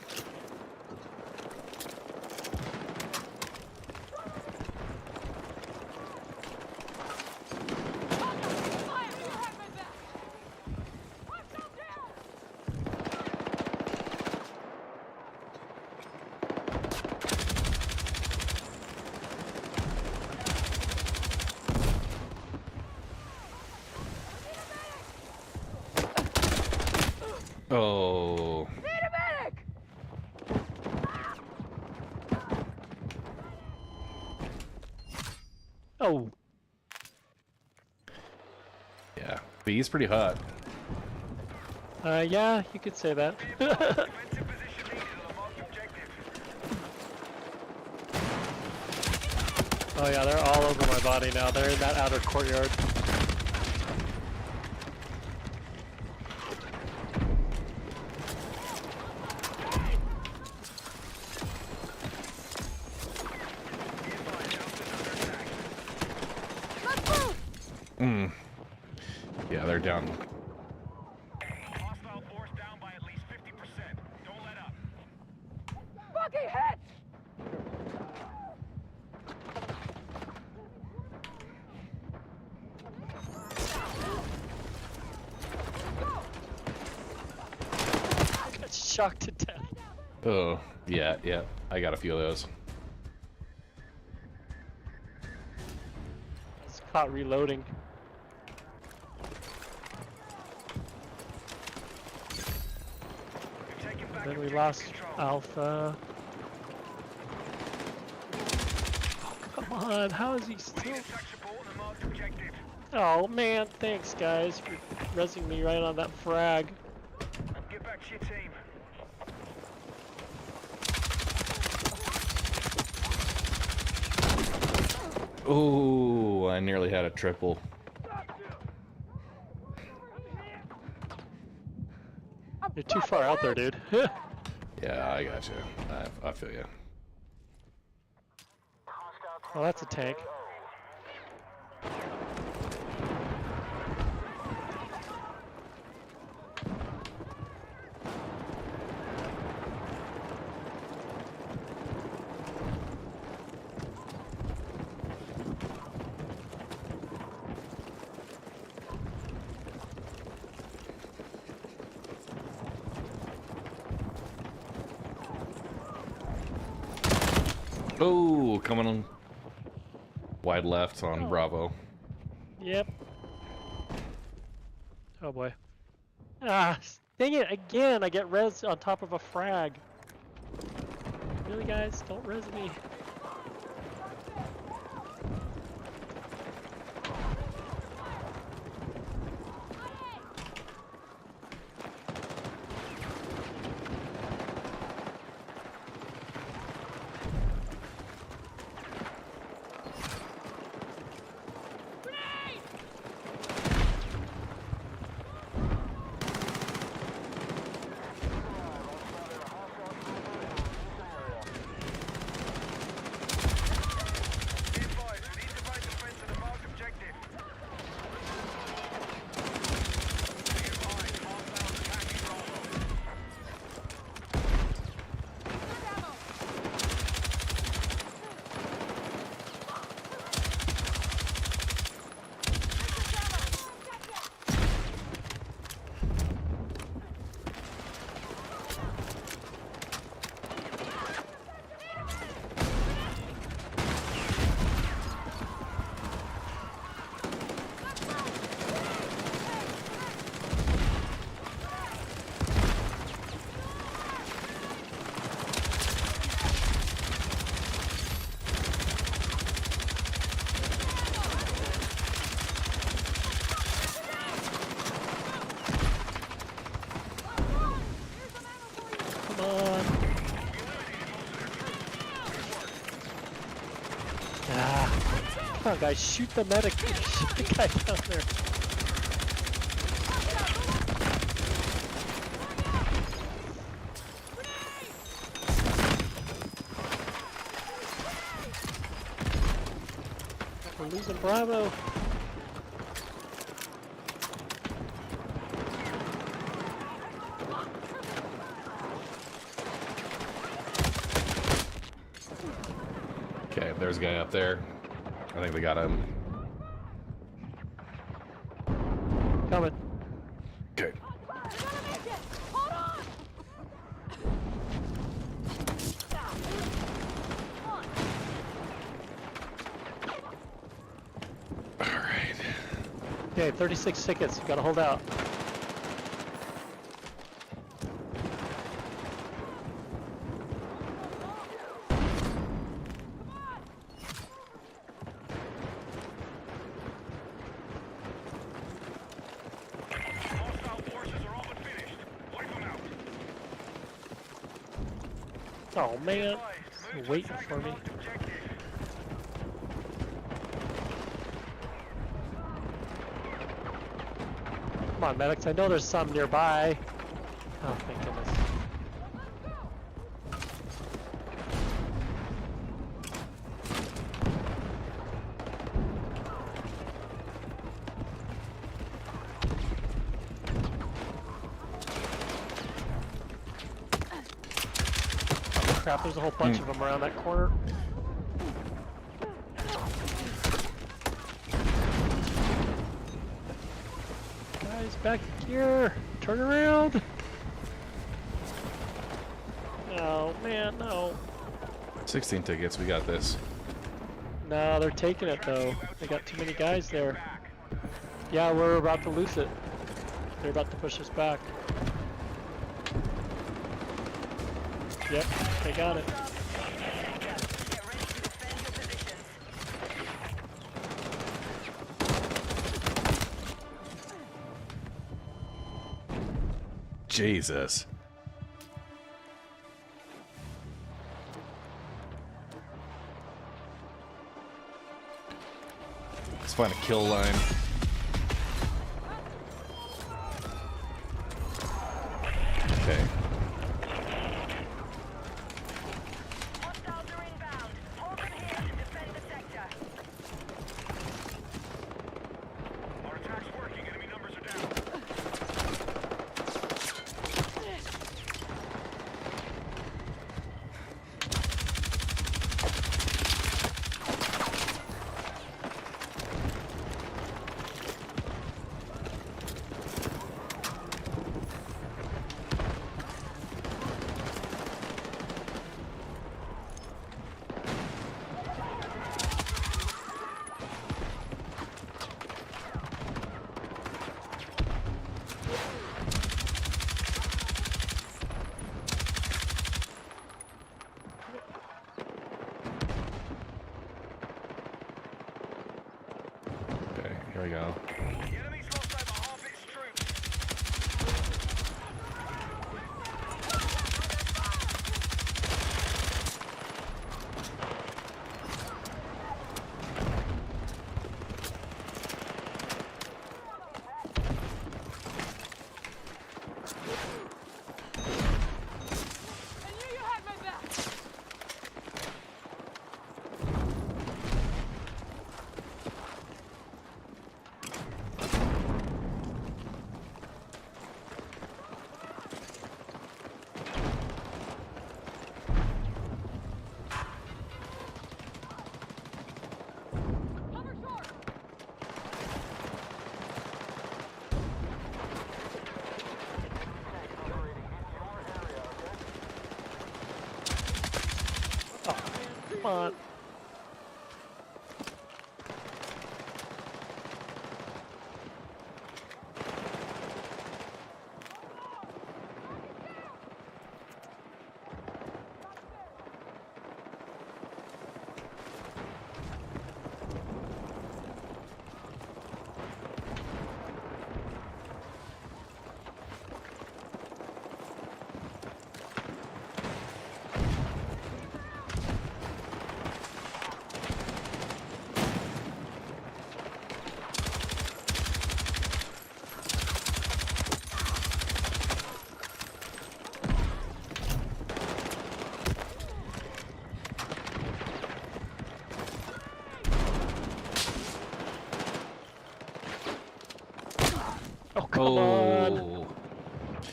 oh. Oh. Yeah, B's pretty hot. Yeah, you could say that. Oh yeah, they're all over my body now. They're in that outer courtyard. Yeah, they're down. Hostile force down by at least 50%. Don't let up. Fucking hit! Got shocked to death. Oh, yeah, yeah. I got a few of those. It's caught reloading. Then we lost Alpha. Oh, come on, how is he still? Oh man, thanks guys for rezzing me right on that frag. Get back to your team. Ooh, I nearly had a triple. You're too far out there, dude. Yeah, I got you. I feel you. Oh, that's a tank. Oh, coming on wide left on Bravo. Yep. Oh boy. Ah, dang it, again, I get res on top of a frag. Really guys, don't res me. Come on, guys, shoot the medic. Shoot the guy down there. We're losing Bravo. Okay, there's a guy up there. I think they got him. Coming. Okay. Alright. Okay, 36 tickets. You gotta hold out. Oh man, he's waiting for me. Come on, medics, I know there's some nearby. Oh, thank goodness. Crap, there's a whole bunch of them around that corner. Guys, back here! Turn around! Oh man, no. 16 tickets, we got this. No, they're taking it though. They got too many guys there. Yeah, we're about to lose it. They're about to push us back. Yep, they got it. Jesus. Let's find a kill line. Okay. Here we go. Come on. Oh, come on.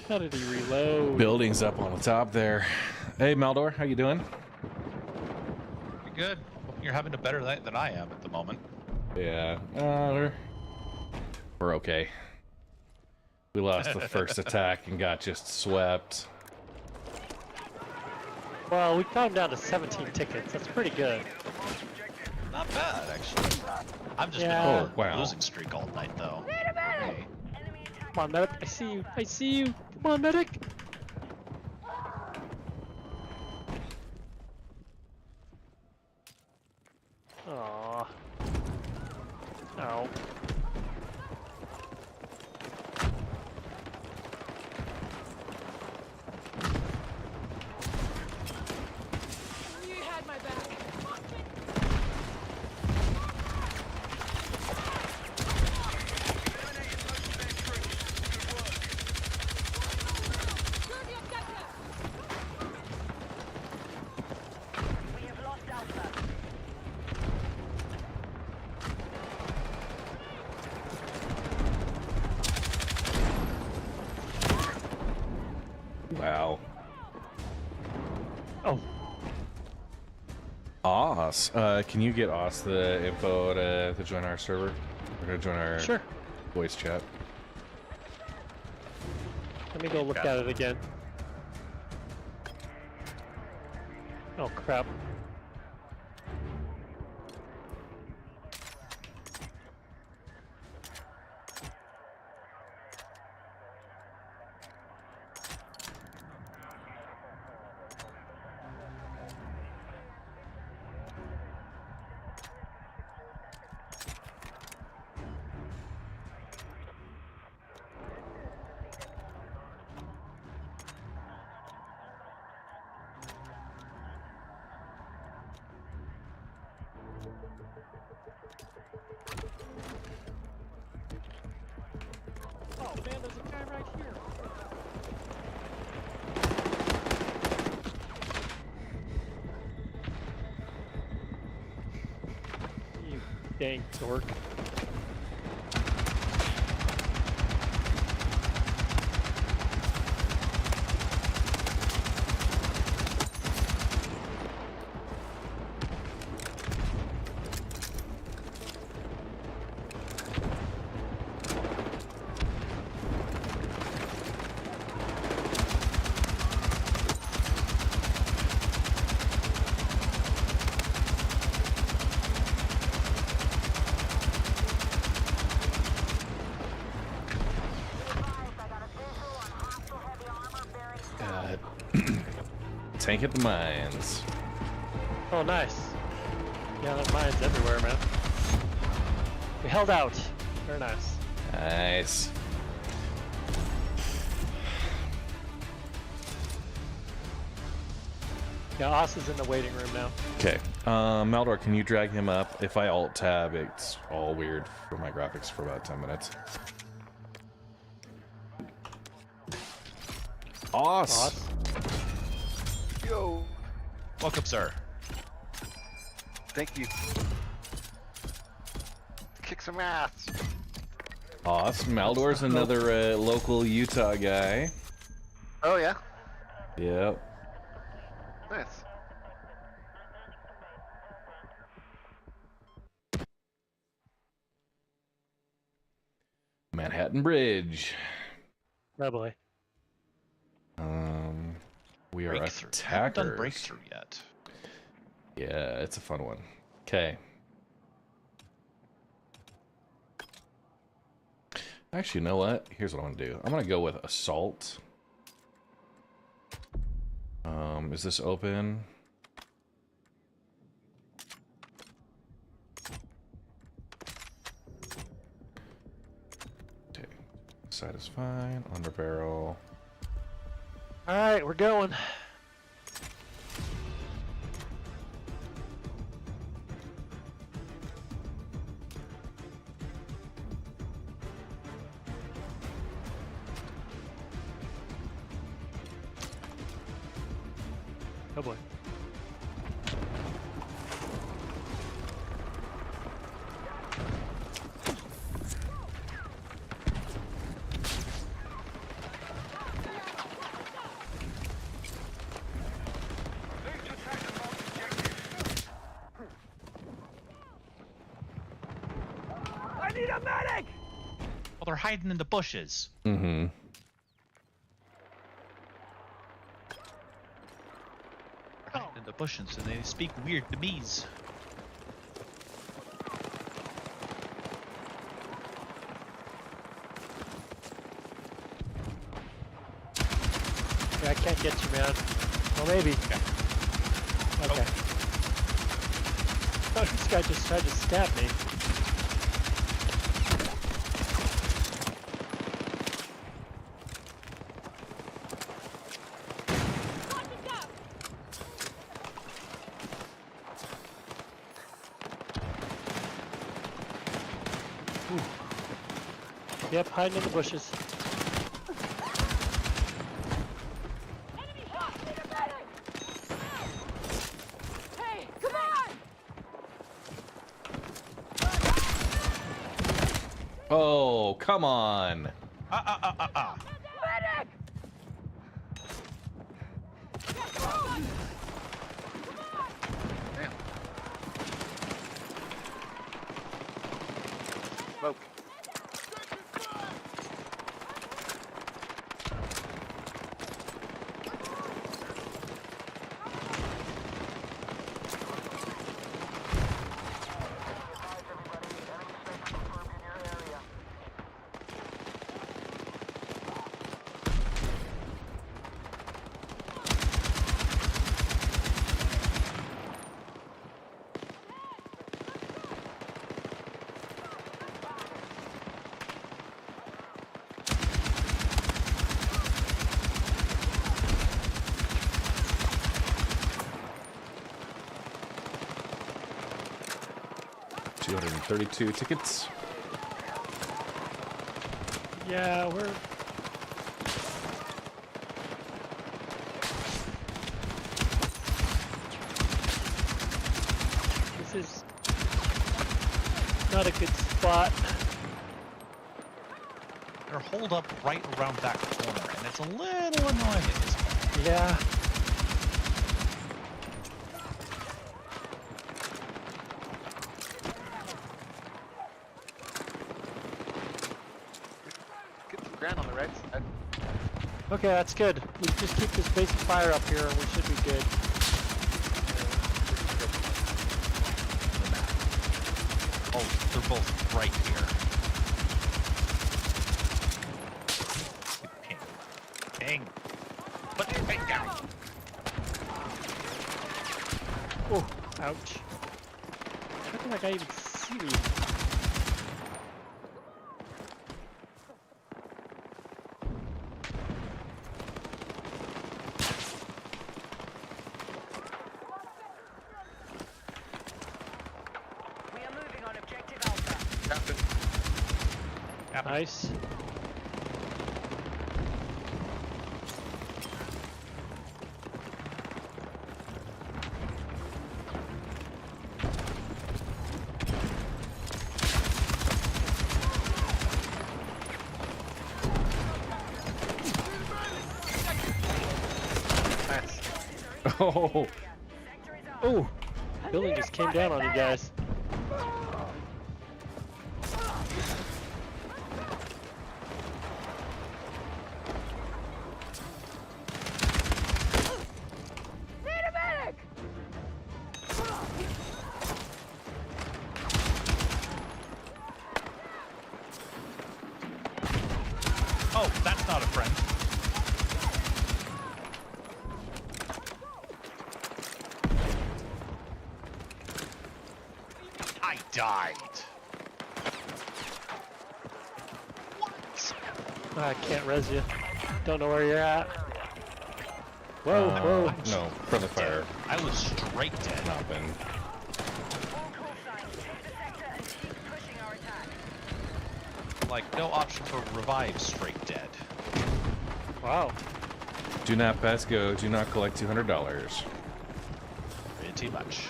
How did he reload? Buildings up on the top there. Hey, Maldor, how you doing? Pretty good. Hoping you're having a better night than I am at the moment. Yeah, we're okay. We lost the first attack and got just swept. Well, we got him down to 17 tickets. That's pretty good. Not bad, actually. I'm just been on a losing streak all night, though. Hey. Come on, medic. I see you. I see you. Come on, medic. Aww. Ow. Wow. Oh. Oz, can you get Oz the info to join our server? Or to join our voice chat? Let me go look at it again. Oh crap. Oh man, there's a guy right here. You dang dork. Tank at the mines. Oh, nice. Yeah, there are mines everywhere, man. We held out. Very nice. Nice. Yeah, Oss is in the waiting room now. Okay. Maldor, can you drag him up? If I alt tab, it's all weird for my graphics for about 10 minutes. Oss. Yo. Welcome, sir. Thank you. Kick some ass. Oss. Maldor's another local Utah guy. Oh, yeah? Yep. Nice. Manhattan Bridge. Oh boy. We are Breakthrough. attackers. Haven't done breakthrough yet. Yeah, it's a fun one. Okay. Actually, you know what? Here's what I want to do. I'm going to go with assault. Is this open? Okay. Side is fine. Under barrel. Alright, we're going. Oh boy. I need a medic! Well, they're hiding in the bushes. Mm-hmm. They're hiding in the bushes, and they speak weird to me's. Yeah, I can't get you, man. Well, maybe. Okay. Oh, this guy just tried to stab me. Yep, hiding in the bushes. Hey, come on! Oh, come on. Medic! 32 tickets. Yeah, we're... This is not a good spot. They're holed up right around that corner, and it's a little annoying. Yeah. Get some ground on the right side. Okay, that's good. We just keep this basic fire up here and we should be good. Oh, they're both right here. Ping. Ping. Put the ping down. Oh, ouch. How can that guy even see me? Nice. Oh. Oh, building just came down on you guys. Oh, that's not a friend. I died. I can't res you. Don't know where you're at. Whoa, whoa. No, for the fire. I was straight dead. Not been. Like, no option for revive straight dead. Wow. Do not pass go. Do not collect $200. Pretty much.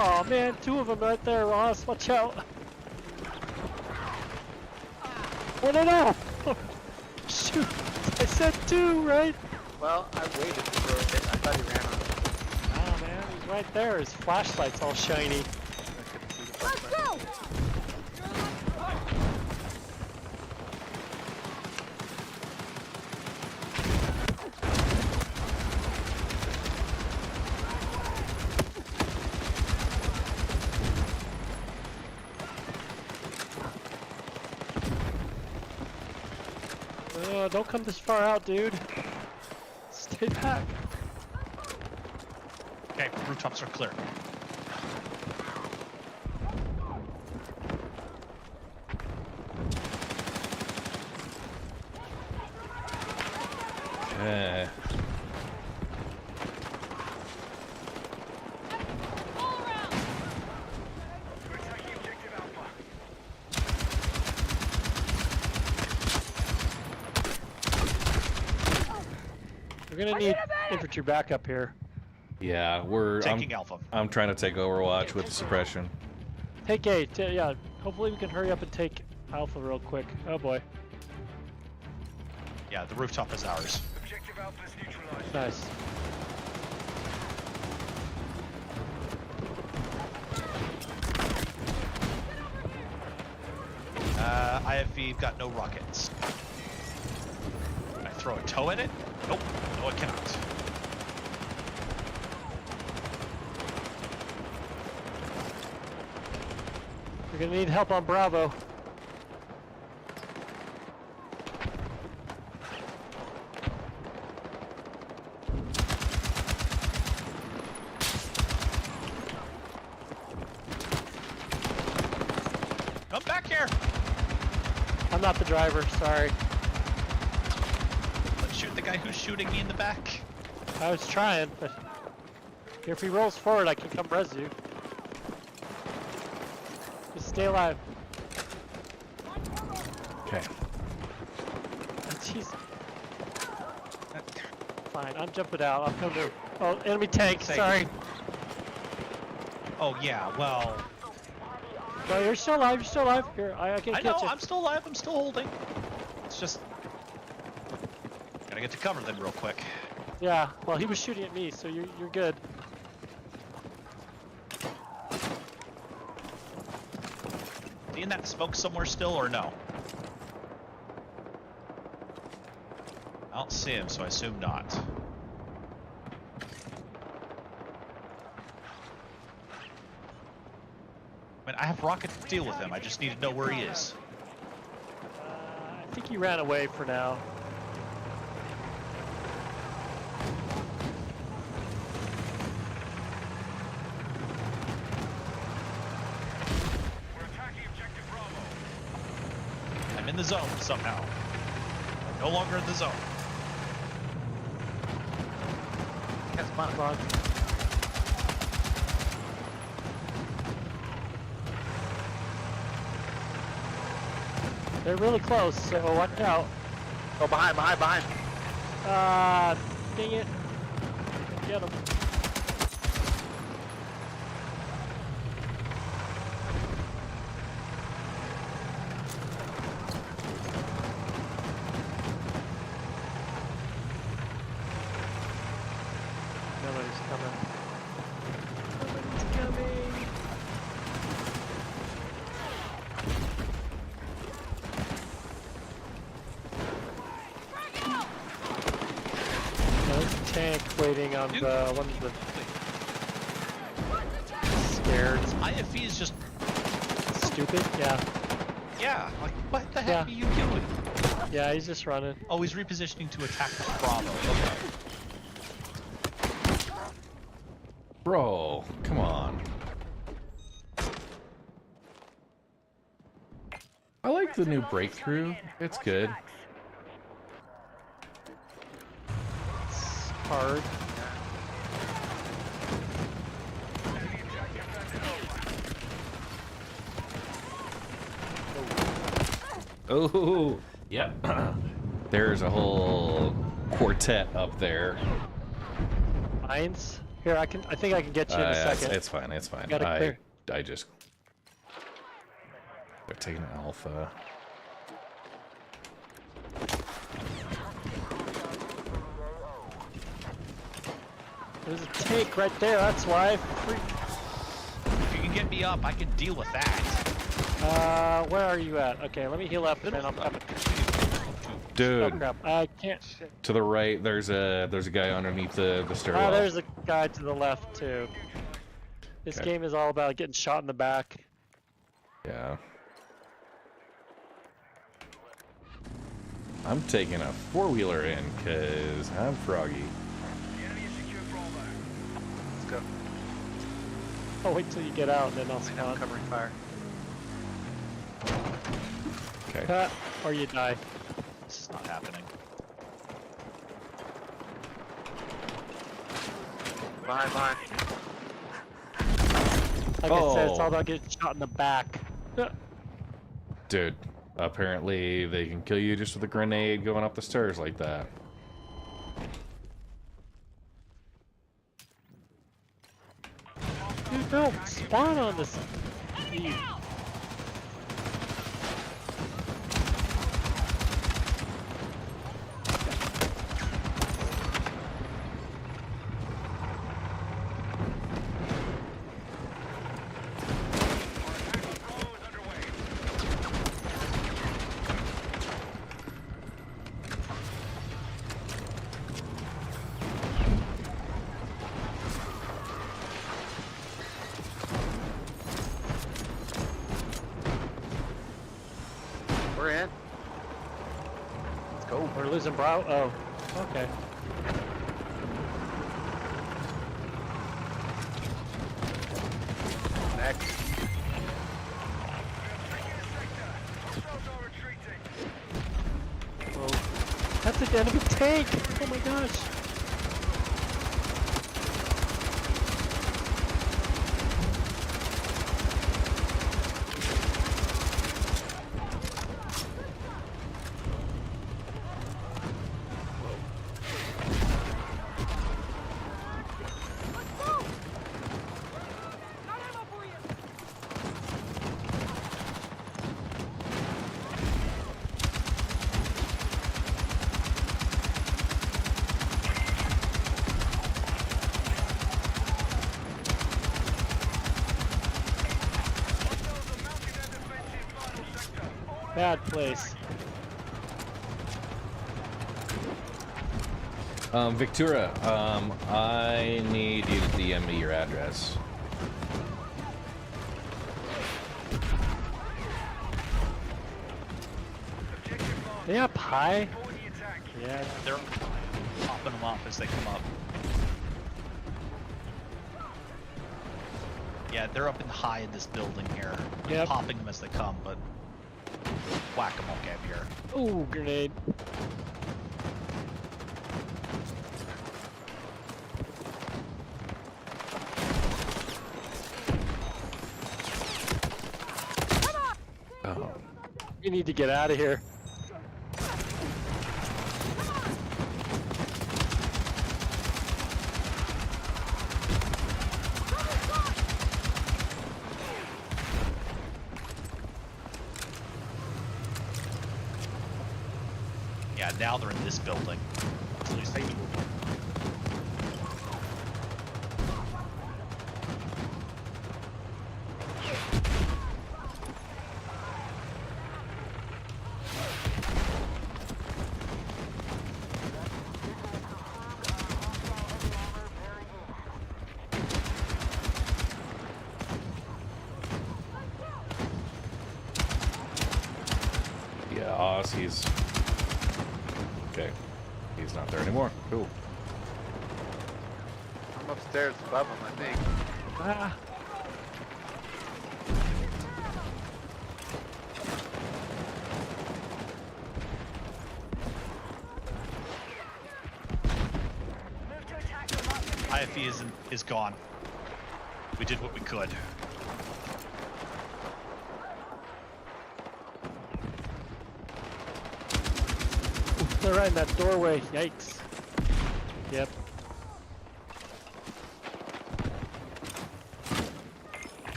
Oh man, two of them right there, Ross. Watch out. Oh no! Shoot! I said two, right? Well, I waited for it. I thought he ran on it. Oh man, he's right there. His flashlight's all shiny. Let's go! Don't come this far out, dude. Stay back. Okay, rooftops are clear. We're gonna need infantry backup here. Yeah, taking Alpha. I'm trying to take Overwatch with the suppression. Take A. Yeah, hopefully we can hurry up and take Alpha real quick. Oh boy. Yeah, the rooftop is ours. Objective Alpha is neutralized. Nice. IFV got no rockets. Can I throw a toe at it? Nope. No, I cannot. We're gonna need help on Bravo. Come back here! I'm not the driver, sorry. Let's shoot the guy who's shooting me in the back. I was trying, but If he rolls forward, I can come res you. Just stay alive. Okay. Jeez. Fine, I'm jumping out. I'll come to. Oh, enemy tank. Sorry. Oh yeah. Well. No, you're still alive. You're still alive. Here, I can I catch know. you. I'm still alive. I'm still holding. It's just gotta get to cover then real quick. Yeah. Well, he was shooting at me, so you're good. Is he in that smoke somewhere still or no? I don't see him, so I assume not. I mean, I have rocket to deal with him. I just need to know where he is. I think he ran away for now. I'm in the zone somehow. I'm no longer in the zone. Yes, come on. They're really close, so watch out. Oh, behind. Dang it. Get him. Nobody's coming. Nobody's coming. There's a tank waiting on the one of the scared. IFE is just stupid. Yeah. Yeah. Like what the heck are you doing? Yeah, he's just running. Oh, he's repositioning to attack the Bravo. Okay. Bro, come on. I like the new breakthrough. It's good. It's hard. Oh, yep. There's a whole quartet up there. Mines? Here, I think I can get you in a second. It's fine. It's fine. Gotta clear. I just. They're taking Alpha. There's a tank right there. That's why. If you can get me up, I can deal with that. Where are you at? Okay, let me heal up and then I'm coming. Dude, Oh, crap. I can't. to the right, there's a guy underneath the stairwell. Oh, there's a guy to the left too. This game is all about getting shot in the back. Yeah. I'm taking a four-wheeler in because I'm froggy. Let's go. I'll wait till you get out and then I'll spawn. Covering fire. Okay. Or you die. This is not happening. Behind. Like I said, it's all about getting shot in the back. Dude, apparently they can kill you just with a grenade going up the stairs like that. Dude, no, spawn on this. We're in. Let's go. We're losing Brow. Oh, okay. Next. Oh, that's an enemy tank. Oh my gosh. Bad place. Victoria, I need you to DM me your address. They up high? Yeah, they're popping them off as they come up. Yeah, they're up in high in this building here. We're popping them as they come, but whack-a-mole gap here. Ooh, grenade. Oh. You need to get out of here. Yeah, now they're in this building. At least they move. Yeah, Oz, he's... Okay. He's not there anymore. Cool. I'm upstairs above him, I think. Ah. IFE is gone. We did what we could. They're right in that doorway. Yikes. Yep.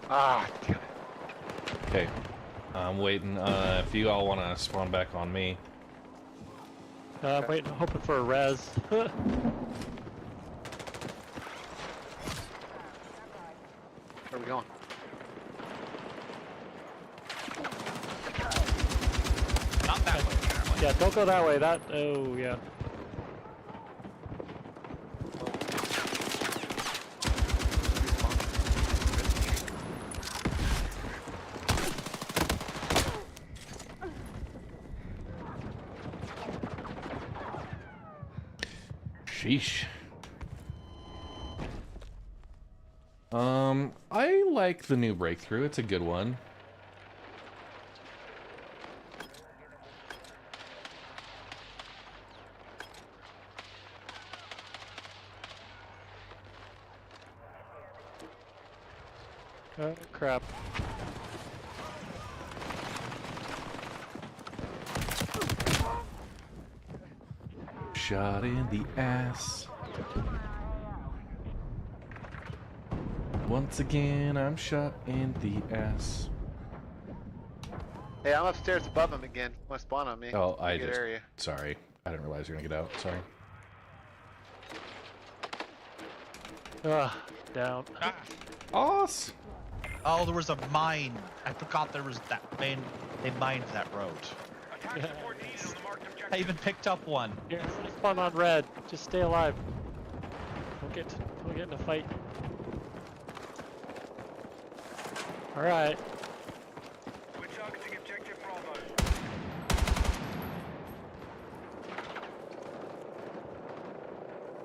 Ah, damn it. Okay. I'm waiting. If you all want to spawn back on me. I'm waiting, hoping for a res. Where are we going? Not that way. Yeah, don't go that way. That. Oh, yeah. Sheesh. I like the new breakthrough. It's a good one. Oh, crap. Shot in the ass. Once again, I'm shot in the ass. Hey, I'm upstairs above him again. Want to spawn on me? Oh, I Good just... area. Sorry. I didn't realize you were gonna get out. Sorry. Down. Oss! Oh, there was a mine. I forgot there was that man. They mined that road. Yeah. I even picked up one. Here, spawn on red. Just stay alive. Don't get in a fight. All right. We're targeting objective Bravo.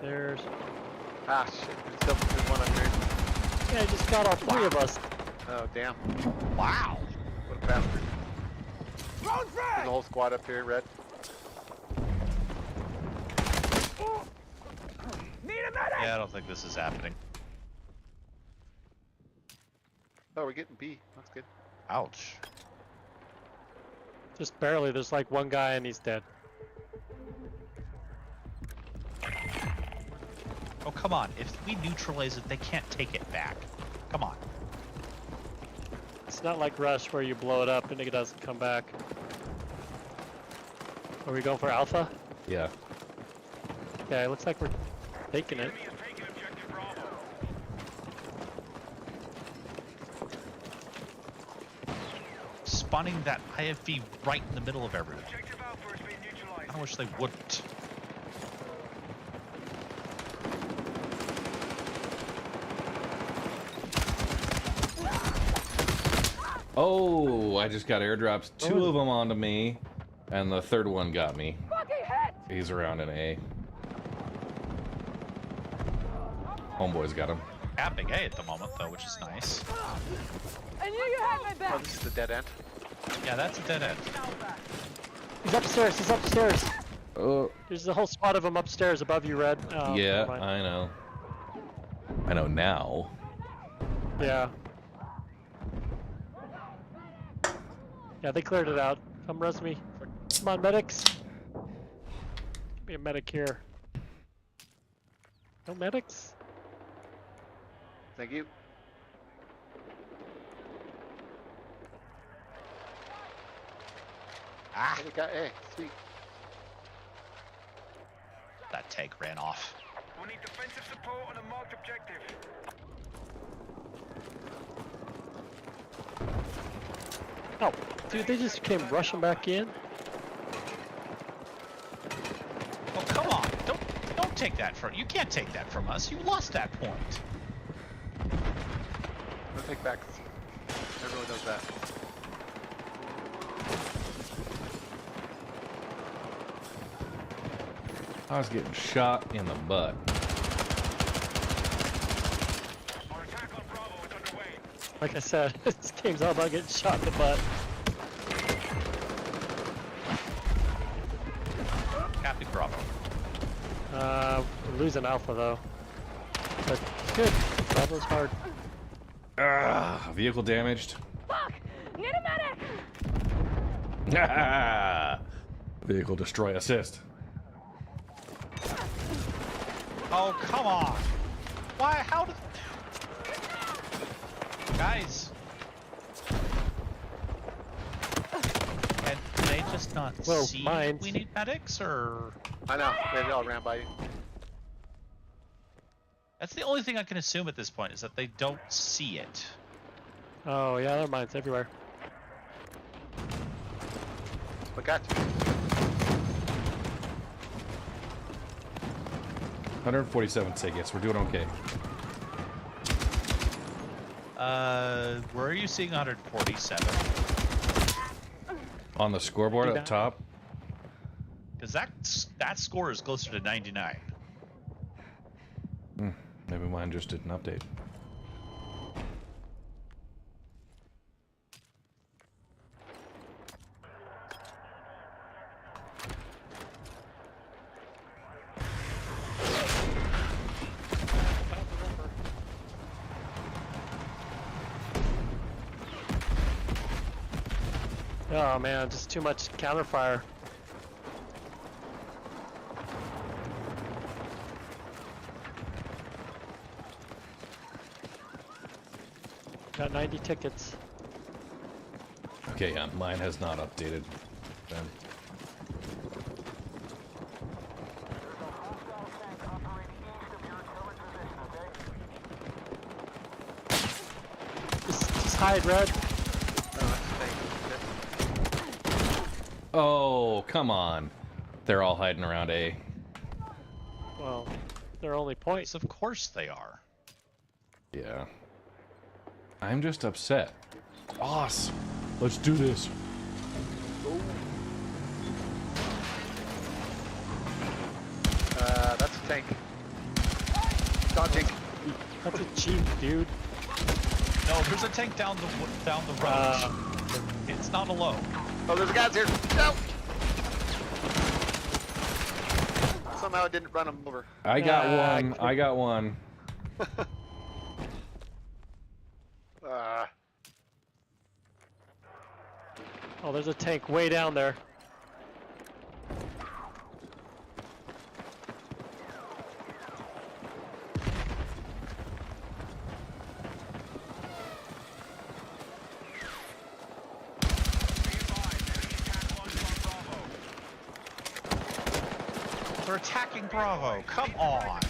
There's. Ah, shit. There's one up here. Yeah, I just got all three of us. Oh, damn. Wow. What a bastard. There's a whole squad up here, red. Yeah, I don't think this is happening. Oh, we're getting B. That's good. Ouch. Just barely. There's like one guy and he's dead. Oh, come on. If we neutralize it, they can't take it back. Come on. It's not like Rush where you blow it up and it doesn't come back. Are we going for Alpha? Yeah. Yeah, it looks like we're taking it. spawning that IFV right in the middle of everyone. I wish they wouldn't. Oh, I just got airdrops. 2 of them onto me, and the third one got me. He's around an A. Homeboy's got him. Capping A at the moment, though, which is nice. I knew you had my back. Oh, this is the dead end. Yeah, that's a dead end. He's upstairs. He's upstairs. Oh. There's a whole squad of them upstairs above you, Red. Oh, Yeah, I know. I know now. Yeah. Yeah, they cleared it out. Come res me. Come on, medics. Give me a medic here. No medics? Thank you. Ah! We got A. Sweet. That tank ran off. We'll need defensive support on a marked objective. Oh, dude, they just came rushing back in. Oh, come on! Don't take that from you. Can't take that from us. You lost that point. Don't take back. Everyone knows that. I was getting shot in the butt. Like I said, this game's all about getting shot in the butt. Copy, Bravo. We're losing Alpha though. But good. Bravo's hard. Vehicle damaged. Fuck! Need a medic! Vehicle destroy assist. Oh, come on! Why? How did... Guys! Can they just not see we need medics, or...? I know, they all ran by you. That's the only thing I can assume at this point, is that they don't see it. Oh yeah, there are mines everywhere. Look at you. 147 tickets. We're doing okay. Where are you seeing 147? On the scoreboard up top. Because that score is closer to 99. Maybe mine just didn't update. Oh man, just too much counterfire. Got 90 tickets. Okay, yeah, mine has not updated. Then. Just hide, Red. Oh, come on. They're all hiding around A. Well, they're only points. Of course they are. Yeah. I'm just upset. Boss, let's do this. That's a tank. Dodging. That's a cheap, dude. No, there's a tank down the road. It's not a low. Oh, there's guys here. No! Somehow it didn't run them over. I got one. I got one. Oh, there's a tank way down there. They're attacking Bravo. Come on.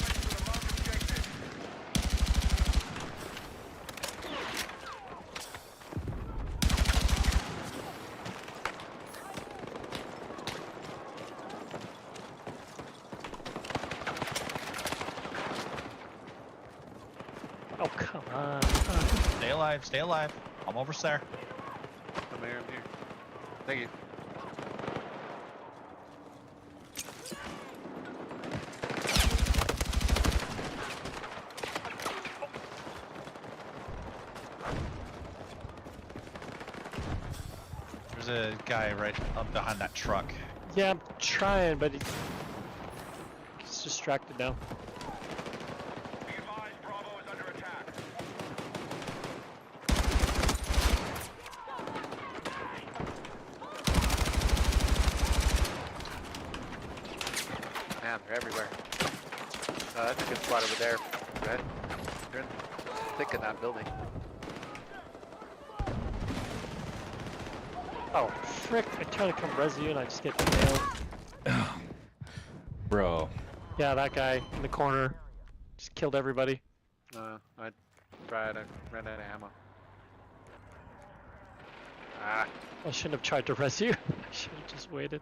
alive, stay alive. I'm almost there. I'm here, I'm here. Thank you. There's a guy right up behind that truck. Yeah, I'm trying, but he's distracted now. Man, they're everywhere. That's a good spot over there. Go ahead. They're in the thick of that building. Oh, frick. I try to come res you and I just get nailed. Bro. Yeah, that guy in the corner just killed everybody. I tried. I ran out of ammo. Ah. I shouldn't have tried to res you. I should have just waited.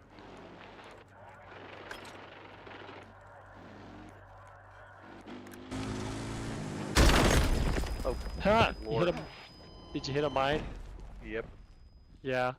Oh, ha! You hit him. Did you hit a mine? Yep. Yeah.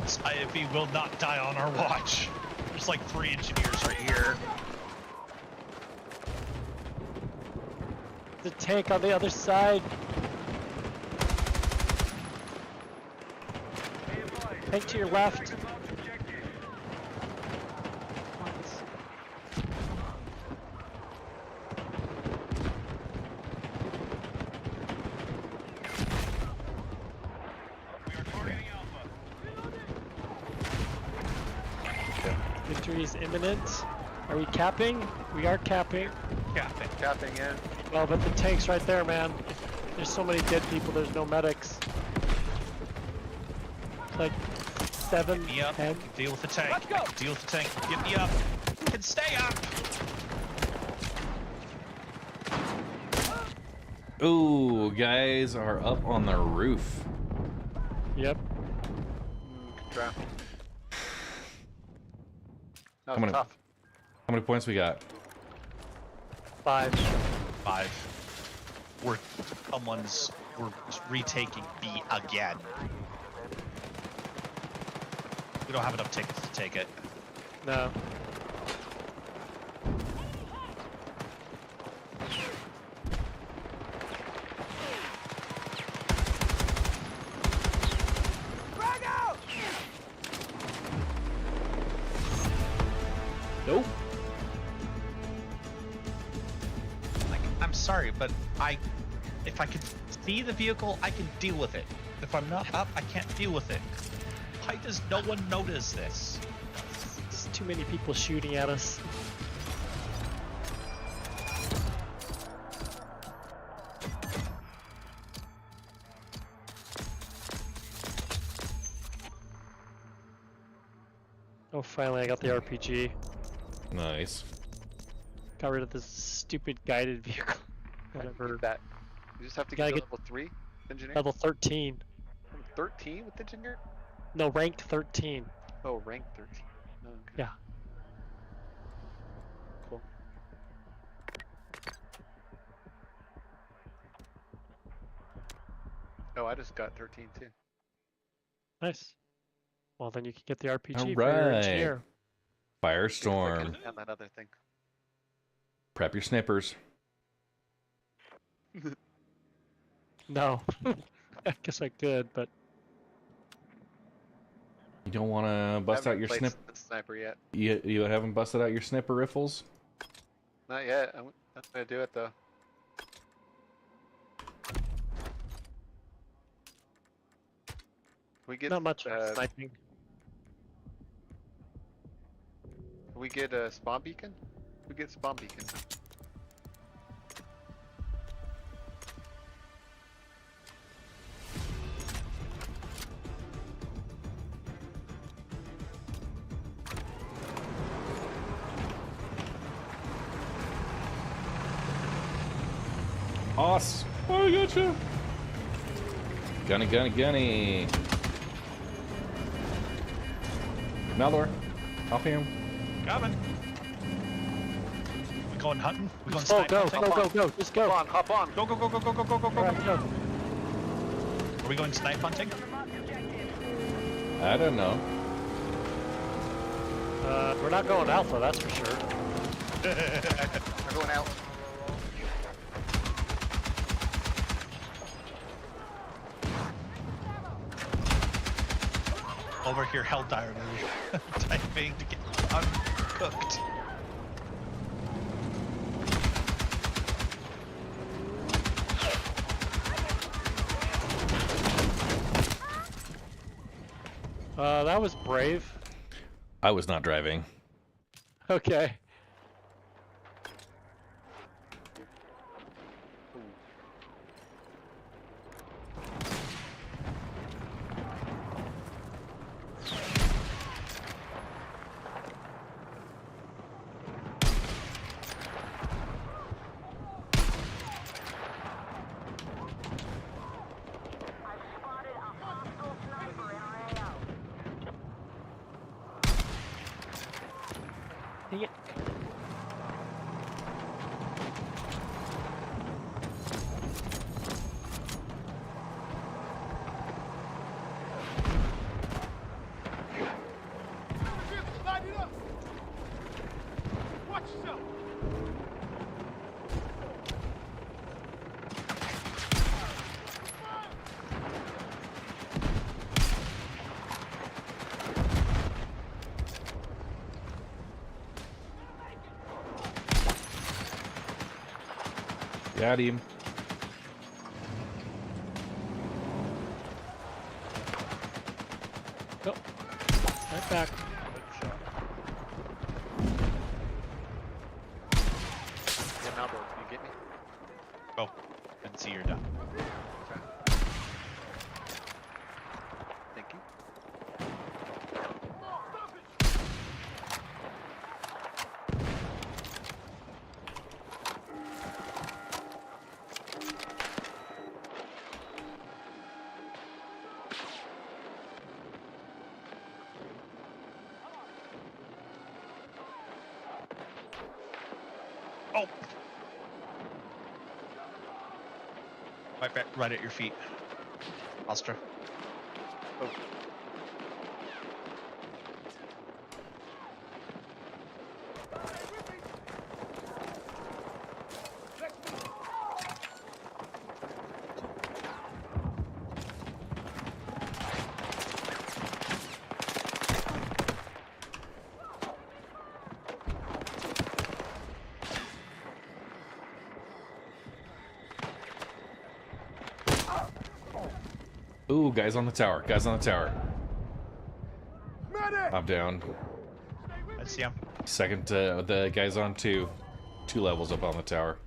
This IFE will not die on our watch. There's like 3 engineers right here. The tank on the other side. Tank to your left. Victory is imminent. Are we capping? We are capping. Capping. Capping in. Well, but the tank's right there, man. There's so many dead people, there's no medics. It's like 7, Get me up. 10. I can deal with the tank. I can deal with the tank. Get me up. I can stay up. Ooh, guys are up on the roof. Yep. Good try. That How was tough. many points we got? 5. 5. We're retaking B again. We don't have enough tickets to take it. No. Nope. Like, I'm sorry, but if I can see the vehicle, I can deal with it. If I'm not up, I can't deal with it. Why does no one notice this? There's too many people shooting at us. Oh, finally I got the RPG. Nice. Got rid of this stupid guided vehicle. Whatever. That. You just have to Gotta get to get level 3 engineer? Level 13. 13 with engineer? No, ranked 13. Oh, rank 13. Oh, okay. Yeah. Cool. Oh, I just got 13 too. Nice. Well, then you can get the RPG All for your right. engineer. Firestorm. And that other thing. Prep your snippers. No. I guess I could, but You don't want to bust out your snip. Sniper yet? You haven't busted out your snipper riffles? Not yet. I'm gonna do it though. We get not much sniping. We get a spawn beacon. We get spawn beacon. Hoss! Oh, I got you! Gunny, gunny, gunny! Maldor, off him. Coming. We going hunting? We going Go, snipe go, hunting? go, go, go, just go. Hop on. Go, go, go, go, go, go, go, go, go. Alright, go. Are we going snipe hunting? I don't know. We're not going alpha, that's for sure. We're going out. Over here, Helldiver move. Typing to get uncooked. That was brave. I was not driving. Okay. Yeah. Watch yourself. Got him. Go. Right back. Yeah, Maldor, you get me? Oh, and see you're done. Thank you. Oh! Right at your feet. Astra. Oh. Ooh, guys on the tower. Guys on the tower. I'm down. I see him. Second, the guys on two levels up on the tower.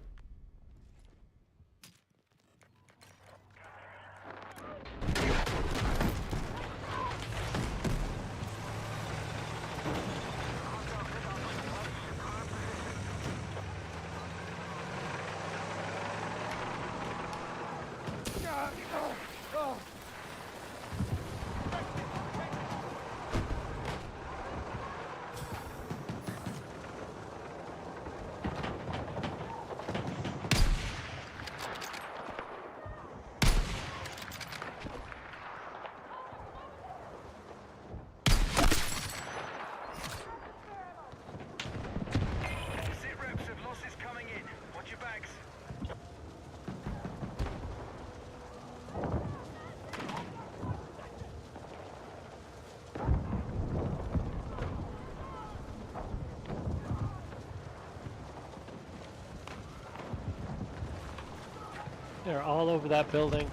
They're all over that building.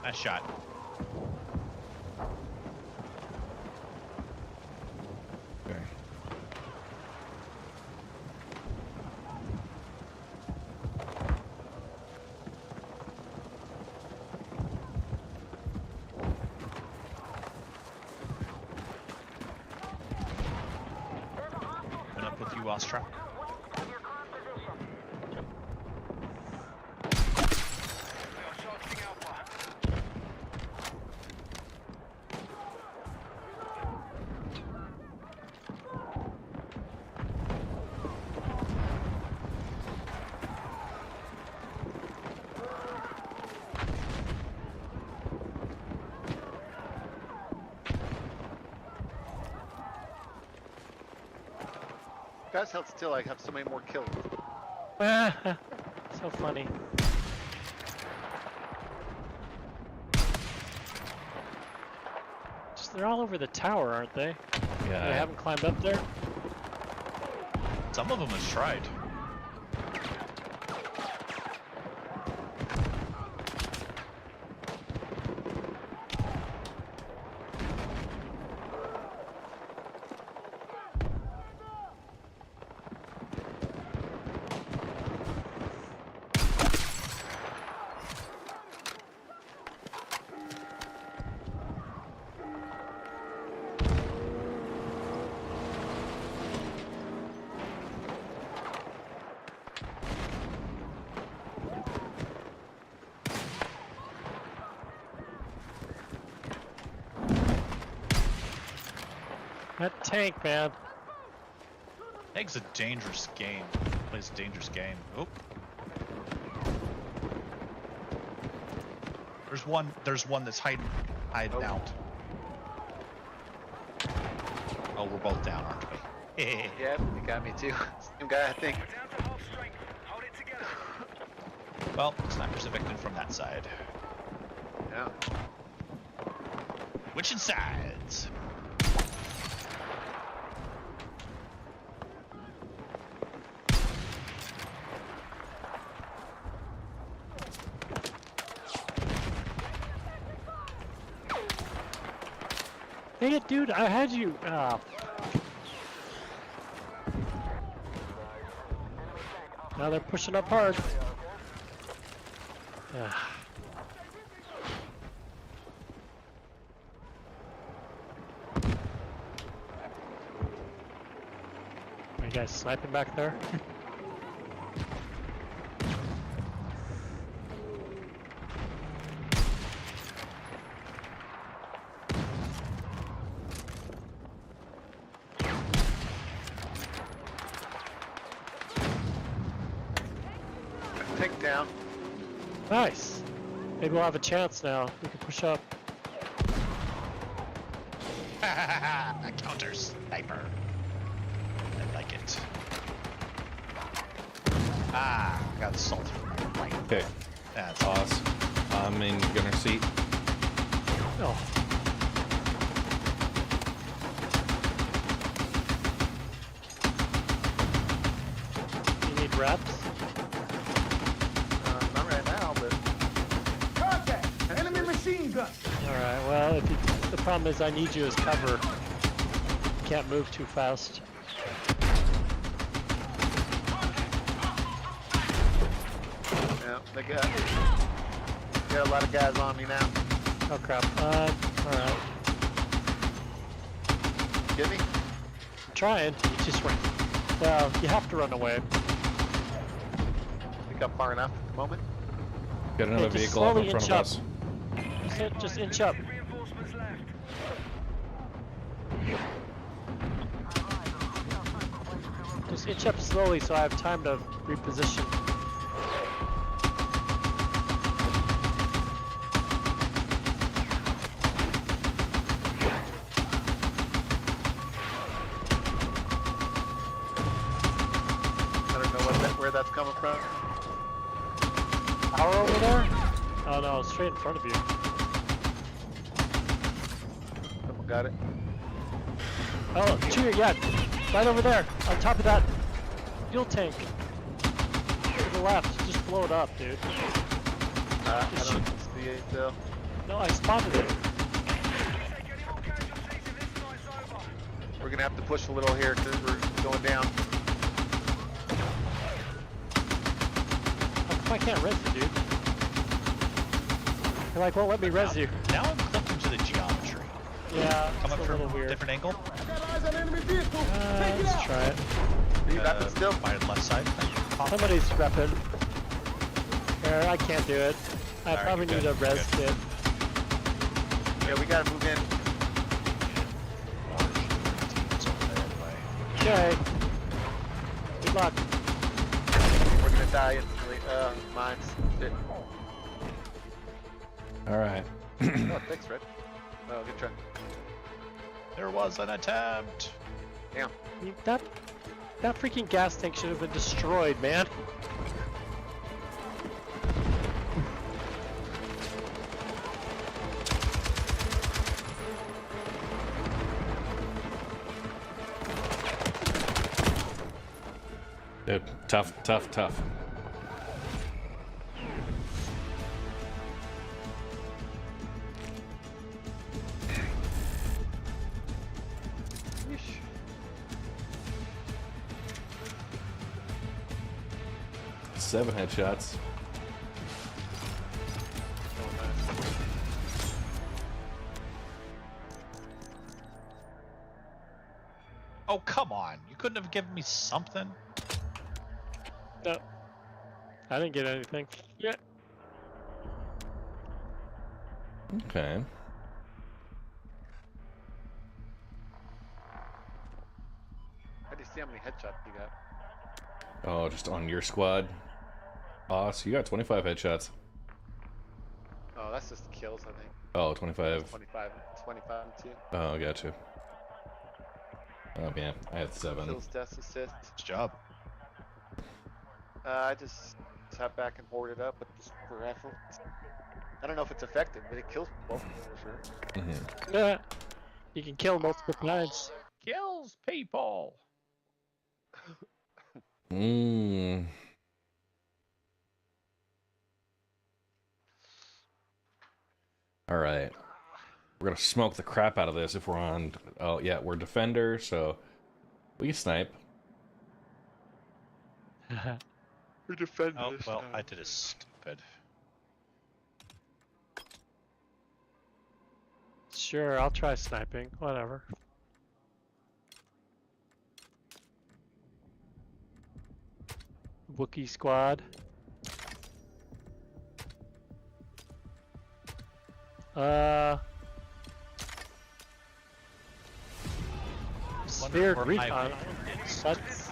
Nice shot. Okay. if you lost track. Guys held still, I have so many more kills. So funny. Just, they're all over the tower, aren't they? Yeah. They haven't climbed up there? Some of them have tried. That tank, man. Tank's a dangerous game. Plays a dangerous game. Oh. There's one that's hiding out. Oh, we're both down, aren't we? Yeah, you got me too. Same guy, I think. Well, sniper's evicted from that side. Yeah. Switching sides. Dang it, dude, I had you. Oh. Now they're pushing up hard. Are you guys sniping back there? Tank down. Nice. Maybe we'll have a chance now. We can push up. A counter sniper. I like it. Ah, got assaulted from my right. Okay. That's awesome. I'm in gunner seat. Oh. You need reps? Not right now, but... Contact! Enemy machine gun! Alright, well, the problem is I need you as cover. You can't move too fast. Yeah, they got a lot of guys on me now. Oh crap. Alright. Get me? I'm trying. You just run. Well, you have to run away. Think I'm far enough at the moment? Got another just vehicle up in slowly front of inch us. Just inch up. Just inch up slowly so I have time to reposition. I don't know where that's coming from. Power over there? Oh no, straight in front of you. Someone got it. Oh, cheer, yeah. Right over there, on top of that fuel tank. To the left, just blow it up, dude. I don't see it still. No, I spotted it. We're gonna have to push a little here because we're going down. How come I can't res you, dude? You're like, won't let me res you. Now I'm clicking to the geometry. Yeah, Come up it's a from little a weird. different angle. Let's try it. still. My left side. Somebody's repping. I can't do it. I probably need a res kit. Yeah, we gotta move in. Okay. Good luck. We're gonna die instantly. Mine's shit. All right. Oh, thanks, Red. Oh, good try. There was an attempt. Damn. I mean, that freaking gas tank should have been destroyed, man. Dude, tough. Seven headshots. Oh, come on. You couldn't have given me something? No. I didn't get anything. Yeah. Okay. How do you see how many headshots you got? Oh, just on your squad. Oh, so you got 25 headshots. Oh, that's just kills, I think. Oh, 25. 25 too. Oh, gotcha. Oh, man. I had 7. Kills, deaths, assists. Good job. I just sat back and hoarded up with this rifle. I don't know if it's effective, but it kills people for sure. Mm-hmm. Yeah. You can kill multiple times. Kills people. Mmm. All right. We're gonna smoke the crap out of this if we're on. Oh yeah, we're defender, so we can snipe. We're defenders. Oh well, I did a stupid. Sure, I'll try sniping. Whatever. Wookiee squad. Speared recon. That's...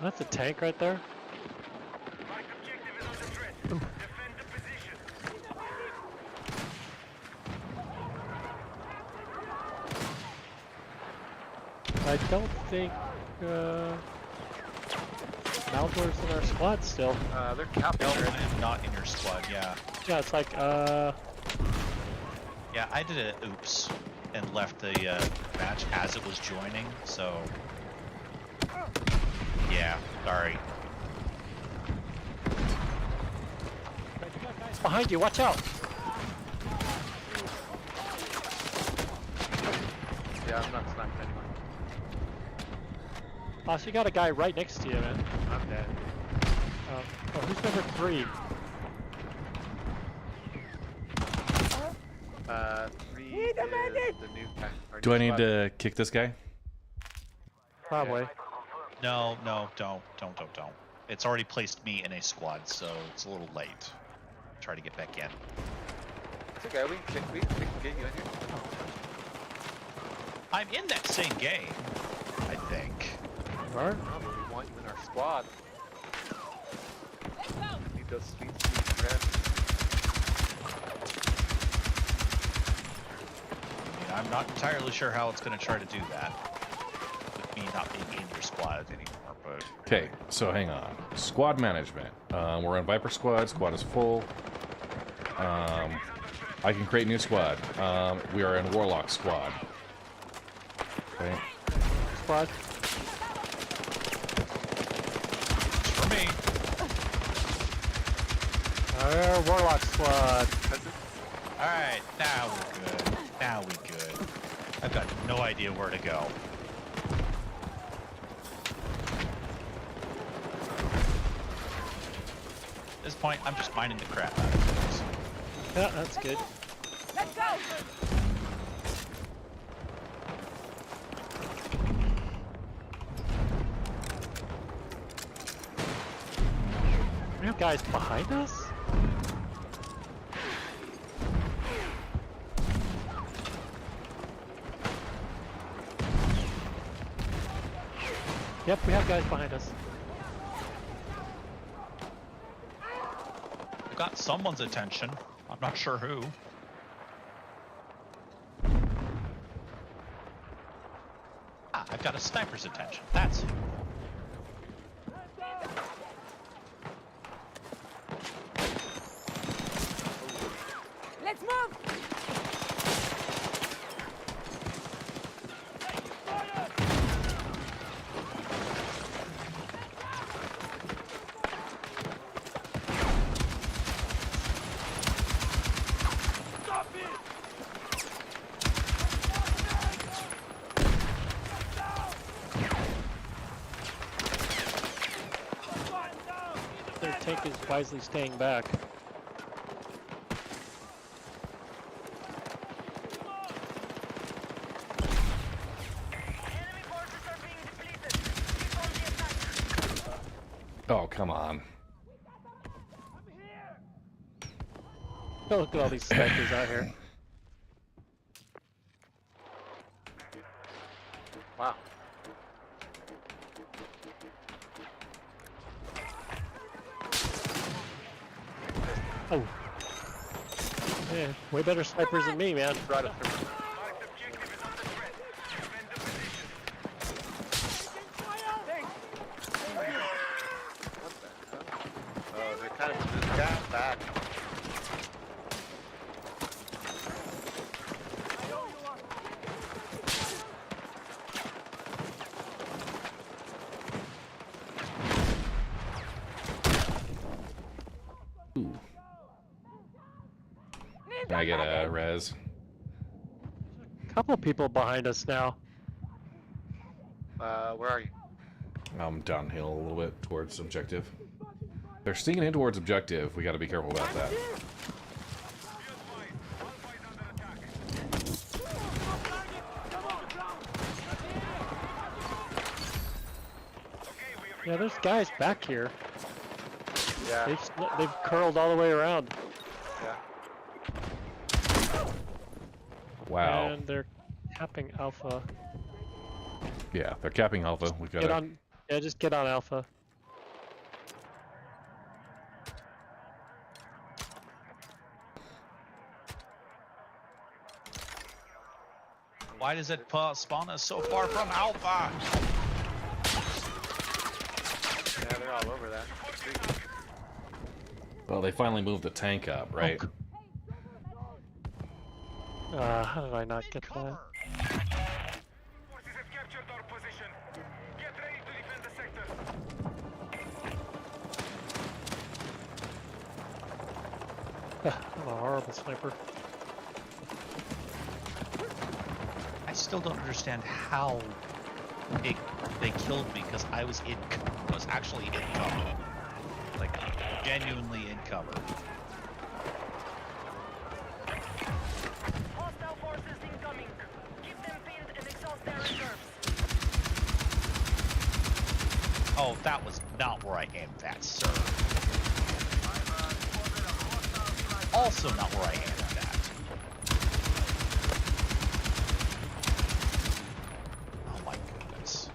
That's a tank right there. I don't think Maldor's in our squad still. They're capped. No, I am not in your squad. Yeah. Yeah, it's like Yeah, I did a oops and left the match as it was joining. So. Yeah, sorry. Behind you, watch out! Yeah, I'm not sniping anyone. Oh, so you got a guy right next to you, man. I'm dead. Oh, who's number 3? 3 is the new guy. Do I need to kick this guy? Probably. No, don't. It's already placed me in a squad, so it's a little late. Try to get back in. It's okay, we can get you in here. I'm in that same game, I think. Alright. We want you in our squad. We need those sweet reds. I mean, I'm not entirely sure how it's going to try to do that. With me not being in your squad anymore, but... Okay, so hang on. Squad management. We're on Viper squad. Squad is full. I can create new squad. We are in Warlock squad. Okay. Squad. For me. Warlock squad. Alright, now we're good. Now we good. I've got no idea where to go. At this point, I'm just mining the crap out of things. Yeah, that's good. Let's go! We have guys behind us? Yep, we have guys behind us. I've got someone's attention. I'm not sure who. Ah, I've got a sniper's attention. That's who. Let's move! Their tank is wisely staying back. Oh, come on. Oh, look at all these snipers out here. Wow. Oh. Yeah, way better snipers than me, man. Brought it through. Oh, they kind of just got back. Ooh. Can I get a res? Couple people behind us now. Where are you? I'm downhill a little bit towards objective. They're sneaking in towards objective. We got to be careful about that. Yeah, there's guys back here. Yeah. They've curled all the way around. Yeah. Wow. And they're capping Alpha. Yeah, they're capping Alpha. We've got Get to... on. Yeah, just get on Alpha. Why does it spawn us so far from Alpha? Yeah, they're all over that. Well, they finally moved the tank up, right? How did I not get that? Forces have captured our position. Get ready to defend the sector. I'm a horrible sniper. I still don't understand how they killed me because I was actually in cover. Like, genuinely in cover. Hostile forces incoming. Keep them pinned and exhaust their reserves. Oh, that was not where I aimed that, sir. Also not where I aimed that. Oh my goodness.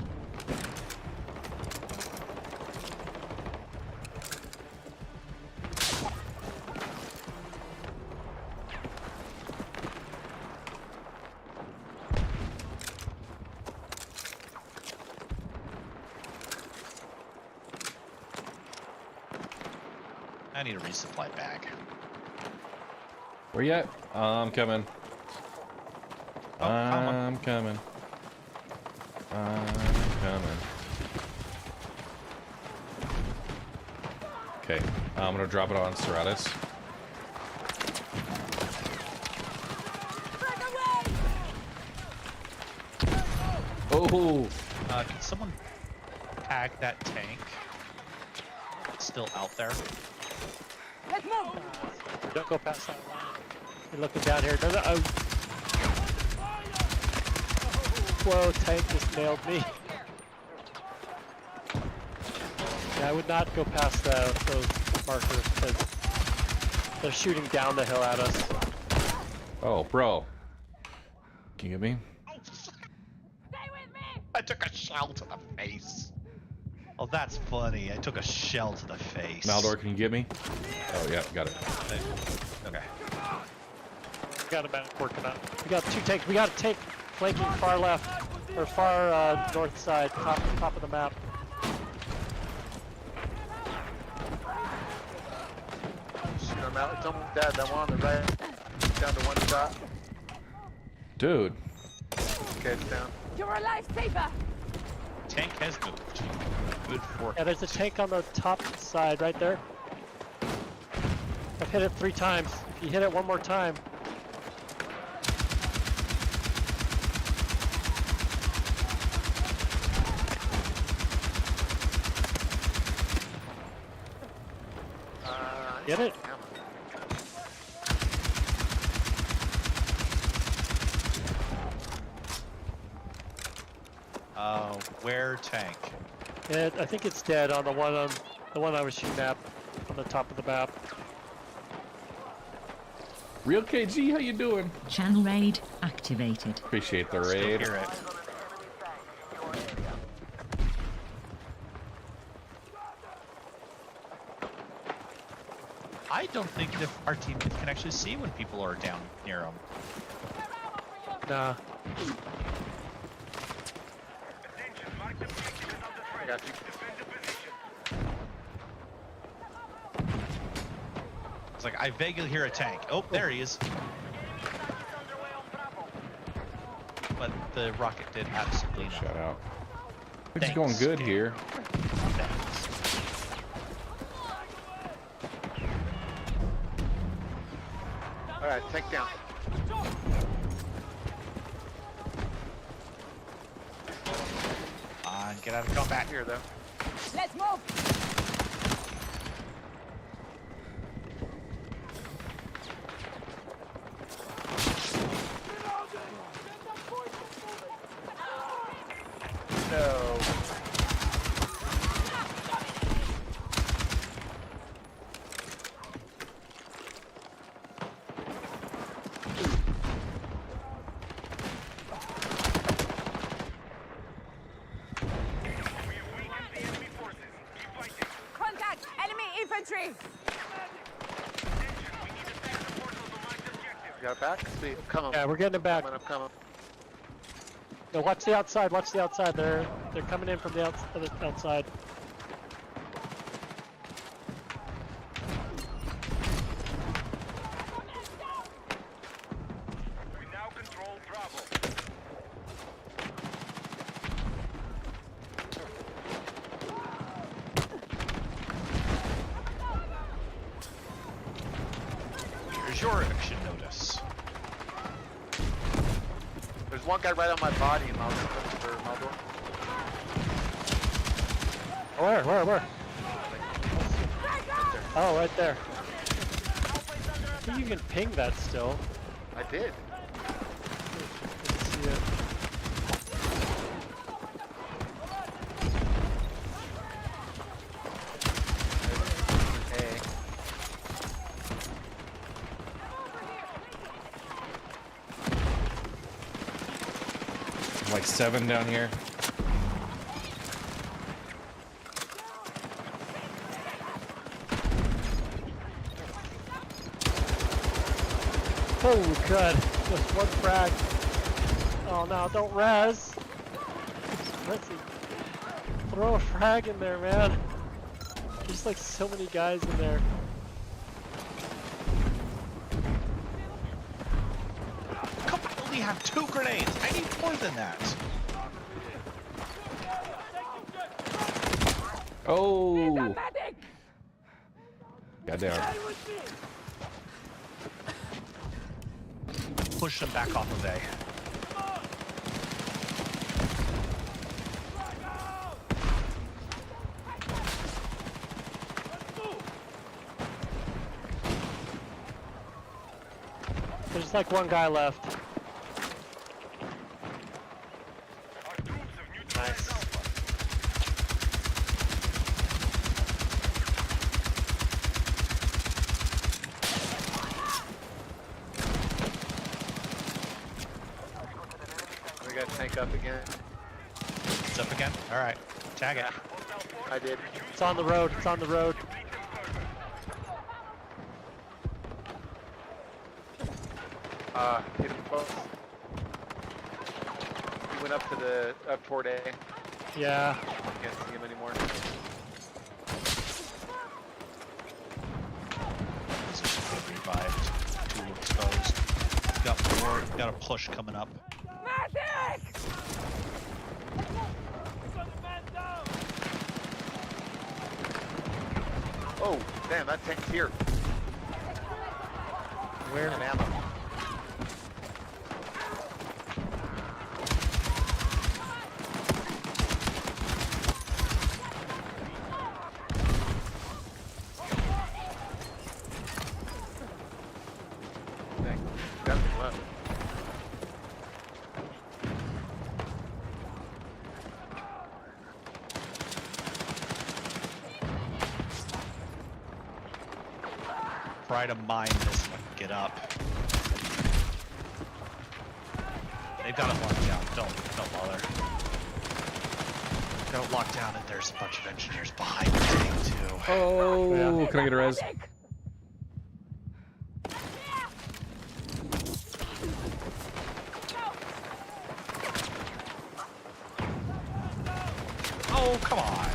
I need a resupply bag. Where you at? I'm coming. Oh, I'm coming. I'm coming. Okay, I'm gonna drop it on Serratus. Oh! Can someone tag that tank? It's still out there. Let's move. Don't go past that line. You're looking down here. No, no, oh. Whoa, tank just nailed me. Yeah, I would not go past those markers because they're shooting down the hill at us. Oh, bro. Can you get me? I took a shell to the face. Oh, that's funny. I took a shell to the face. Maldor, can you get me? Oh, yeah, got it. Okay. We got a medic working on. We got 2 tanks. We got a tank flanking far left or far north side, top of the map. Shoot him out. It's almost dead. That one on the right. Down to 1 shot. Dude. Okay, it's down. You're a lifesaver. Tank has moved. Good for. Yeah, there's a tank on the top side right there. I've hit it 3 times. If you hit it one more time. Get it? Where tank? I think it's dead on the one I was shooting at on the top of the map. Real KG, how you doing? Channel raid activated. Appreciate the raid. Hear it. I don't think that our team can actually see when people are down near them. Nah. I got you. It's like I vaguely hear a tank. Oh, there he is. But the rocket did absolutely nothing. Shout out. It's going good here. Alright, tank down. Get out of combat here, though. Let's move. No. Contact enemy infantry. You got it back? Sweet. Come on. Yeah, we're getting it back. I'm coming. No, watch the outside. Watch the outside. They're coming in from the outside. We now control Bravo. Here's your action notice. There's one guy right on my body, Maldor. Where? Oh, right there. I think you can ping that still. I did. Didn't see it. Hey. Like 7 down here. Oh, good. Just one frag. Oh no, don't res. Let's see. Throw a frag in there, man. There's like so many guys in there. have 2 grenades. I need more than that. Oh! Got down. Push them back off of A. There's like one guy left. Nice. We got tank up again. It's up again? Alright. Tag it. I did. It's on the road. It's on the road. Get him close. He went up toward A. Yeah. Can't see him anymore. This is good revived. 2 exposed. Got more. Got a push coming up. Oh, damn, that tank's here. Where? And ammo. Dang, got me left. Try to mine this one. Get up. They've got it locked down. Don't bother. Got it locked down, and there's a bunch of engineers behind the tank too. Oh, can I get a res? Oh, come on.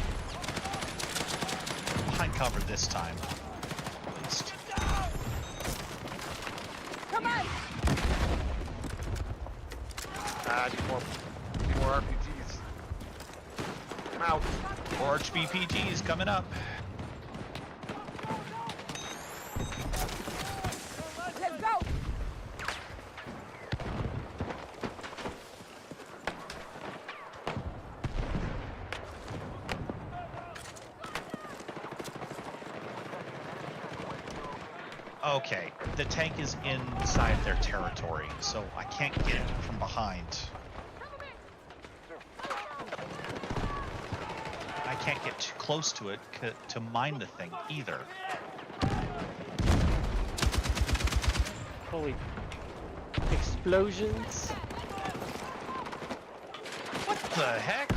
Behind cover this time. At least. Come on! I need more RPGs. I'm out. More HBPGs coming up. Let's go! Okay, the tank is inside their territory, so I can't get it from behind. I can't get too close to it to mine the thing either. Holy explosions. What the heck?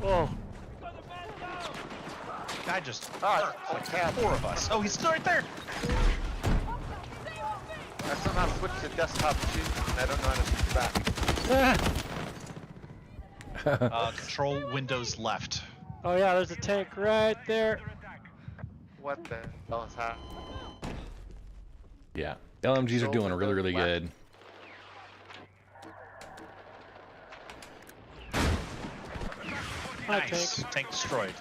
Whoa. Guy just... Oh, like 4 of us. Oh, he's still right there! I somehow switched to desktop shoot, and I don't know how to switch back. Control Windows left. Oh yeah, there's a tank right there. What the hell is happening? Yeah, LMGs are doing really, really good. Nice. Tank destroyed.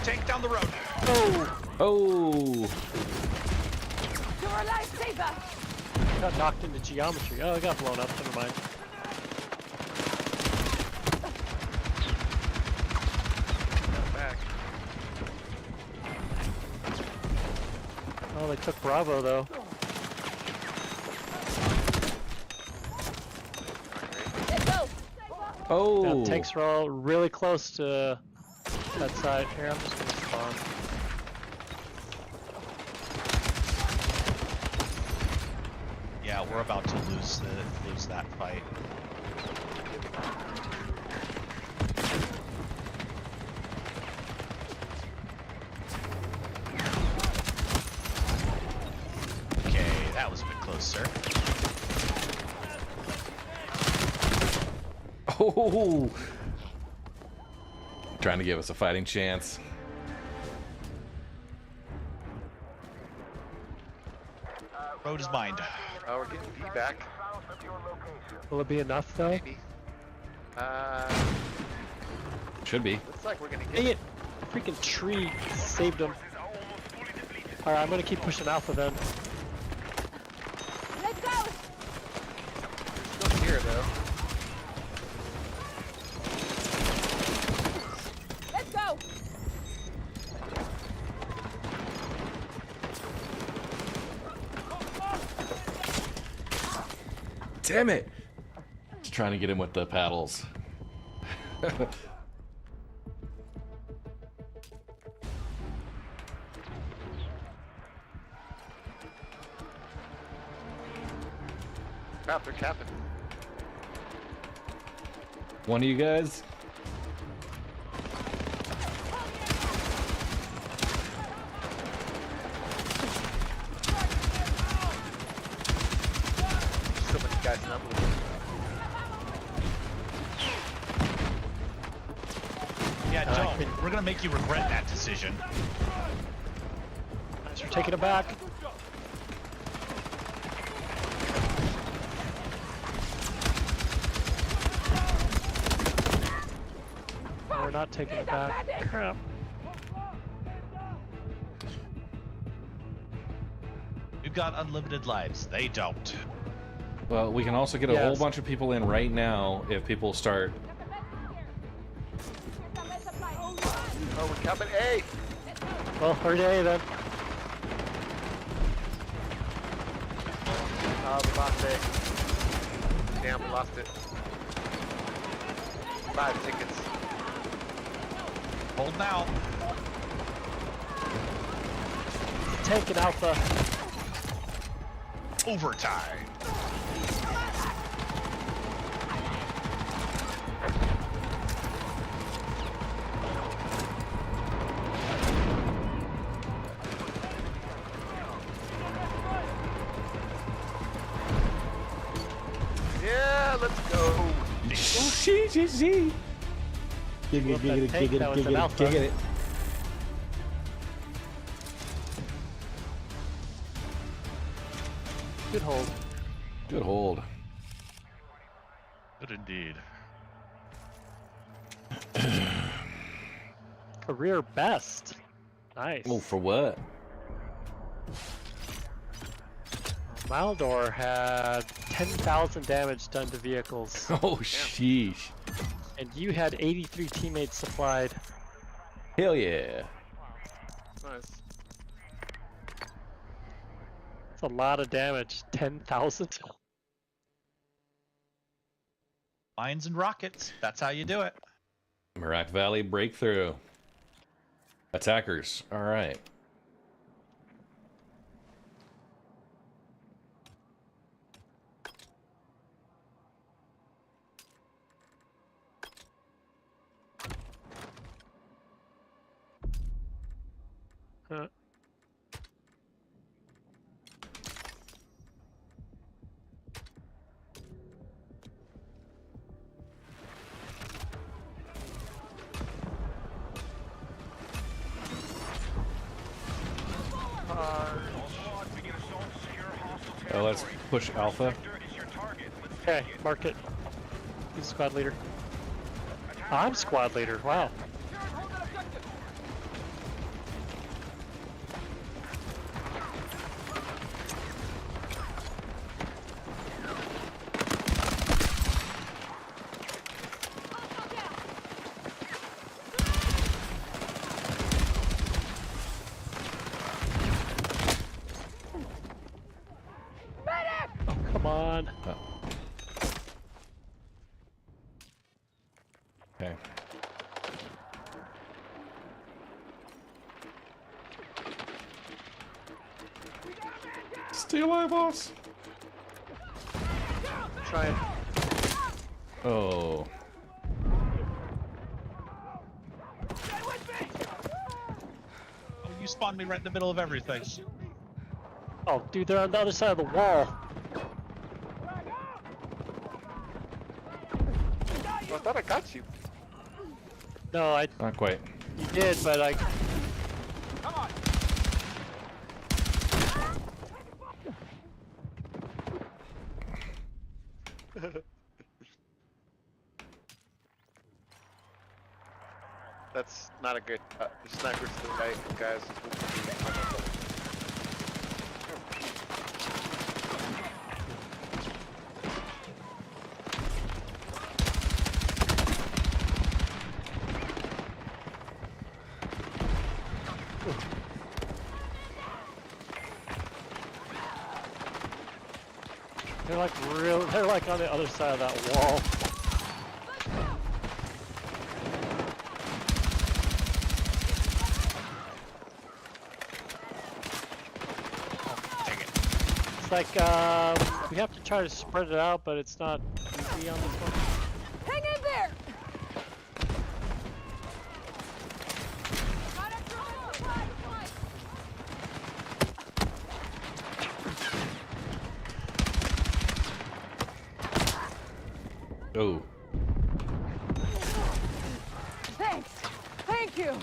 Tank down the road. Oh! Oh! You're a lifesaver! Got knocked into geometry. Oh, it got blown up. Never mind. Back. Oh, they took Bravo though. Let's go! Oh! Yeah, tanks are all really close to that side. Here, I'm just gonna spawn. we're about to lose that fight. Okay, that was a bit close, sir. Oh, trying to give us a fighting chance. Road is mined. Oh, we're getting B back. Will it be enough though? Maybe. Should be. Looks like we're gonna get Dang it! Freaking tree saved him. Alright, I'm gonna keep pushing Alpha then. Let's go! Still here though. Let's go! Damn it! Just trying to get him with the paddles. Crap, they're capping. One of you guys? So many guys in that movie. Yeah, Joe, we're gonna make you regret that decision. Thanks for taking it back. We're not taking it back. Crap. We've got unlimited lives. They don't. Well, we can also get a whole bunch of people in right now if people start. Oh, we're capping A! Well, hurry to A then. Oh, we lost A. Damn, we lost it. 5 tickets. Hold now. Taking Alpha. Overtime. Yeah, let's go. GG. Giggity. Good hold. Good hold. Good indeed. Career best. Nice. Oh, for what? Maldor had 10,000 damage done to vehicles. Oh, sheesh. And you had 83 teammates supplied. Hell yeah. Nice. That's a lot of damage. 10,000? Mines and rockets. That's how you do it. Merak Valley breakthrough. Attackers. All right. Huh. Let's push Alpha. Okay, mark it. He's squad leader. I'm squad leader, wow. Oh, come on. Oh. Okay. Stay alive, boss. trying. Oh. Oh, you spawned me right in the middle of everything. Oh, dude, they're on the other side of the wall. I thought I got you. No, Not quite. You did, but I. Come on. That's not a good. The snipers to the right, guys. They're like on the other side of that wall. It's like we have to try to spread it out, but it's not easy on this one. Hang in there! Oh. Thanks. Thank you.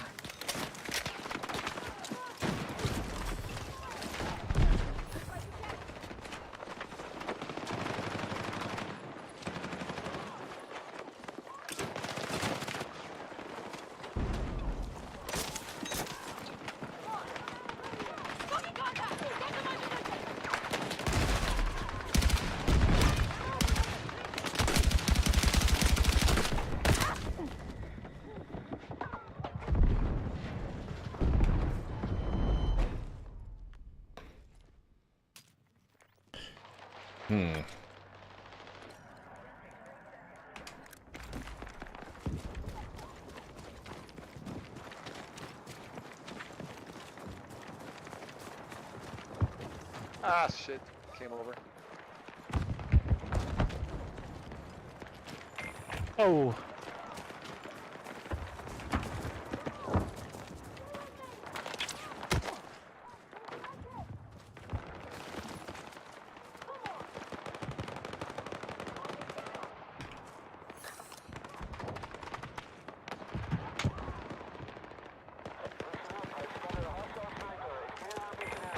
Ah, shit. Came over. Oh.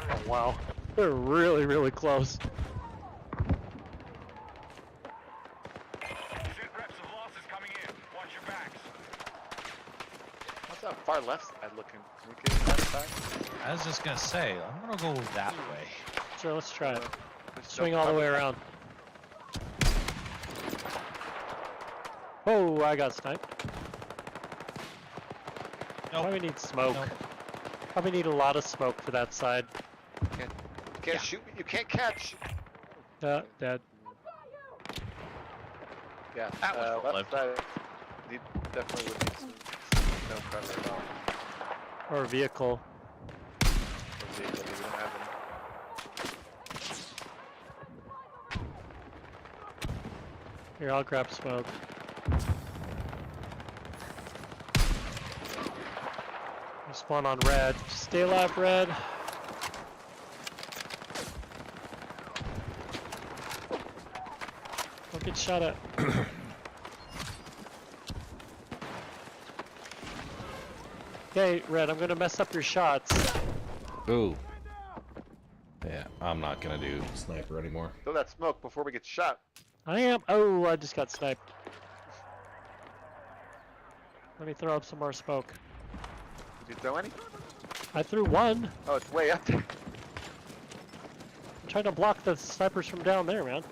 Oh, wow. They're really, really close. What's that far left side looking? Can we get that side? I was just gonna say, I'm gonna go that way. Sure, let's try it. Just Swing jump all the up. way around. Oh, I got sniped. Nope. Probably need smoke. Nope. Probably need a lot of smoke for that side. You can't shoot me. You can't catch. Dead. Yeah. That was left left. side. Definitely would need some no cover at all. Or a vehicle. We don't have any. Here, I'll grab smoke. Spawn on red. Stay alive, red. Don't get shot at. Okay, red, I'm gonna mess up your shots. Ooh. Yeah, I'm not gonna do sniper anymore. Throw that smoke before we get shot. I am. Oh, I just got sniped. Let me throw up some more smoke. Did you throw any? I threw one. Oh, it's way up there. I'm trying to block the snipers from down there, man.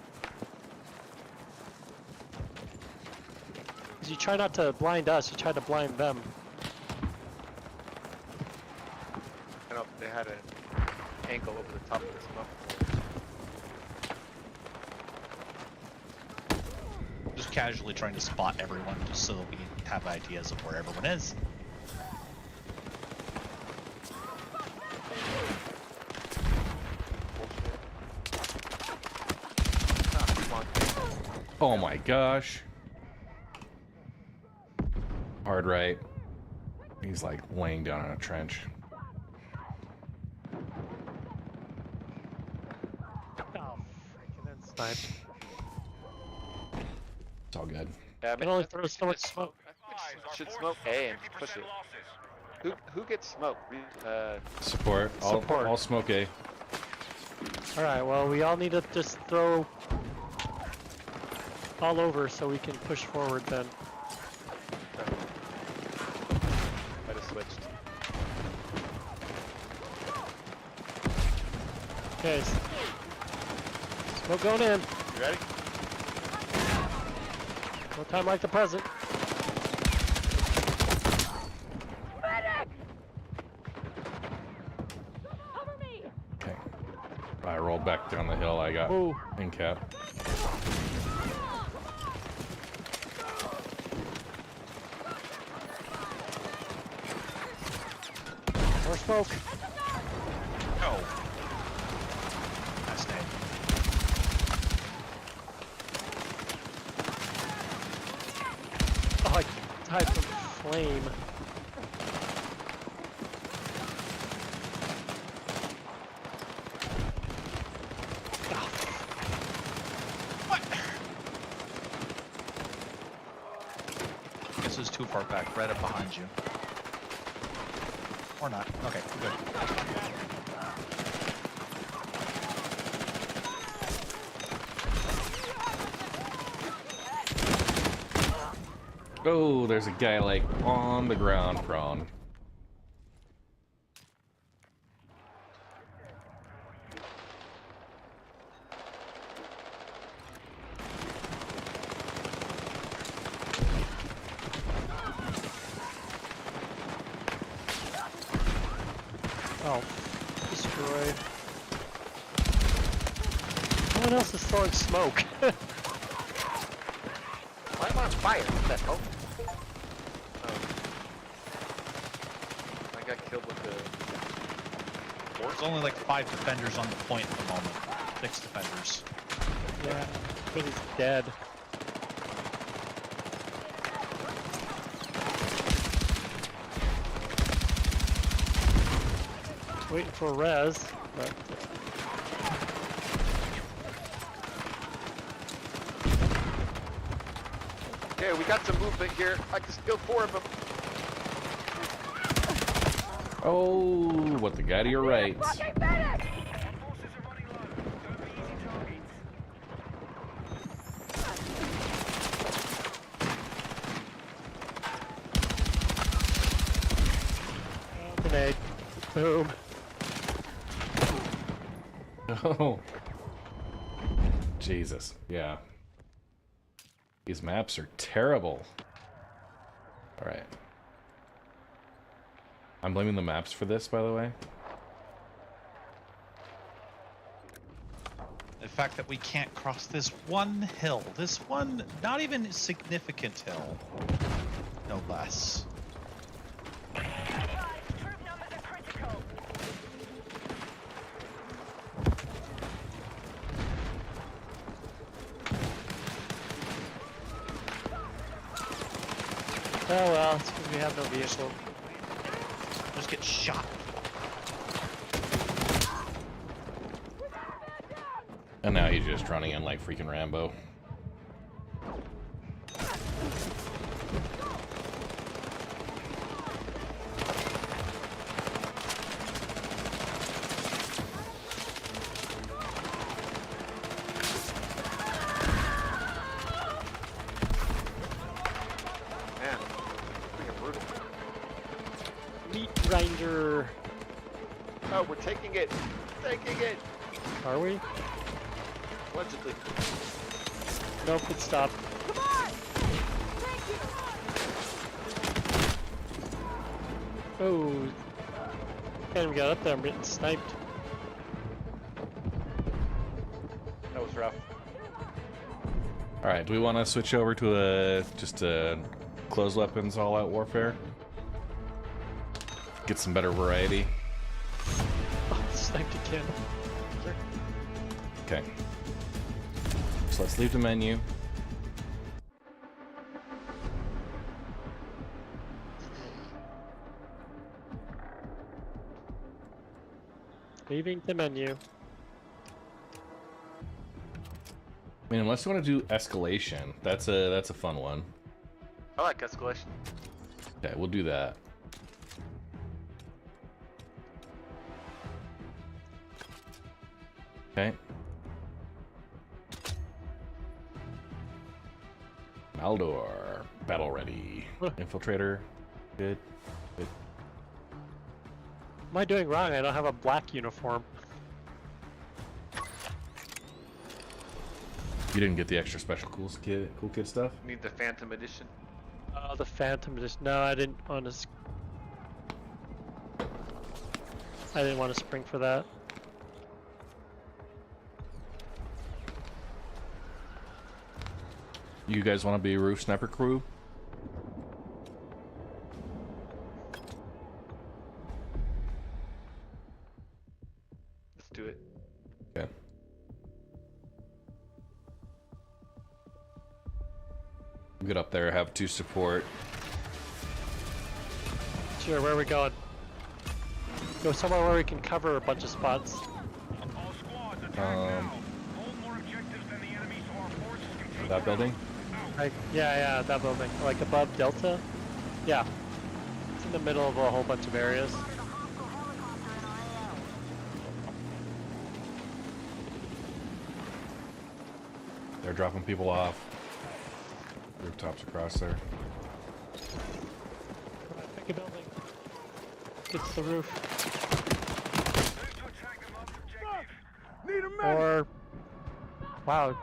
Because you try not to blind us, you try to blind them. I know they had an angle over the top of the smoke. Just casually trying to spot everyone just so that we have ideas of where everyone is. Oh my gosh. Hard right. He's like laying down in a trench. Oh, freaking then sniped. It's all good. Yeah, I Can mean, only throw so much smoke. should smoke A and push it. Who gets smoke? Support. Support. I'll smoke A. Alright, well, we all need to just throw all over so we can push forward then. I just switched. Okay. Smoke going in. You ready? No time like the present. Okay. I rolled back down the hill. I got in cap. More smoke. No. I stayed. Oh, type of flame. This is too far back, right up behind you. Or not. Okay, we're good. Oh, there's a guy like on the ground prone. Oh, destroyed. No one else is throwing smoke. I'm on fire. What the hell? I got killed with the. There's only like 5 defenders on the point at the moment. 6 defenders. Yeah, but he's dead. Waiting for res, but Okay, we got some movement here. I just killed 4 of them. Oh, what the guy to your right? grenade. Boom. Oh. Jesus. Yeah. These maps are terrible. Alright. I'm blaming the maps for this, by the way. The fact that we can't cross this one hill. This one, not even significant hill. No less. Oh well, it's because we have no vehicle. Just get shot. And now he's just running in like freaking Rambo. Man, freaking brutal. Meat grinder. Oh, we're taking it. Taking it. Are we? Allegedly. Nope, it stopped. Come on! Thank you! Oh. Can't even get up there, I'm getting sniped. That was rough. Alright, do we want to switch over to just closed weapons all-out warfare? Get some better variety. Oh, sniped again. Okay. So let's leave the menu. Leaving the menu. I mean, unless you want to do escalation, that's a fun one. I like escalation. Okay, we'll do that. Okay. Maldor, battle ready. Infiltrator, good. Good. What am I doing wrong? I don't have a black uniform. You didn't get the extra special cool kid stuff? Need the Phantom Edition. Oh, the Phantom Edition. No, I didn't want to. I didn't want to spring for that. You guys want to be roof sniper crew? Let's do it. Okay. Get up there, have 2 support. Sure, where are we going? Go somewhere where we can cover a bunch of spots. That building? Yeah, that building. Like above Delta? Yeah. It's in the middle of a whole bunch of areas. They're dropping people off. Rooftops across there. Pick a building. Get to the roof. Or... Wow.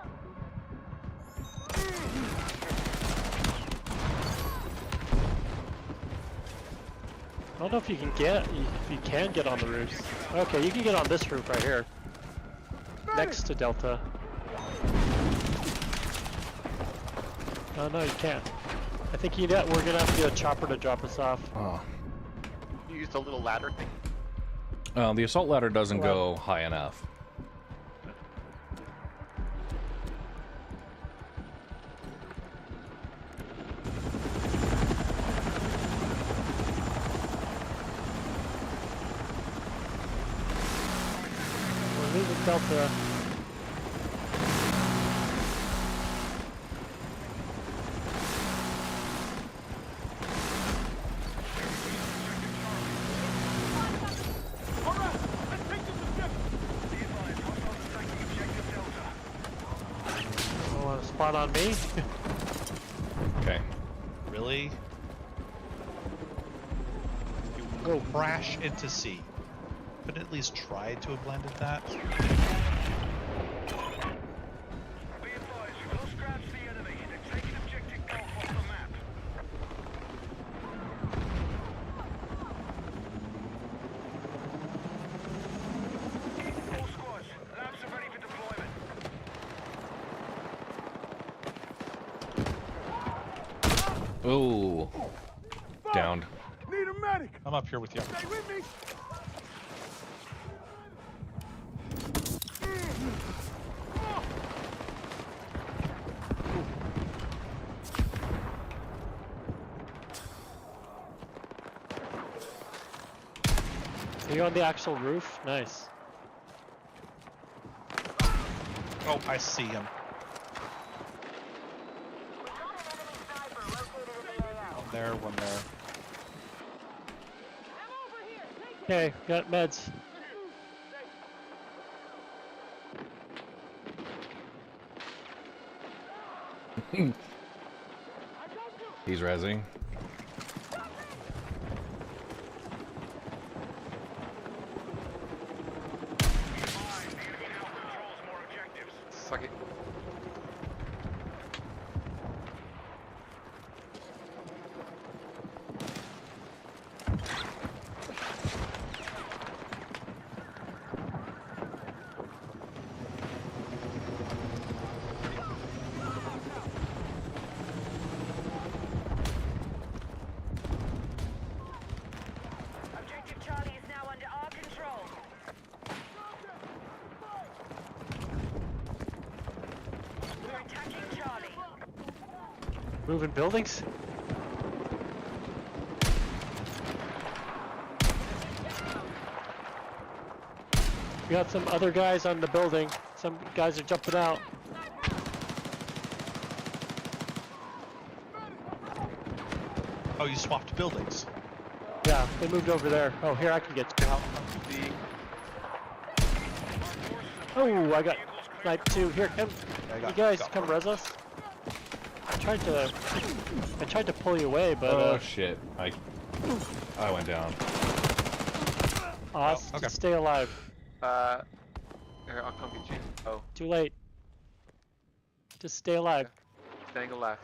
I don't know if you can get on the roofs. Okay, you can get on this roof right here. Next to Delta. Oh no, you can't. I think we're gonna have to do a chopper to drop us off. Oh. You used a little ladder thing. The assault ladder doesn't go high enough. We're losing Delta. Spot on me. Okay. Really? You will crash into C. Could at least try to have blended that. Oh, downed. Need a medic. I'm up here with you. Stay with me. Are you on the actual roof? Nice. Oh, I see him. One there, one there. Okay, got meds. He's rezzing. Suck it. Objective Charlie is now under our control. We're attacking Charlie. Moving buildings? We got some other guys on the building. Some guys are jumping out. Oh, you swapped buildings. Yeah, they moved over there. Oh, here, I can get you out. Oh, I got sniped too. Here, come. You guys come res us. I tried to pull you away, but oh shit! I went down. Okay. Stay alive. Here, I'll come get you. Oh. Too late. Just stay alive. Staying alive.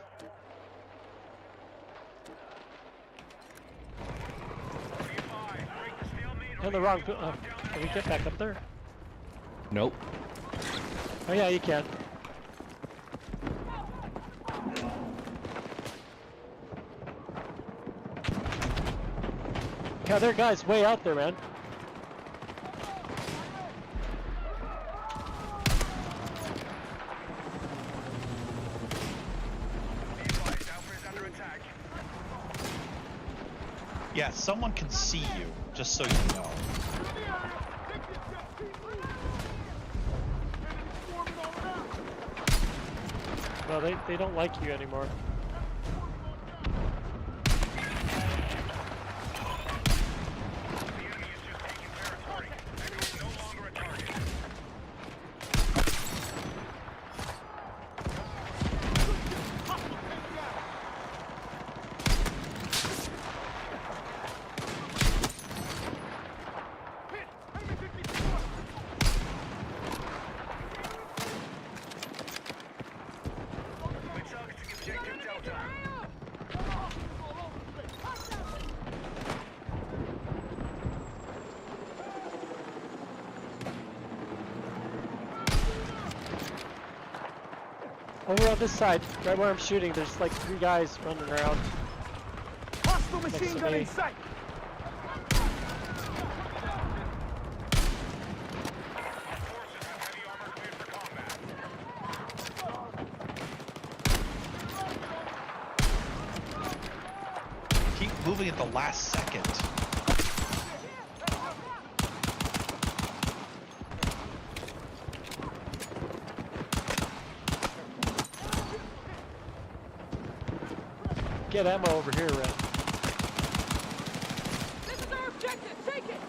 On the wrong. Can we get back up there? Nope. Oh yeah, you can. Yeah, there are guys way out there, man. Yeah, someone can see you, just so you know. Well, they don't like you anymore. Over on this side, right where I'm shooting, there's like 3 guys running around. Hostile machine gun in sight. Keep moving at the last second. Get ammo over here, Red. This is our objective. Take it.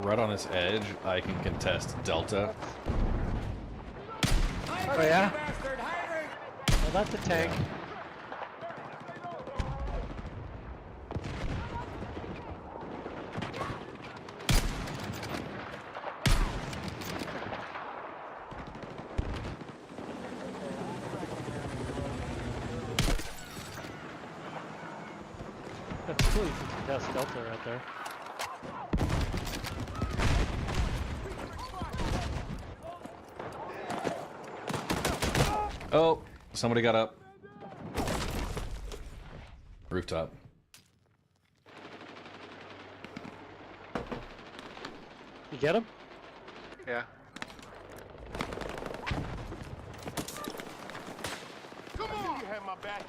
Right on its edge, I can contest Delta. Oh yeah? Well, that's a tank. That's cool, you can contest Delta right there. Oh, somebody got up. Rooftop. You get him? Yeah. Come on. You have my back.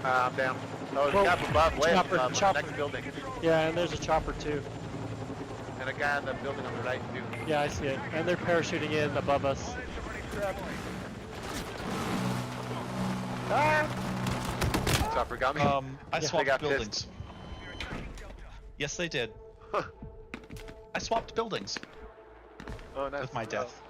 I'm down. Oh, there's a guy from above, way chopper, above, chopper. next building. Yeah, and there's a chopper too. And a guy in the building on the right, too. Yeah, I see it. And they're parachuting in above us. Chopper got me. I They swapped got buildings. Yes, they did. I swapped buildings. Oh, nice. With my death.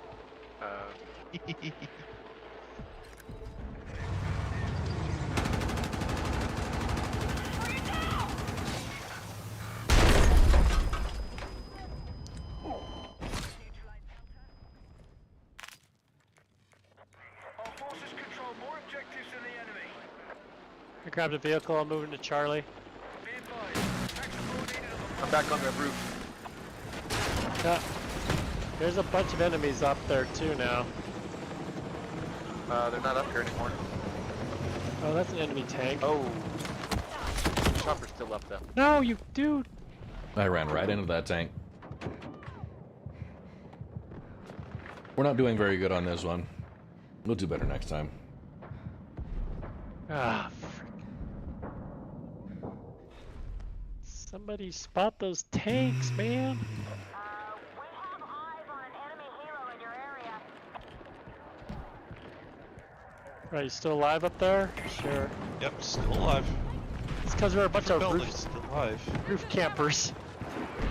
I grabbed a vehicle, I'm moving to Charlie. I'm back on the roof. Yeah. There's a bunch of enemies up there too now. They're not up here anymore. Oh, that's an enemy tank. Oh. Chopper's still up though. No, you dude. I ran right into that tank. We're not doing very good on this one. We'll do better next time. Ah, frick. Somebody spot those tanks, man. Are you still alive up there? Sure. Yep, still alive. It's because we're a bunch of Building's still alive. roof campers.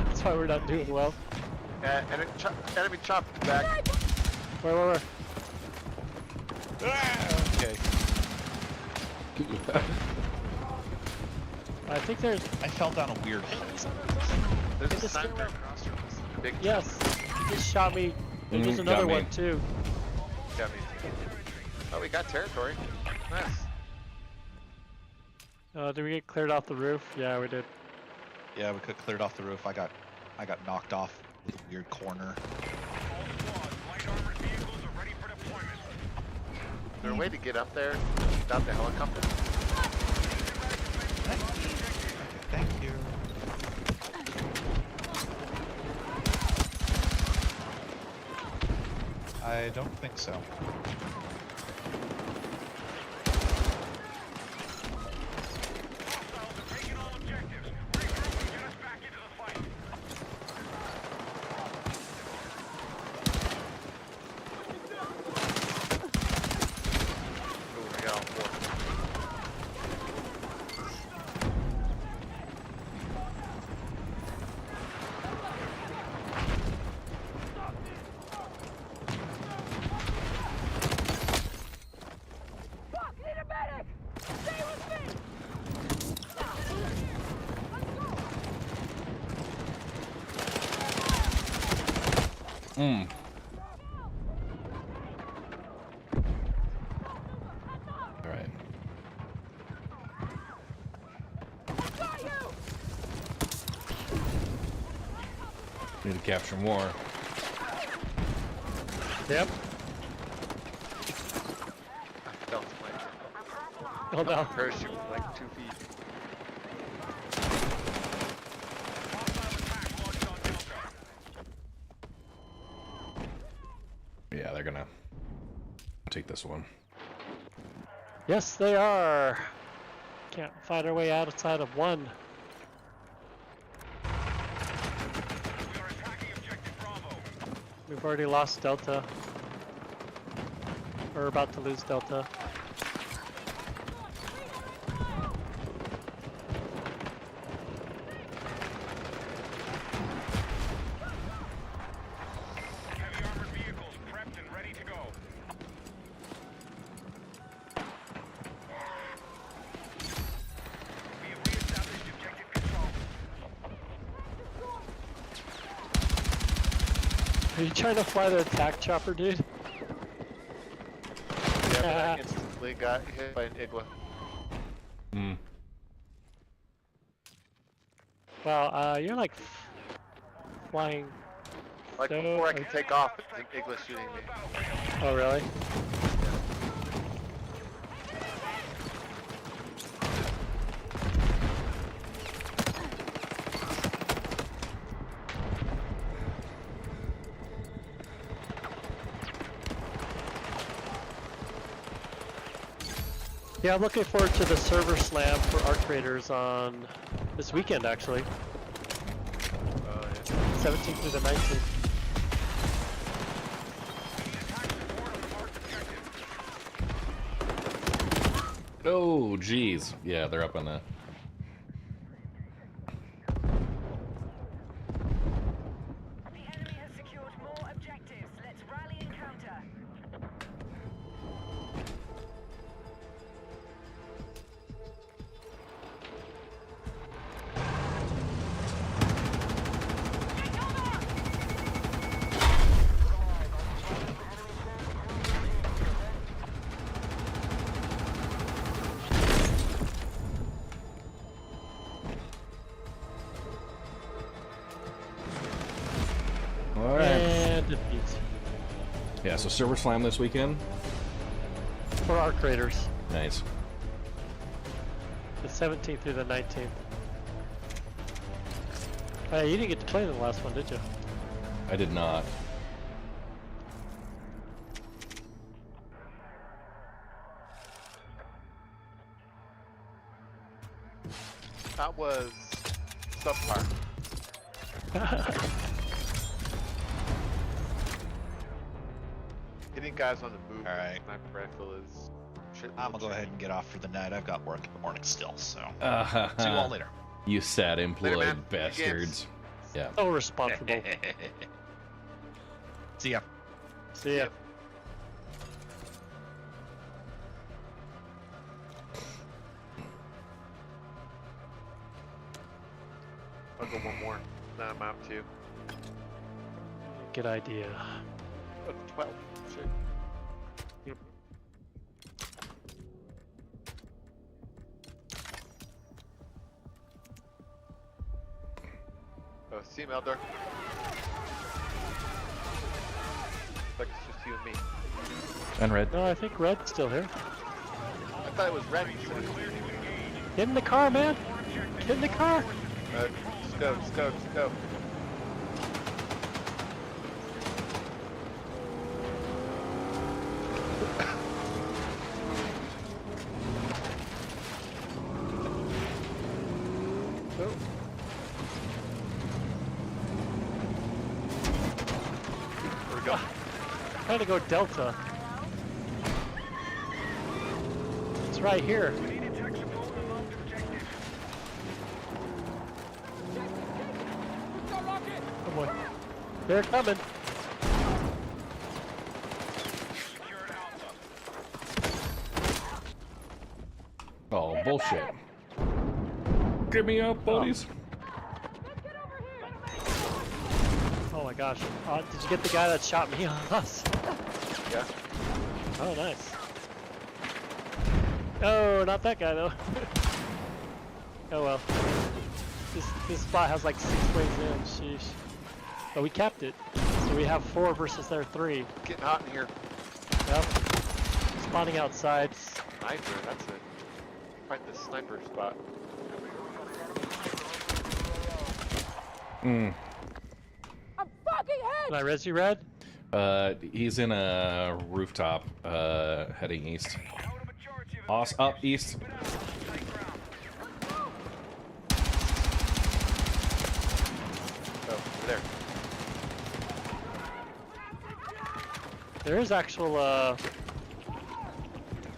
That's why we're not doing well. Enemy chopper back. Where? Okay. I think there's. I fell down a weird hole. There's a sniper across from us. Big Yes. He just shot me. And there's got another me. one too. Got me. Oh, we got territory. Nice. Did we get cleared off the roof? Yeah, we did. Yeah, we could cleared off the roof. I got knocked off with a weird corner. Is there a way to get up there without the helicopter? Thank you. I don't think so. Alright. Need to capture more. Yep. I felt like Oh no. parachute like 2 feet. Yeah, they're gonna take this one. Yes, they are. Can't find our way outside of one. We've already lost Delta. We're about to lose Delta. Are you trying to fly the attack chopper, dude? Yeah, but I instantly got hit by an Igla. Wow, you're like flying. Like so before I could take off, an Igla shooting me. Oh, really? Yeah, I'm looking forward to the server slam for Arc Raiders on this weekend, actually. 17th through the 19th. Oh, geez. Yeah, they're up on that. Yeah, so Server Slam this weekend. For our creators. Nice. The 17th through the 19th. You didn't get to play in the last one, did you? I did not. That was subpar. Hitting guys on the boot. All right. My rifle is. I'm gonna go ahead and get off for the night. I've got work in the morning still, so see you all later. You sad employed man. bastards. Yeah. So responsible. See ya. See ya. I'll go one more. Then I'm out too. Good idea. 12. Shit. Yep. Oh, see him, Eldar. Like it's just you and me. And Red. No, I think Red's still here. I thought it was Red. Get in the car, man. Get in the car. Let's go, let's go, let's go. Trying to go Delta. It's right here. Come on. They're coming. Oh, bullshit. Get me up, buddies. Oh my gosh. Did you get the guy that shot me on us? Yeah. Oh, nice. Oh, not that guy though. Oh well. This spot has like 6 ways in, sheesh. But we kept it. So we have 4 versus their 3. Getting hot in here. Yep. Spawning outside. Sniper, that's it. Find the sniper spot. Hmm. I'm fucking hit! Can I res you, Red? He's in a rooftop, heading east. Up east. Oh, there. There is actual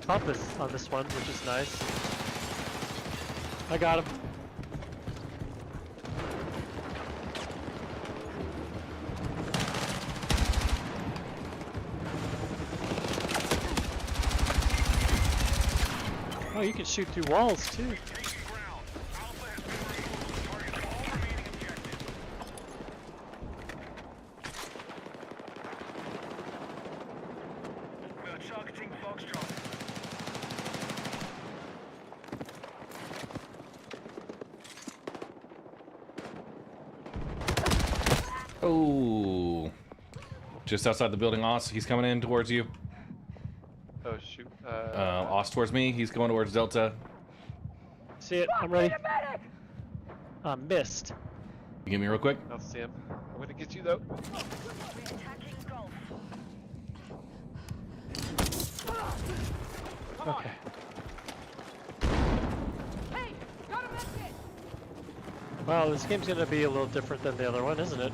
compass on this one, which is nice. I got him. Oh, you can shoot through walls too. Oh. Just outside the building, Oss. He's coming in towards you. Oh, shoot. Oss towards me. He's going towards Delta. See it. I'm ready. Missed. You get me real quick? I'll see him. I'm gonna get you though. Okay. Well, this game's gonna be a little different than the other one, isn't it?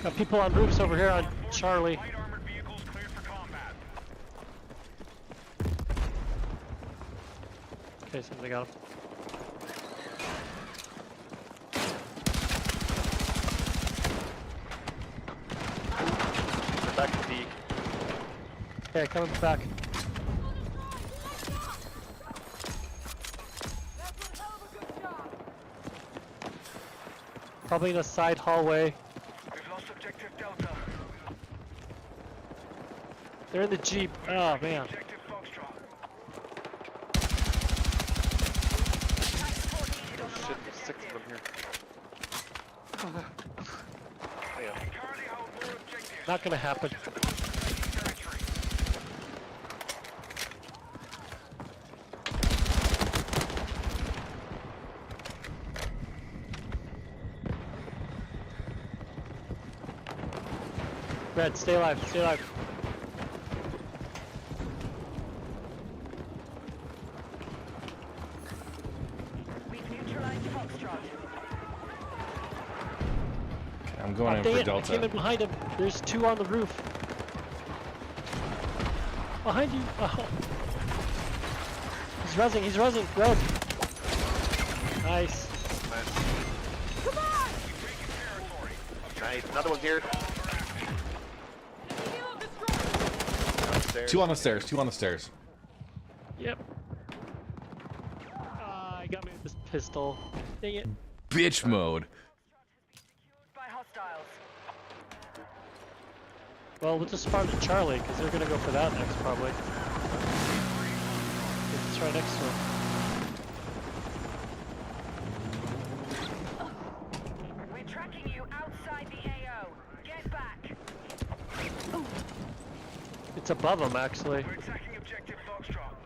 Got people on roofs over here on Charlie. Okay, somebody got him. They're back to D. Okay, coming back. Probably in a side hallway. They're in the Jeep. Oh, man. Oh shit, there's 6 of them here. Not gonna happen. Red, stay alive, stay alive. I'm going in Dang for it, I Delta. came in behind him. There's two on the roof. Behind you. Oh. He's rezzing, red. Nice. Come on! Nice, another one's here. Downstairs. Two on the stairs. Yep. I got me with this pistol. Dang it. Bitch mode. Well, we'll just spawn to Charlie, because they're gonna go for that next, probably. It's right next to him. We're tracking you outside the AO. Get back. It's above him, actually. We're attacking objective Foxtrot.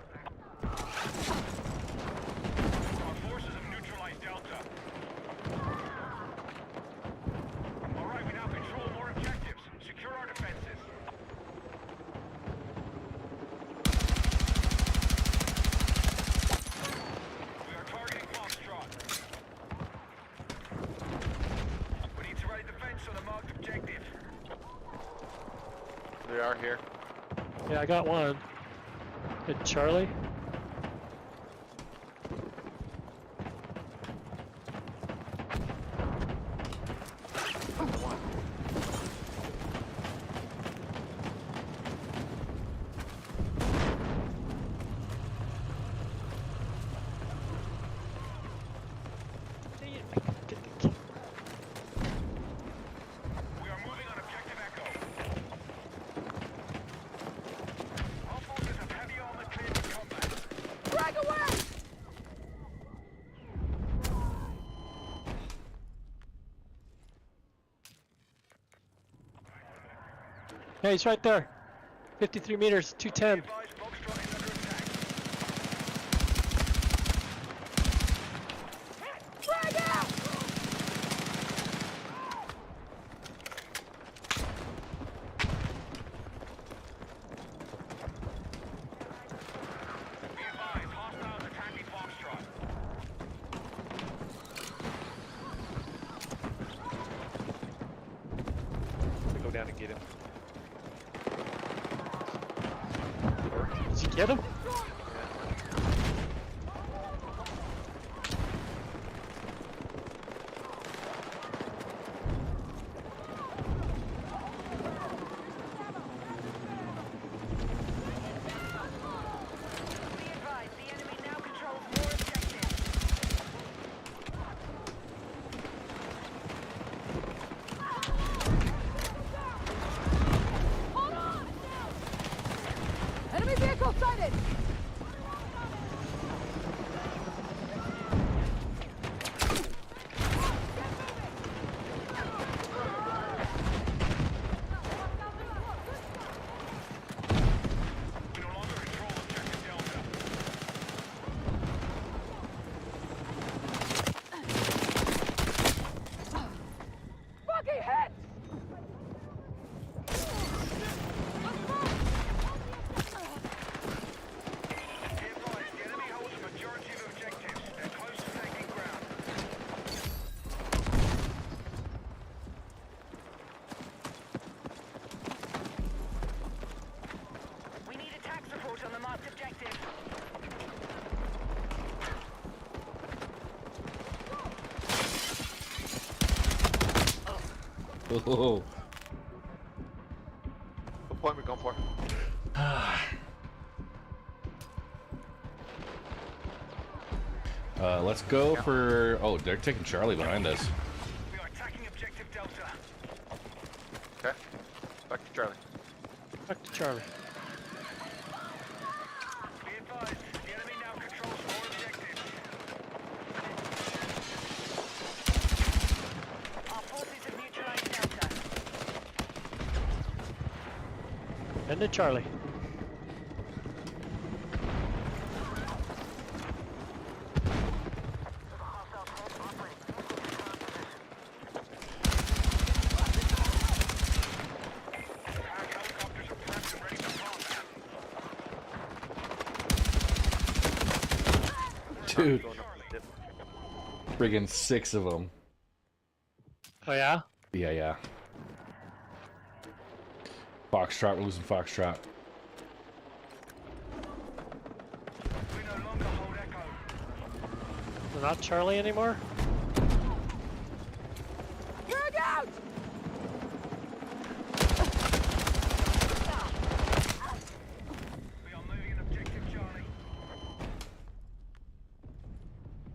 Our forces have neutralized Delta. Alright, we now control more objectives. Secure our defenses. We are targeting Foxtrot. We need to ready defense on the marked objective. They are here. Yeah, I got one. Hit Charlie. We are moving on objective Echo. Frag away! Yeah, he's right there. 53 meters, 210. Frag out! Be advised, hostiles attacking Foxtrot. Go down and get him. Did you get him? Enemy vehicle sighted! Fucking hit! We need attack support on the marked objective. Oh. What point we going for? Let's go for... Oh, they're taking Charlie behind us. We are attacking objective Delta. Okay. Back to Charlie. Back to Charlie. Be advised, the enemy now controls more objectives. Our Heading to Charlie. Dude. Friggin' 6 of them. Oh yeah? Yeah. Foxtrot, we're losing Foxtrot. We're not Charlie anymore? Frag out!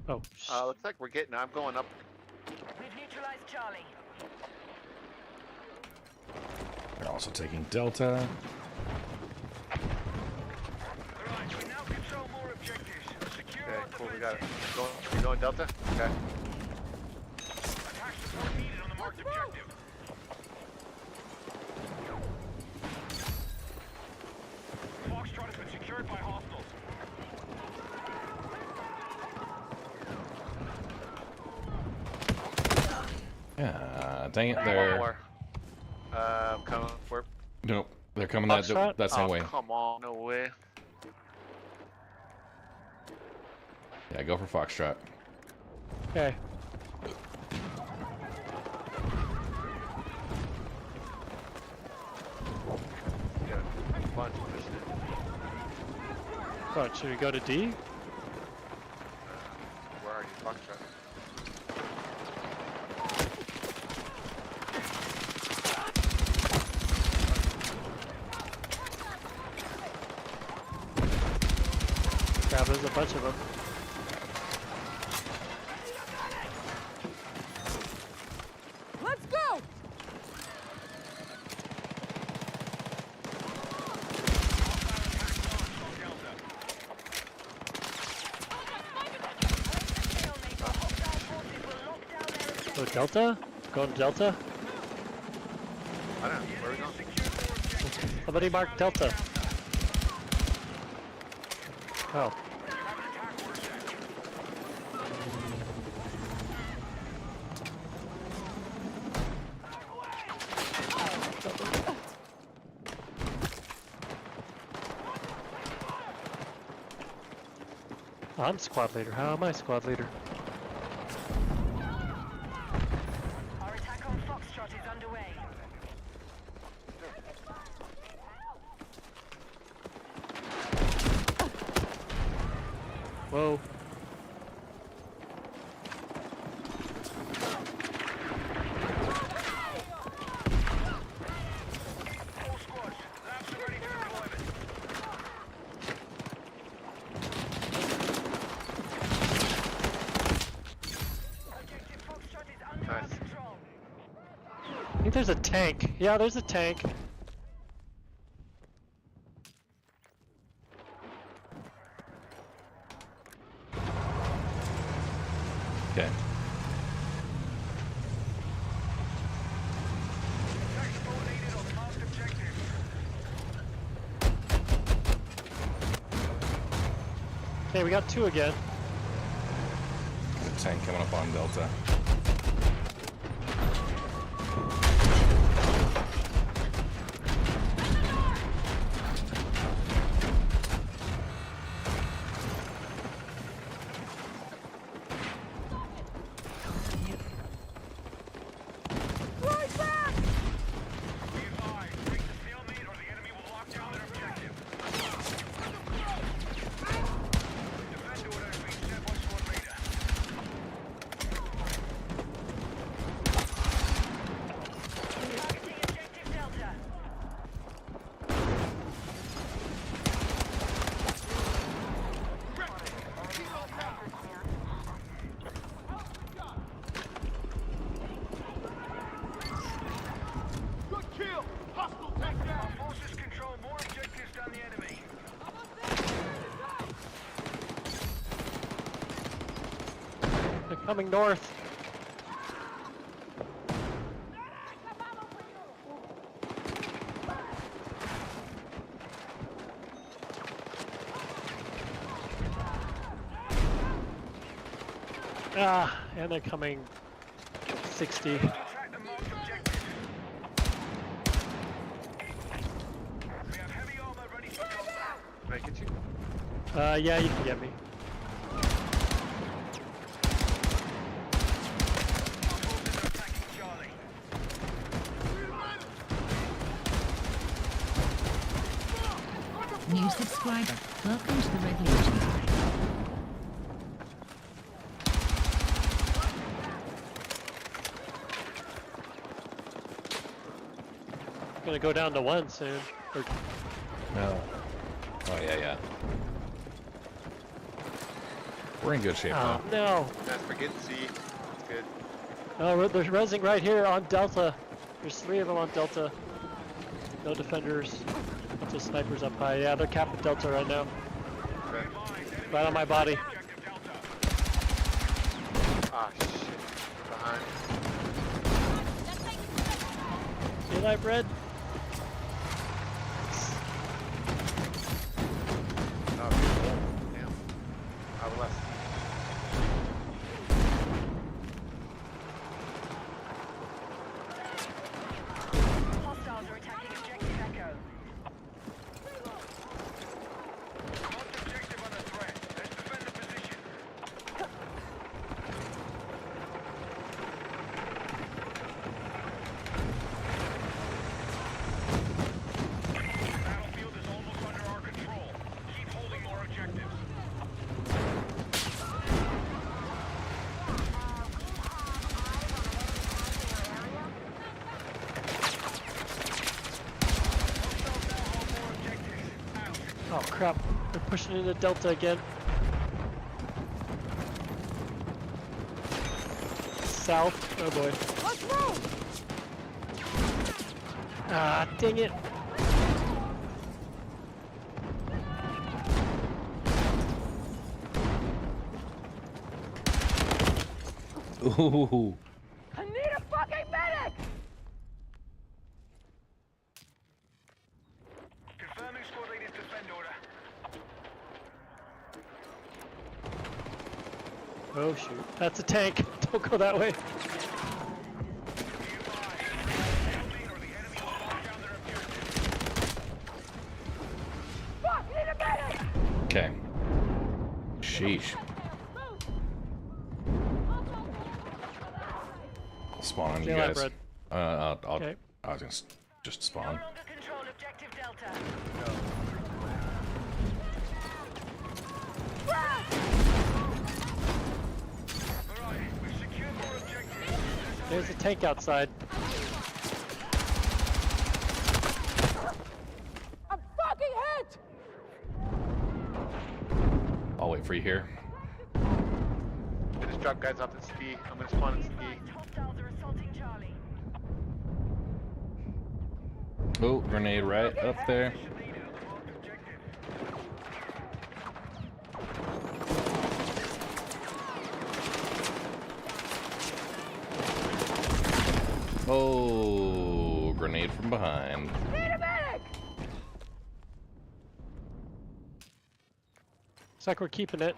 Oh. Looks like we're getting. I'm going up. We've neutralized Charlie. They're also taking Delta. Okay, cool. We got it. You going Delta? Okay. Foxtrot has been secured by hostiles. Dang it, One they're... more. Coming for. Nope, they're coming that same Oh, way. come on, no way. Yeah, go for Foxtrot. Okay. Yeah, bunch of this. What, should we go to D? Where are you, Foxtrot? Yeah, there's a bunch of them. Let's go! Oh, Delta? Going to Delta? I don't know. Where are we going? Somebody mark Delta. Oh. I'm squad leader. How am I squad leader? Our attack on Foxtrot is underway. Whoa. I think there's a tank. Yeah, there's a tank. Okay. Okay, we got 2 again. The tank coming up on Delta. They're coming north. Ah, and they're coming 60. Attack the marked objective. We have heavy armor ready for combat. Can I get you? Yeah, you can get me. New subscriber. Welcome to the Red Legion. Gonna go down to 1 soon. Or... No. Oh yeah. We're in good shape Oh, though. no. That's for getting C. It's good. No, there's resing right here on Delta. There's 3 of them on Delta. No defenders. Bunch of snipers up high. Yeah, they're capping Delta right now. Okay. Right on my body. Ah, shit. Behind. See that, Red? Oh, damn. I was left. Hostiles are attacking objective Echo. Marked objective under threat. Let's defend the position. Battlefield is almost under our control. Keep holding more objectives. Oh crap. They're pushing into Delta again. South. Oh boy. Let's move! Ah, dang it. Ooh. I need a fucking medic! Confirming squad leader's defend order. Oh shoot. That's a tank. Don't go that way. Fuck, need a medic! Okay. Sheesh. I'll spawn on you Stay alive, guys. Red. Okay. I was gonna just spawn. Control objective Delta. Alright, we've secured more objectives. There's a tank outside. I'm fucking hit! I'll wait for you here. I just dropped guys off at ski. I'm gonna spawn at ski. Hostiles are assaulting Charlie. Oh, grenade right up there. Oh, grenade from behind. Need a medic! Looks like we're keeping it.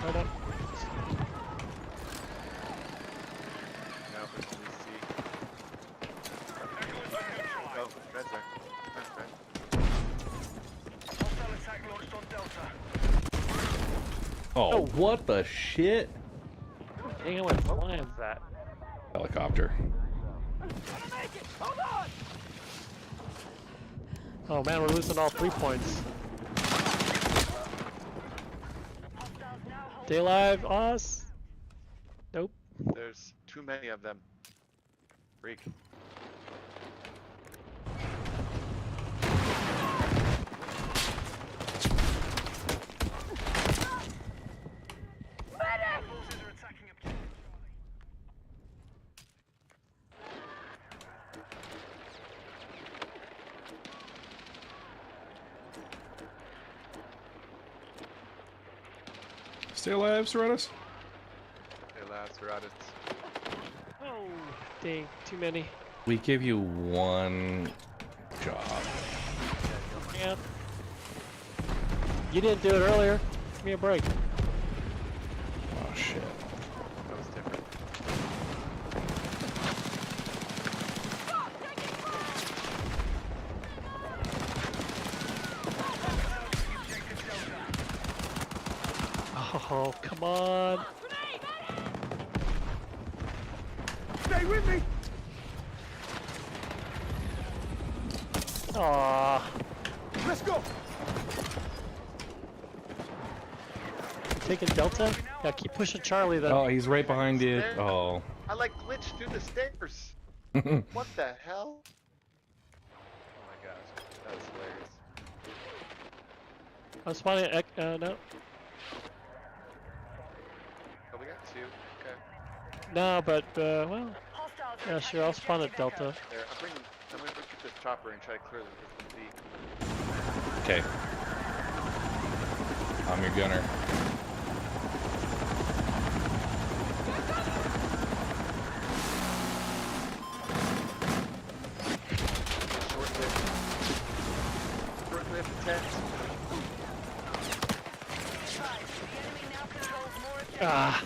Right up. Now if it's only C. Oh, Red's there. That's Red. Hostile attack launched on Delta. Oh, what the shit? Dang it, what lands that? Helicopter. Hold on! Oh man, we're losing all 3 points. Stay alive, us! Nope. There's too many of them. Freak. Medic! Forces are attacking objective Stay alive, Serratus. Hey lads, we're at it. Oh, dang, too many. We give you one job. Yeah. You didn't do it earlier. Give me a break. Oh, come on. Stay with me. Aww. Let's go. Taking Delta? Yeah, keep pushing Charlie though. Oh, he's right behind you. Oh. I like glitched through the stairs. What the hell? Oh my gosh, that was hilarious. I'm spawning at no. Oh, we got 2. Okay. No, but, well. Yeah, sure, I'll spawn at Delta. There, I'm gonna go get this chopper and try to clear this V. Okay. I'm your gunner. Short-lived tent. Ah.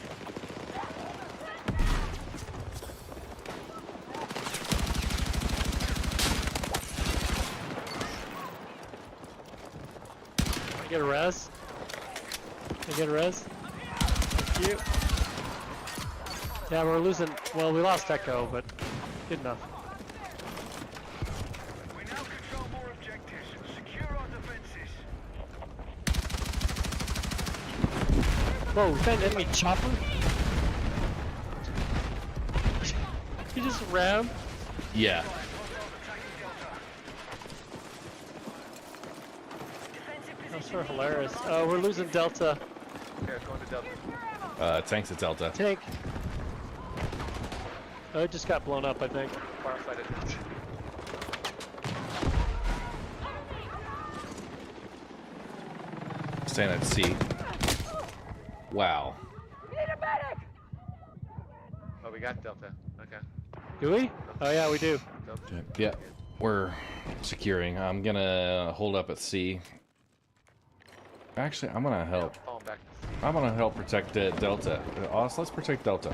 I get a res? I get a res? Thank you. Yeah, we're losing. Well, we lost Echo, but good enough. We now control more objectives. Secure our defenses. Whoa, we found an enemy chopper? He just ran? Yeah. That's sort of hilarious. Oh, we're losing Delta. Yeah, going to Delta. Tanks at Delta. Tank. Oh, it just got blown up, I think. Firefight at Delta. Staying at sea. Wow. Need a medic. Oh, we got Delta. Okay. Do we? Oh yeah, we do. Delta. Yeah. We're securing. I'm gonna hold up at sea. Actually, I'm gonna help. Falling back to sea. I'm gonna help protect Delta. Let's protect Delta.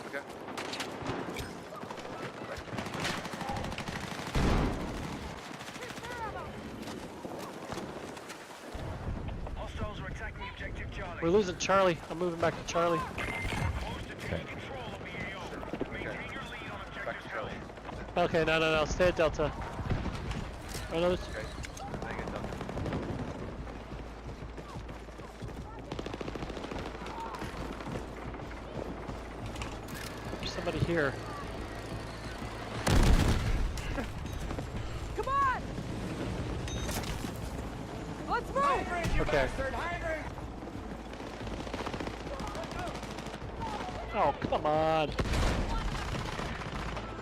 Okay. Hostiles are attacking objective Charlie. We're losing Charlie. I'm moving back to Charlie. Okay. Back to Charlie. Okay, no. Stay at Delta. Oh no, Okay. Staying at Delta. there's somebody here. Come on. Let's move. Okay. Oh, come on.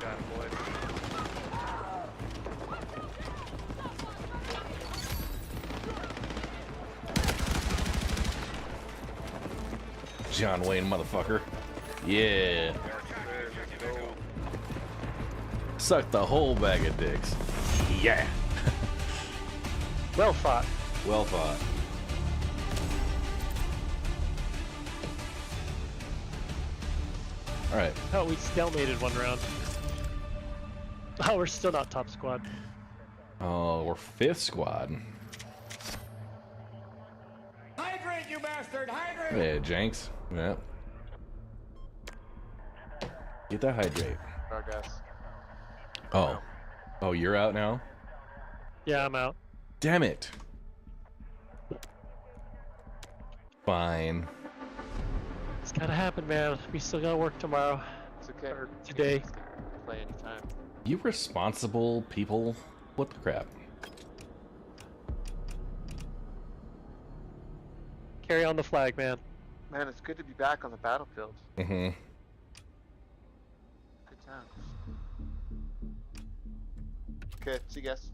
Got it, boys. John Wayne, motherfucker. Yeah. Yes, sir. Let's go. Suck the whole bag of dicks. Yeah. Well fought. Well fought. All right. Oh, we stalemated one round. Oh, we're still not top squad. Oh, we're 5th squad. Hydrate, you bastard! Hydrate! Hey, Jenks. Yeah. Get that hydrate. Progress. Oh. Oh, you're out now? Yeah, I'm out. Damn it. Fine. It's gotta happen, man. We still gotta work tomorrow. It's okay. Or today. Play anytime. You responsible people? What the crap? Carry on the flag, man. Man, it's good to be back on the battlefield. Mm-hmm. Good times. Okay, see you guys.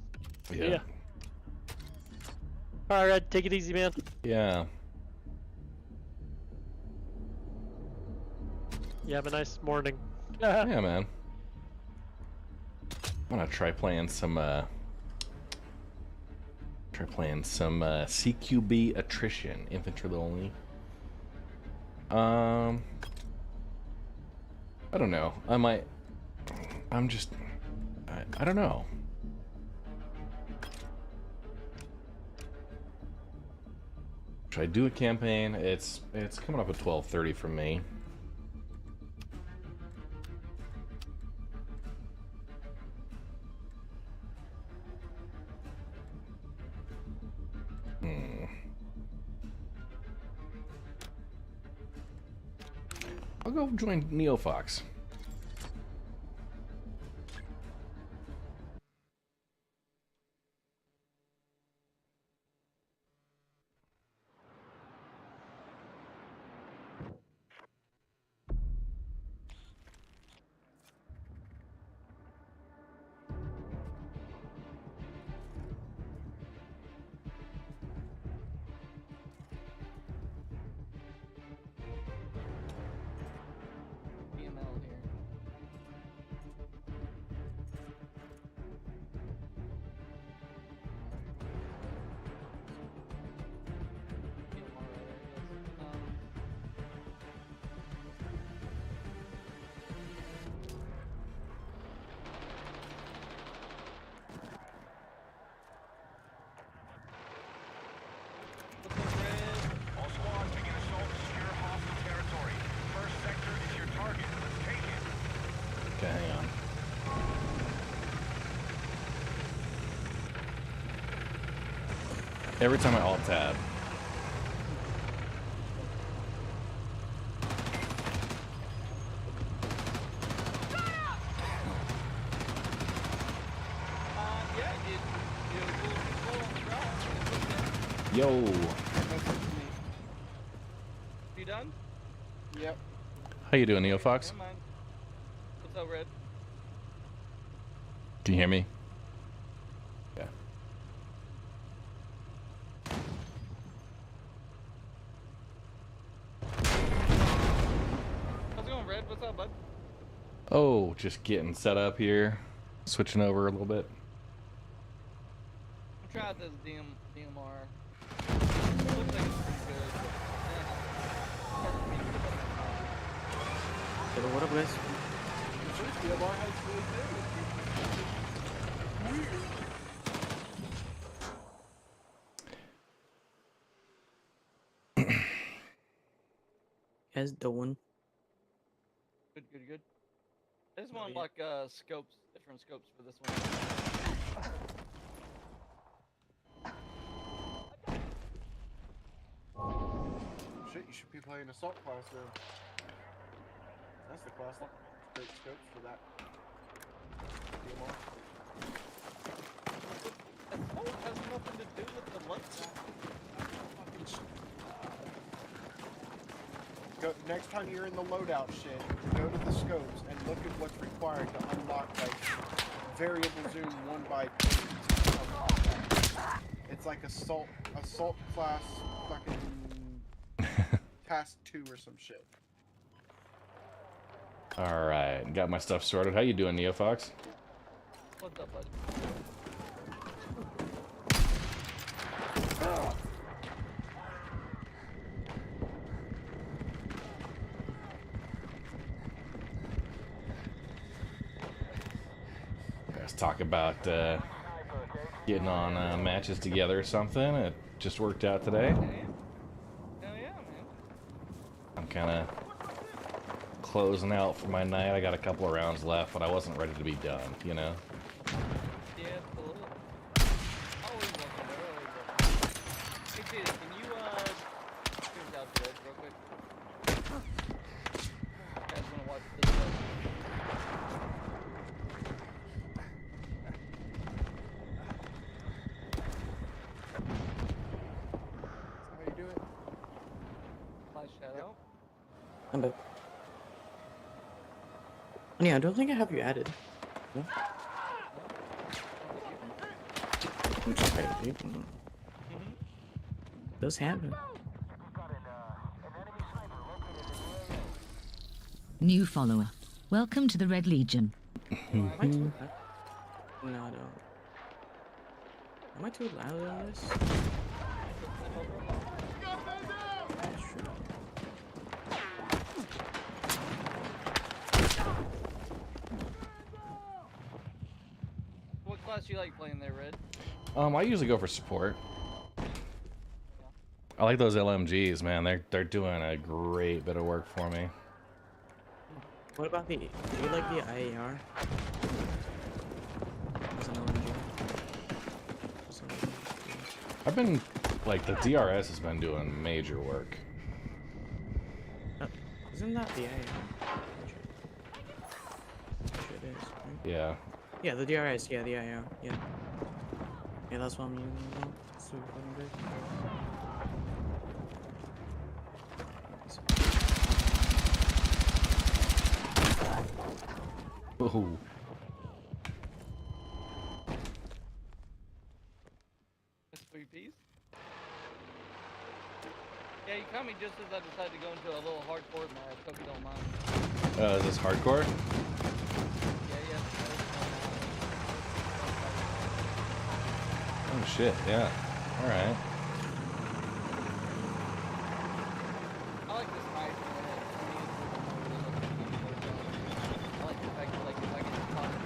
Yeah. Alright, take it easy, man. Yeah. You have a nice morning. Yeah, man. I'm gonna try playing some CQB attrition, infantry only. I don't know. I don't know. Should I do a campaign? It's coming up at 12:30 for me. I'll go join NeoFox. All squads begin assault to secure hostile territory. First sector is your target. Let's take it. Okay, hang on. Every time I alt tab. Yo. You done? Yep. How you doing, NeoFox? What's up, Red? Can you hear me? Yeah. How's it going, Red? What's up, bud? Oh, just getting set up here. Switching over a little bit. I tried this DMR. It looks like it's pretty good. Pero what up, guys? DMR has really good. Weird. Guys doing? Good, good, good. I just want like scopes, different scopes for this one. Shit, you should be playing assault class then. That's the class. Great scopes for that. Assault has nothing to do with the lunch. Go, next time you're in the loadout shit, go to the scopes and look at what's required to unlock like variable zoom 1x2. It's like assault class fucking task 2 or some shit. All right, got my stuff sorted. How you doing, NeoFox? What's up, bud? Let's talk about getting on matches together or something. It just worked out today. Hell yeah, man. I'm kind of closing out for my night. I got a couple of rounds left, but I wasn't ready to be done, you know? Yeah, absolutely. Always welcome, bro. Always welcome. Hey, dude, can you, change out the Red real quick? You guys wanna watch this, How you doing? My shadow? I'm back. Yeah, I don't think I have you added. No? I'm sorry, dude. Does happen. New follower. Welcome to the Red Legion. Am I too loud? No, I don't. Am I too loud on this? That's true. What class you like playing there, Red? I usually go for support. I like those LMGs, man. They're doing a great bit of work for me. What about do you like the IAR? As an LMG? I've been, like, the DRS has been doing major work. Isn't that the IAR? Sure it is, right? Yeah. Yeah, the DRS, yeah, the IAR, yeah. Yeah, that's what I'm using as well. It's super fucking good. Ooh. That's 3 piece. Yeah, you caught me just as I decided to go into a little hardcore mode. Hope you don't mind. Is this hardcore? Yeah. Oh shit, yeah. Alright. I like this knife. I like the fact that, like, if I get caught in the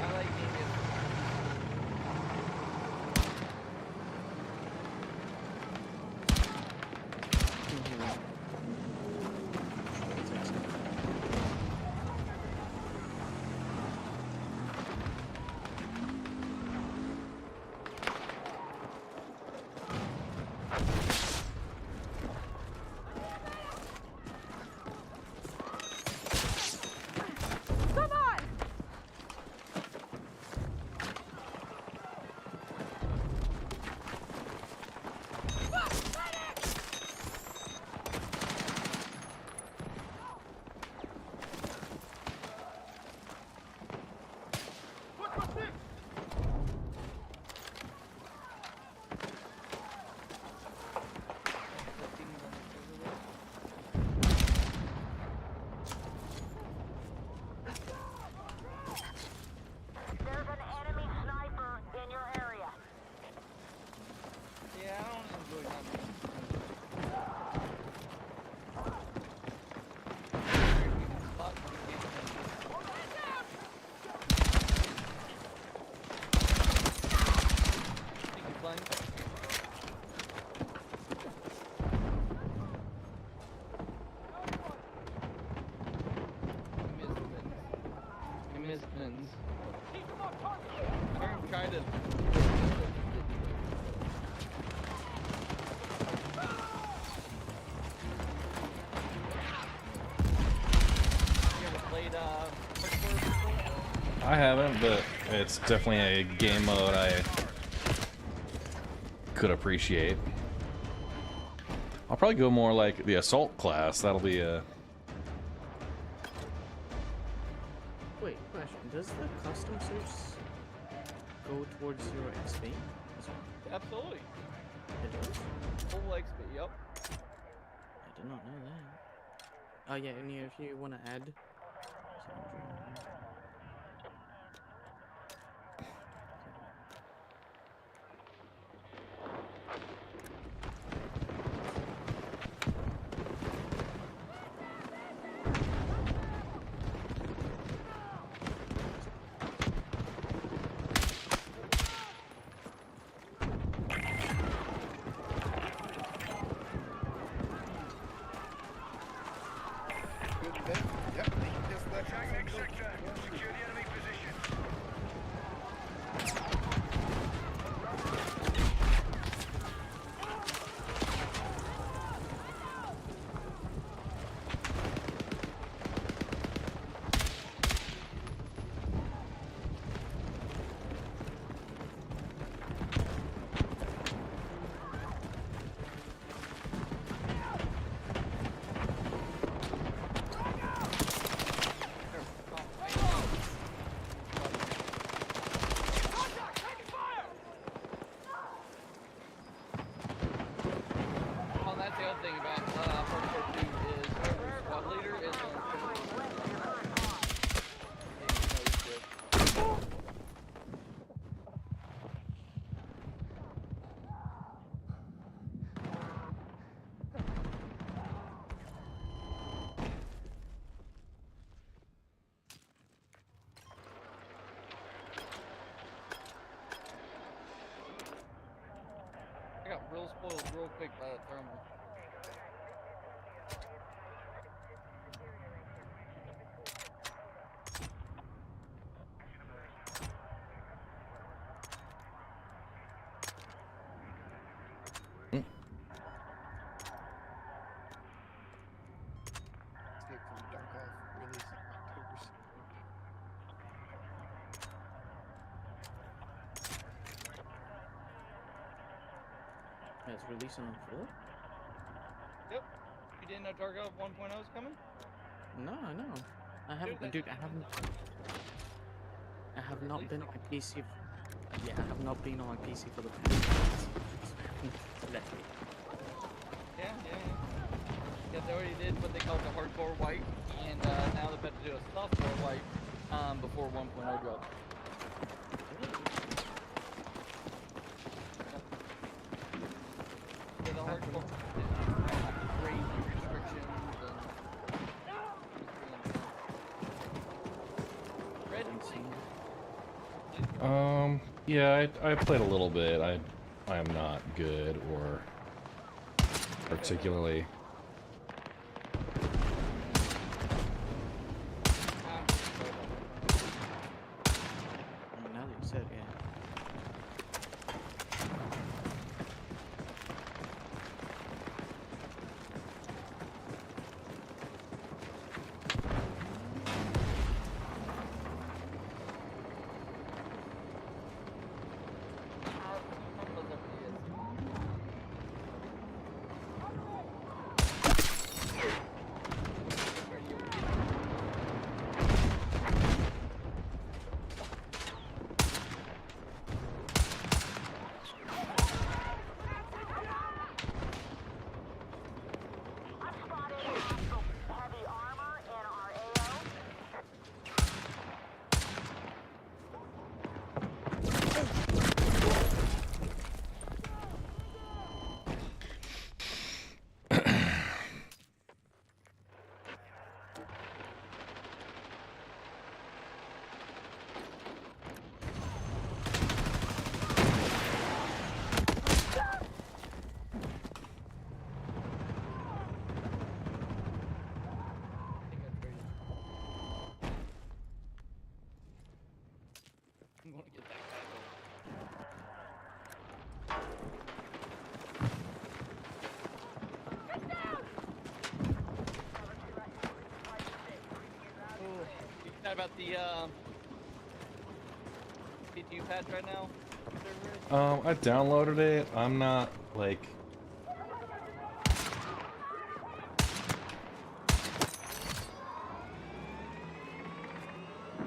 I like being able Come on! There's an enemy sniper in your area. Yeah, I don't enjoy that. I'm trying to. I haven't, but it's definitely a game mode I could appreciate. I'll probably go more like the assault class. That'll be a... Wait, question. Does the custom suits go towards your XP as well? Absolutely. It does? Full XP, yep. I did not know that. Oh yeah, and if you want to add... Yep. spoiled real quick by that thermal. Escape from Dark Off release October 7th. Yeah, it's releasing on 4? Yep. You didn't know Dark Off 1.0 is coming? No, I know. I haven't, dude. I have not been on my PC. Yeah, I have not been on my PC for the past months. Left it. Yeah. Yeah, they already did what they called the hardcore wipe, and now they're about to do a softcore wipe before 1.0 drops. Yeah, the hardcore crazy restrictions and Yeah, I played a little bit. I am not good or particularly. Now that you said, yeah. I'm gonna get that guy. You excited about the PTU patch right now? I downloaded it. I'm not like.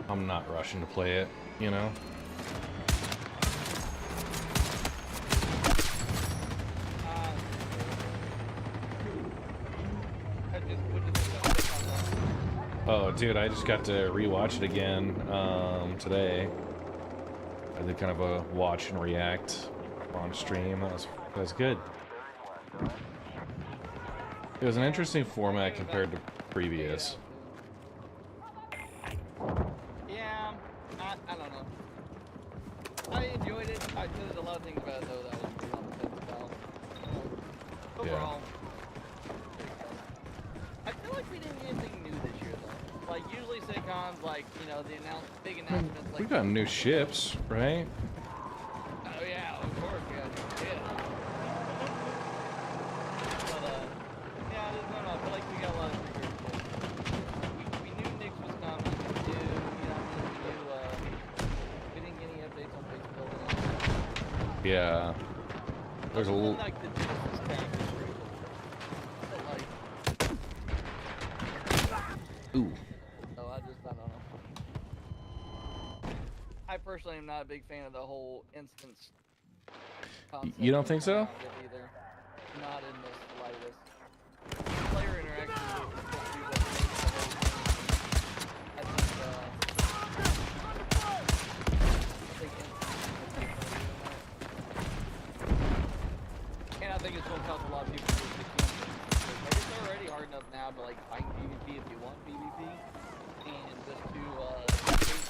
I'm not rushing to play it, you know? Oh, dude, I just got to rewatch it again today. I did kind of a watch and react on stream. That was good. It was an interesting format compared to previous. Yeah, I don't know. I enjoyed it. There's a lot of things about it though that was pretty on the fence about. Overall, I feel like we didn't get anything new this year though. Like usually CitizenCon's like, you know, the big announcements like We got new ships, right? oh yeah, of course we got new shit. But yeah, I don't know. I feel like we got a lot of pretty good shit. We knew Nix was coming. We knew, you know, we didn't get any updates on Facebook. Yeah. There's a little. Like the Genesis tank is pretty cool. But like, Ooh. so I don't know. I personally am not a big fan of the whole instance concept. You don't think so? Either. Not in the slightest. Player interaction is supposed to be what makes the whole thing. I think instance is a big part of that. And I think it's going to cause a lot of people to get like, it's already hard enough now to like find PvP if you want PvP, and just to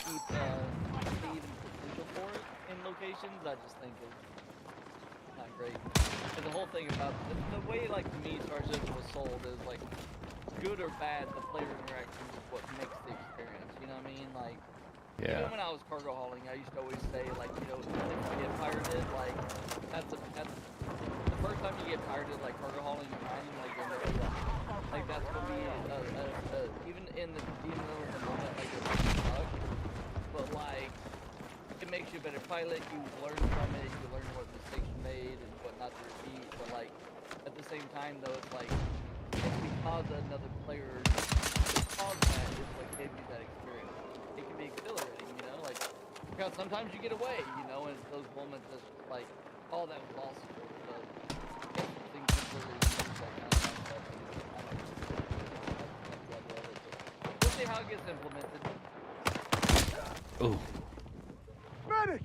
keep speed and potential for it in locations, I just think is not great. And the whole thing about the way, like, to me, Star Citizen was sold is, like, good or bad, the player interaction is what makes the experience. You know what I mean? Like, Yeah. even when I was cargo hauling, I used to always say, like, you know, if you get pirated, like, that's the first time you get pirated, like, cargo hauling and mining, like, you'll never go. Like, that's gonna be, even in the moment, like, it's suck, but, like, it makes you a better pilot, you learn from it, you learn what mistakes you made and what not to repeat, but, like, at the same time, though, it's like, it's because another player, because that is what gave you that experience. It can be exhilarating, you know, like, because sometimes you get away, you know, and those moments just like, oh, that was awesome, but things completely removed that kind of concept, and I don't know, that's level of it, but we'll see how it gets implemented. Ooh. Medic!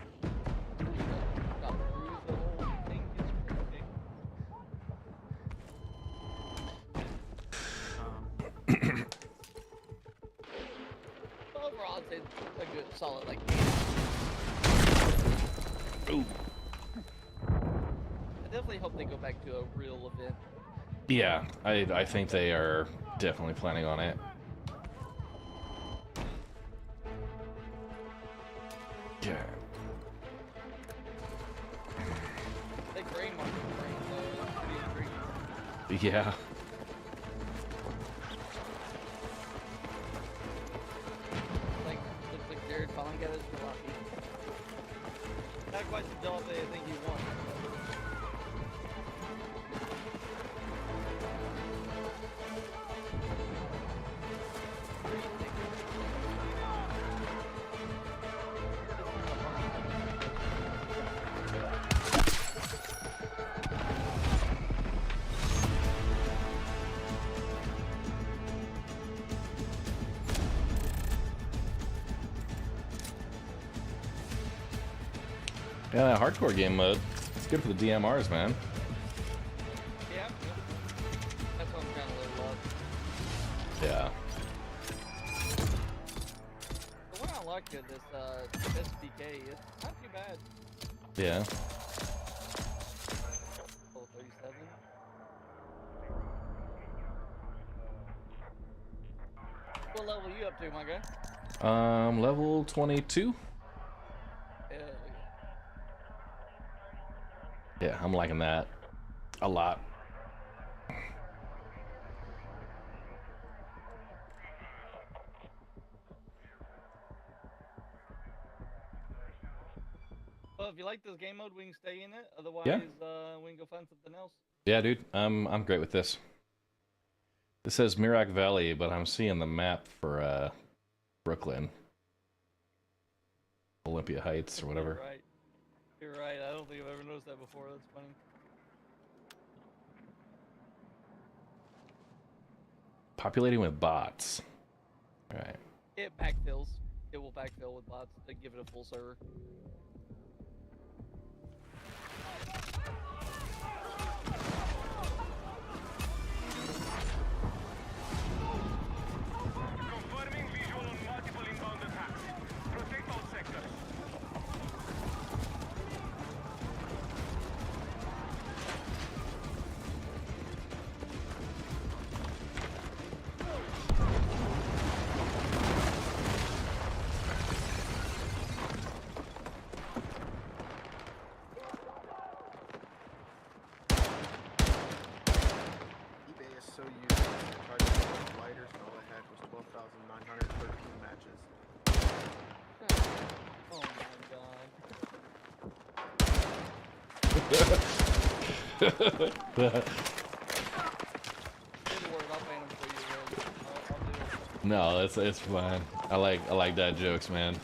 Overall, I'd say a good, solid, like, Ooh. I definitely hope they go back to a real event. Yeah, I think they are definitely planning on it. Yeah. That gray market brain, though, that's pretty intriguing. Yeah. Like, looks like Jared finally got his jalopy. Not quite the jalopy I think he wants. Yeah, that hardcore game mode. It's good for the DMRs, man. Yeah, that's what I'm trying to level up. Yeah. The one I like is this SDK. It's not too bad. Yeah. Oh, 37. What level are you up to, my guy? Level 22. Yeah, I'm liking that a lot. Well, if you like this game mode, we can stay in it. Otherwise, Yeah. We can go find something else. Yeah, dude, I'm great with this. This says Mirac Valley, but I'm seeing the map for Brooklyn, Olympia Heights or whatever. You're right. You're right. I don't think I've ever noticed that before. That's funny. Populating with bots. All right. It backfills. It will backfill with bots to give it a full server. Confirming visual on multiple inbound attacks. Protect all sectors. eBay is so used. I tried to get lighters and all I had was 12,913 matches. Oh my god. No, it's fine. I like dad jokes, man.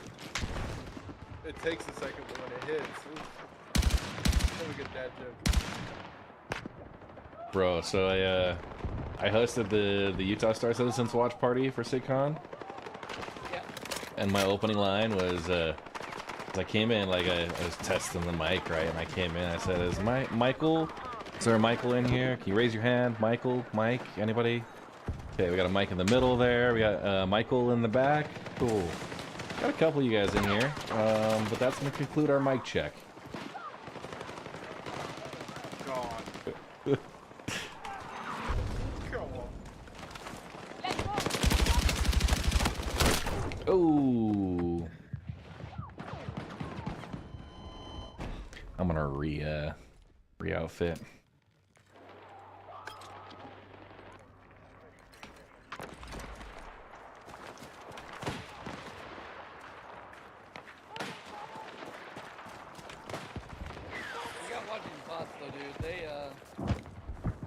It takes a second, but when it hits, oof. Have a good dad joke. Bro, so I hosted the Utah Star Citizens watch party for CitizenCon. Yeah. And my opening line was I came in, like I was testing the mic, right? And I came in, I said, is there a Michael in here? Can you raise your hand? Michael, Mike, anybody? Okay, we got a mic in the middle there. We got Michael in the back. Cool. Got a couple of you guys in here. But that's gonna conclude our mic check. Oh. I'm gonna re-outfit. You got watching bots though, dude.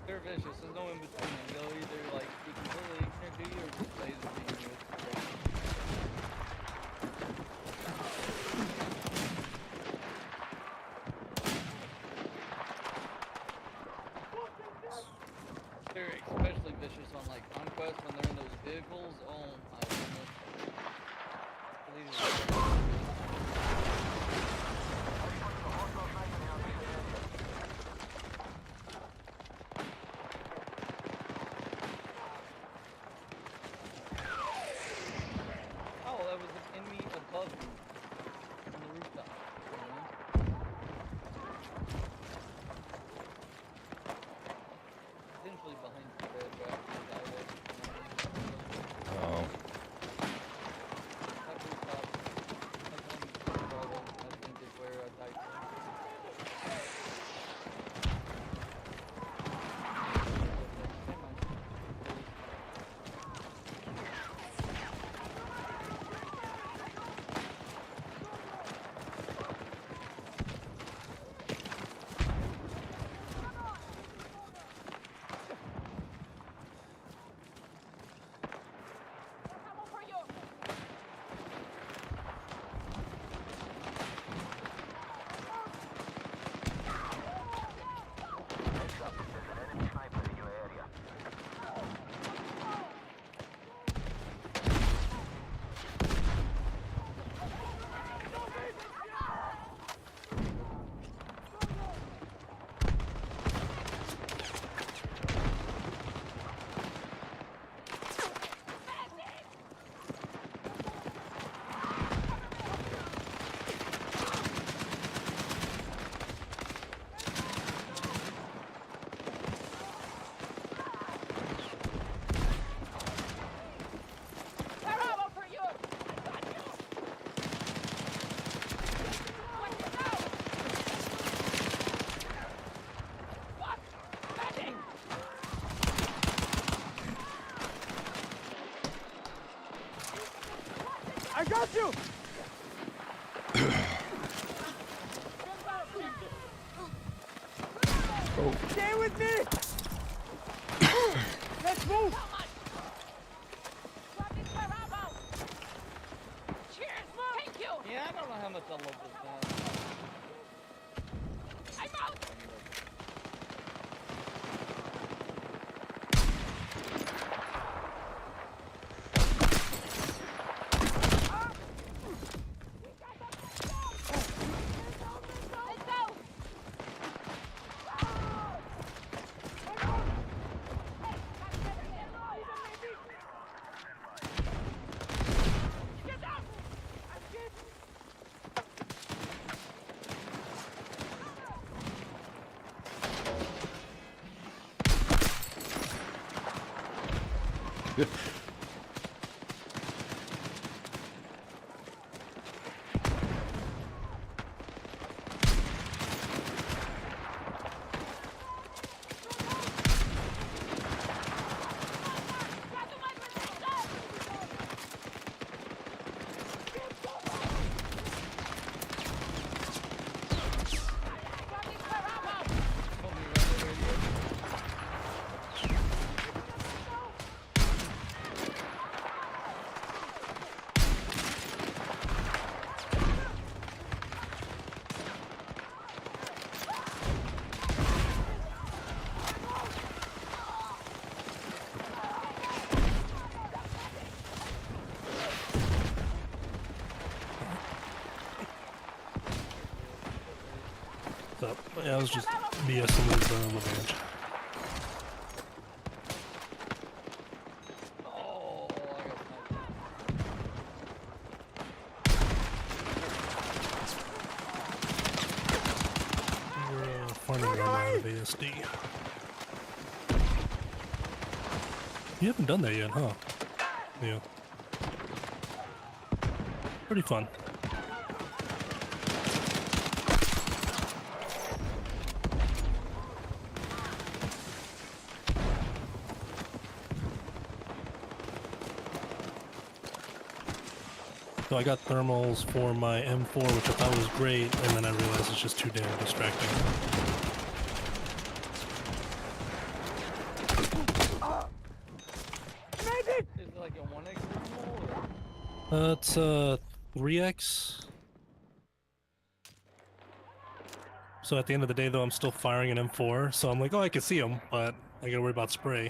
They're vicious. There's no in between them. They'll either like be completely ignorant to you or just laser beam you. It's crazy. They're especially vicious on like conquest when they're in those vehicles. Oh my goodness. Oh, that was an enemy above me on the rooftop. Potentially behind the bed, Oh. That rooftop, I think is where I died. I got you! Oh. Stay with me! Let's move! Cheers, thank you. Yeah, I don't know how much I love this gun. I'm out. What's up? Yeah, I was just BSing with Levenge. We're farming right out of ASD. You haven't done that yet, huh? Yeah. Pretty fun. So I got thermals for my M4, which I thought was great, and then I realized it's just too damn distracting. Is it like a 1x thermal or? It's 3x. So at the end of the day, though, I'm still firing an M4, so I'm like, oh, I can see him, but I gotta worry about spray.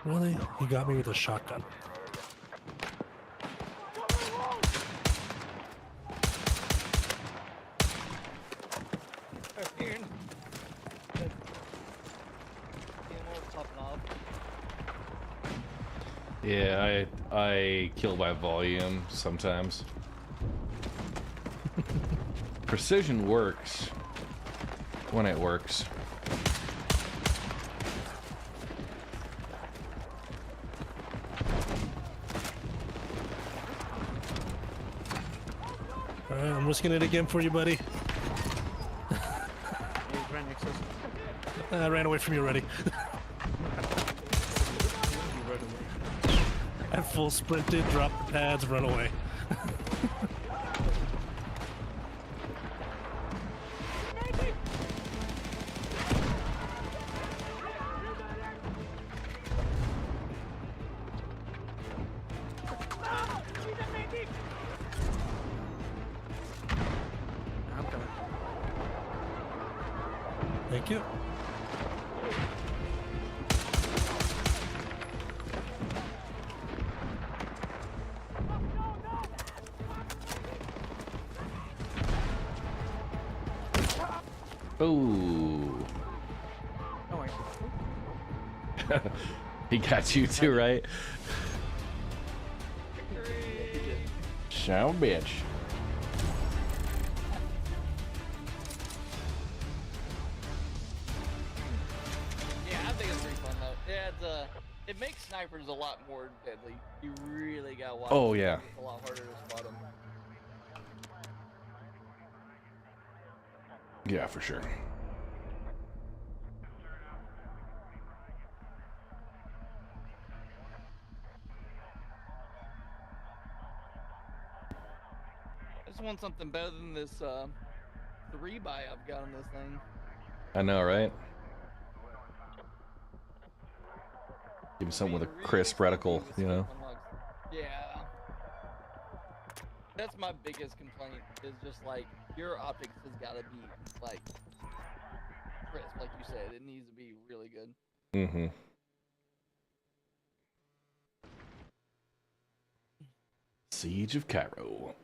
Really? He got me with a shotgun. Yeah, I kill by volume sometimes. Precision works when it works. Alright, I'm risking it again for you, buddy. I ran away from you already. I full sprinted, dropped the pads, run away. Thank you. Ooh. He got you too, right? Son of a bitch. Yeah, I think it's pretty fun though. Yeah, it makes snipers a lot more deadly. You really gotta watch. Oh, yeah. It's a lot harder to spot them. Yeah, for sure. I just want something better than this 3x I've got on this thing. I know, right? Give me something with a crisp reticle, you know? Yeah. That's my biggest complaint, is just like, your optics has got to be like crisp, like you said. It needs to be really good. Mm-hmm. Siege of Cairo.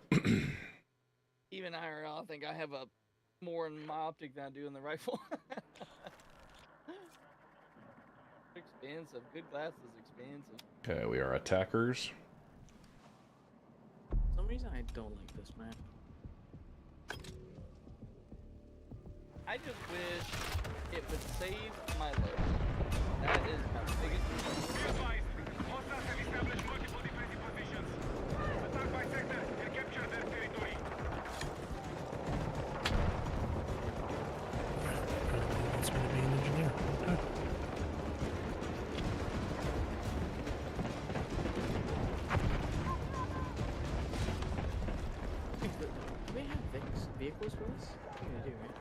Even IRL, I think I have more in my optic than I do in the rifle. Expensive. Good glass is expensive. Okay, we are attackers. For some reason, I don't like this map. I just wish it would save my load. That is my biggest concern. Hostiles have established multiple defensive positions. Attack by sector and capture their territory. It's going to be an engineer. Okay. Do they have vehicles for this? I think they do, right?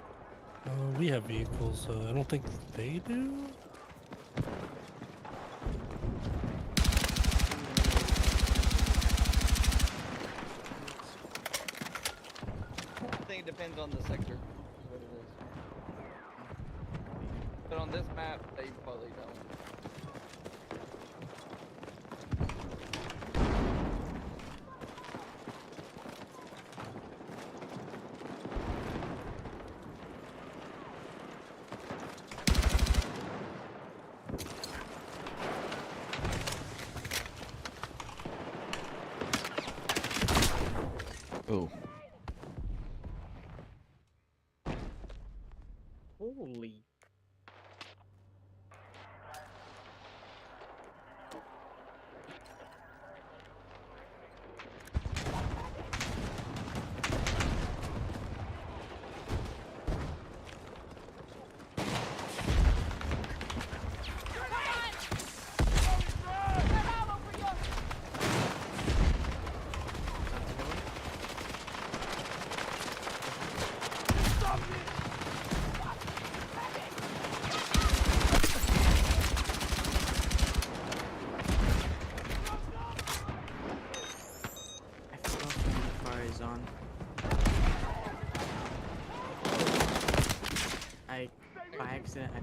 We have vehicles. I don't think they do. I think it depends on the sector, is what it is. But on this map, they probably don't. Oh. Holy. On. By accident, I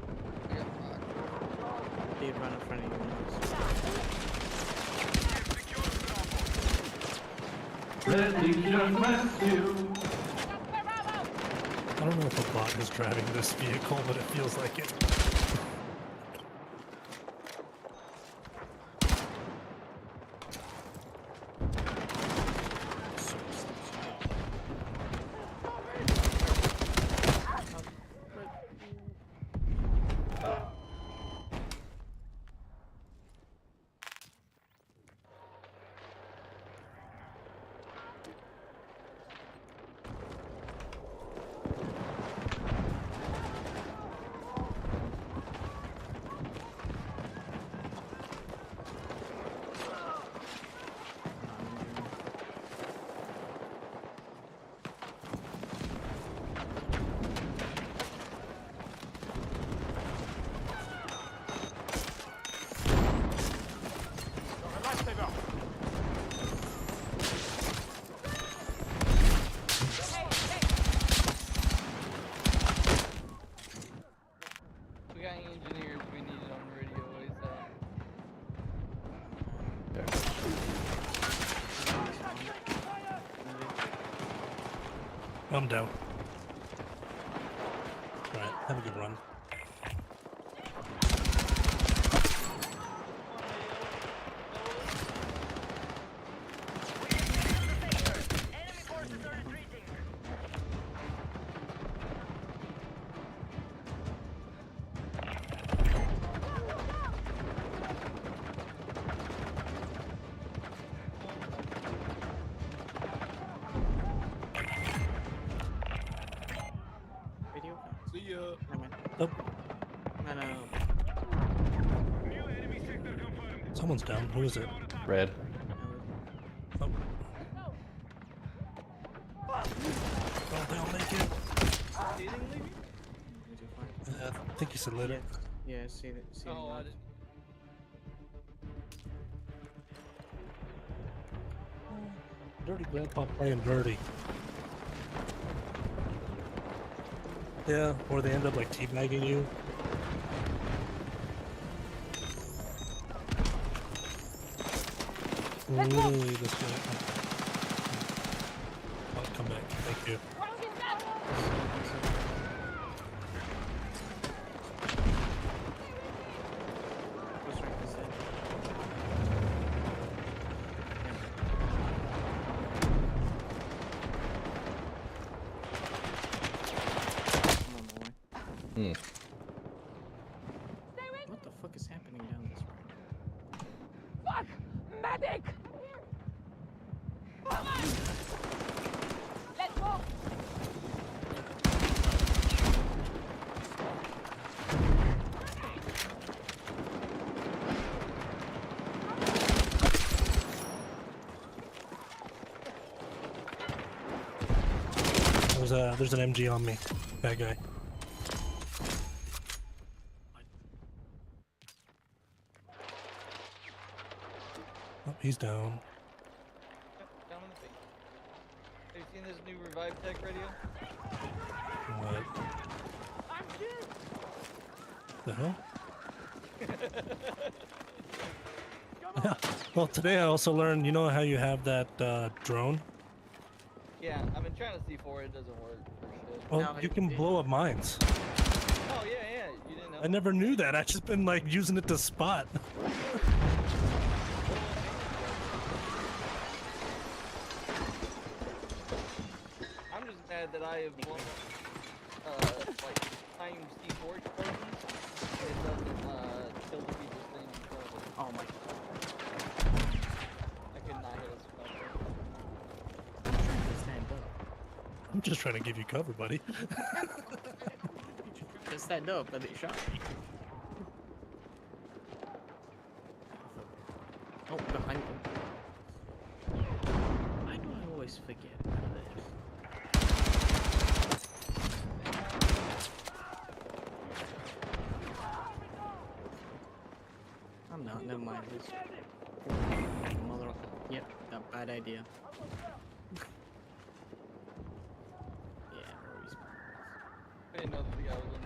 did run in front of you. Red Legion rescue! I don't know if a bot is driving this vehicle, but it feels like it. We got engineers we needed on radio, I'm down. Alright, have a good run. See ya. Oh. No. Someone's down. Who is it? Red. Oh. Oh, they'll make it. I think you said lit it. Yeah, see that. See Oh, I didn't. Dirty grandpa playing dirty. Yeah, or they end up like teabagging you. Literally this guy. I'll come back. Thank you. What the fuck is happening down this road? Fuck! Medic! Let's go! There's an MG on me. Bad guy. Oh, he's down. Down in the face. Have you seen this new Revive Tech radio? What the hell? Yeah. Well, today I also learned, you know how you have that drone? Yeah, I've been trying to C4, it doesn't work for shit. Well, you can blow up mines. Oh, yeah, you didn't know. I never knew that. I just been like using it to spot. bad that I have won, like, times keyboard buttons, it doesn't, kill the people's thing in front of it. Oh my. I could not hit a special. Stand up. I'm just trying to give you cover, buddy. Just stand up, but it shot me. Oh, behind me. Why do I always forget about this? I'm not, never mind this. Mother of... Yep, that bad idea. Yeah, always. I didn't know that the guy was in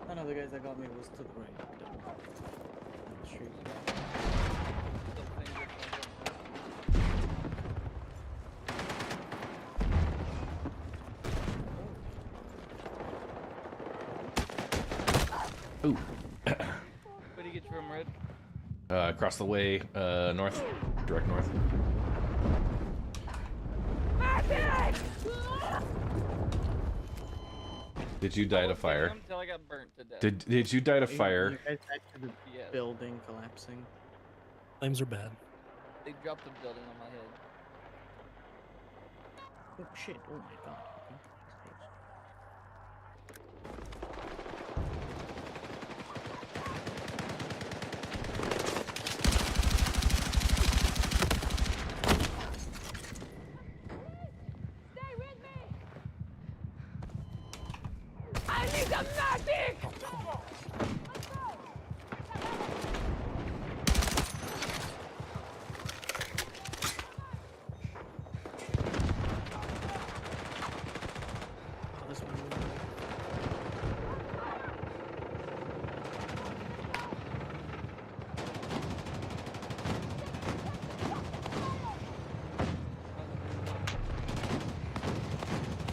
the None of the guys that got me was to the right. Street. Ooh. Where do you get you from, Red? Across the way, north. Direct north. Did you die to fire? Until I got burnt to death. Did you die to fire? You guys back to the building collapsing. Flames are bad. They dropped the building on my head. Oh shit, oh my god. Okay. I need a medic!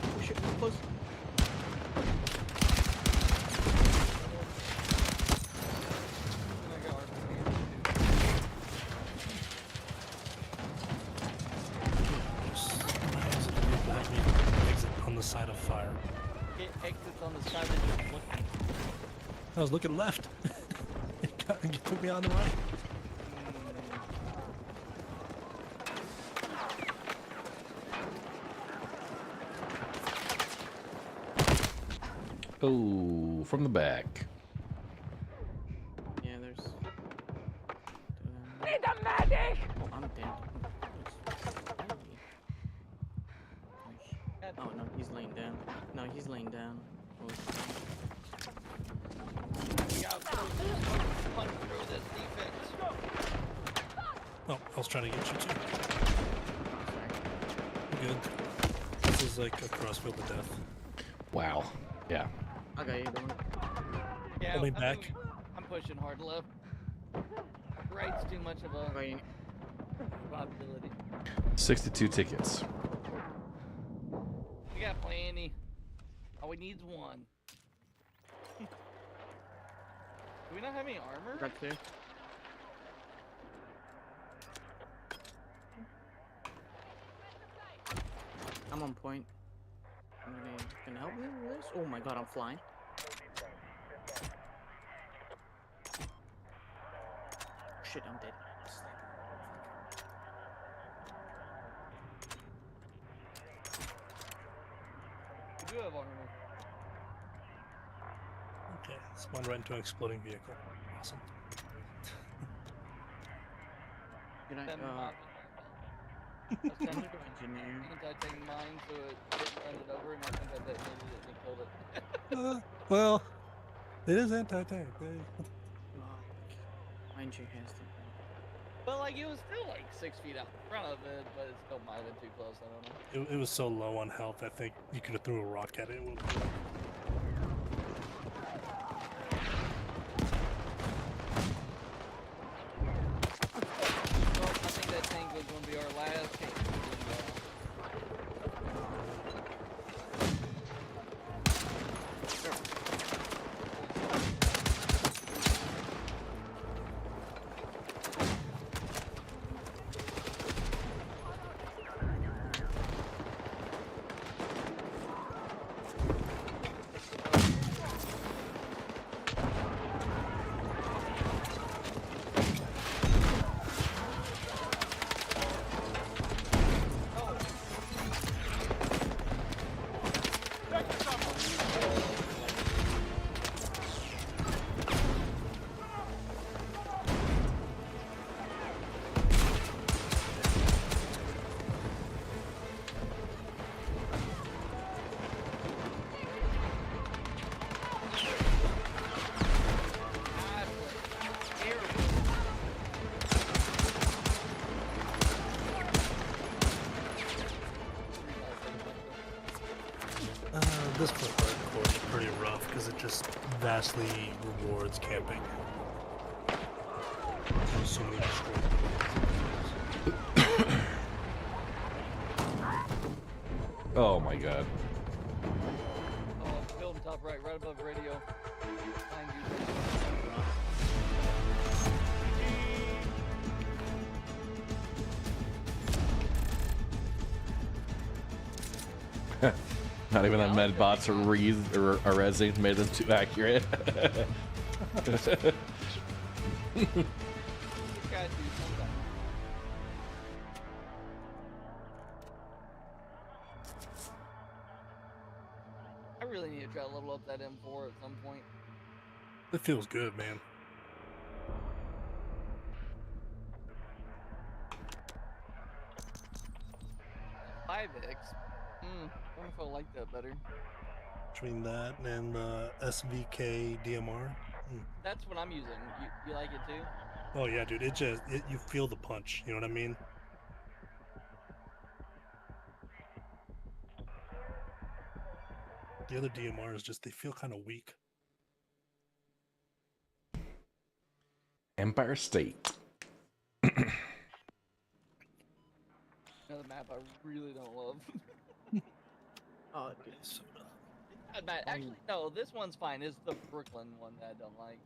Oh shit, we're close. Exit on the side of fire. It exits on the side that you're looking. I was looking left. You took me on the right. Oh, from the back. Yeah, there's... Need a medic! Oh, I'm dead. Oh no, he's laying down. No, he's laying down. Oh, Punch through this defense. Oh, I was trying to get you too. Good. This is like a crossfield to death. Wow. Yeah. Okay, you're going. Yeah, Pull me back. I'm pushing hard left. Right's too much of a probability. 62 tickets. We got plenty. All we need's one. Do we not have any armor? Got clear. I'm on point. Can you help me with this? Oh my god, I'm flying. Shit, I'm dead. We do have armor. Okay, spawn right into an exploding vehicle. Awesome. Can I, Then engineer. anti-tank mine, so it didn't run it over, and I think I detonated it and killed it. Well, it is anti-tank. Mind you, has to. But like, it was still like 6 feet out in front of it, but it still might have been too close. I don't know. It was so low on health. I think you could have threw a rock at it. It would have. Well, I think that tank was going to be our last tank. this course is pretty rough because it just vastly rewards camping. There's so many destroyed. Oh my god. Oh, building top right, right above radio. Behind you. Not even the med bots or resing made them too accurate. I really need to try to level up that M4 at some point. It feels good, man. Five X. I wonder if I like that better. Between that and the SVK DMR. That's what I'm using. You like it too? Oh yeah, dude. You feel the punch. You know what I mean? The other DMRs they feel kind of weak. Empire State. Another map I really don't love. Oh, actually, no, this one's fine. It's the Brooklyn one that I don't like.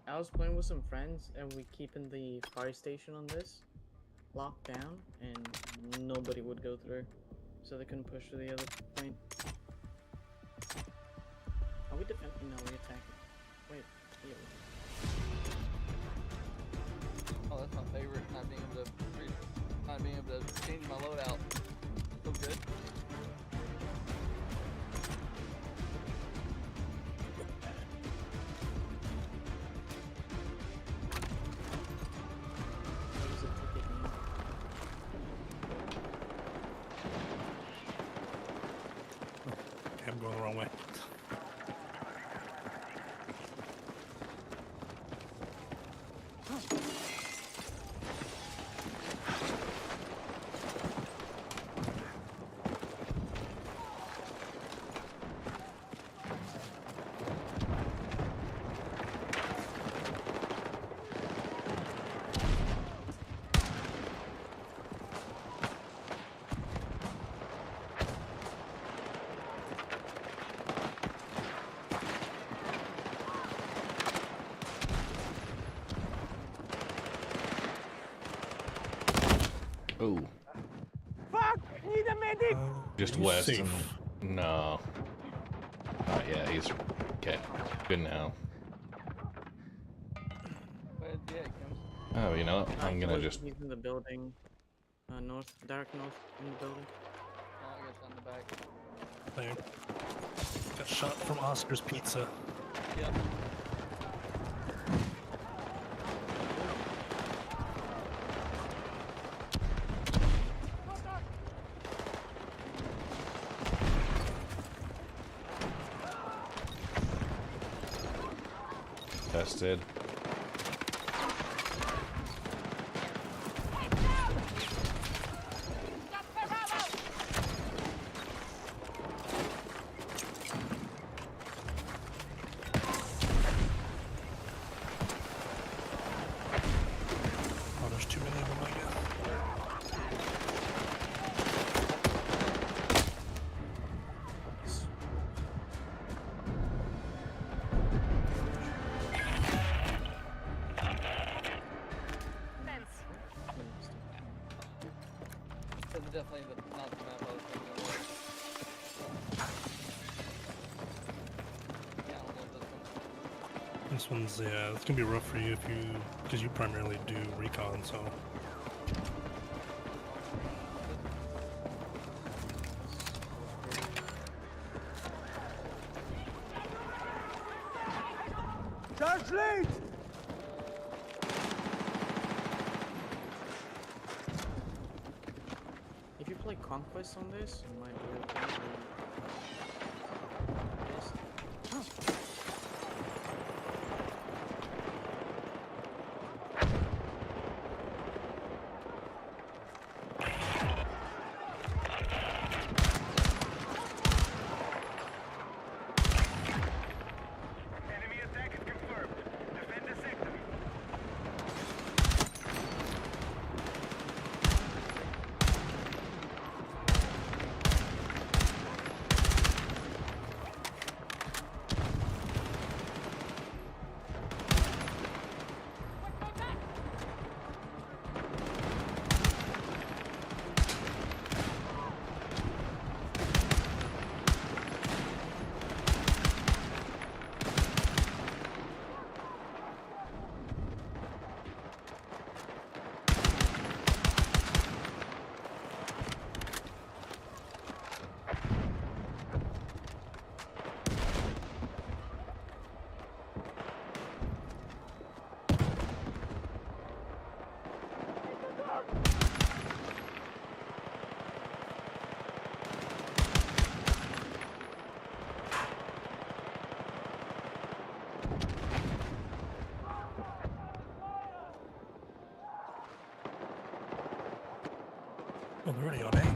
I was playing with some friends, and we keeping the fire station on this locked down, and nobody would go through, so they couldn't push to the other point. Are we defending? No, we're attacking. Wait, yeah. Oh, that's my favorite. Not being able to change my loadout. So good. I'm going the wrong way. Oh. Fuck! Need a medic! Just west. No. Not yet. He's okay. Good now. Oh, you know what? I'm gonna just. He's in the building. North, direct north in the building. Oh, I guess on the back. There. Got shot from Oscar's Pizza. Yep. Tested. Oh, there's too many of them, I guess. That's definitely not the map I was thinking of. Yeah, I don't love this one. This one's, yeah, it's gonna be rough for you because you primarily do recon, so. Charge lead! If you play Conquest on this, you might be able to. Yes. Oh. Oh, they're already on A. Okay.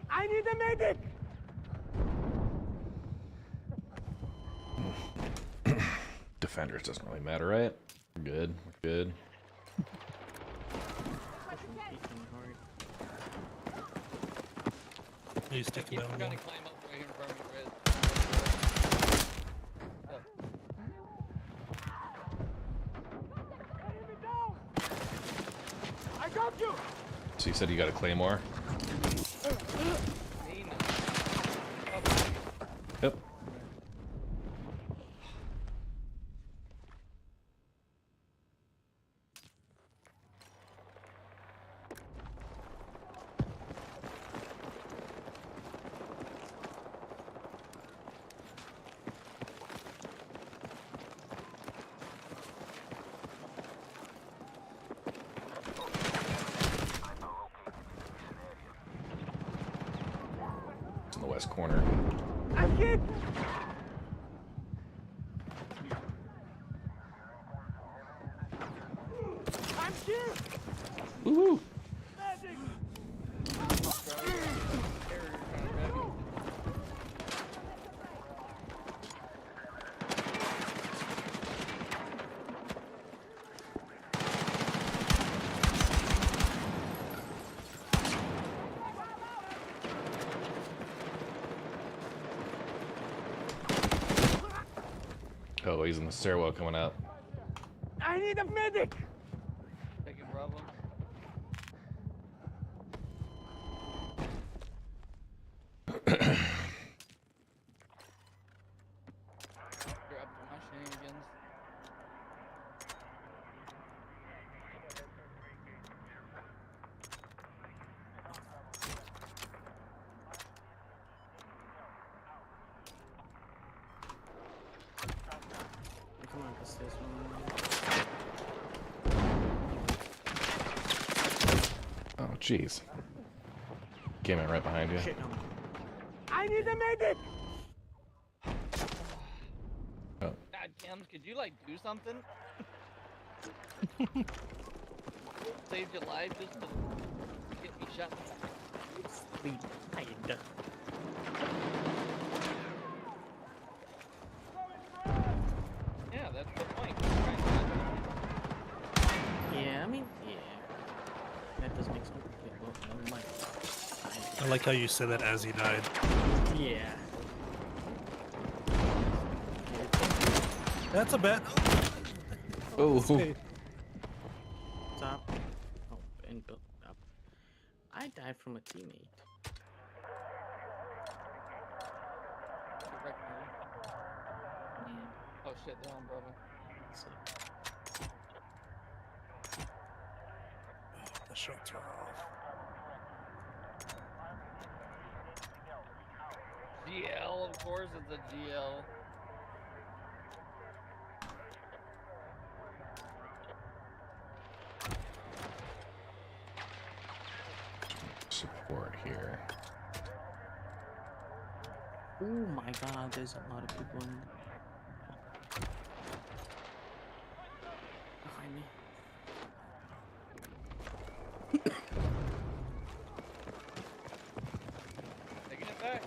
I need a medic! Defenders doesn't really matter, right? We're good. We're good. You stick Keep down. trying to climb up right here in front of me, Red. I got you! So you said you got a claymore? Yep. In the west corner. I'm hit! I'm here! Woohoo! Magic! Oh, he's in the stairwell coming out. I need a medic! Taking Bravo. You're up to my shenanigans. Come on, this one. Oh, jeez. Came in right behind you. Shit, no. I need a medic! Oh. God, Cams, could you like do something? Saved your life just to get me shot. Sleep. Hide. Yeah, that's the point. Yeah, I mean, yeah. That does make sense. Yeah, well, never mind. I like how you said that as he died. Yeah. That's a bet. Oh. Top. Oh, and built up. I died from a teammate. Correct me. Oh shit, they're on Bravo. The shots are off. GL, of course, it's a GL. Support here. Oh my god, there's a lot of people in. Behind me. Taking it back.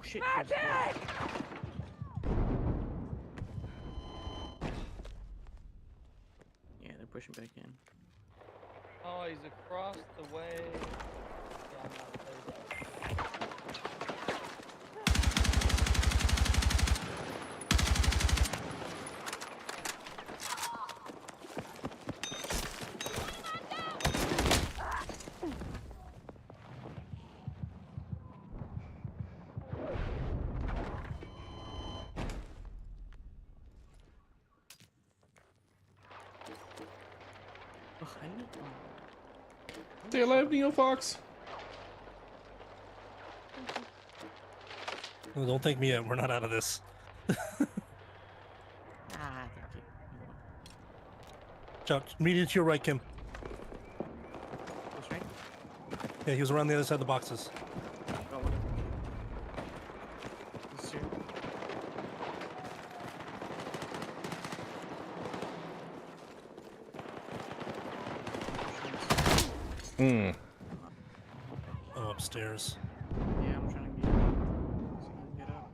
Shit. Magic! pushing back in. Oh, he's across the way. Yeah, I'm not Stay alive, Neo Fox. No, don't thank me yet. We're not out of this. Ah, thank you. Chuck, immediately to your right, Kim. What's right? Yeah, he was around the other side of the boxes. Oh, this here. Hmm. Oh, upstairs. Yeah, I'm trying to get up.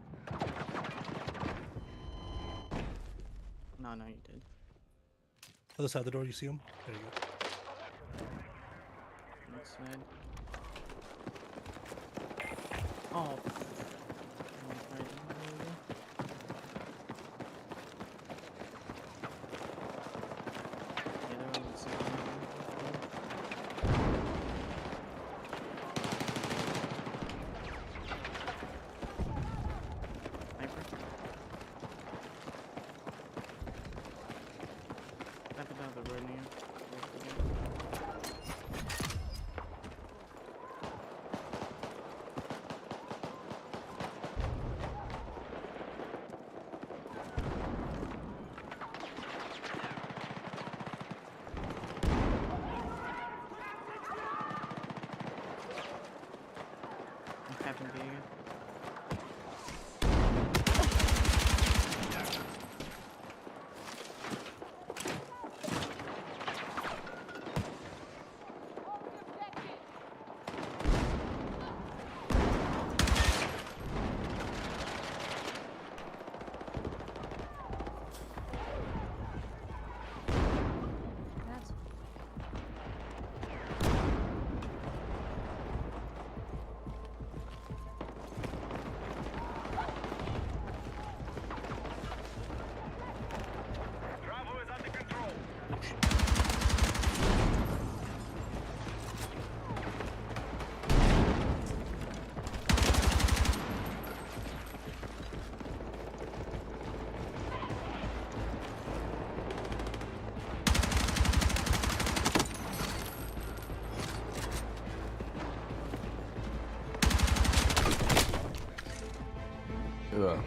No, you did. Other side of the door, you see him? There you go. Next side. Oh. Ugh.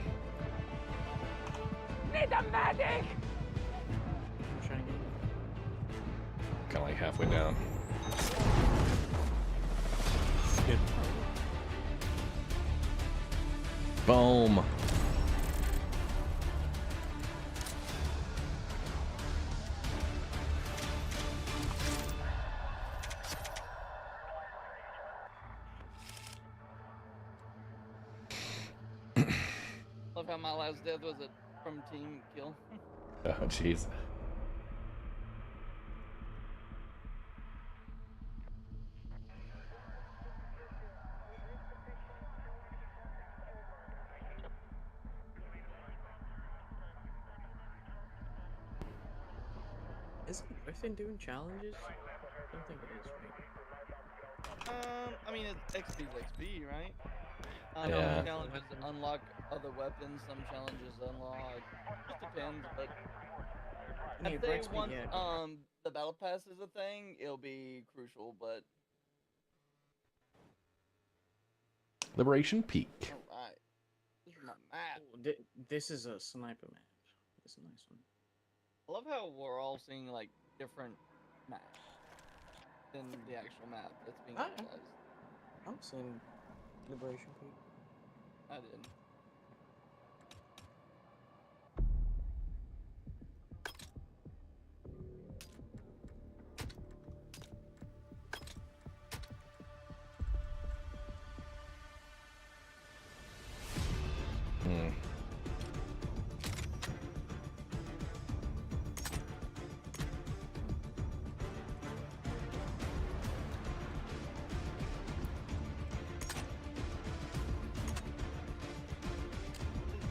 Need a medic! I'm trying to get Kind of like halfway down. Good. Boom. Love how my last death was from team kill. Oh, jeez. Isn't Griffin doing challenges? I don't think it is, right? I mean, XP's XP, right? Yeah. Some challenges unlock other weapons, some challenges unlock. Just depends, but Yeah, if for they XP, want yeah. the battle pass is a thing, it'll be crucial. But Liberation Peak. all right, this is my map. Oh, this is a sniper map. It's a nice one. I love how we're all seeing like different maps than the actual map that's being utilized. I'm seeing Liberation Peak. I did. Hmm.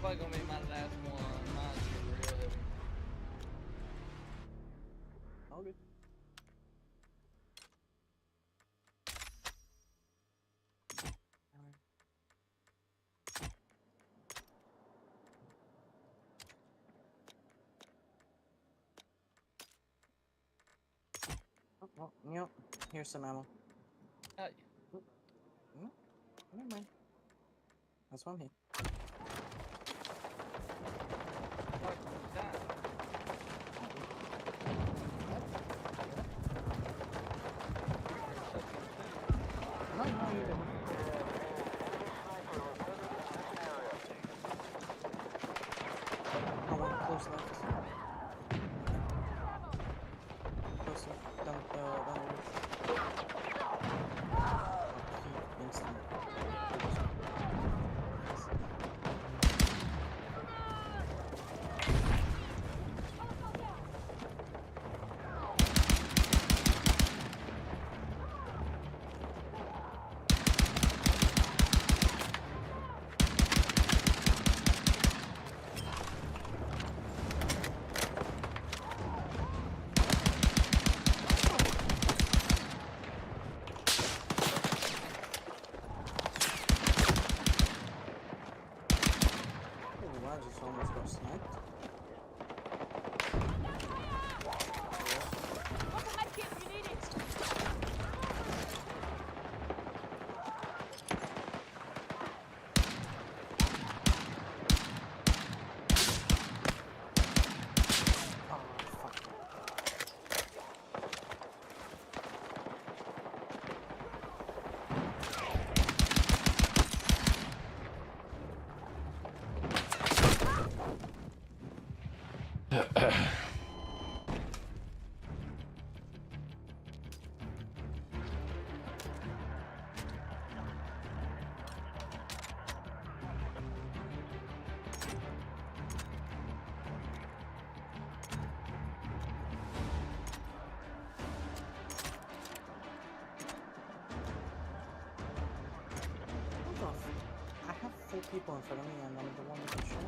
probably gonna be my last one. Mine's real heavy. All good. Oh, yep. Here's some ammo. No, never mind. That's why I'm here. No, you didn't. Oh, one close left. Close left. Down the roof. Instant. I just almost got sniped. I have 4 people in front of me and I'm the one that can shoot.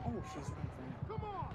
Oh, she's right there. Come on!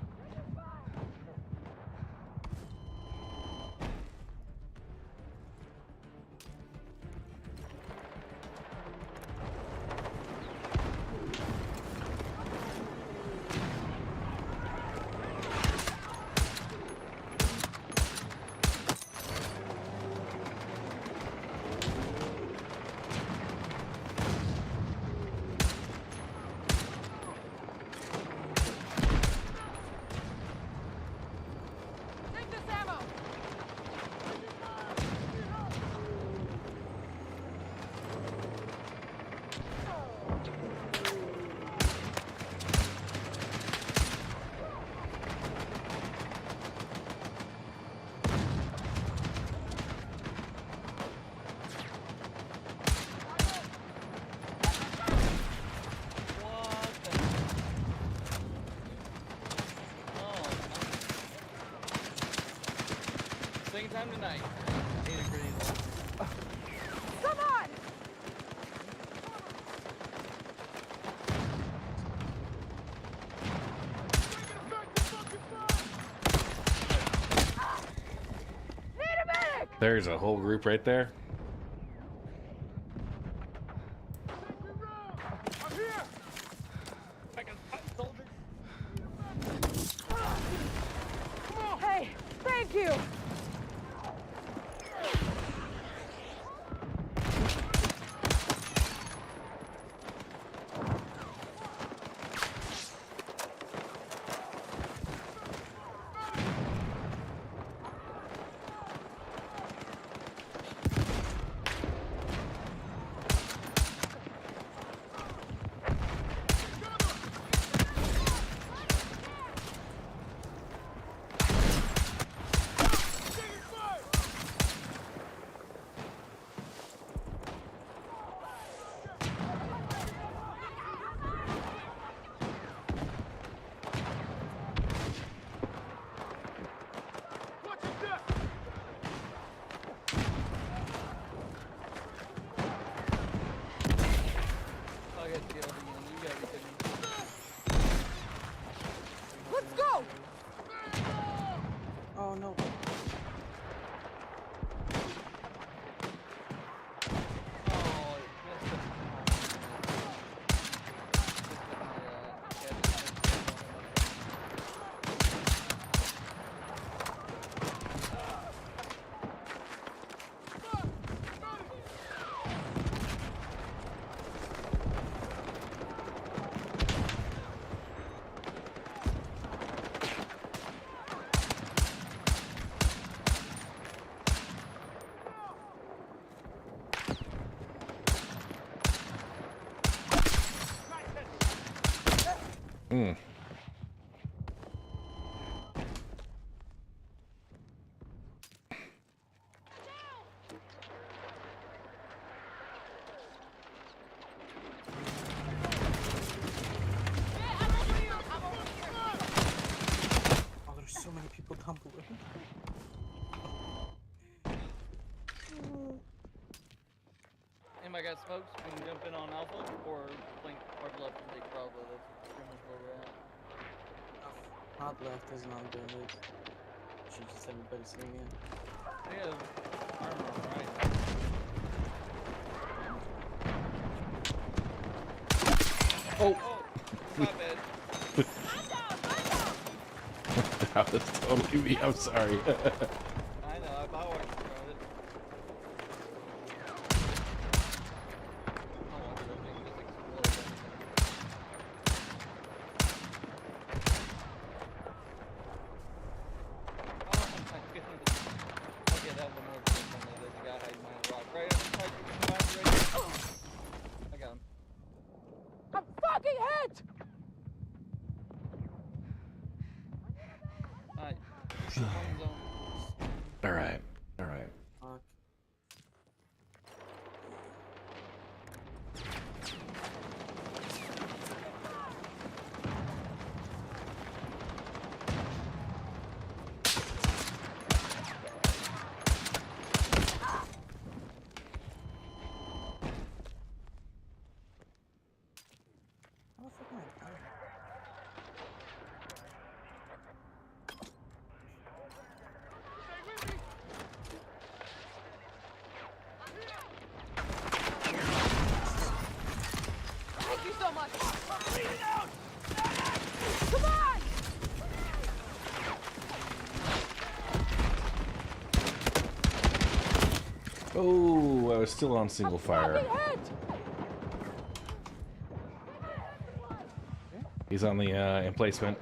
Same time tonight. 8 degrees. Come on! There's a whole group right there. Hey, thank you! Hmm. Oh, there's so many people down below. Anybody got smokes? We can jump in on Alpha or flank hard left and take Bravo. That's pretty much where we're at. Hard left is not good. Should just everybody sitting in. They have armor, right? Oh! My bad. That was totally me. I'm sorry. I know, I watched it. I'm fucking hit! Alright. All right. All right. Fuck. How the fuck am I dying? Thank you so much! Bleed it out! Come on! Oh, I was still on single fire. He's on the emplacement.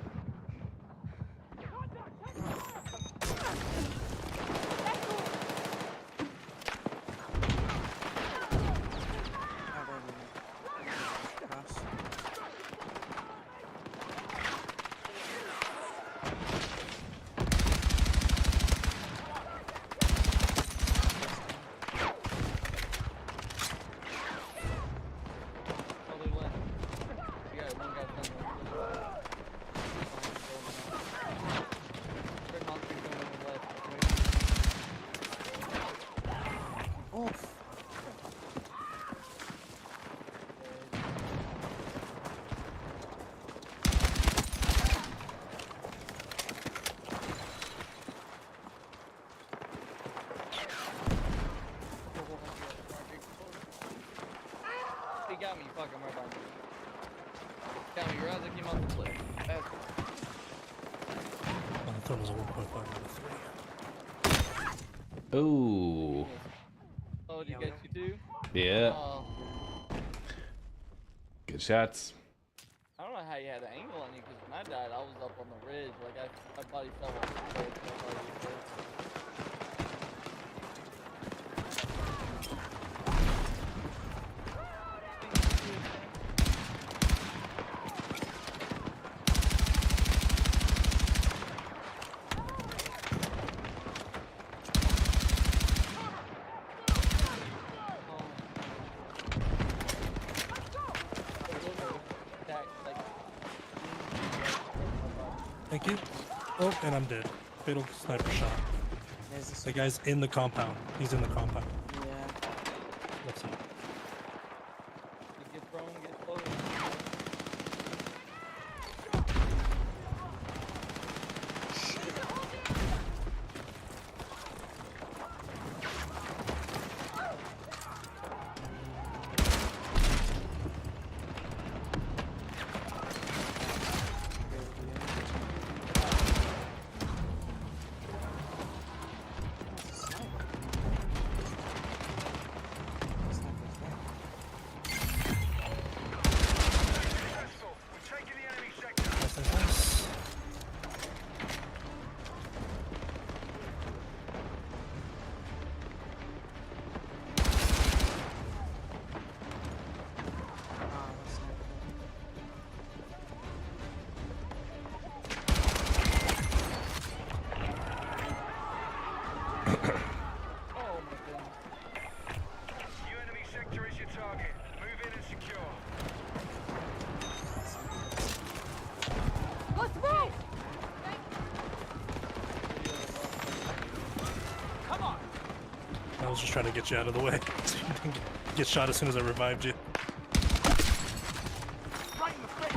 He got me, fuck him right behind me. Got me right as I came off the cliff. Bastard. I thought it was a 1.5 Ooh. Oh, did you get you too? Yeah. Oh. Good shots. I don't know how you had an angle on you, because when I died, I was up on the ridge. Like, my body fell off the ridge. My body was dead. Thank you. Oh, and I'm dead. Fatal sniper shot. The guy's in the compound. He's in the compound. Yeah. Let's see. Get prone, get close. was just trying to get you out of the way. So you didn't get shot as soon as I revived you. Right in the face.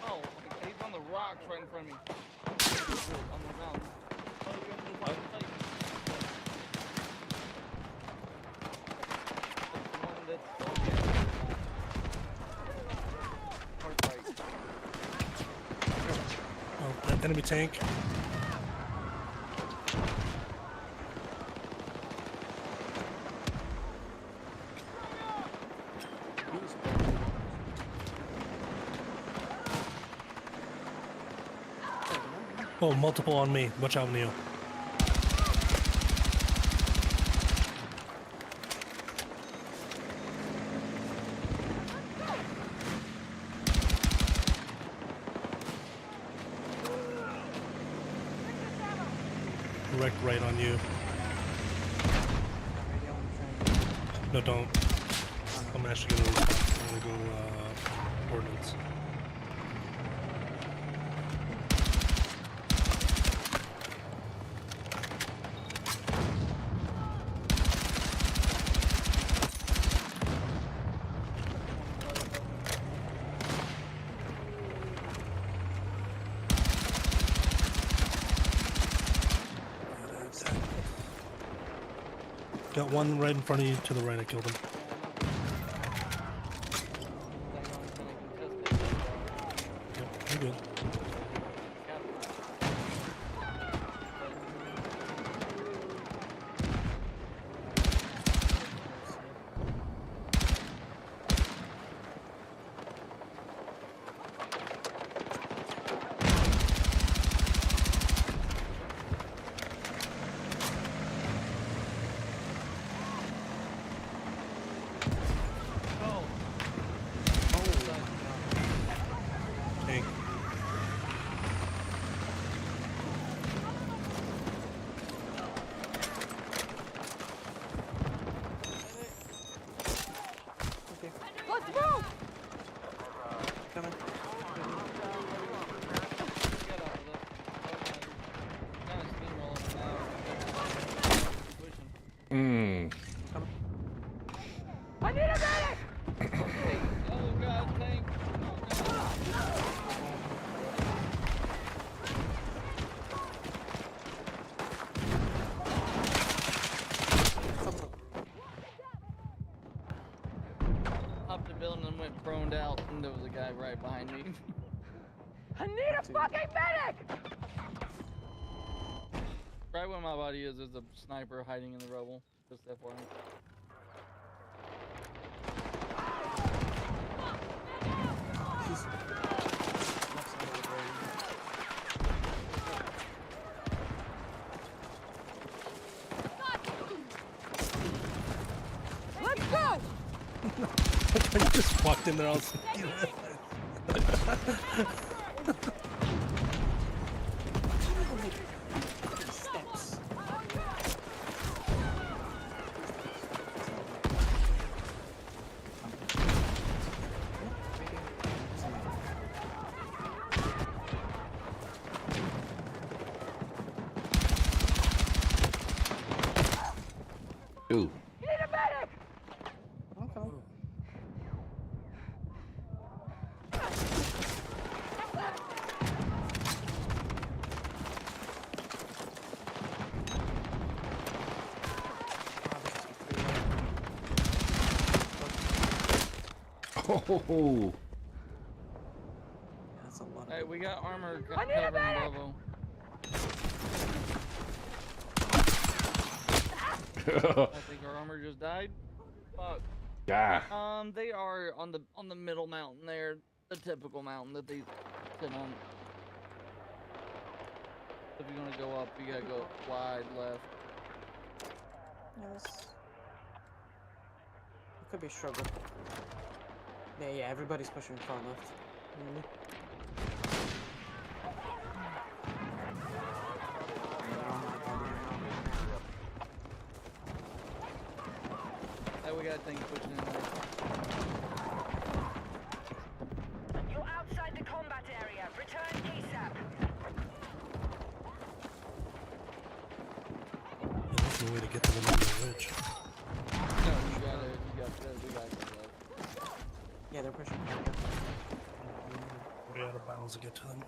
Oh, he's on the rocks right in front of me. On the mountain. Oh, you're on the right place. The one that's Oh, enemy tank. Oh, multiple on me. Watch out, Neil. Wrecked right on you. No, don't. I'm actually gonna respond. I'm gonna go ordnance. Got one right in front of you to the right. I killed him. Yep, you're good. Tank. Let's move! Coming. Hmm. I need a medic! Oh god, tank. Up the building and went proned out, and there was a guy right behind me. I need a fucking medic! Right where my body is, there's a sniper hiding in the rubble. Just FYI. Let's go! I just walked in there. I was Steps. Ooh. You need a medic! Okay. Oh. That's a lot. Hey, we got armor covering Bravo. I think our armor just died. Fuck. Yeah. They are on the middle mountain there, the typical mountain that they sit on. If you're gonna go up, you gotta go wide left. Yes. It could be struggle. Yeah, everybody's pushing far left. Really. we got things pushing in there. You're outside the combat area. Return ASAP. There's no way to get to them on the ridge. No, we got it. Yeah, they're pushing. We're out of bounds to get to them.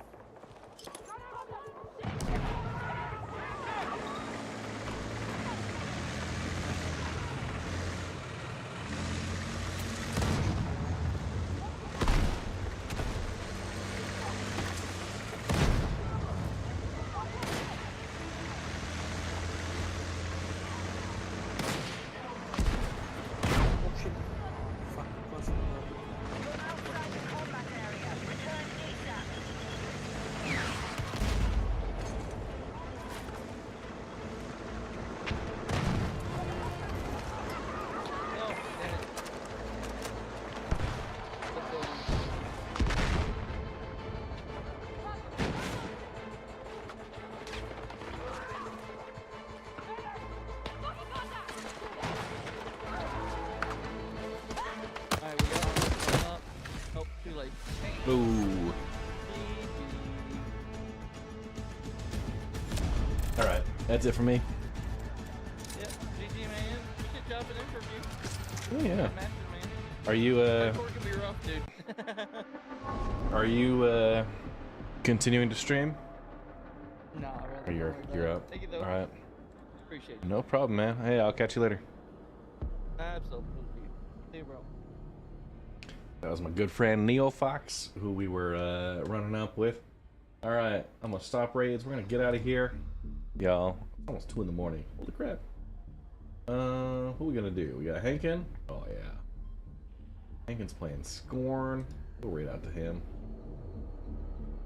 Ooh. Alright, that's it for me. Yep, GG man. We should jump an interview. Oh yeah. Master, man. Are you Hardcore can be rough, dude. are you continuing to stream? Nah, Or you're up? Thank you though. Alright. Appreciate it. No problem, man. Hey, I'll catch you later. Absolutely. See you, bro. That was my good friend Neo Fox, who we were running up with. Alright, I'm gonna stop raids. We're gonna get out of here. Y'all, it's almost 2 in the morning. Holy crap. Who we gonna do? We got Hankin. Oh yeah. Hankin's playing Scorn. We'll raid out to him.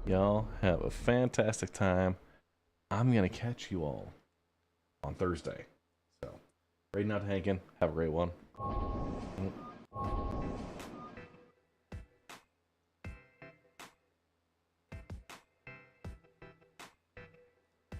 Y'all have a fantastic time. I'm gonna catch you all on Thursday. So, raiding out to Hankin. Have a great one.